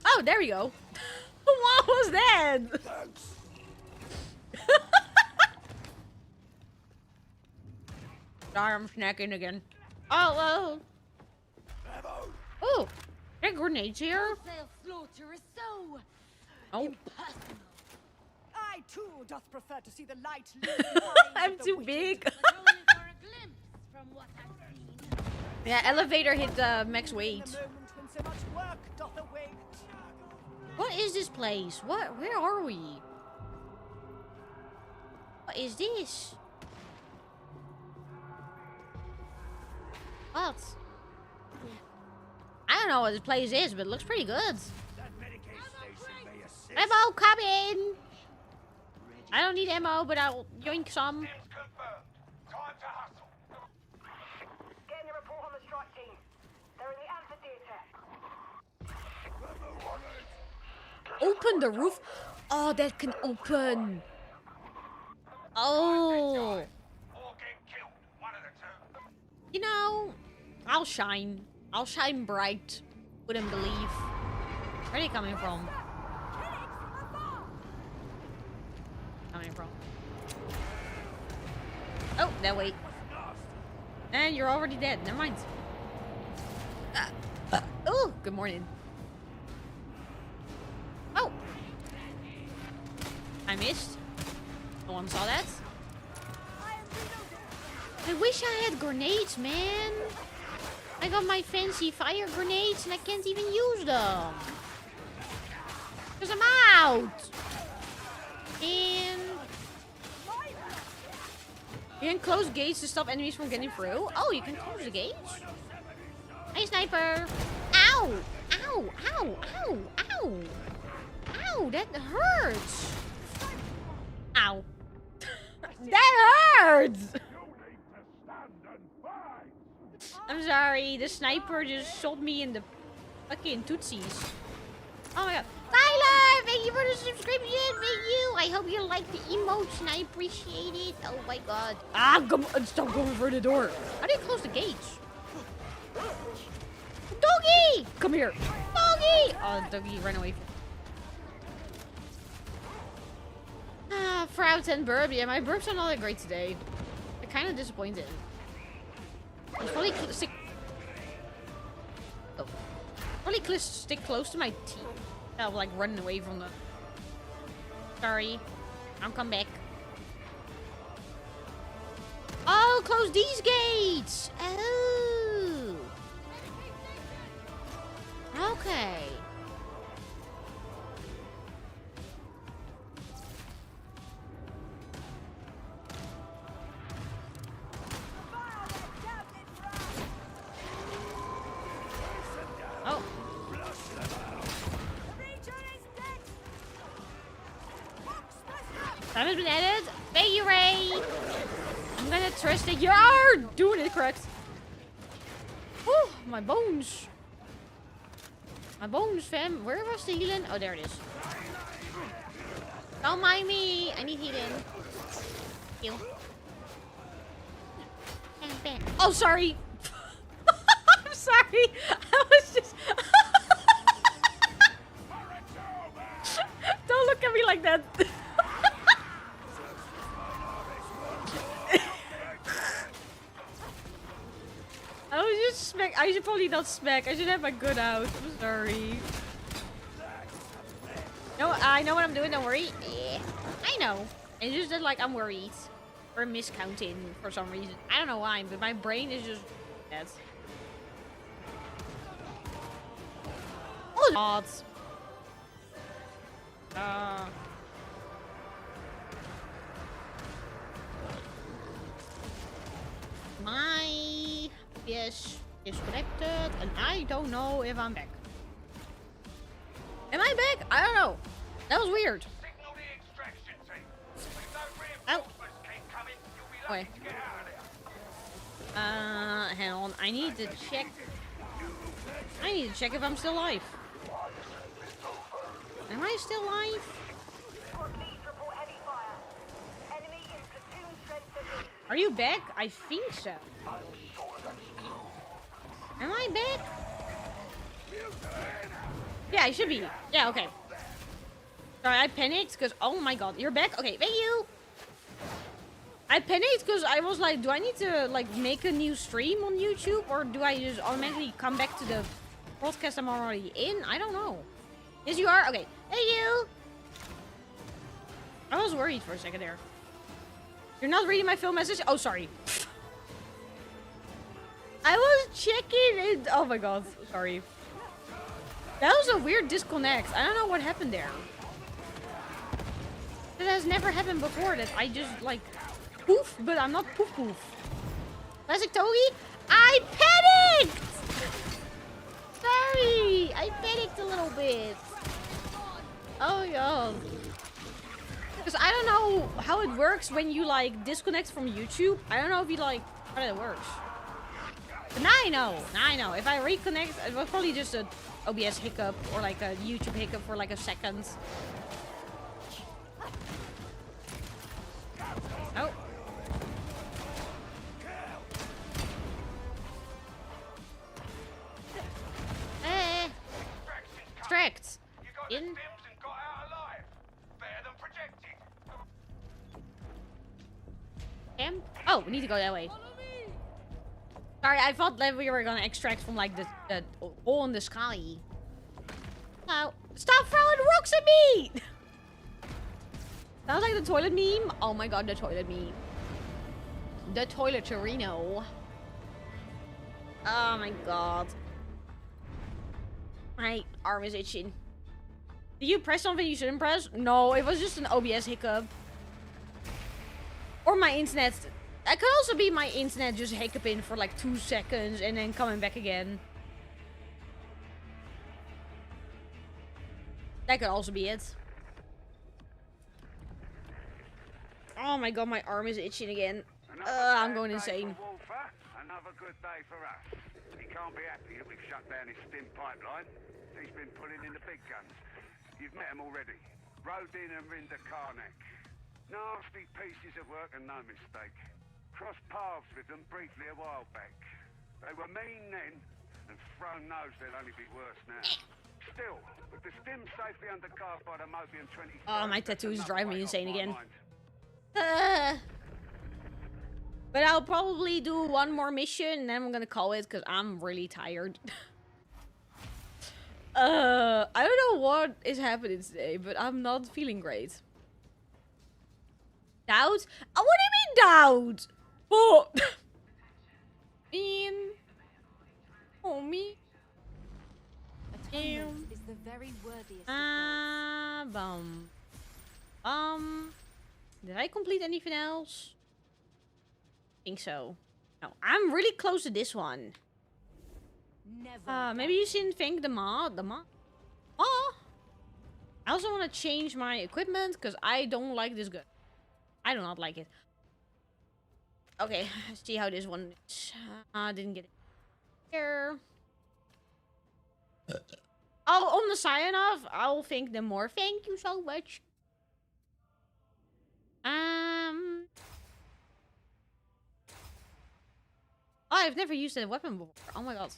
Oh, there we go. What was that? Thanks. Sorry, I'm snacking again. Oh, Ammo. oh. There are grenades here. Wholesale slaughter is so Oh, impersonal. I too doth prefer to see the light lead the eyes I'm of the too wicked. big. But only for a glimpse from what I've seen. Yeah, elevator hit max In weight. a moment when so much work doth await. What is this place? What? Where are we? What is this? What? I don't know what this place is, but it looks pretty good. That medication station may assist. Ammo coming! I don't need ammo, but I'll yoink some. Confirmed. Time to hustle. Getting a report on the strike team. They're in the amphitheater. Open the roof. Oh, that can open. Oh. Or get killed. One of the two. You know, I'll shine. I'll shine bright. Wouldn't believe. Where are they coming from? Coming from? Oh, that way. And you're already dead. Never mind. Oh, good morning. Oh. I missed. No one saw that. I wish I had grenades, man. I got my fancy fire grenades and I can't even use them. Because I'm out. And you can close gates to stop enemies from getting through. Oh, you can close the gates? Hey, sniper. Ow. Ow. Ow. Ow. Ow. Ow, that hurts. Ow. That hurts. I'm sorry, the sniper just shot me in the fucking tootsies. Oh my god. Tyler, thank you for the subscription, thank you. I hope you like the emotes and I appreciate it. Oh my god. Ah, come on, stop going for the door. How do you close the gates? Doggy! Come here. Doggy! Oh, Doggy ran away. Ah, Frouts and burp. Yeah, my burps are not that great today. I'm kind of disappointed. I should probably stick. Oh, probably stick close to my teeth. I'm like running away from the. Sorry, I'll come back. Oh, close these gates. Oh. Okay. Oh. Time has been added. Thank you, Ray. I'm gonna trust that you are doing it correct. Whew, my bones. My bones, fam. Where was the healing? Oh, there it is. Don't mind me. I need healing. Heal. Oh, sorry. I'm sorry. I was just... Don't look at me like that. I was just smack. I should probably not smack. I should have my gun out. I'm sorry. No, I know what I'm doing. Don't worry. Yeah, I know. It's just that like I'm worried or miscounting for some reason. I don't know why, but my brain is just dead. Oh, God. My PS is connected, and I don't know if I'm back. Am I back? I don't know. That was weird. Oh. Okay. Hang on. I need to check. I need to check if I'm still alive. Am I still alive? Are you back? I think so. Am I back? Yeah, I should be. Yeah, okay. Sorry, I panicked because, oh my god, you're back? Okay, thank you. I panicked because I was like, do I need to like make a new stream on YouTube or do I just automatically come back to the broadcast I'm already in? I don't know. Yes, you are? Okay, thank you. I was worried for a second there. You're not reading my film message? Oh, sorry. I was checking it. Oh my god, sorry. That was a weird disconnect. I don't know what happened there. That has never happened before, that I just like poof, but I'm not poof poof. Classic Togi? I panicked! Sorry, I panicked a little bit. Oh my god. Because I don't know how it works when you like disconnect from YouTube. I don't know if you like how that works. But now I know. Now I know. If I reconnect, it was probably just a OBS hiccup or like a YouTube hiccup for like a second. Oh. Oh, we need to go that way. Sorry, I thought that we were gonna extract from like the hole in the sky. No, stop throwing rocks at me! Sounds like the toilet meme. Oh my god, the toilet meme. The toilet Torino. Oh my god. My arm is itching. Did you press something you shouldn't press? No, it was just an OBS hiccup. Or my internet. That could also be my internet just hiccuping for like 2 seconds and then coming back again. That could also be it. Oh my god, my arm is itching again. I'm going insane. Another good day for us. He can't be happy that we've shut down his stim pipeline. He's been pulling in the big guns. You've met him already. Rodin and Rinda Karnak. Nasty pieces of work and no mistake. Crossed paths with them briefly a while back. They were mean then, and Throne knows they'll only be worse now. Still, with the stim safely undercarved by the Mobian 20. Oh, my tattoos drive me insane again. But I'll probably do one more mission and then I'm gonna call it because I'm really tired. I don't know what is happening today, but I'm not feeling great. Doubt? Oh, what do you mean doubt? Oh, oh me. Atonement is the very worthiest Did I complete anything else? I think so. No, I'm really close to this one. Never. Maybe you shouldn't thank the mod. Oh! I also want to change my equipment because I don't like this gun. I do not like it. Okay, let's see how this one is. Didn't get it here. Oh, on the sign off, I'll thank them more. Thank you so much. Oh, I've never used that weapon before. Oh my god.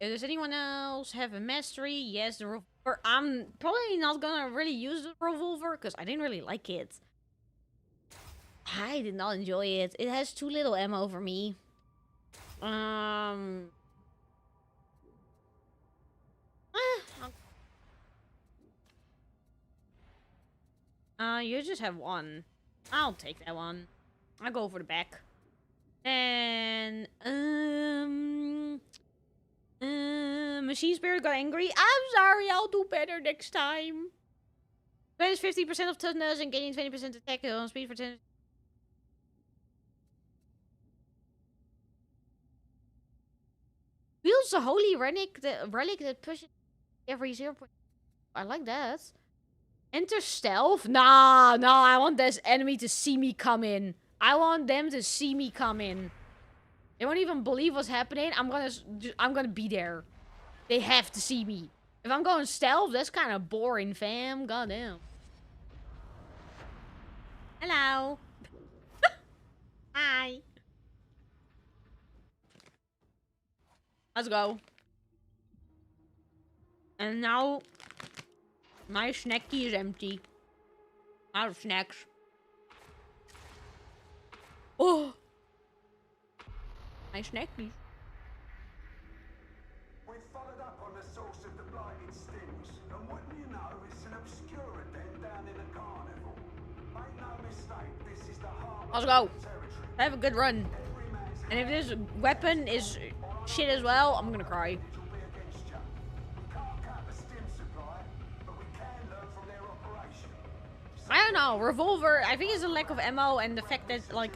Does anyone else have a mastery? Yes, the revolver. I'm probably not gonna really use the revolver because I didn't really like it. I did not enjoy it. It has too little ammo for me. You just have one. I'll take that one. I'll go for the back. And Machine Spirit got angry. I'm sorry, I'll do better next time. Minus 50% of toughness and gaining 20% attack on speed for 10. Wields a holy relic that pushes every 0. I like that. Enter stealth? Nah, I want this enemy to see me come in. I want them to see me come in. They won't even believe what's happening. I'm gonna be there. They have to see me. If I'm going stealth, that's kind of boring, fam. Goddamn. Hello. Hi. Let's go. And now my snacky is empty. Out of snacks. Oh, my snackies. We followed up on the source of the blighted stims, and wouldn't you know, it's an obscure den down in the carnival. Make no mistake, this is the heart Let's of go. the territory. Have a good run. Every man's And if this weapon is shit as well, I'm gonna cry. will be against you. We can't cut the stim supply, but we can learn from their operation. I don't know. Revolver, I think it's a lack of ammo and the fact that, like,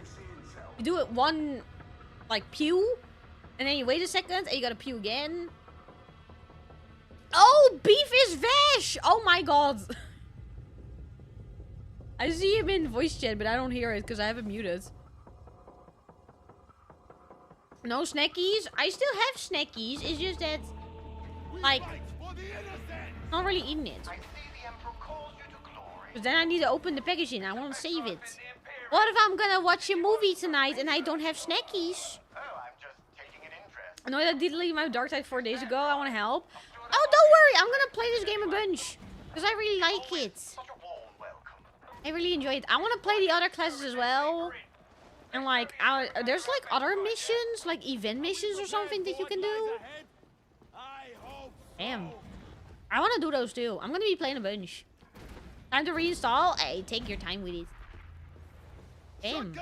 you do it one, like, pew, and then you wait a second, and you gotta pew again. Oh, beef is Vash! Oh my god. I see him in voice chat, but I don't hear it because I have it muted. No snackies? I still have snackies, it's just that, like, not really eating it. But then I need to open the packaging, I want to save it. What if I'm gonna watch a movie tonight and I don't have snackies? I know that I did leave my Darktide 4 days ago, I want to help. Oh, don't worry, I'm gonna play this game a bunch. Because I really like it. I really enjoyed it. I want to play the other classes as well. And like, there's like other missions, like event missions or something that you can do. Damn. I want to do those too. I'm going to be playing a bunch. Time to reinstall. Hey, take your time with it. Damn.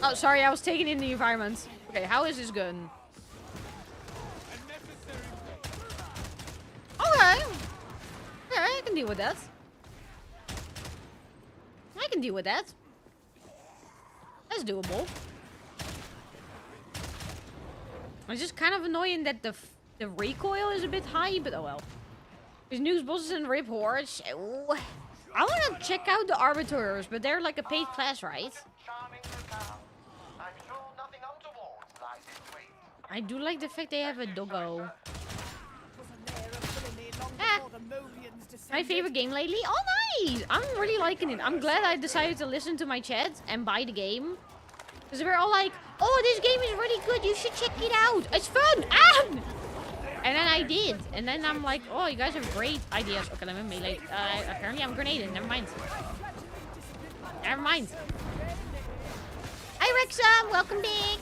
Oh, sorry, I was taking in the environment. Okay, how is this gun? Okay. Yeah, I can deal with that. I can deal with that. That's doable. It's just kind of annoying that the recoil is a bit high, but oh well. There's news bosses and rip hordes. Ooh. I want to check out the arbiters, but they're like a paid class, right? I do like the fact they have a doggo. Ah. My favorite game lately? Oh, nice! I'm really liking it. I'm glad I decided to listen to my chat and buy the game. Because we're all like, oh, this game is really good. You should check it out. It's fun. Ah! And then I did. And then I'm like, oh, you guys have great ideas. Okay, let me melee. Apparently I'm grenaded. Never mind. Never mind. Hi, Wrexham. Welcome back.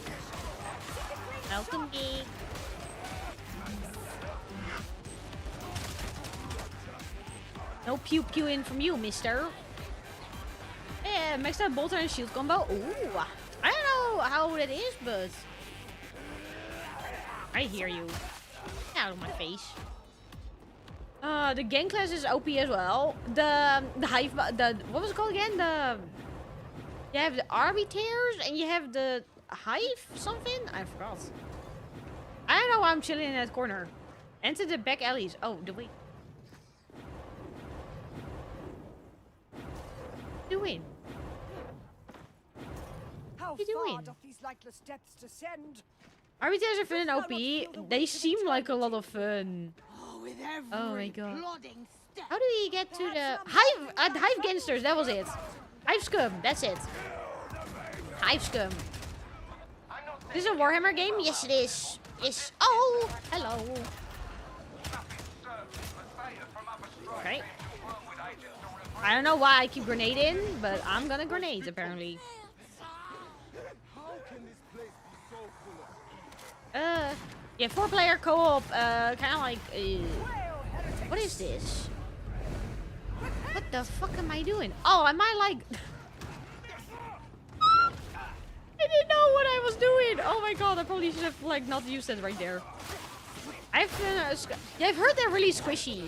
Welcome back. No pew pew in from you, mister. Yeah, maxed out bolter and shield combo. Ooh. I don't know how that is, but I hear you. Get out of my face. The gang class is OP as well. The hive, what was it called again? You have the arbiters and you have the hive something. I forgot. I don't know why I'm chilling in that corner. Enter the back alleys. Oh, do we? Doing? How you doing? far doth these lightless depths descend? Arbiters are fun and OP. They seem like a lot of fun. With every Oh my god. plodding step. How do we get to the hive? Hive gangsters. That was it. Hive scum. That's it. Hive scum. This is a Warhammer game? Yes, it is. Yes. Oh, hello. Okay. I don't know why I keep grenading, but I'm gonna grenade apparently. Yeah, 4-player co-op, kind of like, what is this? What the fuck am I doing? Oh, am I like... I didn't know what I was doing! Oh my god, I probably should have, like, not used it right there. I've heard they're really squishy.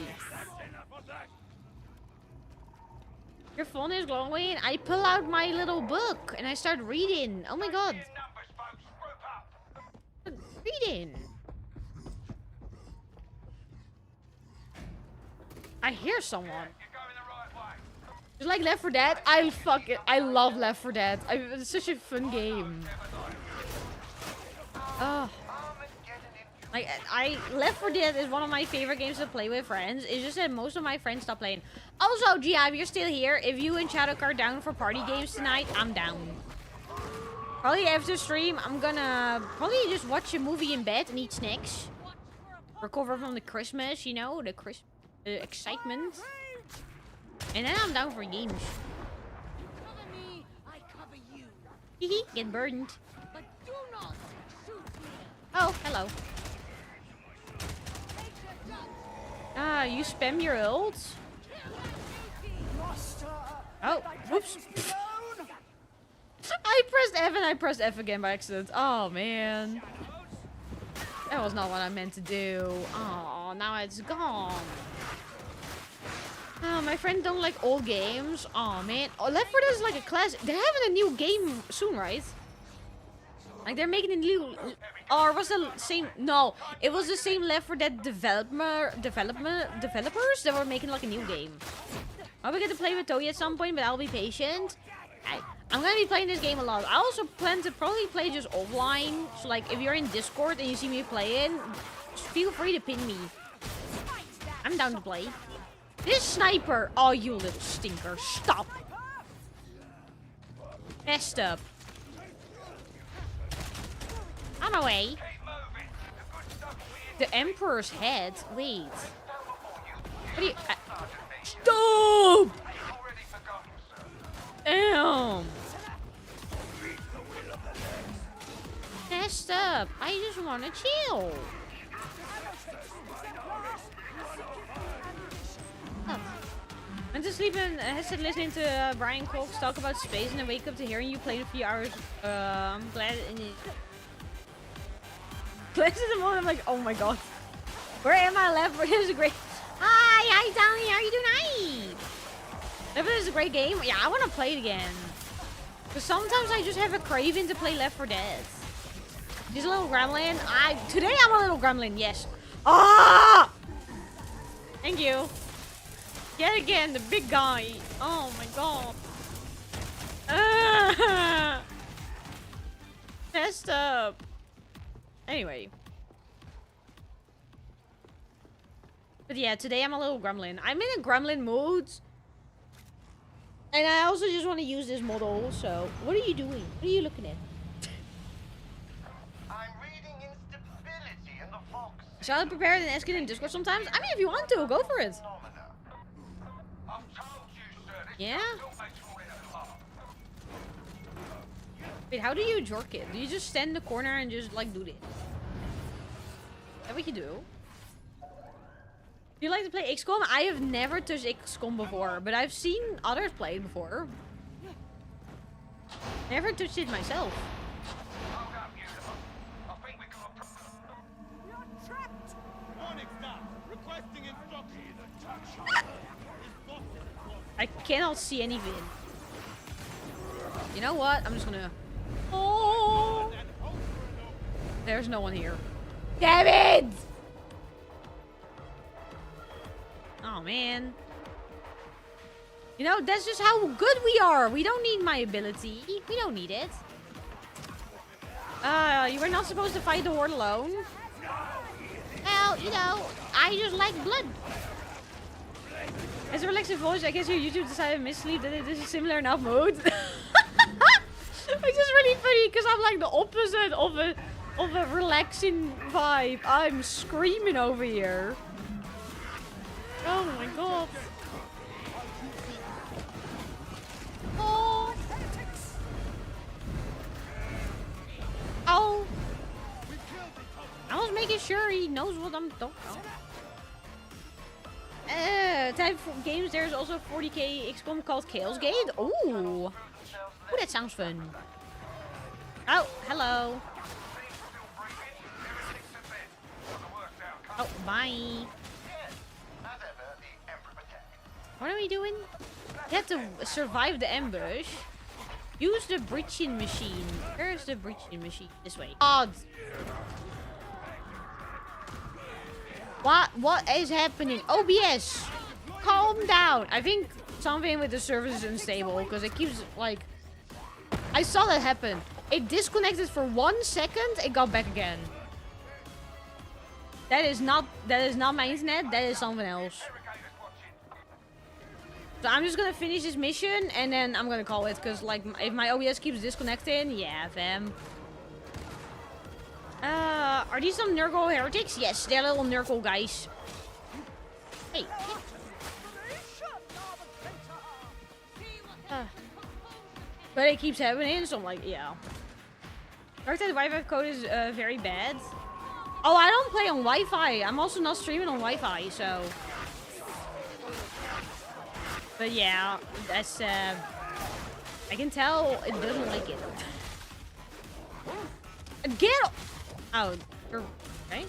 Your phone is glowing. I pull out my little book and I start reading. Oh my god. Reading. I hear someone. It's like Left 4 Dead. I love Left 4 Dead. It's such a fun game. Oh. Like, Left 4 Dead is one of my favorite games to play with friends. It's just that most of my friends stop playing. Also, Gia, if you're still here, if you and Shadow are down for party games tonight, I'm down. Probably after stream, I'm gonna probably just watch a movie in bed and eat snacks. Recover from the Christmas, you know, the excitement. And then I'm down for games. Cover me, I cover you. Hehe, get burned. But do not shoot me. Oh, hello. Ah, you spam your ults? Oh, whoops. I pressed F and I pressed F again by accident. Oh, man. That was not what I meant to do. Oh, now it's gone. Oh, my friend don't like old games. Oh, man. Oh, Left 4 Dead is like a classic. They're having a new game soon, right? Like, they're making a new... Or was it the same... No, it was the same Left 4 Dead developers that were making, like, a new game. I'll get to play with Toei at some point, but I'll be patient. I'm gonna be playing this game a lot. I also plan to probably play just offline. So, like, if you're in Discord and you see me playing, feel free to ping me. I'm down to play. This sniper! Oh, you little stinker. Stop! Messed up. I'm away. The Emperor's head? Wait. What do you... Stop! Damn. Messed up. I just want to chill. Oh. Went to sleep and started listening to Brian Cox talk about space, and then wake up to hearing you played a few hours. I'm glad. Glad to the moment. I'm like, oh my god. Where am I? Left 4 Dead is a great. Hi, Donnie. How are you doing? Left 4 Dead is a great game. Yeah, I want to play it again. Because sometimes I just have a craving to play Left 4 Dead. This little gremlin. Today I'm a little gremlin. Yes. Ah! Thank you. Yet again, the big guy. Oh my god. Messed up. Anyway. But yeah, today I'm a little gremlin. I'm in a gremlin mood. And I also just want to use this model, so... What are you doing? What are you looking at? I'm reading instability in the Fox. Shall I prepare and ask it in Discord sometimes? I mean, if you want to, go for it. Yeah? Wait, how do you jork it? Do you just stand in the corner and just, like, do this? Is that what you do? Do you like to play XCOM? I have never touched XCOM before, but I've seen others play it before. Never touched it myself. I cannot see anything. You know what? I'm just gonna... Oh! There's no one here. Damn it! Oh, man. You know, that's just how good we are. We don't need my ability. We don't need it. You were not supposed to fight the horde alone. Well, you know, I just like blood. As a relaxing voice, I guess your YouTube decided to missleep that this is similar enough mode. Which is really funny, because I'm like the opposite of a relaxing vibe. I'm screaming over here. Oh my god. Oh. Oh. I was making sure he knows what I'm talking about. Type of games, there's also 40k XCOM called Chaos Gate. Ooh. Ooh, that sounds fun. Oh, hello. Oh, bye. What are we doing? You have to survive the ambush. Use the breaching machine. Where's the breaching machine? This way. God. What is happening? OBS! Calm down. I think something with the server is unstable because it keeps like... I saw that happen. It disconnected for 1 second, it got back again. That is not my internet, that is something else. So I'm just gonna finish this mission and then I'm gonna call it because like if my OBS keeps disconnecting, yeah, fam. Are these some Nurgle heretics? Yes, they're little Nurgle guys. Hey. But it keeps happening, so I'm like, yeah. Darktide Wi-Fi code is very bad. Oh, I don't play on Wi-Fi. I'm also not streaming on Wi-Fi, so. But yeah, that's I can tell it doesn't like it. Get out! Okay.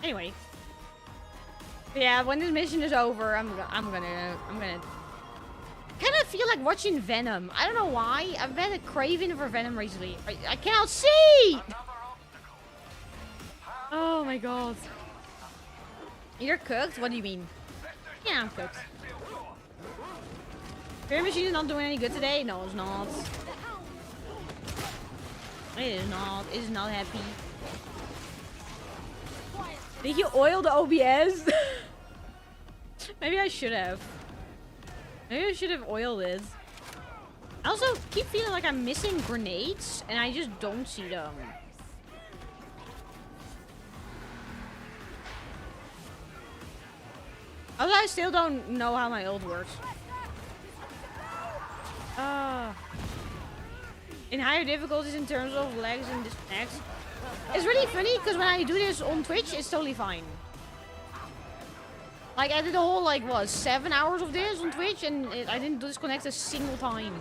Anyway. But yeah, when this mission is over, I'm gonna kind of feel like watching Venom. I don't know why. I've had a craving for Venom recently. I cannot see! Oh my god. You're cooked? What do you mean? Yeah, I'm cooked. Your machine is not doing any good today? No, it's not. It is not. It is not happy. Did you oil the OBS? Maybe I should have. Maybe I should have oiled it. I also keep feeling like I'm missing grenades, and I just don't see them. Although I still don't know how my ult works. In higher difficulties in terms of lags and disconnects. It's really funny because when I do this on Twitch, it's totally fine. Like I did a whole like what 7 hours of this on Twitch and I didn't disconnect a single time.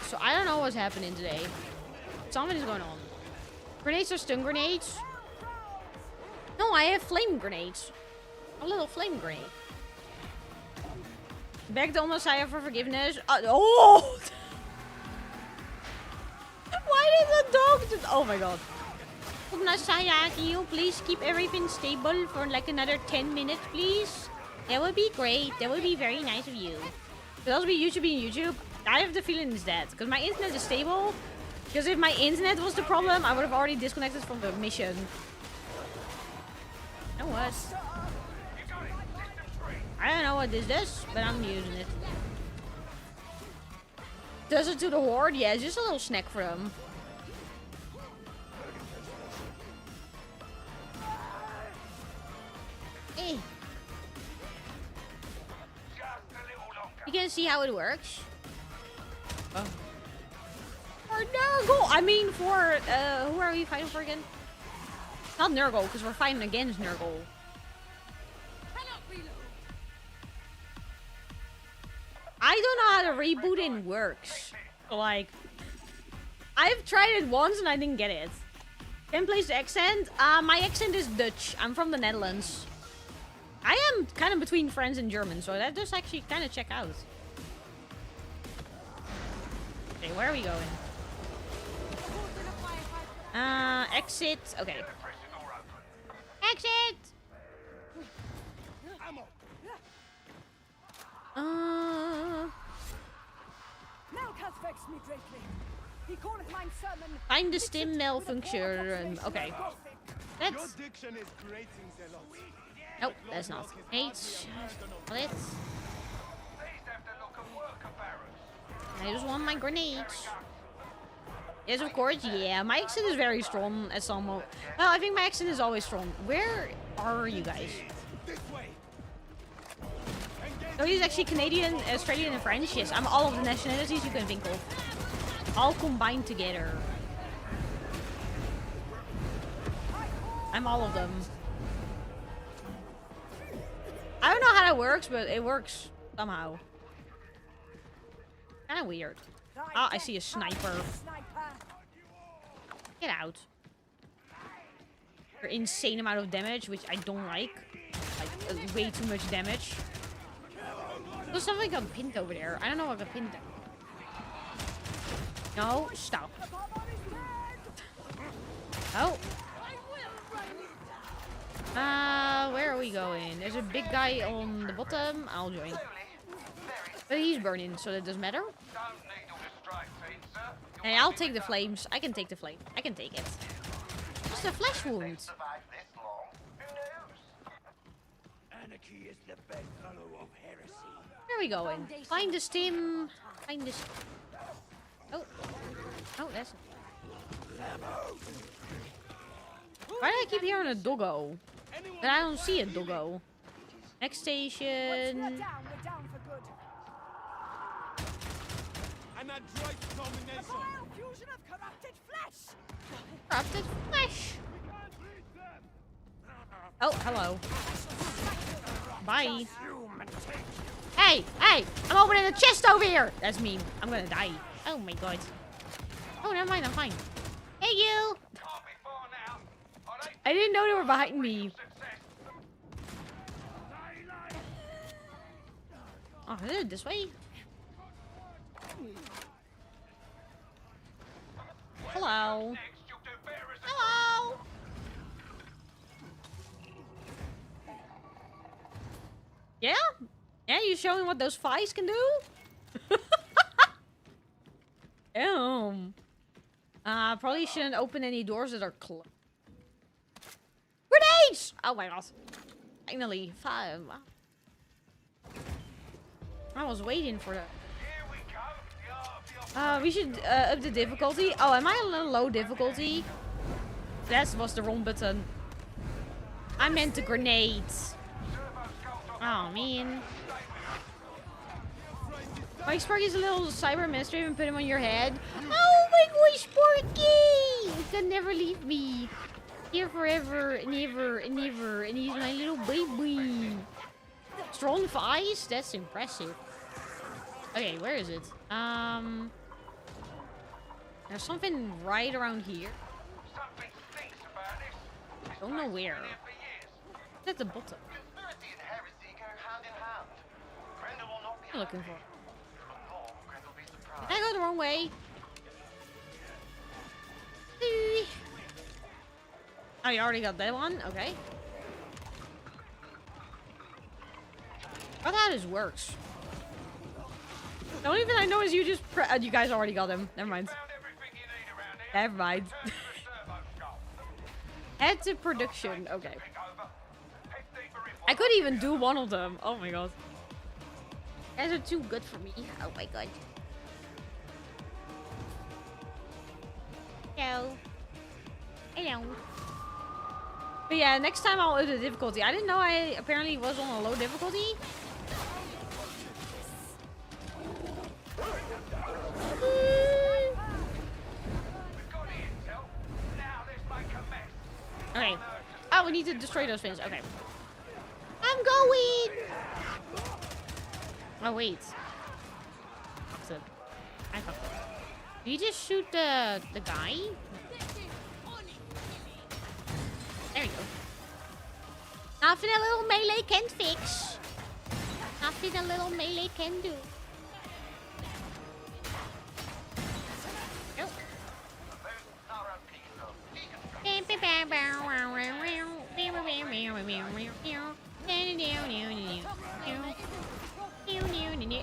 So I don't know what's happening today. Something is going on. Grenades are stun grenades. No, I have flame grenades. A little flame grenade. Back to Messiah for forgiveness. Oh! Why did the dog just... Oh my god. Messiah, can you please keep everything stable for like another 10 minutes, please? That would be great. That would be very nice of you. For those of you YouTubing YouTube, I have the feeling it's that. Because my internet is stable. Because if my internet was the problem, I would have already disconnected from the mission. Know what? I don't know what this does, but I'm using it. Does it to the horde? Yeah, it's just a little snack for them. Eh. You can see how it works. Oh. For Nurgle! I mean for, who are we fighting for again? Not Nurgle, because we're fighting against Nurgle. I don't know how the rebooting works. Like, I've tried it once and I didn't get it. Can place the accent? My accent is Dutch. I'm from the Netherlands. I am kind of between French and German, so that does actually kind of check out. Okay, where are we going? Exit. Okay. Exit! Find the stim malfunction. Okay. Let's... Nope, that's not. H. Let's... I just want my grenades. Yes, of course, yeah. My accent is very strong at some moment. Well, I think my accent is always strong. Where are you guys? So he's actually Canadian, Australian, and French. Yes, I'm all of the nationalities you can think of. All combined together. I'm all of them. I don't know how that works, but it works somehow. Kind of weird. Ah, I see a sniper. Get out. For insane amount of damage, which I don't like. Like, way too much damage. There's something got pinned over there. I don't know what got pinned there. No, stop. Oh. Where are we going? There's a big guy on the bottom. I'll join. But he's burning, so that doesn't matter. Hey, I'll take the flames. I can take the flame. I can take it. Just a flesh wound. Where are we going? Find the stim. Find the... Oh. Oh, that's... Why do I keep hearing a doggo? But I don't see a doggo. Next station. Corrupted flesh. Oh, hello. Bye. Hey, hey! I'm opening a chest over here! That's me. I'm gonna die. Oh my god. Oh, never mind, I'm fine. Hey, you! I didn't know they were behind me. Oh, is it this way? Hello. Hello. Yeah? Yeah, you showing what those fights can do? Probably shouldn't open any doors that are closed. Grenades! Oh my god. Finally, 5. I was waiting for that. We should up the difficulty. Oh, am I on a low difficulty? That was the wrong button. I meant the grenades. Oh, man. Mike Sparky's a little cyber administrator and put him on your head. Oh my gosh, Sparky! He can never leave me. Here forever and ever and ever. And he's my little baby. Strong for ice? That's impressive. Okay, where is it? There's something right around here. Don't know where. It's at the bottom. What are you looking for? Did I go the wrong way? Oh, you already got that one? Okay. I thought this works. The only thing I know is you just you guys already got them. Never mind. Never mind. Head to production. Okay. I could even do one of them. Oh my god. You guys are too good for me. Oh my god. Hello. Hello. But yeah, next time I'll up the difficulty. I didn't know I apparently was on a low difficulty. Okay. Oh, we need to destroy those things. Okay. I'm going! Oh, wait. So, I thought. Did you just shoot the guy? There you go. Nothing a little melee can fix. Nothing a little melee can do.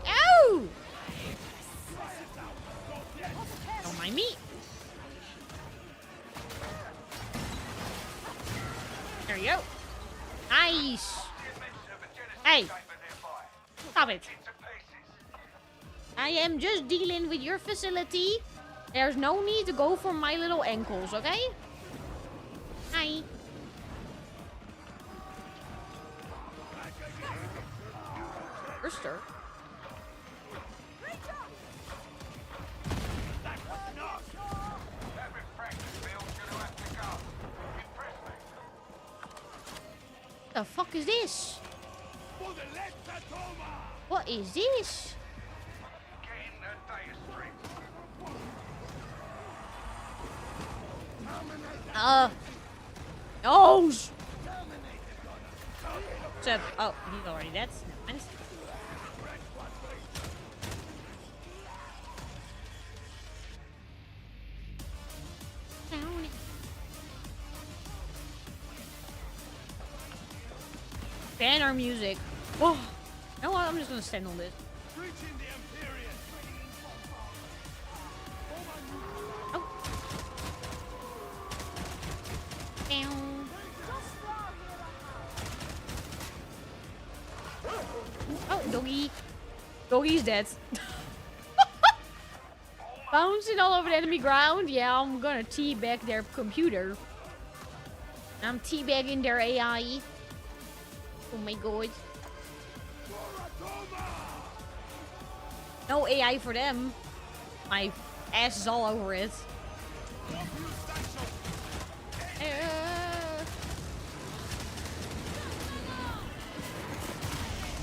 Oh! Don't mind me. There you go. Nice. Hey. Stop it. I am just dealing with your facility. There's no need to go for my little ankles, okay? Hi. Rooster. The fuck is this? What is this? Oh! Except, oh, he's already dead. Nice. Banner music. Oh, you know what? I'm just gonna stand on this. Oh. Oh, doggy. Doggy's dead. Bouncing all over the enemy ground. Yeah, I'm gonna teabag their computer. I'm teabagging their AI. Oh my god. No AI for them. My ass is all over it.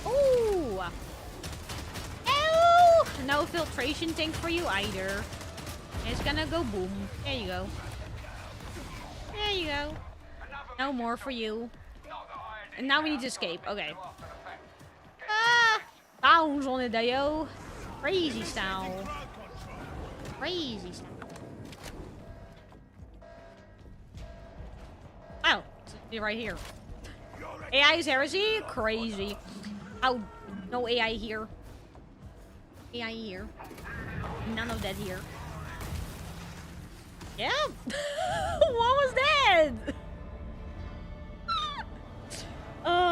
Ooh. Ow! No filtration tank for you either. It's gonna go boom. There you go. There you go. No more for you. And now we need to escape. Okay. Ah! Bounce on it, yo. Crazy style. Crazy style. Oh, it's right here. AI is heresy? Crazy. Oh, no AI here. AI here. None of that here. Yeah. What was that?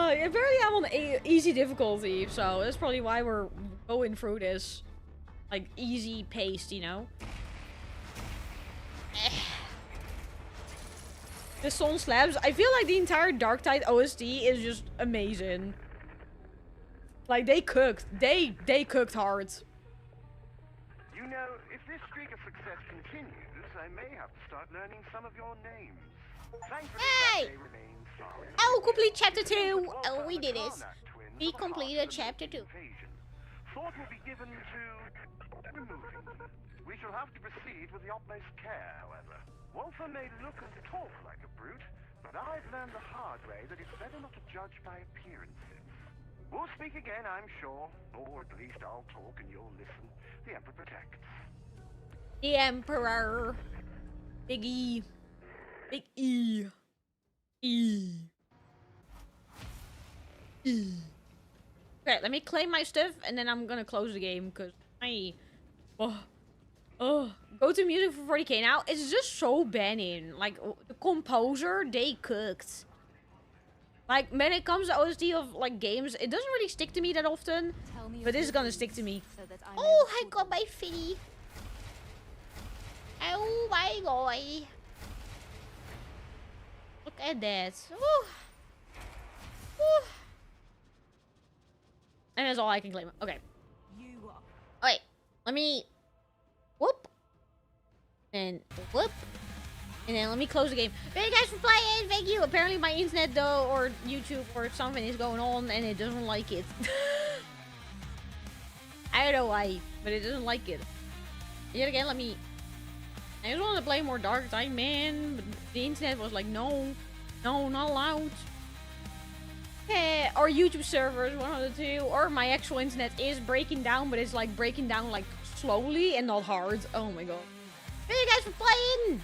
Apparently I'm on easy difficulty, so that's probably why we're going through this. Like, easy paced, you know? The Sun Slabs. I feel like the entire Darktide OST is just amazing. Like, they cooked. They cooked hard. You know, if this streak of success continues, I may have to start learning some of your names. Thankfully, Hey! that day remains solid. Oh, complete chapter 2. Well, Oh, we did it. Karnak twins We are the completed heart of the chapter 2. invasion. Thought will be given to removing them. We shall have to proceed with the utmost care, however. Walter may look and talk like a brute, but I've learned the hard way that it's better not to judge by appearances. We'll speak again, I'm sure. Or at least I'll talk and you'll listen. The Emperor protects. The Emperor. Big E. Big E. E. E. Okay, let me claim my stuff and then I'm gonna close the game because go to music for 40k now. It's just so banning. Like, the composer, they cooked. Like, when it comes to OST of, like, games, it doesn't really stick to me that often. But this is gonna stick to me. Oh, I got my fitty. Oh my god. Look at that. Ooh. Ooh. And that's all I can claim. Okay. Wait, let me... Whoop. And whoop. And then let me close the game. Thank you guys for playing. Thank you. Apparently my internet though, or YouTube or something is going on and it doesn't like it. I don't know why, but it doesn't like it. Yet again, let me... I just want to play more Darktide, man. But the internet was like, no. No, not allowed. Or YouTube servers, one of the two. Or my actual internet is breaking down, but it's like breaking down like slowly and not hard. Oh my god. Thank you guys for playing.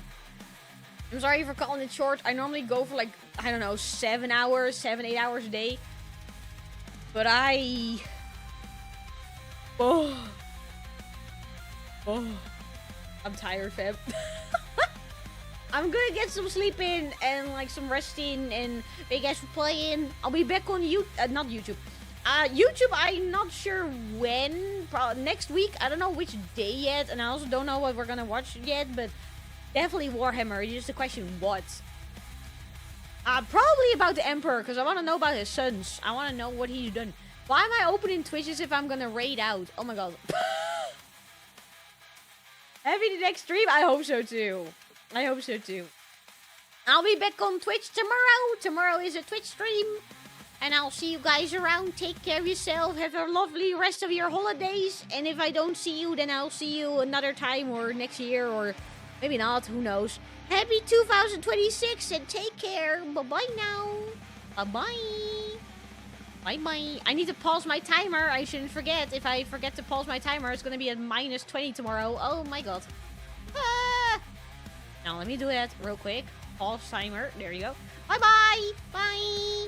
I'm sorry for calling it short. I normally go for like, I don't know, 7 hours, 8 hours a day. But I'm tired, fam. I'm gonna get some sleep in and like some rest in, and thank you guys for playing. I'll be back on not YouTube. YouTube, I'm not sure when. Probably next week. I don't know which day yet, and I also don't know what we're gonna watch yet, but definitely Warhammer. It's just a question what. Probably about the Emperor, because I want to know about his sons. I want to know what he's done. Why am I opening Twitches if I'm gonna raid out? Oh my god. Happy the next stream? I hope so too. I hope so too. I'll be back on Twitch tomorrow. Tomorrow is a Twitch stream. And I'll see you guys around. Take care of yourself. Have a lovely rest of your holidays. And if I don't see you, then I'll see you another time or next year or maybe not. Who knows? Happy 2026 and take care. Bye-bye now. Bye-bye. Bye-bye. I need to pause my timer. I shouldn't forget. If I forget to pause my timer, it's going to be at -20 tomorrow. Oh my god. Ah. Now let me do that real quick. Pause timer. There you go. Bye-bye. Bye.